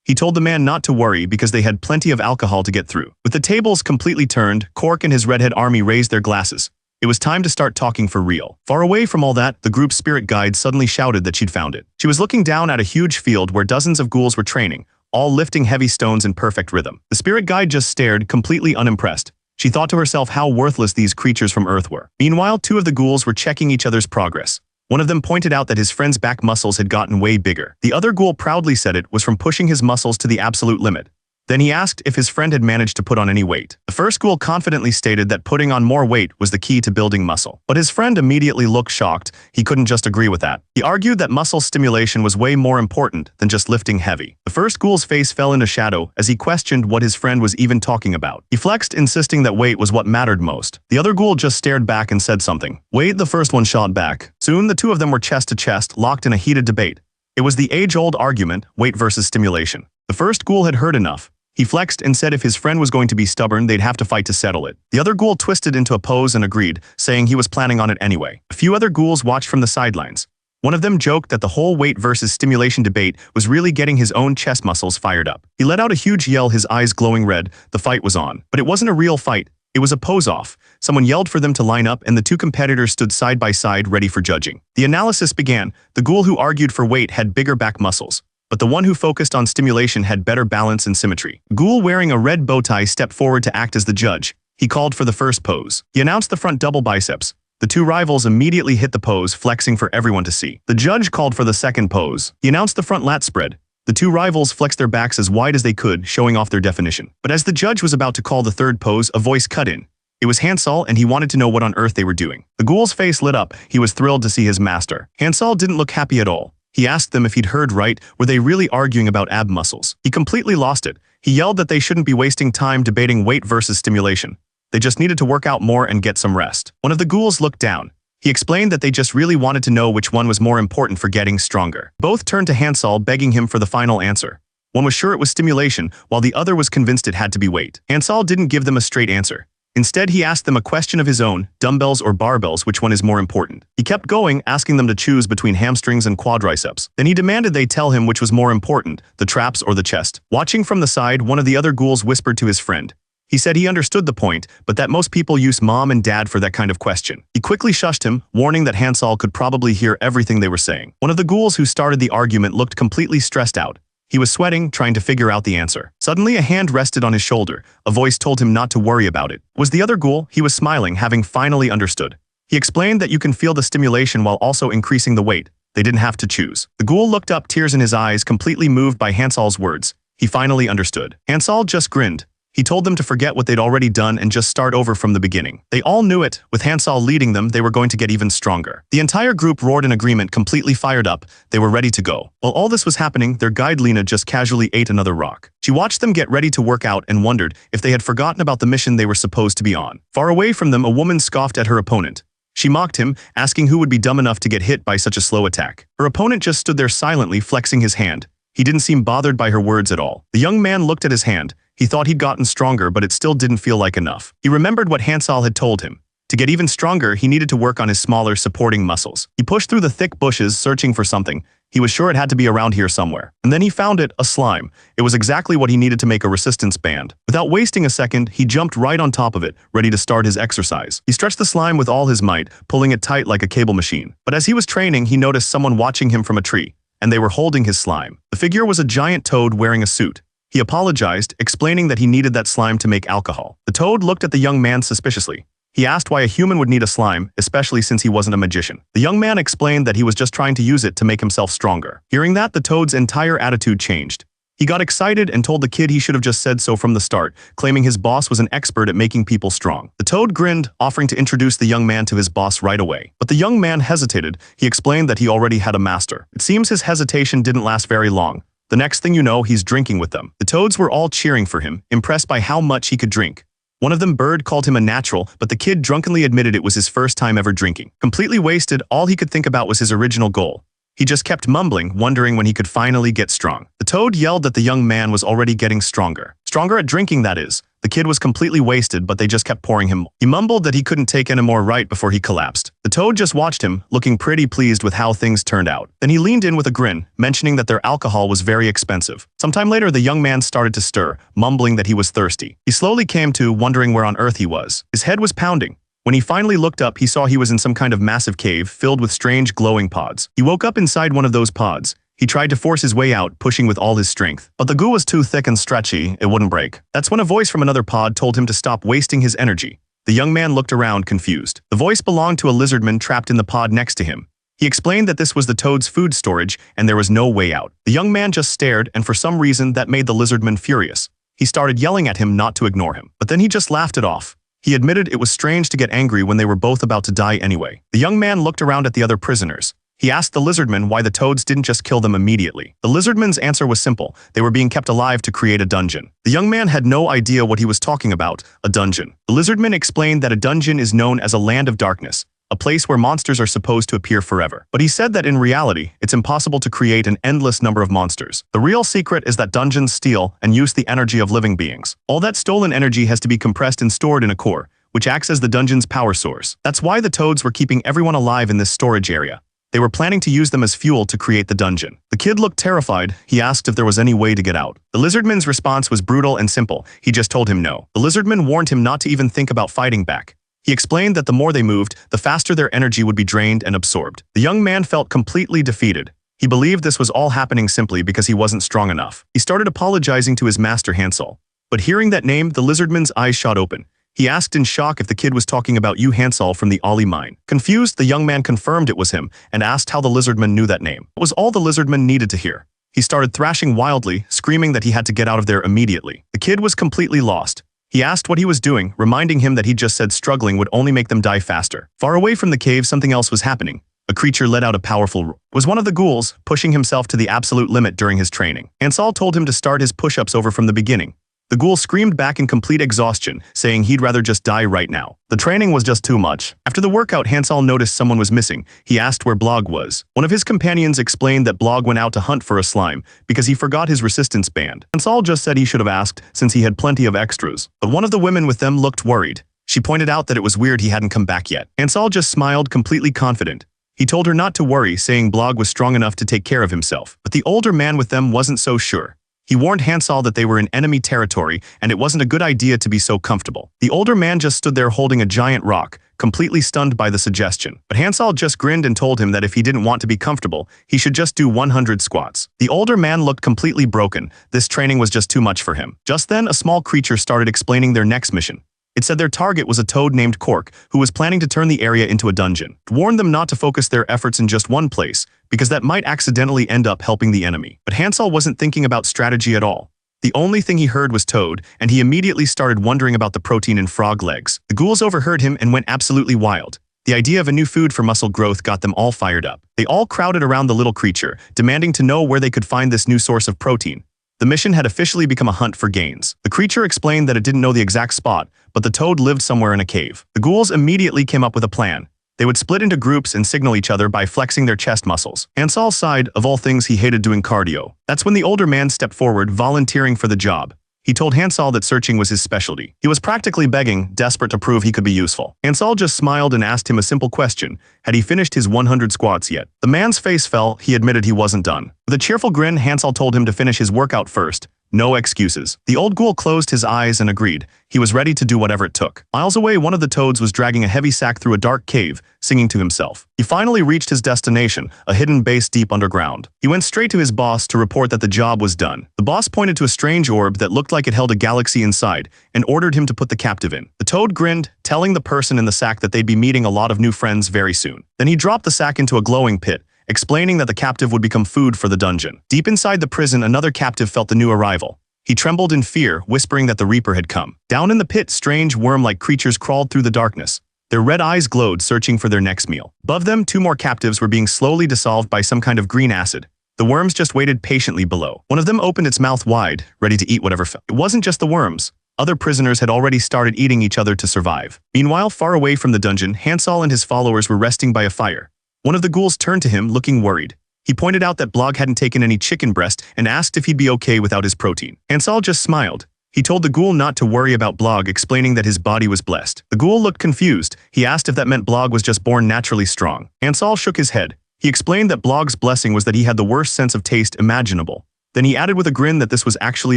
He told the man not to worry because they had plenty of alcohol to get through. With the tables completely turned, Cork and his Redhead Army raised their glasses. It was time to start talking for real. Far away from all that, the group's spirit guide suddenly shouted that she'd found it. She was looking down at a huge field where dozens of ghouls were training, all lifting heavy stones in perfect rhythm. The spirit guide just stared, completely unimpressed. She thought to herself how worthless these creatures from Earth were. Meanwhile, 2 of the ghouls were checking each other's progress. One of them pointed out that his friend's back muscles had gotten way bigger. The other ghoul proudly said it was from pushing his muscles to the absolute limit. Then he asked if his friend had managed to put on any weight. The first ghoul confidently stated that putting on more weight was the key to building muscle. But his friend immediately looked shocked. He couldn't just agree with that. He argued that muscle stimulation was way more important than just lifting heavy. The first ghoul's face fell into shadow as he questioned what his friend was even talking about. He flexed, insisting that weight was what mattered most. The other ghoul just stared back and said something. Wait, the first one shot back. Soon, the 2 of them were chest to chest, locked in a heated debate. It was the age-old argument, weight versus stimulation. The first ghoul had heard enough. He flexed and said if his friend was going to be stubborn, they'd have to fight to settle it. The other ghoul twisted into a pose and agreed, saying he was planning on it anyway. A few other ghouls watched from the sidelines. One of them joked that the whole weight versus stimulation debate was really getting his own chest muscles fired up. He let out a huge yell, his eyes glowing red. The fight was on. But it wasn't a real fight. It was a pose-off. Someone yelled for them to line up and the 2 competitors stood side by side ready for judging. The analysis began. The ghoul who argued for weight had bigger back muscles. but the one who focused on stimulation had better balance and symmetry. A ghoul wearing a red bow tie stepped forward to act as the judge. He called for the first pose. He announced the front double biceps. The two rivals immediately hit the pose, flexing for everyone to see. The judge called for the second pose. He announced the front lat spread. The two rivals flexed their backs as wide as they could, showing off their definition. But as the judge was about to call the third pose, a voice cut in. It was Hansol, and he wanted to know what on earth they were doing. The ghoul's face lit up. He was thrilled to see his master. Hansol didn't look happy at all. He asked them if he'd heard right. Were they really arguing about ab muscles? He completely lost it. He yelled that they shouldn't be wasting time debating weight versus stimulation. They just needed to work out more and get some rest. One of the ghouls looked down. He explained that they just really wanted to know which one was more important for getting stronger. Both turned to Hansol, begging him for the final answer. One was sure it was stimulation, while the other was convinced it had to be weight. Hansol didn't give them a straight answer. Instead, he asked them a question of his own: dumbbells or barbells, which one is more important? He kept going, asking them to choose between hamstrings and quadriceps. Then he demanded they tell him which was more important, the traps or the chest. Watching from the side, one of the other ghouls whispered to his friend. He said he understood the point, but that most people use mom and dad for that kind of question. He quickly shushed him, warning that Hansol could probably hear everything they were saying. One of the ghouls who started the argument looked completely stressed out. He was sweating, trying to figure out the answer. Suddenly, a hand rested on his shoulder. A voice told him not to worry about it. Was the other ghoul? He was smiling, having finally understood. He explained that you can feel the stimulation while also increasing the weight. They didn't have to choose. The ghoul looked up, tears in his eyes, completely moved by Hansol's words. He finally understood. Hansol just grinned. He told them to forget what they'd already done and just start over from the beginning. They all knew it. With Hansol leading them, they were going to get even stronger. The entire group roared in agreement, completely fired up. They were ready to go. While all this was happening, their guide Lena just casually ate another rock. She watched them get ready to work out and wondered if they had forgotten about the mission they were supposed to be on. Far away from them, a woman scoffed at her opponent. She mocked him, asking who would be dumb enough to get hit by such a slow attack. Her opponent just stood there silently, flexing his hand. He didn't seem bothered by her words at all. The young man looked at his hand. He thought he'd gotten stronger, but it still didn't feel like enough. He remembered what Hansol had told him. To get even stronger, he needed to work on his smaller, supporting muscles. He pushed through the thick bushes, searching for something. He was sure it had to be around here somewhere. And then he found it, a slime. It was exactly what he needed to make a resistance band. Without wasting a second, he jumped right on top of it, ready to start his exercise. He stretched the slime with all his might, pulling it tight like a cable machine. But as he was training, he noticed someone watching him from a tree, and they were holding his slime. The figure was a giant toad wearing a suit. He apologized, explaining that he needed that slime to make alcohol. The toad looked at the young man suspiciously. He asked why a human would need a slime, especially since he wasn't a magician. The young man explained that he was just trying to use it to make himself stronger. Hearing that, the toad's entire attitude changed. He got excited and told the kid he should have just said so from the start, claiming his boss was an expert at making people strong. The toad grinned, offering to introduce the young man to his boss right away. But the young man hesitated. He explained that he already had a master. It seems his hesitation didn't last very long. The next thing you know, he's drinking with them. The toads were all cheering for him, impressed by how much he could drink. One of them, Bird, called him a natural, but the kid drunkenly admitted it was his first time ever drinking. Completely wasted, all he could think about was his original goal. He just kept mumbling, wondering when he could finally get strong. The toad yelled that the young man was already getting stronger. Stronger at drinking, that is. The kid was completely wasted, but they just kept pouring him. He mumbled that he couldn't take any more right before he collapsed. The toad just watched him, looking pretty pleased with how things turned out. Then he leaned in with a grin, mentioning that their alcohol was very expensive. Sometime later, the young man started to stir, mumbling that he was thirsty. He slowly came to, wondering where on earth he was. His head was pounding. When he finally looked up, he saw he was in some kind of massive cave filled with strange glowing pods. He woke up inside one of those pods. He tried to force his way out, pushing with all his strength. But the goo was too thick and stretchy, it wouldn't break. That's when a voice from another pod told him to stop wasting his energy. The young man looked around, confused. The voice belonged to a lizardman trapped in the pod next to him. He explained that this was the toad's food storage, and there was no way out. The young man just stared, and for some reason that made the lizardman furious. He started yelling at him not to ignore him. But then he just laughed it off. He admitted it was strange to get angry when they were both about to die anyway. The young man looked around at the other prisoners. He asked the lizardman why the toads didn't just kill them immediately. The lizardman's answer was simple. They were being kept alive to create a dungeon. The young man had no idea what he was talking about, a dungeon. The lizardman explained that a dungeon is known as a land of darkness, a place where monsters are supposed to appear forever. But he said that in reality, it's impossible to create an endless number of monsters. The real secret is that dungeons steal and use the energy of living beings. All that stolen energy has to be compressed and stored in a core, which acts as the dungeon's power source. That's why the toads were keeping everyone alive in this storage area. They were planning to use them as fuel to create the dungeon. The kid looked terrified. He asked if there was any way to get out. The lizardman's response was brutal and simple. He just told him no. The lizardman warned him not to even think about fighting back. He explained that the more they moved, the faster their energy would be drained and absorbed. The young man felt completely defeated. He believed this was all happening simply because he wasn't strong enough. He started apologizing to his master Hansel. But hearing that name, the lizardman's eyes shot open. He asked in shock if the kid was talking about Hansel from the Ollie mine. Confused, the young man confirmed it was him and asked how the lizardman knew that name. It was all the lizardman needed to hear. He started thrashing wildly, screaming that he had to get out of there immediately. The kid was completely lost. He asked what he was doing, reminding him that he just said struggling would only make them die faster. Far away from the cave, something else was happening. A creature let out a powerful roar. It was one of the ghouls, pushing himself to the absolute limit during his training. Hansel told him to start his push-ups over from the beginning. The ghoul screamed back in complete exhaustion, saying he'd rather just die right now. The training was just too much. After the workout, Hansel noticed someone was missing. He asked where Blog was. One of his companions explained that Blog went out to hunt for a slime because he forgot his resistance band. Hansel just said he should have asked since he had plenty of extras. But one of the women with them looked worried. She pointed out that it was weird he hadn't come back yet. Hansel just smiled, completely confident. He told her not to worry, saying Blog was strong enough to take care of himself. But the older man with them wasn't so sure. He warned Hansel that they were in enemy territory and it wasn't a good idea to be so comfortable. The older man just stood there holding a giant rock, completely stunned by the suggestion. But Hansel just grinned and told him that if he didn't want to be comfortable, he should just do 100 squats. The older man looked completely broken. This training was just too much for him. Just then, a small creature started explaining their next mission. It said their target was a toad named Cork, who was planning to turn the area into a dungeon. It warned them not to focus their efforts in just one place, because that might accidentally end up helping the enemy. But Hansel wasn't thinking about strategy at all. The only thing he heard was toad, and he immediately started wondering about the protein in frog legs. The ghouls overheard him and went absolutely wild. The idea of a new food for muscle growth got them all fired up. They all crowded around the little creature, demanding to know where they could find this new source of protein. The mission had officially become a hunt for gains. The creature explained that it didn't know the exact spot, but the toad lived somewhere in a cave. The ghouls immediately came up with a plan. They would split into groups and signal each other by flexing their chest muscles. Hansel sighed. Of all things, he hated doing cardio. That's when the older man stepped forward, volunteering for the job. He told Hansel that searching was his specialty. He was practically begging, desperate to prove he could be useful. Hansel just smiled and asked him a simple question. Had he finished his 100 squats yet? The man's face fell. He admitted he wasn't done. With a cheerful grin, Hansel told him to finish his workout first. No excuses. The old ghoul closed his eyes and agreed. He was ready to do whatever it took. Miles away, one of the toads was dragging a heavy sack through a dark cave, singing to himself. He finally reached his destination, a hidden base deep underground. He went straight to his boss to report that the job was done. The boss pointed to a strange orb that looked like it held a galaxy inside and ordered him to put the captive in. The toad grinned, telling the person in the sack that they'd be meeting a lot of new friends very soon. Then he dropped the sack into a glowing pit, explaining that the captive would become food for the dungeon. Deep inside the prison, another captive felt the new arrival. He trembled in fear, whispering that the Reaper had come. Down in the pit, strange worm-like creatures crawled through the darkness. Their red eyes glowed, searching for their next meal. Above them, two more captives were being slowly dissolved by some kind of green acid. The worms just waited patiently below. One of them opened its mouth wide, ready to eat whatever fell. It wasn't just the worms. Other prisoners had already started eating each other to survive. Meanwhile, far away from the dungeon, Hansel and his followers were resting by a fire. One of the ghouls turned to him, looking worried. He pointed out that Blog hadn't taken any chicken breast and asked if he'd be okay without his protein. Hansel just smiled. He told the ghoul not to worry about Blog, explaining that his body was blessed. The ghoul looked confused. He asked if that meant Blog was just born naturally strong. Hansel shook his head. He explained that Blog's blessing was that he had the worst sense of taste imaginable. Then he added with a grin that this was actually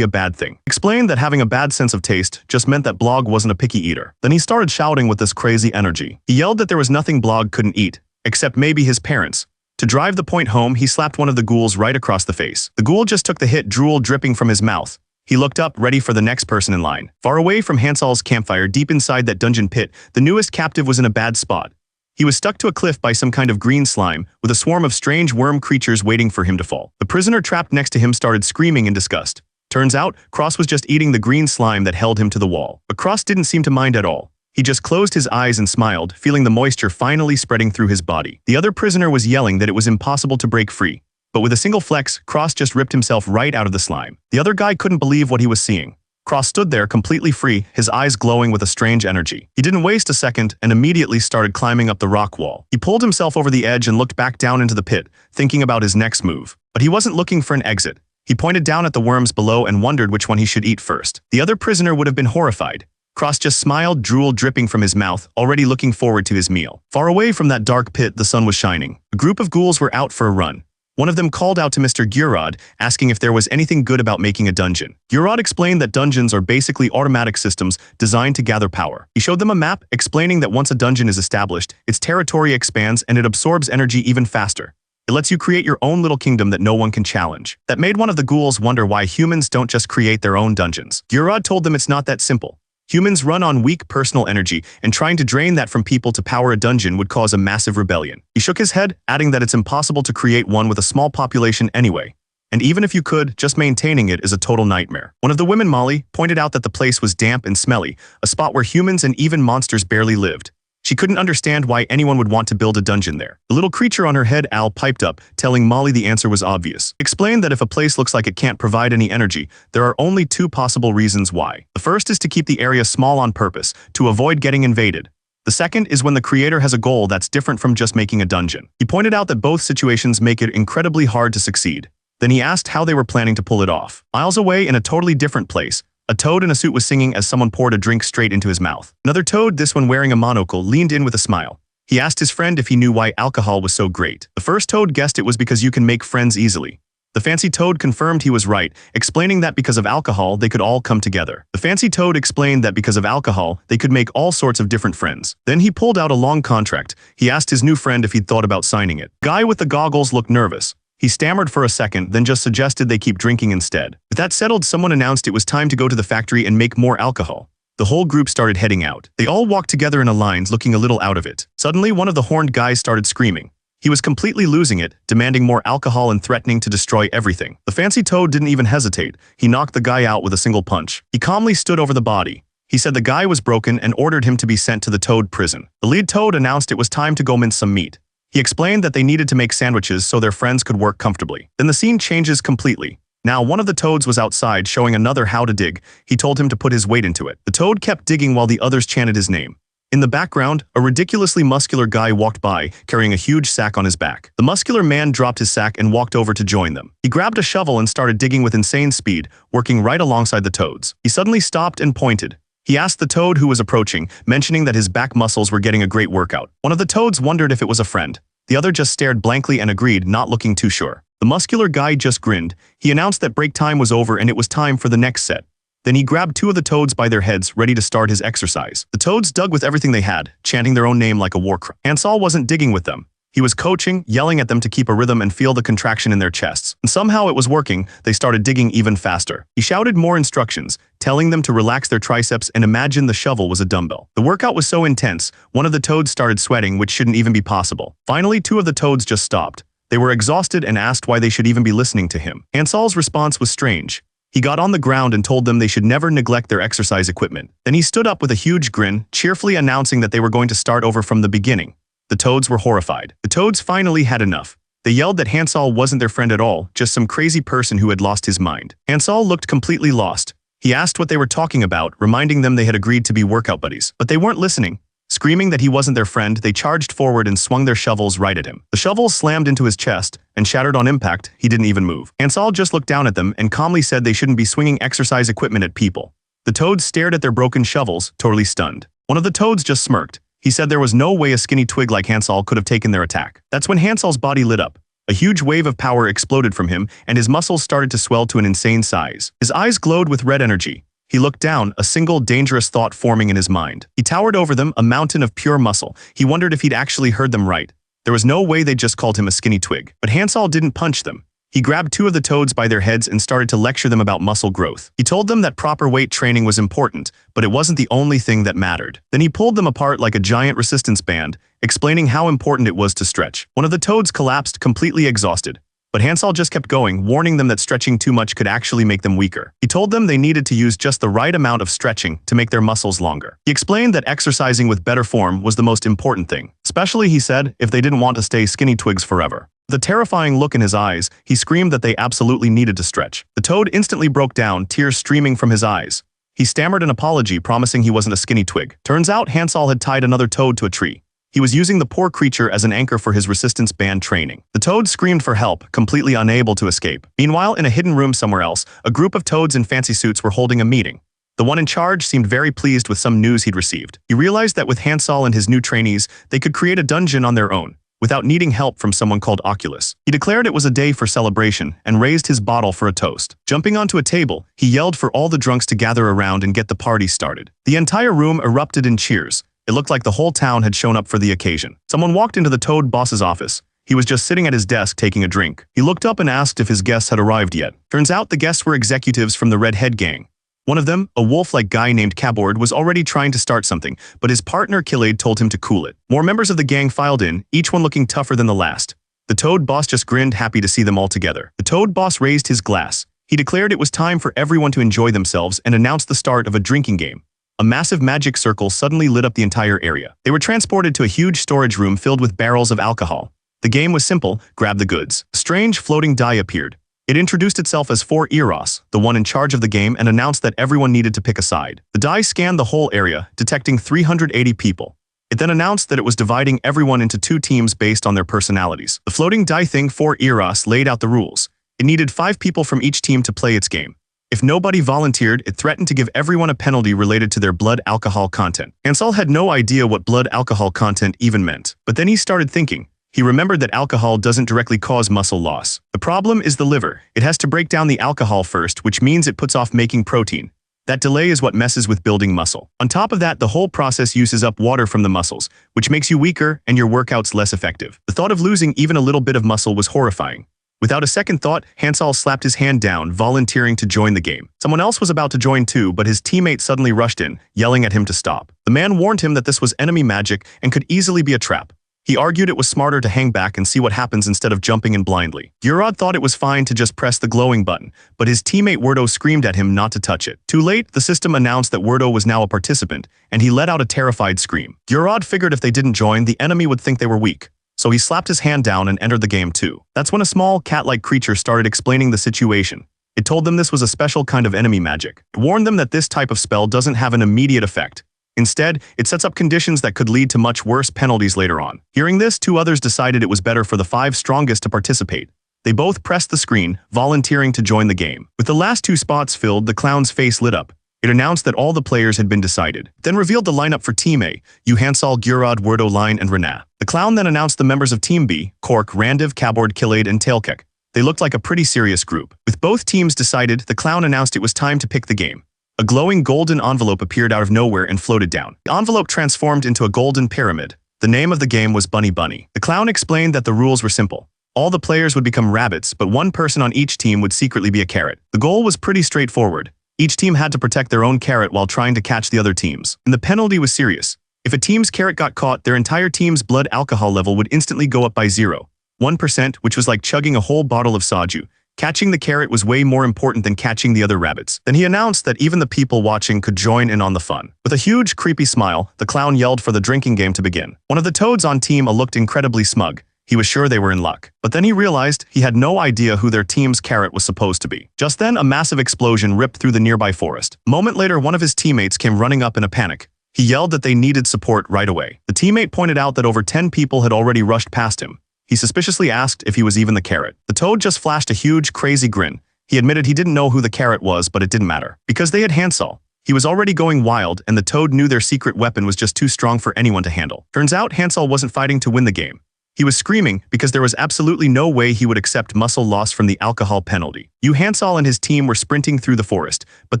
a bad thing. Explained that having a bad sense of taste just meant that Blog wasn't a picky eater. Then he started shouting with this crazy energy. He yelled that there was nothing Blog couldn't eat, except maybe his parents. To drive the point home, he slapped one of the ghouls right across the face. The ghoul just took the hit, drool dripping from his mouth. He looked up, ready for the next person in line. Far away from Hansel's campfire, deep inside that dungeon pit, the newest captive was in a bad spot. He was stuck to a cliff by some kind of green slime, with a swarm of strange worm creatures waiting for him to fall. The prisoner trapped next to him started screaming in disgust. Turns out, Cross was just eating the green slime that held him to the wall. But Cross didn't seem to mind at all. He just closed his eyes and smiled, feeling the moisture finally spreading through his body. The other prisoner was yelling that it was impossible to break free. But with a single flex, Cross just ripped himself right out of the slime. The other guy couldn't believe what he was seeing. Cross stood there completely free, his eyes glowing with a strange energy. He didn't waste a second and immediately started climbing up the rock wall. He pulled himself over the edge and looked back down into the pit, thinking about his next move. But he wasn't looking for an exit. He pointed down at the worms below and wondered which one he should eat first. The other prisoner would have been horrified. Cross just smiled, drool dripping from his mouth, already looking forward to his meal. Far away from that dark pit, the sun was shining. A group of ghouls were out for a run. One of them called out to Mr. Gurod, asking if there was anything good about making a dungeon. Gurod explained that dungeons are basically automatic systems designed to gather power. He showed them a map, explaining that once a dungeon is established, its territory expands and it absorbs energy even faster. It lets you create your own little kingdom that no one can challenge. That made one of the ghouls wonder why humans don't just create their own dungeons. Gurad told them it's not that simple. Humans run on weak personal energy, and trying to drain that from people to power a dungeon would cause a massive rebellion. He shook his head, adding that it's impossible to create one with a small population anyway. And even if you could, just maintaining it is a total nightmare. One of the women, Molly, pointed out that the place was damp and smelly, a spot where humans and even monsters barely lived. She couldn't understand why anyone would want to build a dungeon there. The little creature on her head, Al, piped up, telling Molly the answer was obvious. Explained that if a place looks like it can't provide any energy, there are only two possible reasons why. The first is to keep the area small on purpose, to avoid getting invaded. The second is when the creator has a goal that's different from just making a dungeon. He pointed out that both situations make it incredibly hard to succeed. Then he asked how they were planning to pull it off. Miles away in a totally different place, a toad in a suit was singing as someone poured a drink straight into his mouth. Another toad, this one wearing a monocle, leaned in with a smile. He asked his friend if he knew why alcohol was so great. The first toad guessed it was because you can make friends easily. The fancy toad confirmed he was right, explaining that because of alcohol, they could all come together. The fancy toad explained that because of alcohol, they could make all sorts of different friends. Then he pulled out a long contract. He asked his new friend if he'd thought about signing it. Guy with the goggles looked nervous. He stammered for a second, then just suggested they keep drinking instead. With that settled, someone announced it was time to go to the factory and make more alcohol. The whole group started heading out. They all walked together in a line, looking a little out of it. Suddenly, one of the horned guys started screaming. He was completely losing it, demanding more alcohol and threatening to destroy everything. The fancy toad didn't even hesitate. He knocked the guy out with a single punch. He calmly stood over the body. He said the guy was broken and ordered him to be sent to the toad prison. The lead toad announced it was time to go mince some meat. He explained that they needed to make sandwiches so their friends could work comfortably. Then the scene changes completely. Now one of the toads was outside showing another how to dig. He told him to put his weight into it. The toad kept digging while the others chanted his name. In the background, a ridiculously muscular guy walked by, carrying a huge sack on his back. The muscular man dropped his sack and walked over to join them. He grabbed a shovel and started digging with insane speed, working right alongside the toads. He suddenly stopped and pointed. He asked the toad who was approaching, mentioning that his back muscles were getting a great workout. One of the toads wondered if it was a friend. The other just stared blankly and agreed, not looking too sure. The muscular guy just grinned. He announced that break time was over and it was time for the next set. Then he grabbed two of the toads by their heads, ready to start his exercise. The toads dug with everything they had, chanting their own name like a war cry. Hansel wasn't digging with them. He was coaching, yelling at them to keep a rhythm and feel the contraction in their chests. And somehow it was working. They started digging even faster. He shouted more instructions, telling them to relax their triceps and imagine the shovel was a dumbbell. The workout was so intense, one of the toads started sweating, which shouldn't even be possible. Finally, two of the toads just stopped. They were exhausted and asked why they should even be listening to him. Hansel's response was strange. He got on the ground and told them they should never neglect their exercise equipment. Then he stood up with a huge grin, cheerfully announcing that they were going to start over from the beginning. The toads were horrified. The toads finally had enough. They yelled that Hansel wasn't their friend at all, just some crazy person who had lost his mind. Hansel looked completely lost. He asked what they were talking about, reminding them they had agreed to be workout buddies. But they weren't listening. Screaming that he wasn't their friend, they charged forward and swung their shovels right at him. The shovels slammed into his chest and shattered on impact. He didn't even move. Hansel just looked down at them and calmly said they shouldn't be swinging exercise equipment at people. The toads stared at their broken shovels, totally stunned. One of the toads just smirked. He said there was no way a skinny twig like Hansel could have taken their attack. That's when Hansel's body lit up. A huge wave of power exploded from him, and his muscles started to swell to an insane size. His eyes glowed with red energy. He looked down, a single dangerous thought forming in his mind. He towered over them, a mountain of pure muscle. He wondered if he'd actually heard them right. There was no way they'd just called him a skinny twig. But Hansel didn't punch them. He grabbed two of the toads by their heads and started to lecture them about muscle growth. He told them that proper weight training was important, but it wasn't the only thing that mattered. Then he pulled them apart like a giant resistance band, explaining how important it was to stretch. One of the toads collapsed, completely exhausted. But Hansel just kept going, warning them that stretching too much could actually make them weaker. He told them they needed to use just the right amount of stretching to make their muscles longer. He explained that exercising with better form was the most important thing, especially, he said, if they didn't want to stay skinny twigs forever. With a terrifying look in his eyes, he screamed that they absolutely needed to stretch. The toad instantly broke down, tears streaming from his eyes. He stammered an apology, promising he wasn't a skinny twig. Turns out Hansel had tied another toad to a tree. He was using the poor creature as an anchor for his resistance band training. The toad screamed for help, completely unable to escape. Meanwhile, in a hidden room somewhere else, a group of toads in fancy suits were holding a meeting. The one in charge seemed very pleased with some news he'd received. He realized that with Hansel and his new trainees, they could create a dungeon on their own, without needing help from someone called Oculus. He declared it was a day for celebration and raised his bottle for a toast. Jumping onto a table, he yelled for all the drunks to gather around and get the party started. The entire room erupted in cheers. It looked like the whole town had shown up for the occasion. Someone walked into the toad boss's office. He was just sitting at his desk taking a drink. He looked up and asked if his guests had arrived yet. Turns out the guests were executives from the Red Head Gang. One of them, a wolf-like guy named Kabord, was already trying to start something, but his partner Killade told him to cool it. More members of the gang filed in, each one looking tougher than the last. The Toad Boss just grinned, happy to see them all together. The Toad Boss raised his glass. He declared it was time for everyone to enjoy themselves and announced the start of a drinking game. A massive magic circle suddenly lit up the entire area. They were transported to a huge storage room filled with barrels of alcohol. The game was simple: grab the goods. A strange floating die appeared. It introduced itself as 4 Eros, the one in charge of the game, and announced that everyone needed to pick a side. The die scanned the whole area, detecting 380 people. It then announced that it was dividing everyone into 2 teams based on their personalities. The floating die thing 4 Eros laid out the rules. It needed 5 people from each team to play its game. If nobody volunteered, it threatened to give everyone a penalty related to their blood alcohol content. Hansel had no idea what blood alcohol content even meant. But then he started thinking. He remembered that alcohol doesn't directly cause muscle loss. The problem is the liver. It has to break down the alcohol first, which means it puts off making protein. That delay is what messes with building muscle. On top of that, the whole process uses up water from the muscles, which makes you weaker and your workouts less effective. The thought of losing even a little bit of muscle was horrifying. Without a second thought, Hansel slapped his hand down, volunteering to join the game. Someone else was about to join too, but his teammate suddenly rushed in, yelling at him to stop. The man warned him that this was enemy magic and could easily be a trap. He argued it was smarter to hang back and see what happens instead of jumping in blindly. Gurod thought it was fine to just press the glowing button, but his teammate Werdo screamed at him not to touch it. Too late, the system announced that Werdo was now a participant, and he let out a terrified scream. Gurod figured if they didn't join, the enemy would think they were weak. So he slapped his hand down and entered the game too. That's when a small cat-like creature started explaining the situation. It told them this was a special kind of enemy magic. It warned them that this type of spell doesn't have an immediate effect. Instead, it sets up conditions that could lead to much worse penalties later on. Hearing this, 2 others decided it was better for the 5 strongest to participate. They both pressed the screen, volunteering to join the game. With the last 2 spots filled, the clown's face lit up. It announced that all the players had been decided, then revealed the lineup for Team A: Hansel, Gurod, Werdo, Line, and Renat. The clown then announced the members of Team B: Cork, Randiv, Kabord, Killade, and Tailkek. They looked like a pretty serious group. With both teams decided, the clown announced it was time to pick the game. A glowing golden envelope appeared out of nowhere and floated down. The envelope transformed into a golden pyramid. The name of the game was Bunny Bunny. The clown explained that the rules were simple. All the players would become rabbits, but one person on each team would secretly be a carrot. The goal was pretty straightforward. Each team had to protect their own carrot while trying to catch the other teams. And the penalty was serious. If a team's carrot got caught, their entire team's blood alcohol level would instantly go up by 0.1%, which was like chugging a whole bottle of soju. Catching the carrot was way more important than catching the other rabbits. Then he announced that even the people watching could join in on the fun. With a huge, creepy smile, the clown yelled for the drinking game to begin. One of the toads on Team A looked incredibly smug. He was sure they were in luck. But then he realized he had no idea who their team's carrot was supposed to be. Just then, a massive explosion ripped through the nearby forest. A moment later, one of his teammates came running up in a panic. He yelled that they needed support right away. The teammate pointed out that over 10 people had already rushed past him. He suspiciously asked if he was even the carrot. The toad just flashed a huge, crazy grin. He admitted he didn't know who the carrot was, but it didn't matter. Because they had Hansel. He was already going wild, and the toad knew their secret weapon was just too strong for anyone to handle. Turns out, Hansel wasn't fighting to win the game. He was screaming because there was absolutely no way he would accept muscle loss from the alcohol penalty. Hansel and his team were sprinting through the forest, but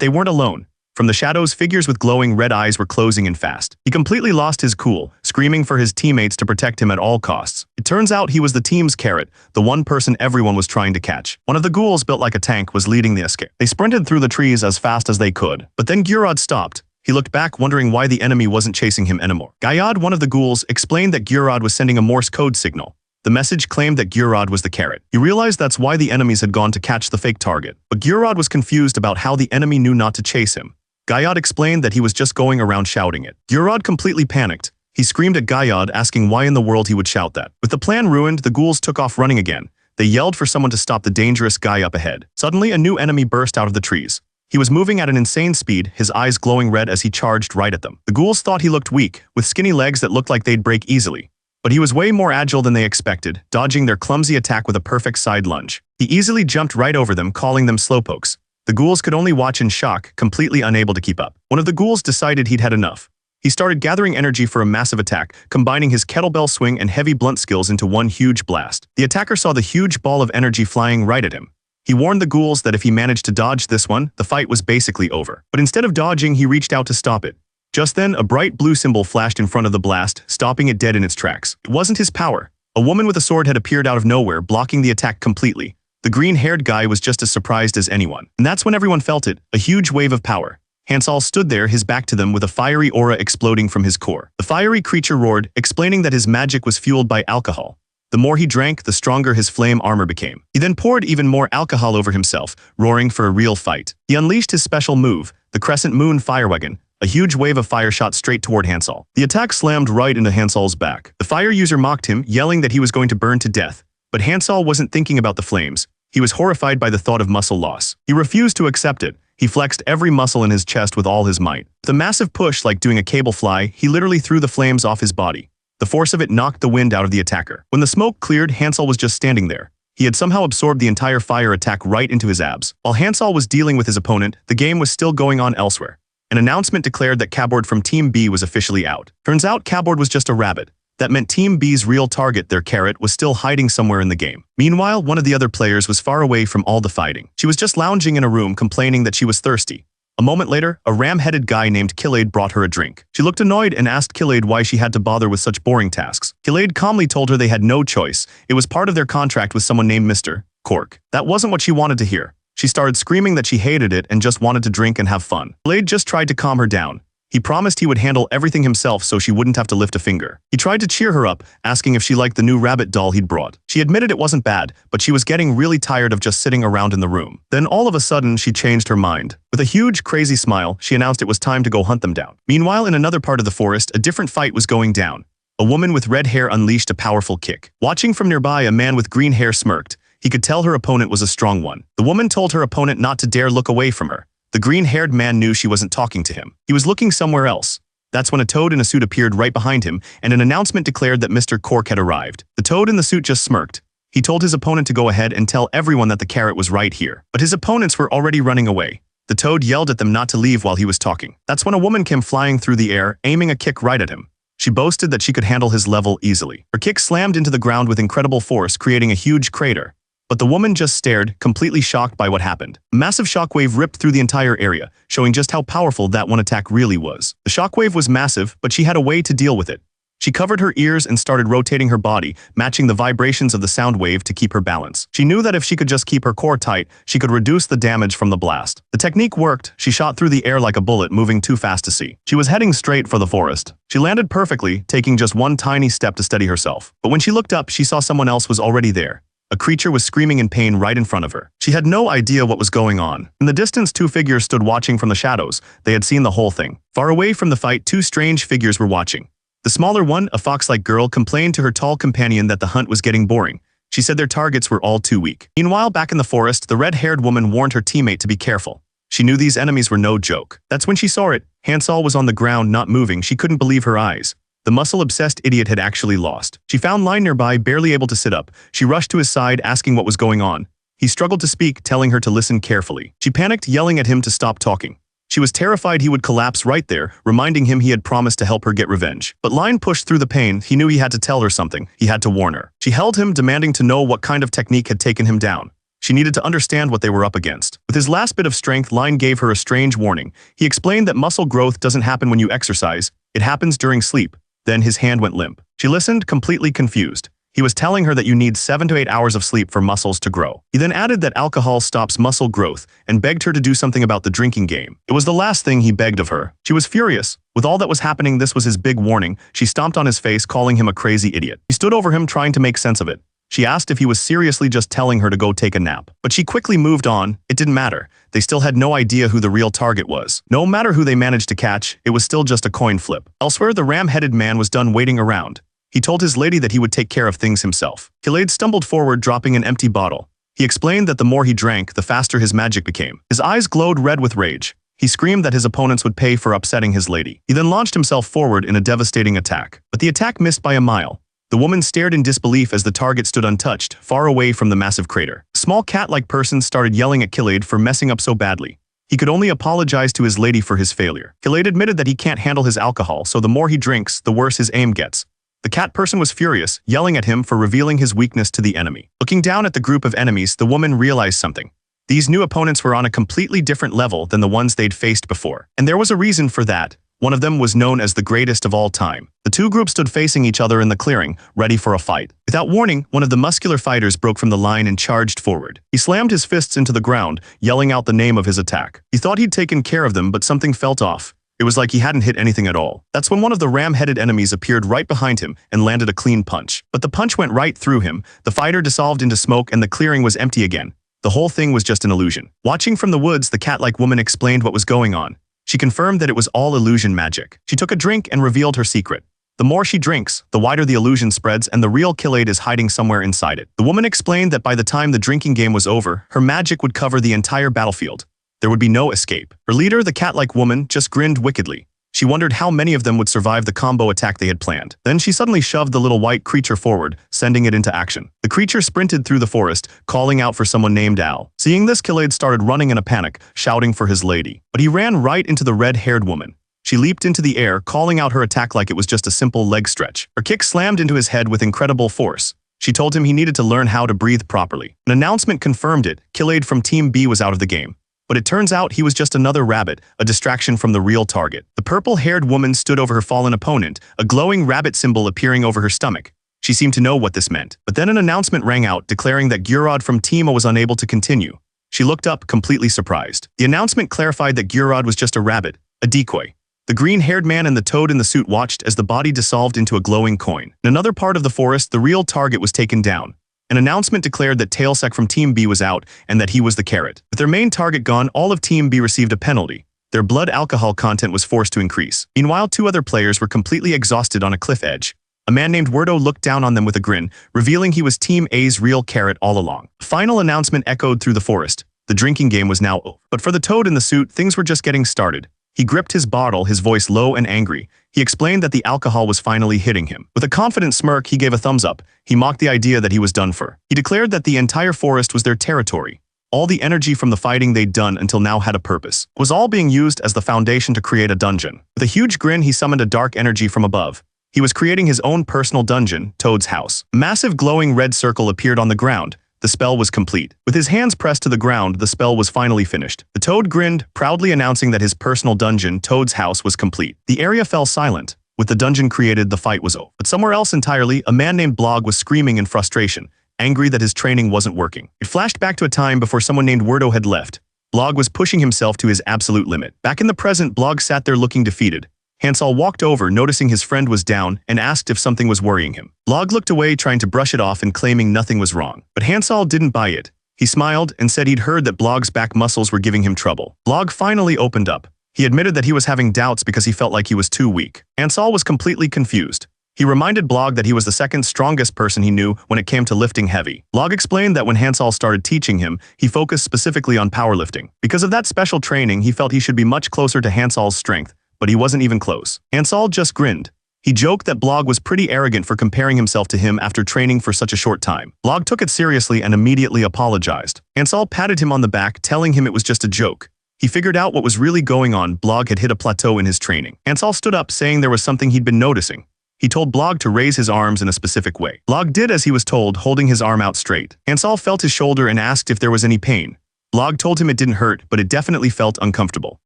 they weren't alone. From the shadows, figures with glowing red eyes were closing in fast. He completely lost his cool, screaming for his teammates to protect him at all costs. It turns out he was the team's carrot, the one person everyone was trying to catch. One of the ghouls built like a tank was leading the escape. They sprinted through the trees as fast as they could, but then Gurod stopped. He looked back, wondering why the enemy wasn't chasing him anymore. Gayad, one of the ghouls, explained that Gurod was sending a Morse code signal. The message claimed that Gurod was the carrot. He realized that's why the enemies had gone to catch the fake target. But Gurod was confused about how the enemy knew not to chase him. Gayad explained that he was just going around shouting it. Gurod completely panicked. He screamed at Gayad, asking why in the world he would shout that. With the plan ruined, the ghouls took off running again. They yelled for someone to stop the dangerous guy up ahead. Suddenly, a new enemy burst out of the trees. He was moving at an insane speed, his eyes glowing red as he charged right at them. The ghouls thought he looked weak, with skinny legs that looked like they'd break easily. But he was way more agile than they expected, dodging their clumsy attack with a perfect side lunge. He easily jumped right over them, calling them slowpokes. The ghouls could only watch in shock, completely unable to keep up. One of the ghouls decided he'd had enough. He started gathering energy for a massive attack, combining his kettlebell swing and heavy blunt skills into one huge blast. The attacker saw the huge ball of energy flying right at him. He warned the ghouls that if he managed to dodge this one, the fight was basically over. But instead of dodging, he reached out to stop it. Just then, a bright blue symbol flashed in front of the blast, stopping it dead in its tracks. It wasn't his power. A woman with a sword had appeared out of nowhere, blocking the attack completely. The green-haired guy was just as surprised as anyone. And that's when everyone felt it, a huge wave of power. Hansol stood there, his back to them, with a fiery aura exploding from his core. The fiery creature roared, explaining that his magic was fueled by alcohol. The more he drank, the stronger his flame armor became. He then poured even more alcohol over himself, roaring for a real fight. He unleashed his special move, the Crescent Moon Firewagon. A huge wave of fire shot straight toward Hansol. The attack slammed right into Hansol's back. The fire user mocked him, yelling that he was going to burn to death. But Hansol wasn't thinking about the flames. He was horrified by the thought of muscle loss. He refused to accept it. He flexed every muscle in his chest with all his might. With a massive push, like doing a cable fly, he literally threw the flames off his body. The force of it knocked the wind out of the attacker. When the smoke cleared, Hansol was just standing there. He had somehow absorbed the entire fire attack right into his abs. While Hansol was dealing with his opponent, the game was still going on elsewhere. An announcement declared that Cabord from Team B was officially out. Turns out Cabord was just a rabbit. That meant Team B's real target, their carrot, was still hiding somewhere in the game. Meanwhile, one of the other players was far away from all the fighting. She was just lounging in a room, complaining that she was thirsty. A moment later, a ram-headed guy named Killade brought her a drink. She looked annoyed and asked Killade why she had to bother with such boring tasks. Killade calmly told her they had no choice. It was part of their contract with someone named Mr. Cork. That wasn't what she wanted to hear. She started screaming that she hated it and just wanted to drink and have fun. Killade just tried to calm her down. He promised he would handle everything himself so she wouldn't have to lift a finger. He tried to cheer her up, asking if she liked the new rabbit doll he'd brought. She admitted it wasn't bad, but she was getting really tired of just sitting around in the room. Then all of a sudden, she changed her mind. With a huge, crazy smile, she announced it was time to go hunt them down. Meanwhile, in another part of the forest, a different fight was going down. A woman with red hair unleashed a powerful kick. Watching from nearby, a man with green hair smirked. He could tell her opponent was a strong one. The woman told her opponent not to dare look away from her. The green-haired man knew she wasn't talking to him. He was looking somewhere else. That's when a toad in a suit appeared right behind him, and an announcement declared that Mr. Cork had arrived. The toad in the suit just smirked. He told his opponent to go ahead and tell everyone that the carrot was right here. But his opponents were already running away. The toad yelled at them not to leave while he was talking. That's when a woman came flying through the air, aiming a kick right at him. She boasted that she could handle his level easily. Her kick slammed into the ground with incredible force, creating a huge crater. But the woman just stared, completely shocked by what happened. A massive shockwave ripped through the entire area, showing just how powerful that one attack really was. The shockwave was massive, but she had a way to deal with it. She covered her ears and started rotating her body, matching the vibrations of the sound wave to keep her balance. She knew that if she could just keep her core tight, she could reduce the damage from the blast. The technique worked. She shot through the air like a bullet, moving too fast to see. She was heading straight for the forest. She landed perfectly, taking just one tiny step to steady herself. But when she looked up, she saw someone else was already there. A creature was screaming in pain right in front of her. She had no idea what was going on. In the distance, two figures stood watching from the shadows. They had seen the whole thing. Far away from the fight, two strange figures were watching. The smaller one, a fox-like girl, complained to her tall companion that the hunt was getting boring. She said their targets were all too weak. Meanwhile, back in the forest, the red-haired woman warned her teammate to be careful. She knew these enemies were no joke. That's when she saw it. Hansol was on the ground, not moving. She couldn't believe her eyes. The muscle-obsessed idiot had actually lost. She found Line nearby, barely able to sit up. She rushed to his side, asking what was going on. He struggled to speak, telling her to listen carefully. She panicked, yelling at him to stop talking. She was terrified he would collapse right there, reminding him he had promised to help her get revenge. But Line pushed through the pain. He knew he had to tell her something. He had to warn her. She held him, demanding to know what kind of technique had taken him down. She needed to understand what they were up against. With his last bit of strength, Line gave her a strange warning. He explained that muscle growth doesn't happen when you exercise. It happens during sleep. Then his hand went limp. She listened, completely confused. He was telling her that you need 7 to 8 hours of sleep for muscles to grow. He then added that alcohol stops muscle growth and begged her to do something about the drinking game. It was the last thing he begged of her. She was furious. With all that was happening, this was his big warning. She stomped on his face, calling him a crazy idiot. He stood over him, trying to make sense of it. She asked if he was seriously just telling her to go take a nap. But she quickly moved on. It didn't matter. They still had no idea who the real target was. No matter who they managed to catch, it was still just a coin flip. Elsewhere, the ram-headed man was done waiting around. He told his lady that he would take care of things himself. Killade stumbled forward, dropping an empty bottle. He explained that the more he drank, the faster his magic became. His eyes glowed red with rage. He screamed that his opponents would pay for upsetting his lady. He then launched himself forward in a devastating attack. But the attack missed by a mile. The woman stared in disbelief as the target stood untouched, far away from the massive crater. A small cat-like person started yelling at Killade for messing up so badly. He could only apologize to his lady for his failure. Killade admitted that he can't handle his alcohol, so the more he drinks, the worse his aim gets. The cat person was furious, yelling at him for revealing his weakness to the enemy. Looking down at the group of enemies, the woman realized something. These new opponents were on a completely different level than the ones they'd faced before. And there was a reason for that. One of them was known as the greatest of all time. The two groups stood facing each other in the clearing, ready for a fight. Without warning, one of the muscular fighters broke from the line and charged forward. He slammed his fists into the ground, yelling out the name of his attack. He thought he'd taken care of them, but something felt off. It was like he hadn't hit anything at all. That's when one of the ram-headed enemies appeared right behind him and landed a clean punch. But the punch went right through him, the fighter dissolved into smoke, and the clearing was empty again. The whole thing was just an illusion. Watching from the woods, the cat-like woman explained what was going on. She confirmed that it was all illusion magic. She took a drink and revealed her secret. The more she drinks, the wider the illusion spreads, and the real Killade is hiding somewhere inside it. The woman explained that by the time the drinking game was over, her magic would cover the entire battlefield. There would be no escape. Her leader, the cat-like woman, just grinned wickedly. She wondered how many of them would survive the combo attack they had planned. Then she suddenly shoved the little white creature forward, sending it into action. The creature sprinted through the forest, calling out for someone named Al. Seeing this, Killade started running in a panic, shouting for his lady. But he ran right into the red-haired woman. She leaped into the air, calling out her attack like it was just a simple leg stretch. Her kick slammed into his head with incredible force. She told him he needed to learn how to breathe properly. An announcement confirmed it. Killade from Team B was out of the game. But it turns out he was just another rabbit, a distraction from the real target. The purple-haired woman stood over her fallen opponent, a glowing rabbit symbol appearing over her stomach. She seemed to know what this meant. But then an announcement rang out, declaring that Gurod from Team A was unable to continue. She looked up, completely surprised. The announcement clarified that Gurod was just a rabbit, a decoy. The green-haired man and the toad in the suit watched as the body dissolved into a glowing coin. In another part of the forest, the real target was taken down. An announcement declared that Tailsec from Team B was out and that he was the carrot. With their main target gone, all of Team B received a penalty. Their blood alcohol content was forced to increase. Meanwhile, two other players were completely exhausted on a cliff edge. A man named Werdo looked down on them with a grin, revealing he was Team A's real carrot all along. The final announcement echoed through the forest. The drinking game was now over. But for the toad in the suit, things were just getting started. He gripped his bottle, his voice low and angry. He explained that the alcohol was finally hitting him. With a confident smirk, he gave a thumbs up. He mocked the idea that he was done for. He declared that the entire forest was their territory. All the energy from the fighting they'd done until now had a purpose. It was all being used as the foundation to create a dungeon. With a huge grin, he summoned a dark energy from above. He was creating his own personal dungeon, Toad's house. A massive glowing red circle appeared on the ground. The spell was complete. With his hands pressed to the ground, the spell was finally finished. The Toad grinned, proudly announcing that his personal dungeon, Toad's house, was complete. The area fell silent. With the dungeon created, the fight was over. But somewhere else entirely, a man named Blog was screaming in frustration, angry that his training wasn't working. It flashed back to a time before someone named Werdo had left. Blog was pushing himself to his absolute limit. Back in the present, Blog sat there looking defeated. Hansol walked over, noticing his friend was down, and asked if something was worrying him. Blog looked away, trying to brush it off and claiming nothing was wrong. But Hansol didn't buy it. He smiled and said he'd heard that Blog's back muscles were giving him trouble. Blog finally opened up. He admitted that he was having doubts because he felt like he was too weak. Hansol was completely confused. He reminded Blog that he was the second strongest person he knew when it came to lifting heavy. Blog explained that when Hansol started teaching him, he focused specifically on powerlifting. Because of that special training, he felt he should be much closer to Hansol's strength, but he wasn't even close. Hansol just grinned. He joked that Blog was pretty arrogant for comparing himself to him after training for such a short time. Blog took it seriously and immediately apologized. Hansol patted him on the back, telling him it was just a joke. He figured out what was really going on. Blog had hit a plateau in his training. Hansol stood up, saying there was something he'd been noticing. He told Blog to raise his arms in a specific way. Blog did as he was told, holding his arm out straight. Hansol felt his shoulder and asked if there was any pain. Blog told him it didn't hurt, but it definitely felt uncomfortable.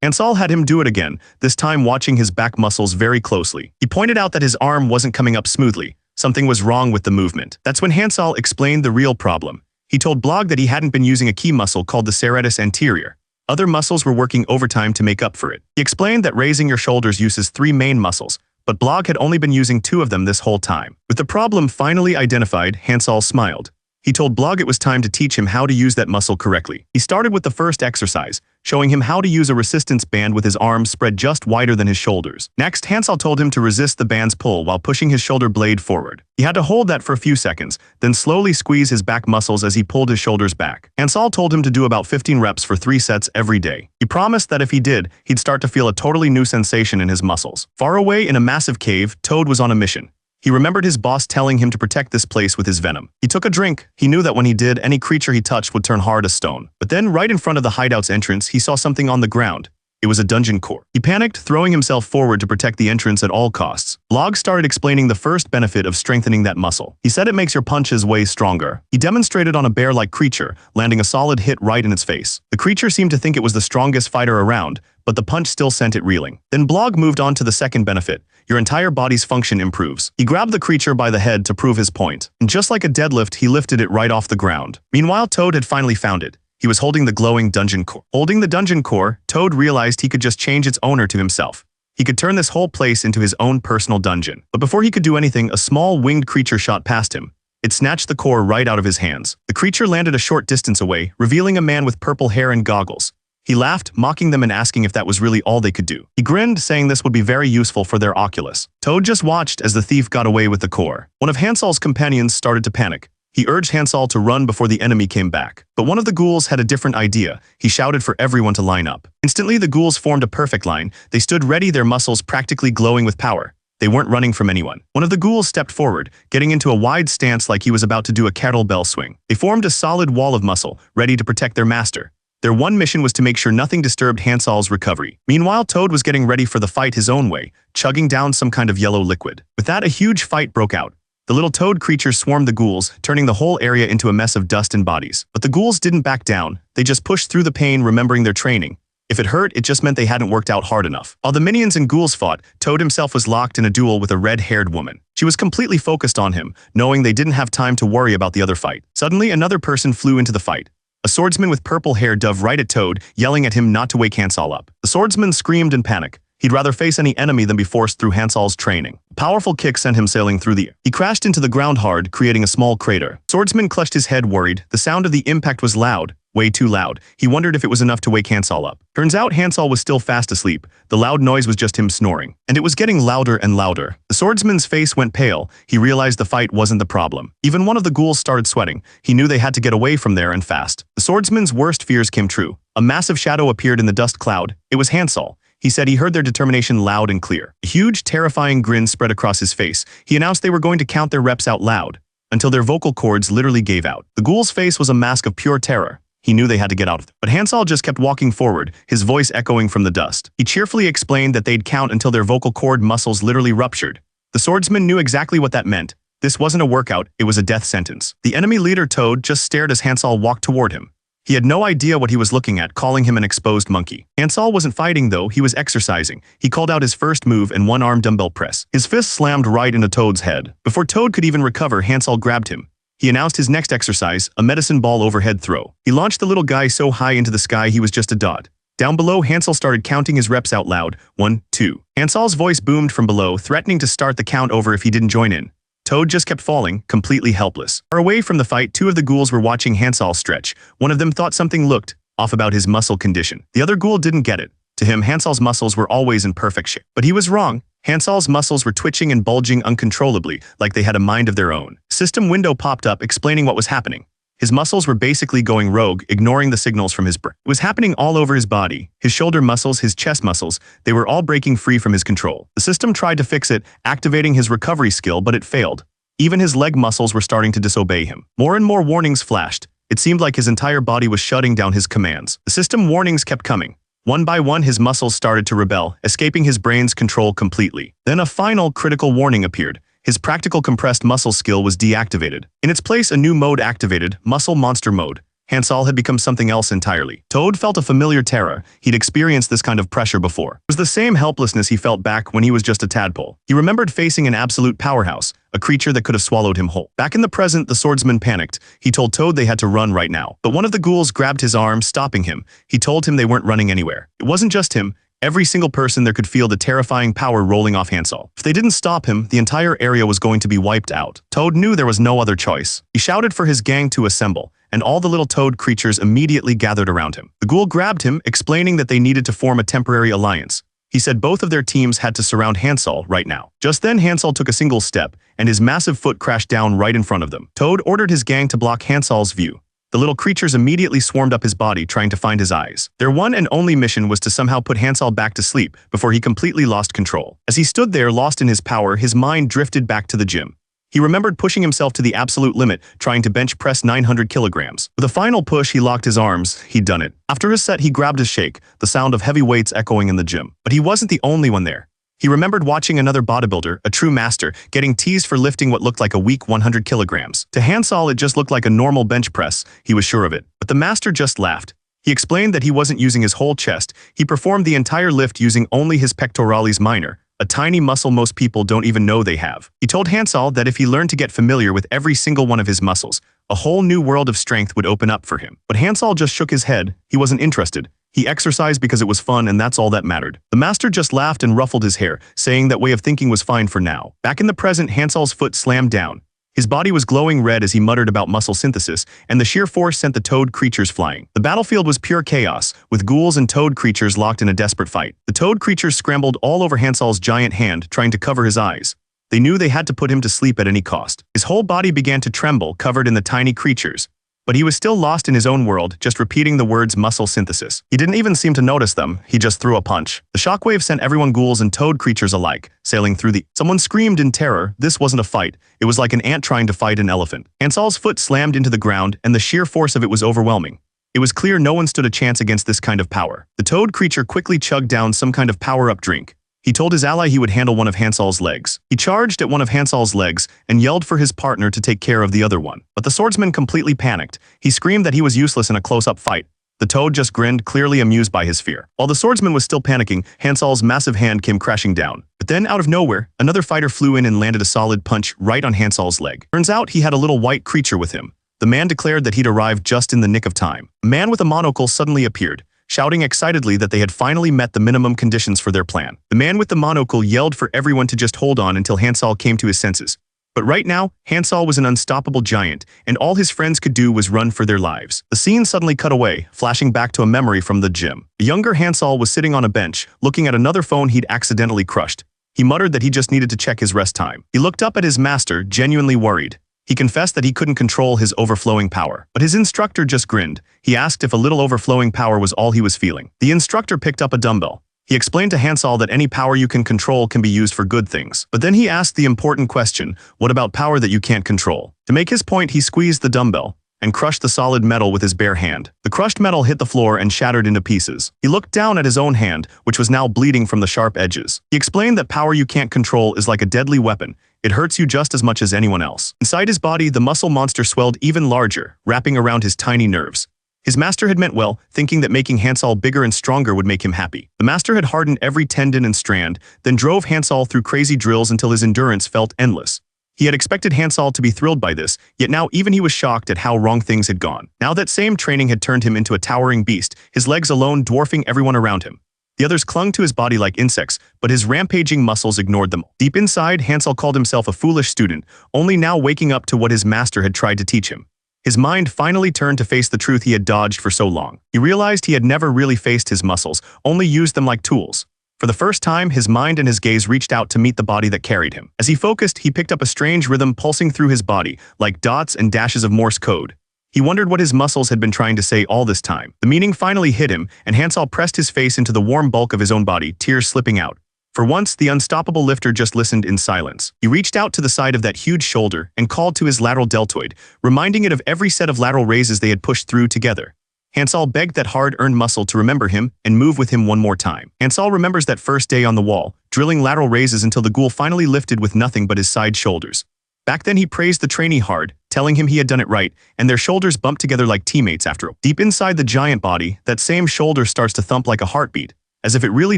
Hansol had him do it again, this time watching his back muscles very closely. He pointed out that his arm wasn't coming up smoothly. Something was wrong with the movement. That's when Hansol explained the real problem. He told Blog that he hadn't been using a key muscle called the serratus anterior. Other muscles were working overtime to make up for it. He explained that raising your shoulders uses 3 main muscles, but Blog had only been using 2 of them this whole time. With the problem finally identified, Hansol smiled. He told Blog it was time to teach him how to use that muscle correctly. He started with the first exercise, showing him how to use a resistance band with his arms spread just wider than his shoulders. Next, Hansol told him to resist the band's pull while pushing his shoulder blade forward. He had to hold that for a few seconds, then slowly squeeze his back muscles as he pulled his shoulders back. Hansol told him to do about 15 reps for 3 sets every day. He promised that if he did, he'd start to feel a totally new sensation in his muscles. Far away in a massive cave, Toad was on a mission. He remembered his boss telling him to protect this place with his venom. He took a drink. He knew that when he did, any creature he touched would turn hard as stone. But then, right in front of the hideout's entrance, he saw something on the ground. It was a dungeon core. He panicked, throwing himself forward to protect the entrance at all costs. Blog started explaining the first benefit of strengthening that muscle. He said it makes your punches way stronger. He demonstrated on a bear-like creature, landing a solid hit right in its face. The creature seemed to think it was the strongest fighter around, but the punch still sent it reeling. Then Blog moved on to the second benefit. Your entire body's function improves. He grabbed the creature by the head to prove his point, and just like a deadlift, he lifted it right off the ground. Meanwhile, Toad had finally found it. He was holding the glowing dungeon core. Holding the dungeon core, Toad realized he could just change its owner to himself. He could turn this whole place into his own personal dungeon. But before he could do anything, a small winged creature shot past him. It snatched the core right out of his hands. The creature landed a short distance away, revealing a man with purple hair and goggles. He laughed, mocking them and asking if that was really all they could do. He grinned, saying this would be very useful for their Oculus. Toad just watched as the thief got away with the core. One of Hansal's companions started to panic. He urged Hansal to run before the enemy came back. But one of the ghouls had a different idea. He shouted for everyone to line up. Instantly, the ghouls formed a perfect line. They stood ready, their muscles practically glowing with power. They weren't running from anyone. One of the ghouls stepped forward, getting into a wide stance like he was about to do a kettlebell swing. They formed a solid wall of muscle, ready to protect their master. Their one mission was to make sure nothing disturbed Hansal's recovery. Meanwhile, Toad was getting ready for the fight his own way, chugging down some kind of yellow liquid. With that, a huge fight broke out. The little toad creatures swarmed the ghouls, turning the whole area into a mess of dust and bodies. But the ghouls didn't back down. They just pushed through the pain, remembering their training. If it hurt, it just meant they hadn't worked out hard enough. While the minions and ghouls fought, Toad himself was locked in a duel with a red-haired woman. She was completely focused on him, knowing they didn't have time to worry about the other fight. Suddenly, another person flew into the fight. A swordsman with purple hair dove right at Toad, yelling at him not to wake Hansal up. The swordsman screamed in panic. He'd rather face any enemy than be forced through Hansal's training. A powerful kick sent him sailing through the air. He crashed into the ground hard, creating a small crater. Swordsman clutched his head, worried. The sound of the impact was loud. Way too loud. He wondered if it was enough to wake Hansal up. Turns out Hansal was still fast asleep. The loud noise was just him snoring. And it was getting louder and louder. The swordsman's face went pale. He realized the fight wasn't the problem. Even one of the ghouls started sweating. He knew they had to get away from there and fast. The swordsman's worst fears came true. A massive shadow appeared in the dust cloud. It was Hansal. He said he heard their determination loud and clear. A huge, terrifying grin spread across his face. He announced they were going to count their reps out loud, until their vocal cords literally gave out. The ghoul's face was a mask of pure terror. He knew they had to get out of it. But Hansal just kept walking forward, his voice echoing from the dust. He cheerfully explained that they'd count until their vocal cord muscles literally ruptured. The swordsman knew exactly what that meant. This wasn't a workout, it was a death sentence. The enemy leader Toad just stared as Hansal walked toward him. He had no idea what he was looking at, calling him an exposed monkey. Hansal wasn't fighting though, he was exercising. He called out his first move and one-arm dumbbell press. His fist slammed right into Toad's head. Before Toad could even recover, Hansal grabbed him. He announced his next exercise, a medicine ball overhead throw. He launched the little guy so high into the sky he was just a dot. Down below, Hansal started counting his reps out loud. 1, 2. Hansal's voice boomed from below, threatening to start the count over if he didn't join in. Toad just kept falling, completely helpless. Far away from the fight, two of the ghouls were watching Hansal stretch. One of them thought something looked off about his muscle condition. The other ghoul didn't get it. To him, Hansal's muscles were always in perfect shape. But he was wrong. Hansal's muscles were twitching and bulging uncontrollably, like they had a mind of their own. System window popped up, explaining what was happening. His muscles were basically going rogue, ignoring the signals from his brain. It was happening all over his body. His shoulder muscles, his chest muscles, they were all breaking free from his control. The system tried to fix it, activating his recovery skill, but it failed. Even his leg muscles were starting to disobey him. More and more warnings flashed. It seemed like his entire body was shutting down his commands. The system warnings kept coming. One by one, his muscles started to rebel, escaping his brain's control completely. Then a final critical warning appeared. His practical compressed muscle skill was deactivated. In its place, a new mode activated, Muscle Monster Mode. Hansal had become something else entirely. Toad felt a familiar terror. He'd experienced this kind of pressure before. It was the same helplessness he felt back when he was just a tadpole. He remembered facing an absolute powerhouse, a creature that could have swallowed him whole. Back in the present, the swordsman panicked. He told Toad they had to run right now. But one of the ghouls grabbed his arm, stopping him. He told him they weren't running anywhere. It wasn't just him. Every single person there could feel the terrifying power rolling off Hansal. If they didn't stop him, the entire area was going to be wiped out. Toad knew there was no other choice. He shouted for his gang to assemble, and all the little toad creatures immediately gathered around him. The ghoul grabbed him, explaining that they needed to form a temporary alliance. He said both of their teams had to surround Hansal right now. Just then, Hansal took a single step, and his massive foot crashed down right in front of them. Toad ordered his gang to block Hansal's view. The little creatures immediately swarmed up his body, trying to find his eyes. Their one and only mission was to somehow put Hansal back to sleep before he completely lost control. As he stood there, lost in his power, his mind drifted back to the gym. He remembered pushing himself to the absolute limit, trying to bench press 900 kilograms. With a final push, he locked his arms. He'd done it. After his set, he grabbed a shake, the sound of heavy weights echoing in the gym. But he wasn't the only one there. He remembered watching another bodybuilder, a true master, getting teased for lifting what looked like a weak 100 kilograms. To Hansal, it just looked like a normal bench press. He was sure of it. But the master just laughed. He explained that he wasn't using his whole chest, he performed the entire lift using only his pectoralis minor, a tiny muscle most people don't even know they have. He told Hansol that if he learned to get familiar with every single one of his muscles, a whole new world of strength would open up for him. But Hansol just shook his head, he wasn't interested. He exercised because it was fun and that's all that mattered. The master just laughed and ruffled his hair, saying that way of thinking was fine for now. Back in the present, Hansol's foot slammed down. His body was glowing red as he muttered about muscle synthesis, and the sheer force sent the toad creatures flying. The battlefield was pure chaos, with ghouls and toad creatures locked in a desperate fight. The toad creatures scrambled all over Hansol's giant hand, trying to cover his eyes. They knew they had to put him to sleep at any cost. His whole body began to tremble, covered in the tiny creatures. But he was still lost in his own world, just repeating the words muscle synthesis. He didn't even seem to notice them, he just threw a punch. The shockwave sent everyone, ghouls and toad creatures alike, sailing through the... Someone screamed in terror. This wasn't a fight. It was like an ant trying to fight an elephant. Hansol's foot slammed into the ground, and the sheer force of it was overwhelming. It was clear no one stood a chance against this kind of power. The toad creature quickly chugged down some kind of power-up drink. He told his ally he would handle one of Hansol's legs. He charged at one of Hansol's legs and yelled for his partner to take care of the other one. But the swordsman completely panicked. He screamed that he was useless in a close-up fight. The toad just grinned, clearly amused by his fear. While the swordsman was still panicking, Hansol's massive hand came crashing down. But then, out of nowhere, another fighter flew in and landed a solid punch right on Hansol's leg. Turns out he had a little white creature with him. The man declared that he'd arrived just in the nick of time. A man with a monocle suddenly appeared, shouting excitedly that they had finally met the minimum conditions for their plan. The man with the monocle yelled for everyone to just hold on until Hansol came to his senses. But right now, Hansol was an unstoppable giant, and all his friends could do was run for their lives. The scene suddenly cut away, flashing back to a memory from the gym. The younger Hansol was sitting on a bench, looking at another phone he'd accidentally crushed. He muttered that he just needed to check his rest time. He looked up at his master, genuinely worried. He confessed that he couldn't control his overflowing power. But his instructor just grinned. He asked if a little overflowing power was all he was feeling. The instructor picked up a dumbbell. He explained to Hansol that any power you can control can be used for good things. But then he asked the important question, what about power that you can't control? To make his point, he squeezed the dumbbell and crushed the solid metal with his bare hand. The crushed metal hit the floor and shattered into pieces. He looked down at his own hand, which was now bleeding from the sharp edges. He explained that power you can't control is like a deadly weapon. It hurts you just as much as anyone else. Inside his body, the muscle monster swelled even larger, wrapping around his tiny nerves. His master had meant well, thinking that making Hansol bigger and stronger would make him happy. The master had hardened every tendon and strand, then drove Hansol through crazy drills until his endurance felt endless. He had expected Hansol to be thrilled by this, yet now even he was shocked at how wrong things had gone. Now that same training had turned him into a towering beast, his legs alone dwarfing everyone around him. The others clung to his body like insects, but his rampaging muscles ignored them. Deep inside, Hansol called himself a foolish student, only now waking up to what his master had tried to teach him. His mind finally turned to face the truth he had dodged for so long. He realized he had never really faced his muscles, only used them like tools. For the first time, his mind and his gaze reached out to meet the body that carried him. As he focused, he picked up a strange rhythm pulsing through his body, like dots and dashes of Morse code. He wondered what his muscles had been trying to say all this time. The meaning finally hit him, and Hansol pressed his face into the warm bulk of his own body, tears slipping out. For once, the unstoppable lifter just listened in silence. He reached out to the side of that huge shoulder and called to his lateral deltoid, reminding it of every set of lateral raises they had pushed through together. Hansol begged that hard-earned muscle to remember him and move with him one more time. Hansol remembers that first day on the wall, drilling lateral raises until the ghoul finally lifted with nothing but his side shoulders. Back then he praised the trainee hard, telling him he had done it right, and their shoulders bumped together like teammates after all. Deep inside the giant body, that same shoulder starts to thump like a heartbeat, as if it really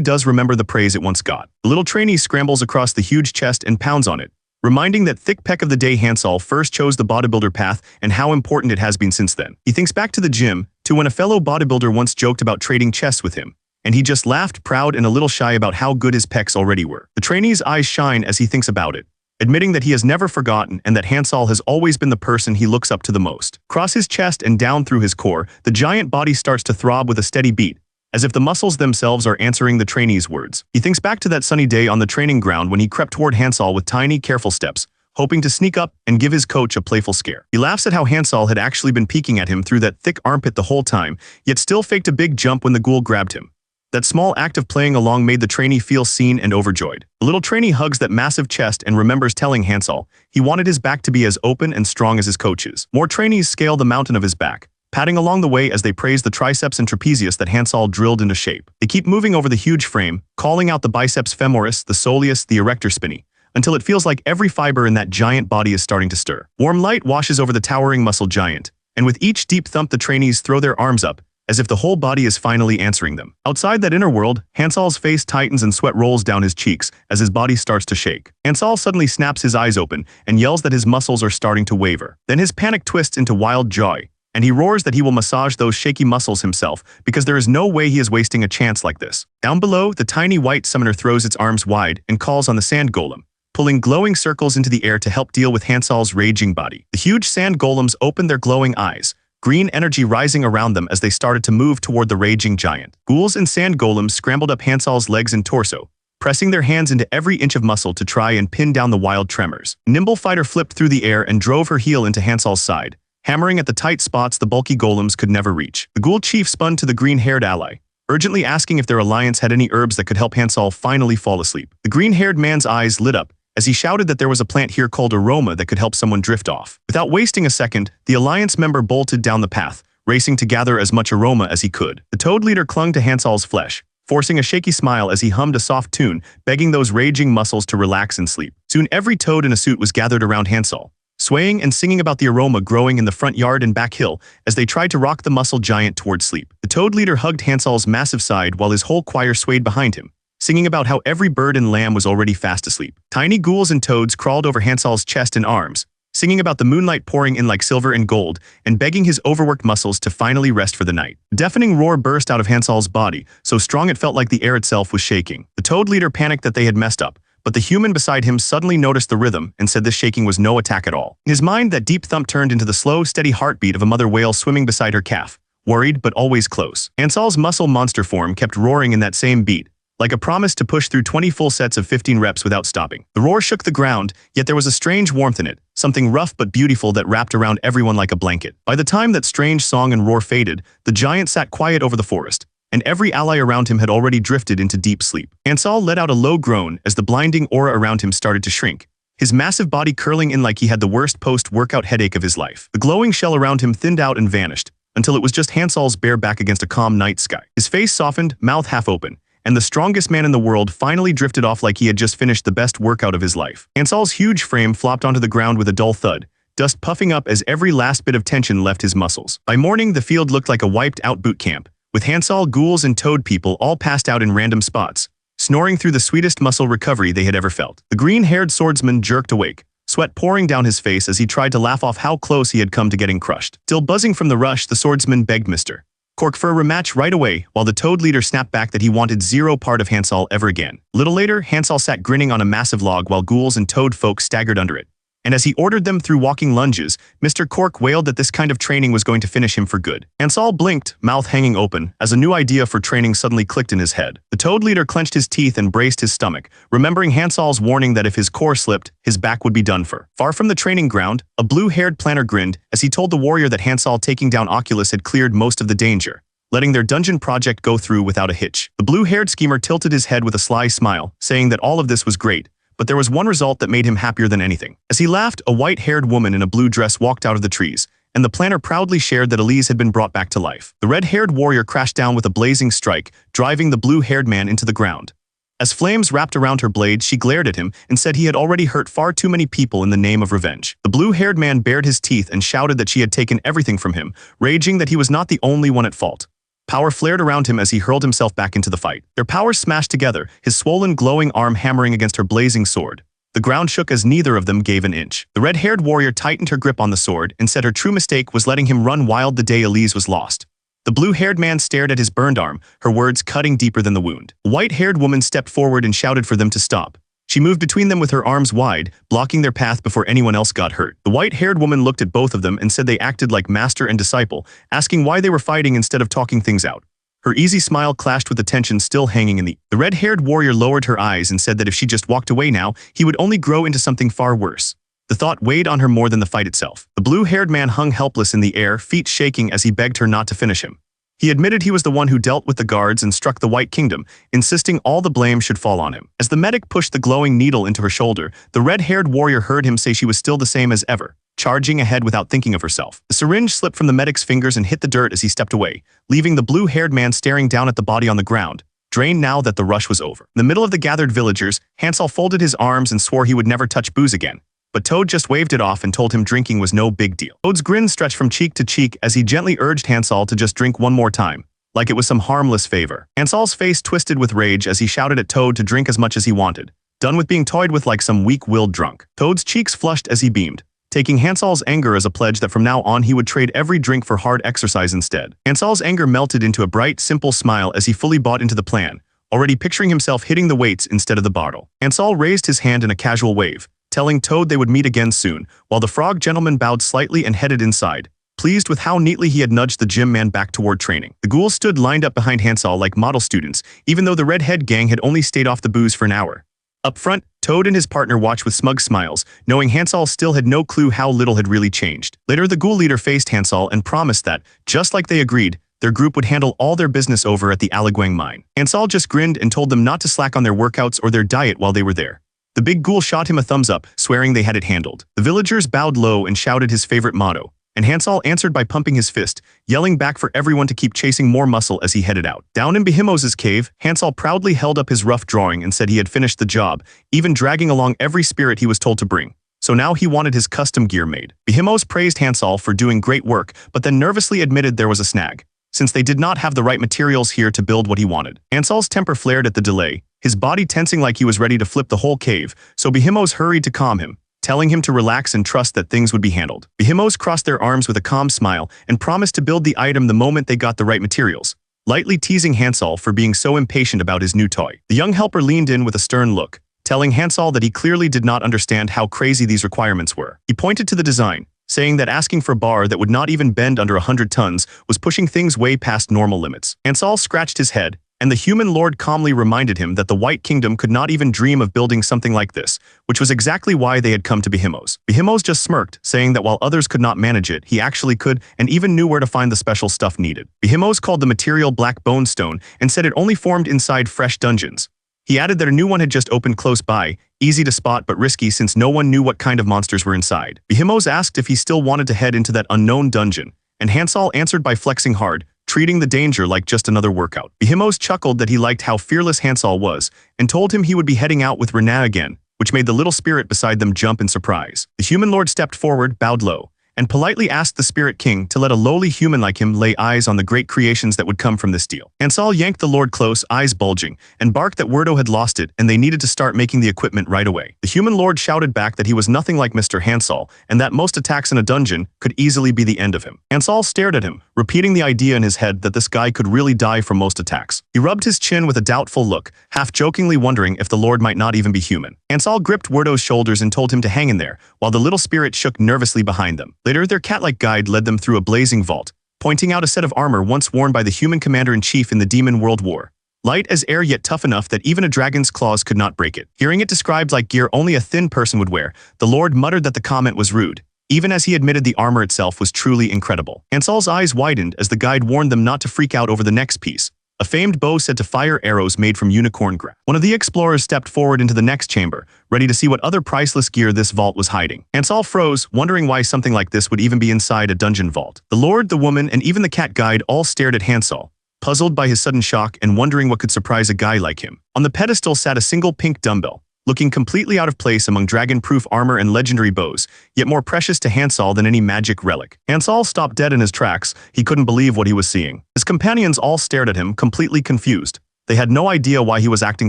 does remember the praise it once got. The little trainee scrambles across the huge chest and pounds on it, reminding that thick peck of the day Hansol first chose the bodybuilder path and how important it has been since then. He thinks back to the gym, to when a fellow bodybuilder once joked about trading chess with him, and he just laughed, proud and a little shy about how good his pecs already were. The trainee's eyes shine as he thinks about it, admitting that he has never forgotten and that Hansol has always been the person he looks up to the most. Across his chest and down through his core, the giant body starts to throb with a steady beat, as if the muscles themselves are answering the trainee's words. He thinks back to that sunny day on the training ground when he crept toward Hansol with tiny, careful steps, hoping to sneak up and give his coach a playful scare. He laughs at how Hansol had actually been peeking at him through that thick armpit the whole time, yet still faked a big jump when the ghoul grabbed him. That small act of playing along made the trainee feel seen and overjoyed. The little trainee hugs that massive chest and remembers telling Hansol he wanted his back to be as open and strong as his coach's. More trainees scale the mountain of his back, patting along the way as they praise the triceps and trapezius that Hansol drilled into shape. They keep moving over the huge frame, calling out the biceps femoris, the soleus, the erector spinae, until it feels like every fiber in that giant body is starting to stir. Warm light washes over the towering muscle giant, and with each deep thump the trainees throw their arms up, as if the whole body is finally answering them. Outside that inner world, Hansal's face tightens and sweat rolls down his cheeks as his body starts to shake. Hansal suddenly snaps his eyes open and yells that his muscles are starting to waver. Then his panic twists into wild joy, and he roars that he will massage those shaky muscles himself because there is no way he is wasting a chance like this. Down below, the tiny white summoner throws its arms wide and calls on the sand golem, pulling glowing circles into the air to help deal with Hansal's raging body. The huge sand golems opened their glowing eyes, green energy rising around them as they started to move toward the raging giant. Ghouls and sand golems scrambled up Hansal's legs and torso, pressing their hands into every inch of muscle to try and pin down the wild tremors. Nimble Fighter flipped through the air and drove her heel into Hansal's side, hammering at the tight spots the bulky golems could never reach. The ghoul chief spun to the green-haired ally, urgently asking if their alliance had any herbs that could help Hansal finally fall asleep. The green-haired man's eyes lit up as he shouted that there was a plant here called aroma that could help someone drift off. Without wasting a second, the alliance member bolted down the path, racing to gather as much aroma as he could. The toad leader clung to Hansal's flesh, forcing a shaky smile as he hummed a soft tune, begging those raging muscles to relax and sleep. Soon every toad in a suit was gathered around Hansal, swaying and singing about the aroma growing in the front yard and back hill as they tried to rock the muscle giant towards sleep. The toad leader hugged Hansal's massive side while his whole choir swayed behind him, singing about how every bird and lamb was already fast asleep. Tiny ghouls and toads crawled over Hansal's chest and arms, singing about the moonlight pouring in like silver and gold and begging his overworked muscles to finally rest for the night. A deafening roar burst out of Hansal's body, so strong it felt like the air itself was shaking. The toad leader panicked that they had messed up, but the human beside him suddenly noticed the rhythm and said this shaking was no attack at all. In his mind, that deep thump turned into the slow, steady heartbeat of a mother whale swimming beside her calf, worried but always close. Hansal's muscle monster form kept roaring in that same beat, like a promise to push through 20 full sets of 15 reps without stopping. The roar shook the ground, yet there was a strange warmth in it, something rough but beautiful that wrapped around everyone like a blanket. By the time that strange song and roar faded, the giant sat quiet over the forest, and every ally around him had already drifted into deep sleep. Hansal let out a low groan as the blinding aura around him started to shrink, his massive body curling in like he had the worst post-workout headache of his life. The glowing shell around him thinned out and vanished, until it was just Hansal's bare back against a calm night sky. His face softened, mouth half open, and the strongest man in the world finally drifted off like he had just finished the best workout of his life. Hansal's huge frame flopped onto the ground with a dull thud, dust puffing up as every last bit of tension left his muscles. By morning, the field looked like a wiped-out boot camp, with Hansal, ghouls, and toad people all passed out in random spots, snoring through the sweetest muscle recovery they had ever felt. The green-haired swordsman jerked awake, sweat pouring down his face as he tried to laugh off how close he had come to getting crushed. Still buzzing from the rush, the swordsman begged Mr. Corkfur rematch right away, while the toad leader snapped back that he wanted zero part of Hansal ever again. A little later, Hansal sat grinning on a massive log while ghouls and toad folk staggered under it. And as he ordered them through walking lunges, Mr. Cork wailed that this kind of training was going to finish him for good. Hansal blinked, mouth hanging open, as a new idea for training suddenly clicked in his head. The toad leader clenched his teeth and braced his stomach, remembering Hansal's warning that if his core slipped, his back would be done for. Far from the training ground, a blue-haired planner grinned as he told the warrior that Hansal taking down Oculus had cleared most of the danger, letting their dungeon project go through without a hitch. The blue-haired schemer tilted his head with a sly smile, saying that all of this was great, but there was one result that made him happier than anything. As he laughed, a white-haired woman in a blue dress walked out of the trees, and the planner proudly shared that Elise had been brought back to life. The red-haired warrior crashed down with a blazing strike, driving the blue-haired man into the ground. As flames wrapped around her blade, she glared at him and said he had already hurt far too many people in the name of revenge. The blue-haired man bared his teeth and shouted that she had taken everything from him, raging that he was not the only one at fault. Power flared around him as he hurled himself back into the fight. Their powers smashed together, his swollen, glowing arm hammering against her blazing sword. The ground shook as neither of them gave an inch. The red-haired warrior tightened her grip on the sword and said her true mistake was letting him run wild the day Elise was lost. The blue-haired man stared at his burned arm, her words cutting deeper than the wound. A white-haired woman stepped forward and shouted for them to stop. She moved between them with her arms wide, blocking their path before anyone else got hurt. The white-haired woman looked at both of them and said they acted like master and disciple, asking why they were fighting instead of talking things out. Her easy smile clashed with the tension still hanging in the air. The red-haired warrior lowered her eyes and said that if she just walked away now, he would only grow into something far worse. The thought weighed on her more than the fight itself. The blue-haired man hung helpless in the air, feet shaking as he begged her not to finish him. He admitted he was the one who dealt with the guards and struck the White Kingdom, insisting all the blame should fall on him. As the medic pushed the glowing needle into her shoulder, the red-haired warrior heard him say she was still the same as ever, charging ahead without thinking of herself. The syringe slipped from the medic's fingers and hit the dirt as he stepped away, leaving the blue-haired man staring down at the body on the ground, drained now that the rush was over. In the middle of the gathered villagers, Hansal folded his arms and swore he would never touch booze again, but Toad just waved it off and told him drinking was no big deal. Toad's grin stretched from cheek to cheek as he gently urged Hansel to just drink one more time, like it was some harmless favor. Hansel's face twisted with rage as he shouted at Toad to drink as much as he wanted, done with being toyed with like some weak-willed drunk. Toad's cheeks flushed as he beamed, taking Hansel's anger as a pledge that from now on he would trade every drink for hard exercise instead. Hansel's anger melted into a bright, simple smile as he fully bought into the plan, already picturing himself hitting the weights instead of the bottle. Hansel raised his hand in a casual wave, telling Toad they would meet again soon, while the frog gentleman bowed slightly and headed inside, pleased with how neatly he had nudged the gym man back toward training. The ghouls stood lined up behind Hansel like model students, even though the redhead gang had only stayed off the booze for an hour. Up front, Toad and his partner watched with smug smiles, knowing Hansel still had no clue how little had really changed. Later, the ghoul leader faced Hansel and promised that, just like they agreed, their group would handle all their business over at the Alaguang mine. Hansel just grinned and told them not to slack on their workouts or their diet while they were there. The big ghoul shot him a thumbs up, swearing they had it handled. The villagers bowed low and shouted his favorite motto, and Hansel answered by pumping his fist, yelling back for everyone to keep chasing more muscle as he headed out. Down in Behemos's cave, Hansel proudly held up his rough drawing and said he had finished the job, even dragging along every spirit he was told to bring. So now he wanted his custom gear made. Behemos praised Hansel for doing great work, but then nervously admitted there was a snag, since they did not have the right materials here to build what he wanted. Hansel's temper flared at the delay, his body tensing like he was ready to flip the whole cave, so Behemos hurried to calm him, telling him to relax and trust that things would be handled. Behemos crossed their arms with a calm smile and promised to build the item the moment they got the right materials, lightly teasing Hansel for being so impatient about his new toy. The young helper leaned in with a stern look, telling Hansel that he clearly did not understand how crazy these requirements were. He pointed to the design, saying that asking for a bar that would not even bend under 100 tons was pushing things way past normal limits. Hansel scratched his head, and the human lord calmly reminded him that the White Kingdom could not even dream of building something like this, which was exactly why they had come to Behemos. Behemos just smirked, saying that while others could not manage it, he actually could and even knew where to find the special stuff needed. Behemos called the material black bone stone and said it only formed inside fresh dungeons. He added that a new one had just opened close by, easy to spot but risky since no one knew what kind of monsters were inside. Behemos asked if he still wanted to head into that unknown dungeon, and Hansel answered by flexing hard, treating the danger like just another workout. Behemos chuckled that he liked how fearless Hansel was, and told him he would be heading out with Renaa again, which made the little spirit beside them jump in surprise. The human lord stepped forward, bowed low, and politely asked the Spirit King to let a lowly human like him lay eyes on the great creations that would come from this deal. Hansel yanked the lord close, eyes bulging, and barked that Werdo had lost it and they needed to start making the equipment right away. The human lord shouted back that he was nothing like Mr. Hansel and that most attacks in a dungeon could easily be the end of him. Hansel stared at him, repeating the idea in his head that this guy could really die from most attacks. He rubbed his chin with a doubtful look, half-jokingly wondering if the lord might not even be human. Hansel gripped Werdo's shoulders and told him to hang in there, while the little spirit shook nervously behind them. Later, their cat-like guide led them through a blazing vault, pointing out a set of armor once worn by the human commander-in-chief in the Demon World War. Light as air yet tough enough that even a dragon's claws could not break it. Hearing it described like gear only a thin person would wear, the lord muttered that the comment was rude, even as he admitted the armor itself was truly incredible. Hansel's eyes widened as the guide warned them not to freak out over the next piece, a famed bow said to fire arrows made from unicorn grass. One of the explorers stepped forward into the next chamber, ready to see what other priceless gear this vault was hiding. Hansel froze, wondering why something like this would even be inside a dungeon vault. The lord, the woman, and even the cat guide all stared at Hansel, puzzled by his sudden shock and wondering what could surprise a guy like him. On the pedestal sat a single pink dumbbell, looking completely out of place among dragon-proof armor and legendary bows, yet more precious to Hansel than any magic relic. Hansel stopped dead in his tracks. He couldn't believe what he was seeing. His companions all stared at him, completely confused. They had no idea why he was acting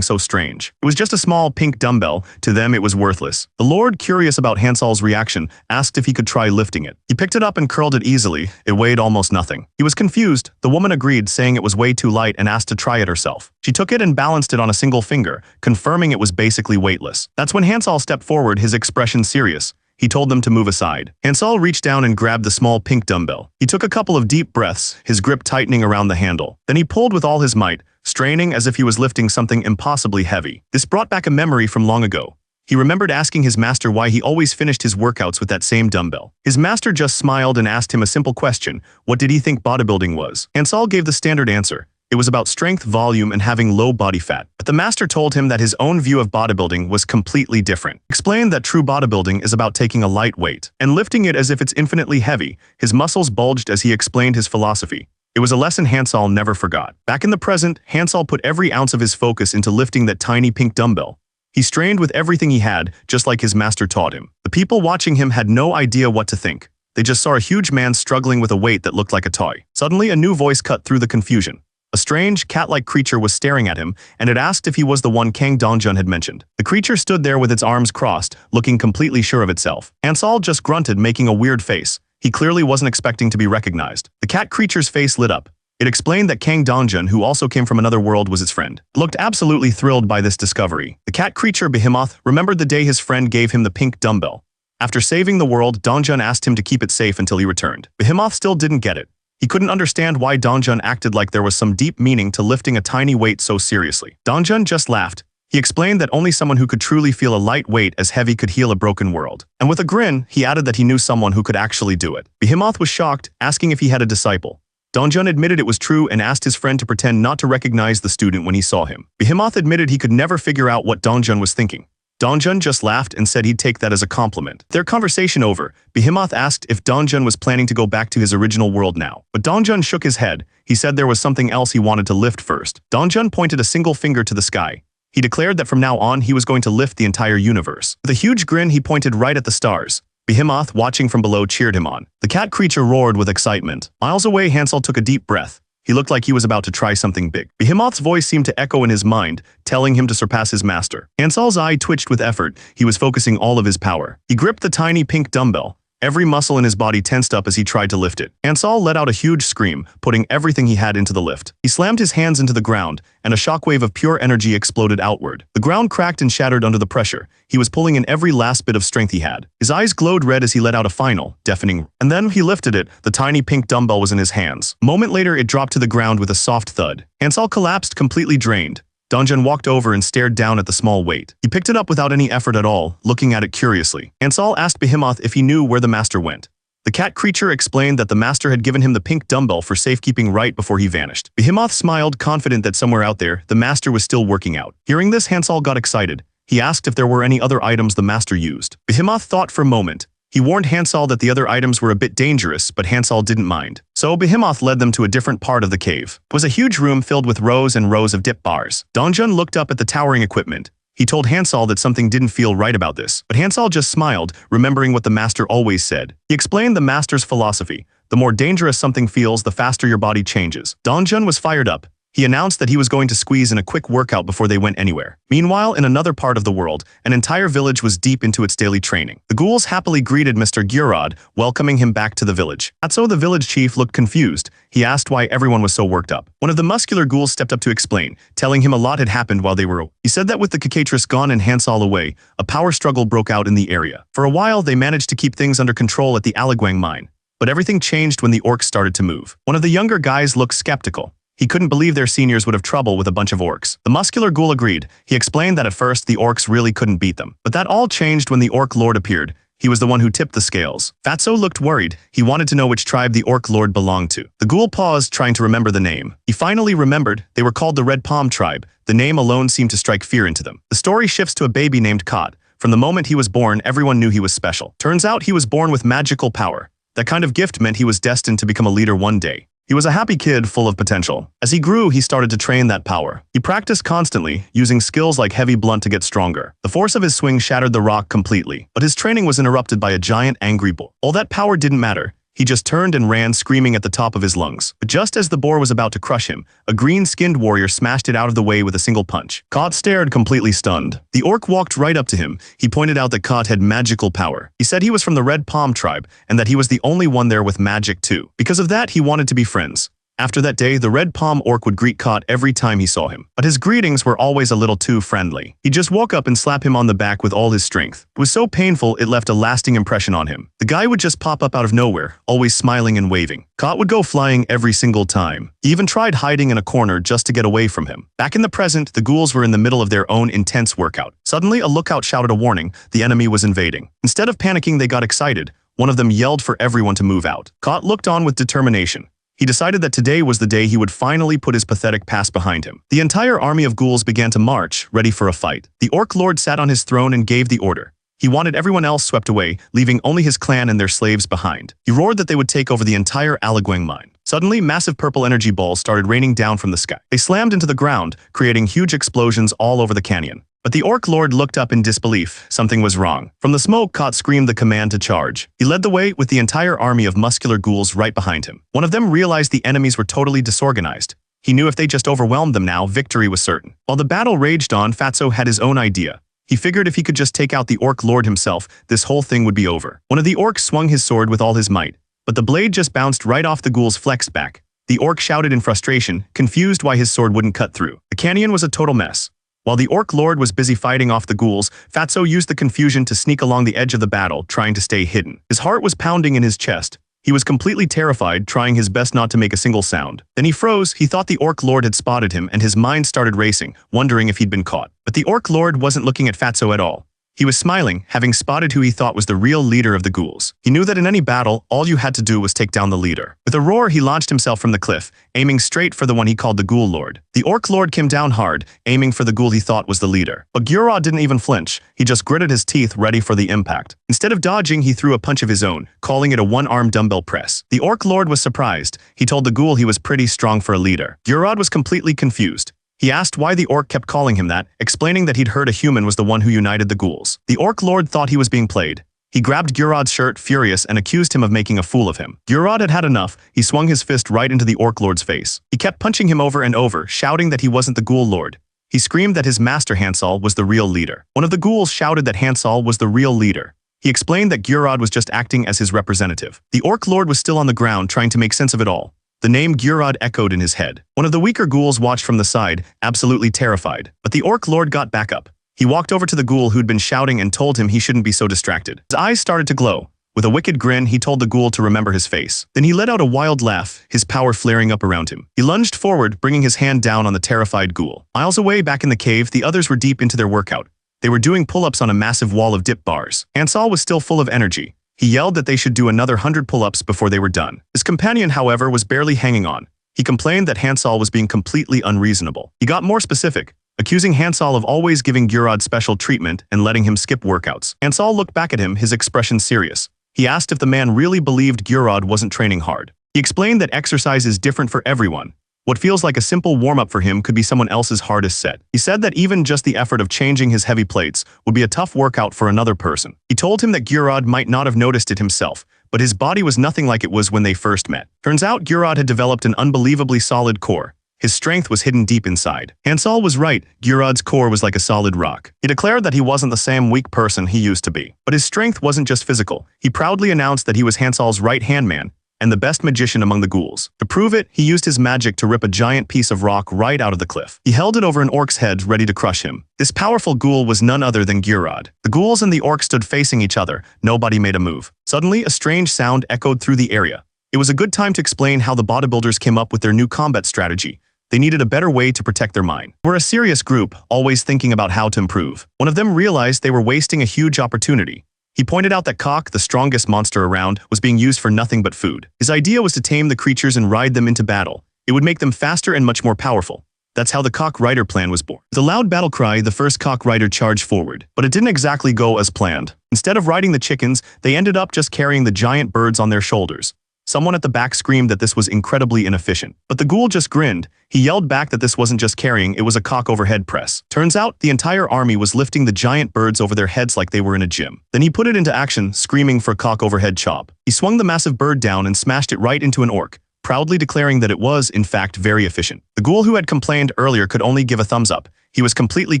so strange. It was just a small pink dumbbell. To them, it was worthless. The lord, curious about Hansel's reaction, asked if he could try lifting it. He picked it up and curled it easily. It weighed almost nothing. He was confused. The woman agreed, saying it was way too light and asked to try it herself. She took it and balanced it on a single finger, confirming it was basically weightless. That's when Hansel stepped forward, his expression serious. He told them to move aside. Hansel reached down and grabbed the small pink dumbbell. He took a couple of deep breaths, his grip tightening around the handle. Then he pulled with all his might, straining as if he was lifting something impossibly heavy. This brought back a memory from long ago. He remembered asking his master why he always finished his workouts with that same dumbbell. His master just smiled and asked him a simple question: what did he think bodybuilding was? Hansel gave the standard answer. It was about strength, volume, and having low body fat. But the master told him that his own view of bodybuilding was completely different. Explained that true bodybuilding is about taking a light weight and lifting it as if it's infinitely heavy. His muscles bulged as he explained his philosophy. It was a lesson Hansel never forgot. Back in the present, Hansel put every ounce of his focus into lifting that tiny pink dumbbell. He strained with everything he had, just like his master taught him. The people watching him had no idea what to think. They just saw a huge man struggling with a weight that looked like a toy. Suddenly, a new voice cut through the confusion. A strange, cat-like creature was staring at him, and it asked if he was the one Kang Dongjun had mentioned. The creature stood there with its arms crossed, looking completely sure of itself. Hansol just grunted, making a weird face. He clearly wasn't expecting to be recognized. The cat creature's face lit up. It explained that Kang Dongjun, who also came from another world, was its friend. It looked absolutely thrilled by this discovery. The cat creature Behemoth remembered the day his friend gave him the pink dumbbell. After saving the world, Dongjun asked him to keep it safe until he returned. Behemoth still didn't get it. He couldn't understand why Dongjun acted like there was some deep meaning to lifting a tiny weight so seriously. Dongjun just laughed. He explained that only someone who could truly feel a light weight as heavy could heal a broken world. And with a grin, he added that he knew someone who could actually do it. Behemoth was shocked, asking if he had a disciple. Dongjun admitted it was true and asked his friend to pretend not to recognize the student when he saw him. Behemoth admitted he could never figure out what Dongjun was thinking. Dongjun just laughed and said he'd take that as a compliment. Their conversation over, Behemoth asked if Dongjun was planning to go back to his original world now. But Dongjun shook his head. He said there was something else he wanted to lift first. Dongjun pointed a single finger to the sky. He declared that from now on he was going to lift the entire universe. With a huge grin, he pointed right at the stars. Behemoth, watching from below, cheered him on. The cat creature roared with excitement. Miles away, Hansol took a deep breath. He looked like he was about to try something big. Behemoth's voice seemed to echo in his mind, telling him to surpass his master. Hansol's eye twitched with effort. He was focusing all of his power. He gripped the tiny pink dumbbell. Every muscle in his body tensed up as he tried to lift it. Hansol let out a huge scream, putting everything he had into the lift. He slammed his hands into the ground, and a shockwave of pure energy exploded outward. The ground cracked and shattered under the pressure. He was pulling in every last bit of strength he had. His eyes glowed red as he let out a final, deafening. And then he lifted it. The tiny pink dumbbell was in his hands. A moment later, it dropped to the ground with a soft thud. Hansol collapsed, completely drained. Dongjun walked over and stared down at the small weight. He picked it up without any effort at all, looking at it curiously. Hansol asked Behemoth if he knew where the master went. The cat creature explained that the master had given him the pink dumbbell for safekeeping right before he vanished. Behemoth smiled, confident that somewhere out there, the master was still working out. Hearing this, Hansol got excited. He asked if there were any other items the master used. Behemoth thought for a moment. He warned Hansol that the other items were a bit dangerous, but Hansol didn't mind. So Behemoth led them to a different part of the cave. It was a huge room filled with rows and rows of dip bars. Dongjun looked up at the towering equipment. He told Hansol that something didn't feel right about this, but Hansol just smiled, remembering what the master always said. He explained the master's philosophy. The more dangerous something feels, the faster your body changes. Dongjun was fired up. He announced that he was going to squeeze in a quick workout before they went anywhere. Meanwhile, in another part of the world, an entire village was deep into its daily training. The ghouls happily greeted Mr. Gyurod, welcoming him back to the village. Atso, the village chief, looked confused. He asked why everyone was so worked up. One of the muscular ghouls stepped up to explain, telling him a lot had happened while they were away. He said that with the cicatrice gone and Hansol away, a power struggle broke out in the area. For a while, they managed to keep things under control at the Alaguang mine. But everything changed when the orcs started to move. One of the younger guys looked skeptical. He couldn't believe their seniors would have trouble with a bunch of orcs. The muscular ghoul agreed. He explained that at first the orcs really couldn't beat them. But that all changed when the orc lord appeared. He was the one who tipped the scales. Fatso looked worried. He wanted to know which tribe the orc lord belonged to. The ghoul paused, trying to remember the name. He finally remembered. They were called the Red Palm tribe. The name alone seemed to strike fear into them. The story shifts to a baby named Kot. From the moment he was born, everyone knew he was special. Turns out he was born with magical power. That kind of gift meant he was destined to become a leader one day. He was a happy kid full of potential. As he grew, he started to train that power. He practiced constantly, using skills like heavy blunt to get stronger. The force of his swing shattered the rock completely, but his training was interrupted by a giant angry bull. All that power didn't matter. He just turned and ran, screaming at the top of his lungs. But just as the boar was about to crush him, a green-skinned warrior smashed it out of the way with a single punch. Kot stared, completely stunned. The orc walked right up to him. He pointed out that Kot had magical power. He said he was from the Red Palm tribe, and that he was the only one there with magic too. Because of that, he wanted to be friends. After that day, the Red Palm orc would greet Kot every time he saw him. But his greetings were always a little too friendly. He'd just walk up and slap him on the back with all his strength. It was so painful, it left a lasting impression on him. The guy would just pop up out of nowhere, always smiling and waving. Kot would go flying every single time. He even tried hiding in a corner just to get away from him. Back in the present, the ghouls were in the middle of their own intense workout. Suddenly, a lookout shouted a warning. The enemy was invading. Instead of panicking, they got excited. One of them yelled for everyone to move out. Kot looked on with determination. He decided that today was the day he would finally put his pathetic past behind him. The entire army of ghouls began to march, ready for a fight. The orc lord sat on his throne and gave the order. He wanted everyone else swept away, leaving only his clan and their slaves behind. He roared that they would take over the entire Alaguang mine. Suddenly, massive purple energy balls started raining down from the sky. They slammed into the ground, creating huge explosions all over the canyon. But the Orc Lord looked up in disbelief. Something was wrong. From the smoke, Kot screamed the command to charge. He led the way with the entire army of muscular ghouls right behind him. One of them realized the enemies were totally disorganized. He knew if they just overwhelmed them now, victory was certain. While the battle raged on, Fatso had his own idea. He figured if he could just take out the Orc Lord himself, this whole thing would be over. One of the orcs swung his sword with all his might, but the blade just bounced right off the ghoul's flexed back. The orc shouted in frustration, confused why his sword wouldn't cut through. The canyon was a total mess. While the Orc Lord was busy fighting off the ghouls, Fatso used the confusion to sneak along the edge of the battle, trying to stay hidden. His heart was pounding in his chest. He was completely terrified, trying his best not to make a single sound. Then he froze. He thought the Orc Lord had spotted him, and his mind started racing, wondering if he'd been caught. But the Orc Lord wasn't looking at Fatso at all. He was smiling, having spotted who he thought was the real leader of the ghouls. He knew that in any battle, all you had to do was take down the leader. With a roar, he launched himself from the cliff, aiming straight for the one he called the Ghoul Lord. The Orc Lord came down hard, aiming for the ghoul he thought was the leader. But Gyurod didn't even flinch. He just gritted his teeth, ready for the impact. Instead of dodging, he threw a punch of his own, calling it a one-arm dumbbell press. The Orc Lord was surprised. He told the ghoul he was pretty strong for a leader. Gyurod was completely confused. He asked why the orc kept calling him that, explaining that he'd heard a human was the one who united the ghouls. The Orc Lord thought he was being played. He grabbed Gyurod's shirt, furious, and accused him of making a fool of him. Gyurod had had enough. He swung his fist right into the Orc Lord's face. He kept punching him over and over, shouting that he wasn't the Ghoul Lord. He screamed that his master Hansal was the real leader. One of the ghouls shouted that Hansal was the real leader. He explained that Gyurod was just acting as his representative. The Orc Lord was still on the ground, trying to make sense of it all. The name Gyurod echoed in his head. One of the weaker ghouls watched from the side, absolutely terrified. But the Orc Lord got back up. He walked over to the ghoul who'd been shouting and told him he shouldn't be so distracted. His eyes started to glow. With a wicked grin, he told the ghoul to remember his face. Then he let out a wild laugh, his power flaring up around him. He lunged forward, bringing his hand down on the terrified ghoul. Miles away back in the cave, the others were deep into their workout. They were doing pull-ups on a massive wall of dip bars. Hansal was still full of energy. He yelled that they should do another 100 pull-ups before they were done. His companion, however, was barely hanging on. He complained that Hansal was being completely unreasonable. He got more specific, accusing Hansal of always giving Gyurod special treatment and letting him skip workouts. Hansal looked back at him, his expression serious. He asked if the man really believed Gyurod wasn't training hard. He explained that exercise is different for everyone. What feels like a simple warm-up for him could be someone else's hardest set. He said that even just the effort of changing his heavy plates would be a tough workout for another person. He told him that Gyurod might not have noticed it himself, but his body was nothing like it was when they first met. Turns out Gyurod had developed an unbelievably solid core. His strength was hidden deep inside. Hansal was right. Gyurod's core was like a solid rock. He declared that he wasn't the same weak person he used to be. But his strength wasn't just physical. He proudly announced that he was Hansal's right-hand man and the best magician among the ghouls. To prove it, he used his magic to rip a giant piece of rock right out of the cliff. He held it over an orc's head, ready to crush him. This powerful ghoul was none other than Gyurod. The ghouls and the orc stood facing each other. Nobody made a move. Suddenly, a strange sound echoed through the area. It was a good time to explain how the bodybuilders came up with their new combat strategy. They needed a better way to protect their mind. We're a serious group, always thinking about how to improve. One of them realized they were wasting a huge opportunity. He pointed out that Cock, the strongest monster around, was being used for nothing but food. His idea was to tame the creatures and ride them into battle. It would make them faster and much more powerful. That's how the Cock Rider plan was born. With a loud battle cry, the first Cock Rider charged forward. But it didn't exactly go as planned. Instead of riding the chickens, they ended up just carrying the giant birds on their shoulders. Someone at the back screamed that this was incredibly inefficient. But the ghoul just grinned. He yelled back that this wasn't just carrying, it was a cock overhead press. Turns out, the entire army was lifting the giant birds over their heads like they were in a gym. Then he put it into action, screaming for cock overhead chop. He swung the massive bird down and smashed it right into an orc, proudly declaring that it was, in fact, very efficient. The ghoul who had complained earlier could only give a thumbs up. He was completely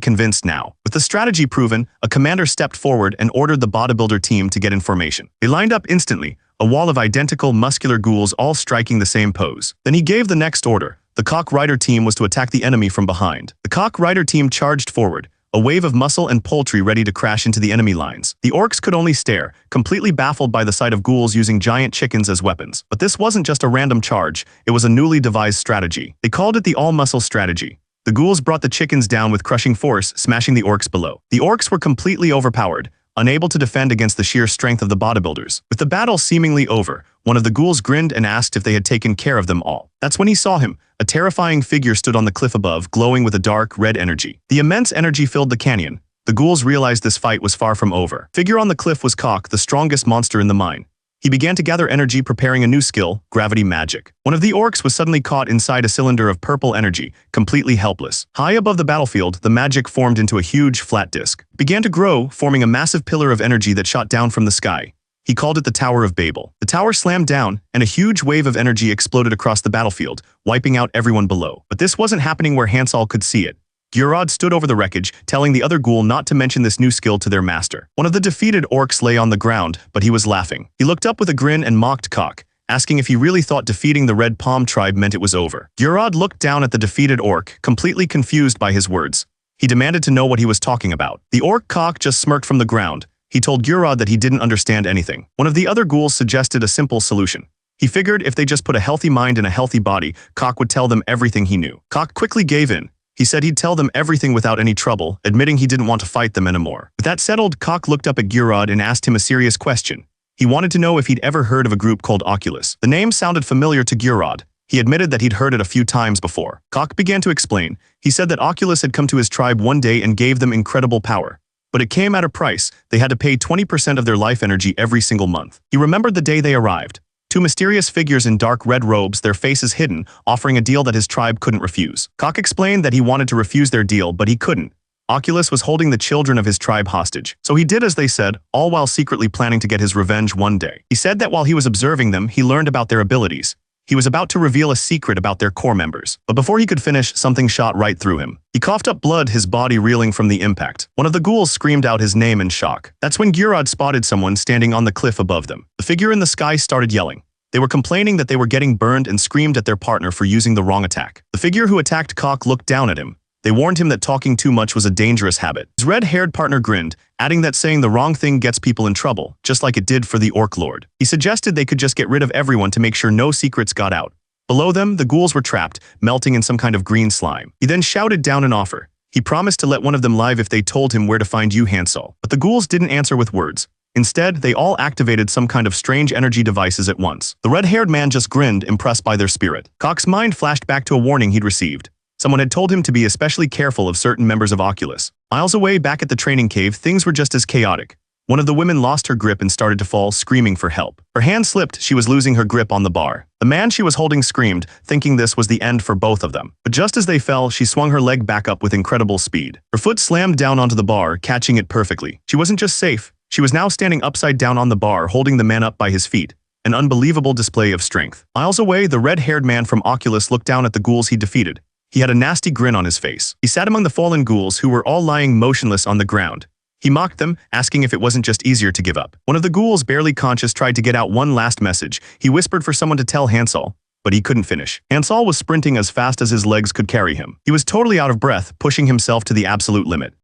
convinced now. With the strategy proven, a commander stepped forward and ordered the bodybuilder team to get in formation. They lined up instantly, a wall of identical muscular ghouls all striking the same pose. Then he gave the next order. The Cock Rider team was to attack the enemy from behind. The Cock Rider team charged forward, a wave of muscle and poultry ready to crash into the enemy lines. The orcs could only stare, completely baffled by the sight of ghouls using giant chickens as weapons. But this wasn't just a random charge, it was a newly devised strategy. They called it the all-muscle strategy. The ghouls brought the chickens down with crushing force, smashing the orcs below. The orcs were completely overpowered, unable to defend against the sheer strength of the bodybuilders. With the battle seemingly over, one of the ghouls grinned and asked if they had taken care of them all. That's when he saw him. A terrifying figure stood on the cliff above, glowing with a dark, red energy. The immense energy filled the canyon. The ghouls realized this fight was far from over. Figure on the cliff was Cock, the strongest monster in the mine. He began to gather energy, preparing a new skill, gravity magic. One of the orcs was suddenly caught inside a cylinder of purple energy, completely helpless. High above the battlefield, the magic formed into a huge, flat disc. It began to grow, forming a massive pillar of energy that shot down from the sky. He called it the Tower of Babel. The tower slammed down, and a huge wave of energy exploded across the battlefield, wiping out everyone below. But this wasn't happening where Hansol could see it. Gurod stood over the wreckage, telling the other ghoul not to mention this new skill to their master. One of the defeated orcs lay on the ground, but he was laughing. He looked up with a grin and mocked Kok, asking if he really thought defeating the Red Palm tribe meant it was over. Gurod looked down at the defeated orc, completely confused by his words. He demanded to know what he was talking about. The orc Kok just smirked from the ground. He told Gurod that he didn't understand anything. One of the other ghouls suggested a simple solution. He figured if they just put a healthy mind in a healthy body, Kok would tell them everything he knew. Kok quickly gave in. He said he'd tell them everything without any trouble, admitting he didn't want to fight them anymore. With that settled, Kok looked up at Gurod and asked him a serious question. He wanted to know if he'd ever heard of a group called Oculus. The name sounded familiar to Gurod. He admitted that he'd heard it a few times before. Kok began to explain. He said that Oculus had come to his tribe one day and gave them incredible power. But it came at a price. They had to pay 20% of their life energy every single month. He remembered the day they arrived. Two mysterious figures in dark red robes, their faces hidden, offering a deal that his tribe couldn't refuse. Kok explained that he wanted to refuse their deal, but he couldn't. Oculus was holding the children of his tribe hostage. So he did as they said, all while secretly planning to get his revenge one day. He said that while he was observing them, he learned about their abilities. He was about to reveal a secret about their core members. But before he could finish, something shot right through him. He coughed up blood, his body reeling from the impact. One of the ghouls screamed out his name in shock. That's when Gurod spotted someone standing on the cliff above them. The figure in the sky started yelling. They were complaining that they were getting burned and screamed at their partner for using the wrong attack. The figure who attacked Kok looked down at him. They warned him that talking too much was a dangerous habit. His red-haired partner grinned, adding that saying the wrong thing gets people in trouble, just like it did for the Orc Lord. He suggested they could just get rid of everyone to make sure no secrets got out. Below them, the ghouls were trapped, melting in some kind of green slime. He then shouted down an offer. He promised to let one of them live if they told him where to find you, Hansol. But the ghouls didn't answer with words. Instead, they all activated some kind of strange energy devices at once. The red-haired man just grinned, impressed by their spirit. Kok's mind flashed back to a warning he'd received. Someone had told him to be especially careful of certain members of Oculus. Miles away back at the training cave, things were just as chaotic. One of the women lost her grip and started to fall, screaming for help. Her hand slipped, she was losing her grip on the bar. The man she was holding screamed, thinking this was the end for both of them. But just as they fell, she swung her leg back up with incredible speed. Her foot slammed down onto the bar, catching it perfectly. She wasn't just safe, she was now standing upside down on the bar, holding the man up by his feet. An unbelievable display of strength. Miles away, the red-haired man from Oculus looked down at the ghouls he defeated. He had a nasty grin on his face. He sat among the fallen ghouls who were all lying motionless on the ground. He mocked them, asking if it wasn't just easier to give up. One of the ghouls, barely conscious, tried to get out one last message. He whispered for someone to tell Hansol, but he couldn't finish. Hansol was sprinting as fast as his legs could carry him. He was totally out of breath, pushing himself to the absolute limit.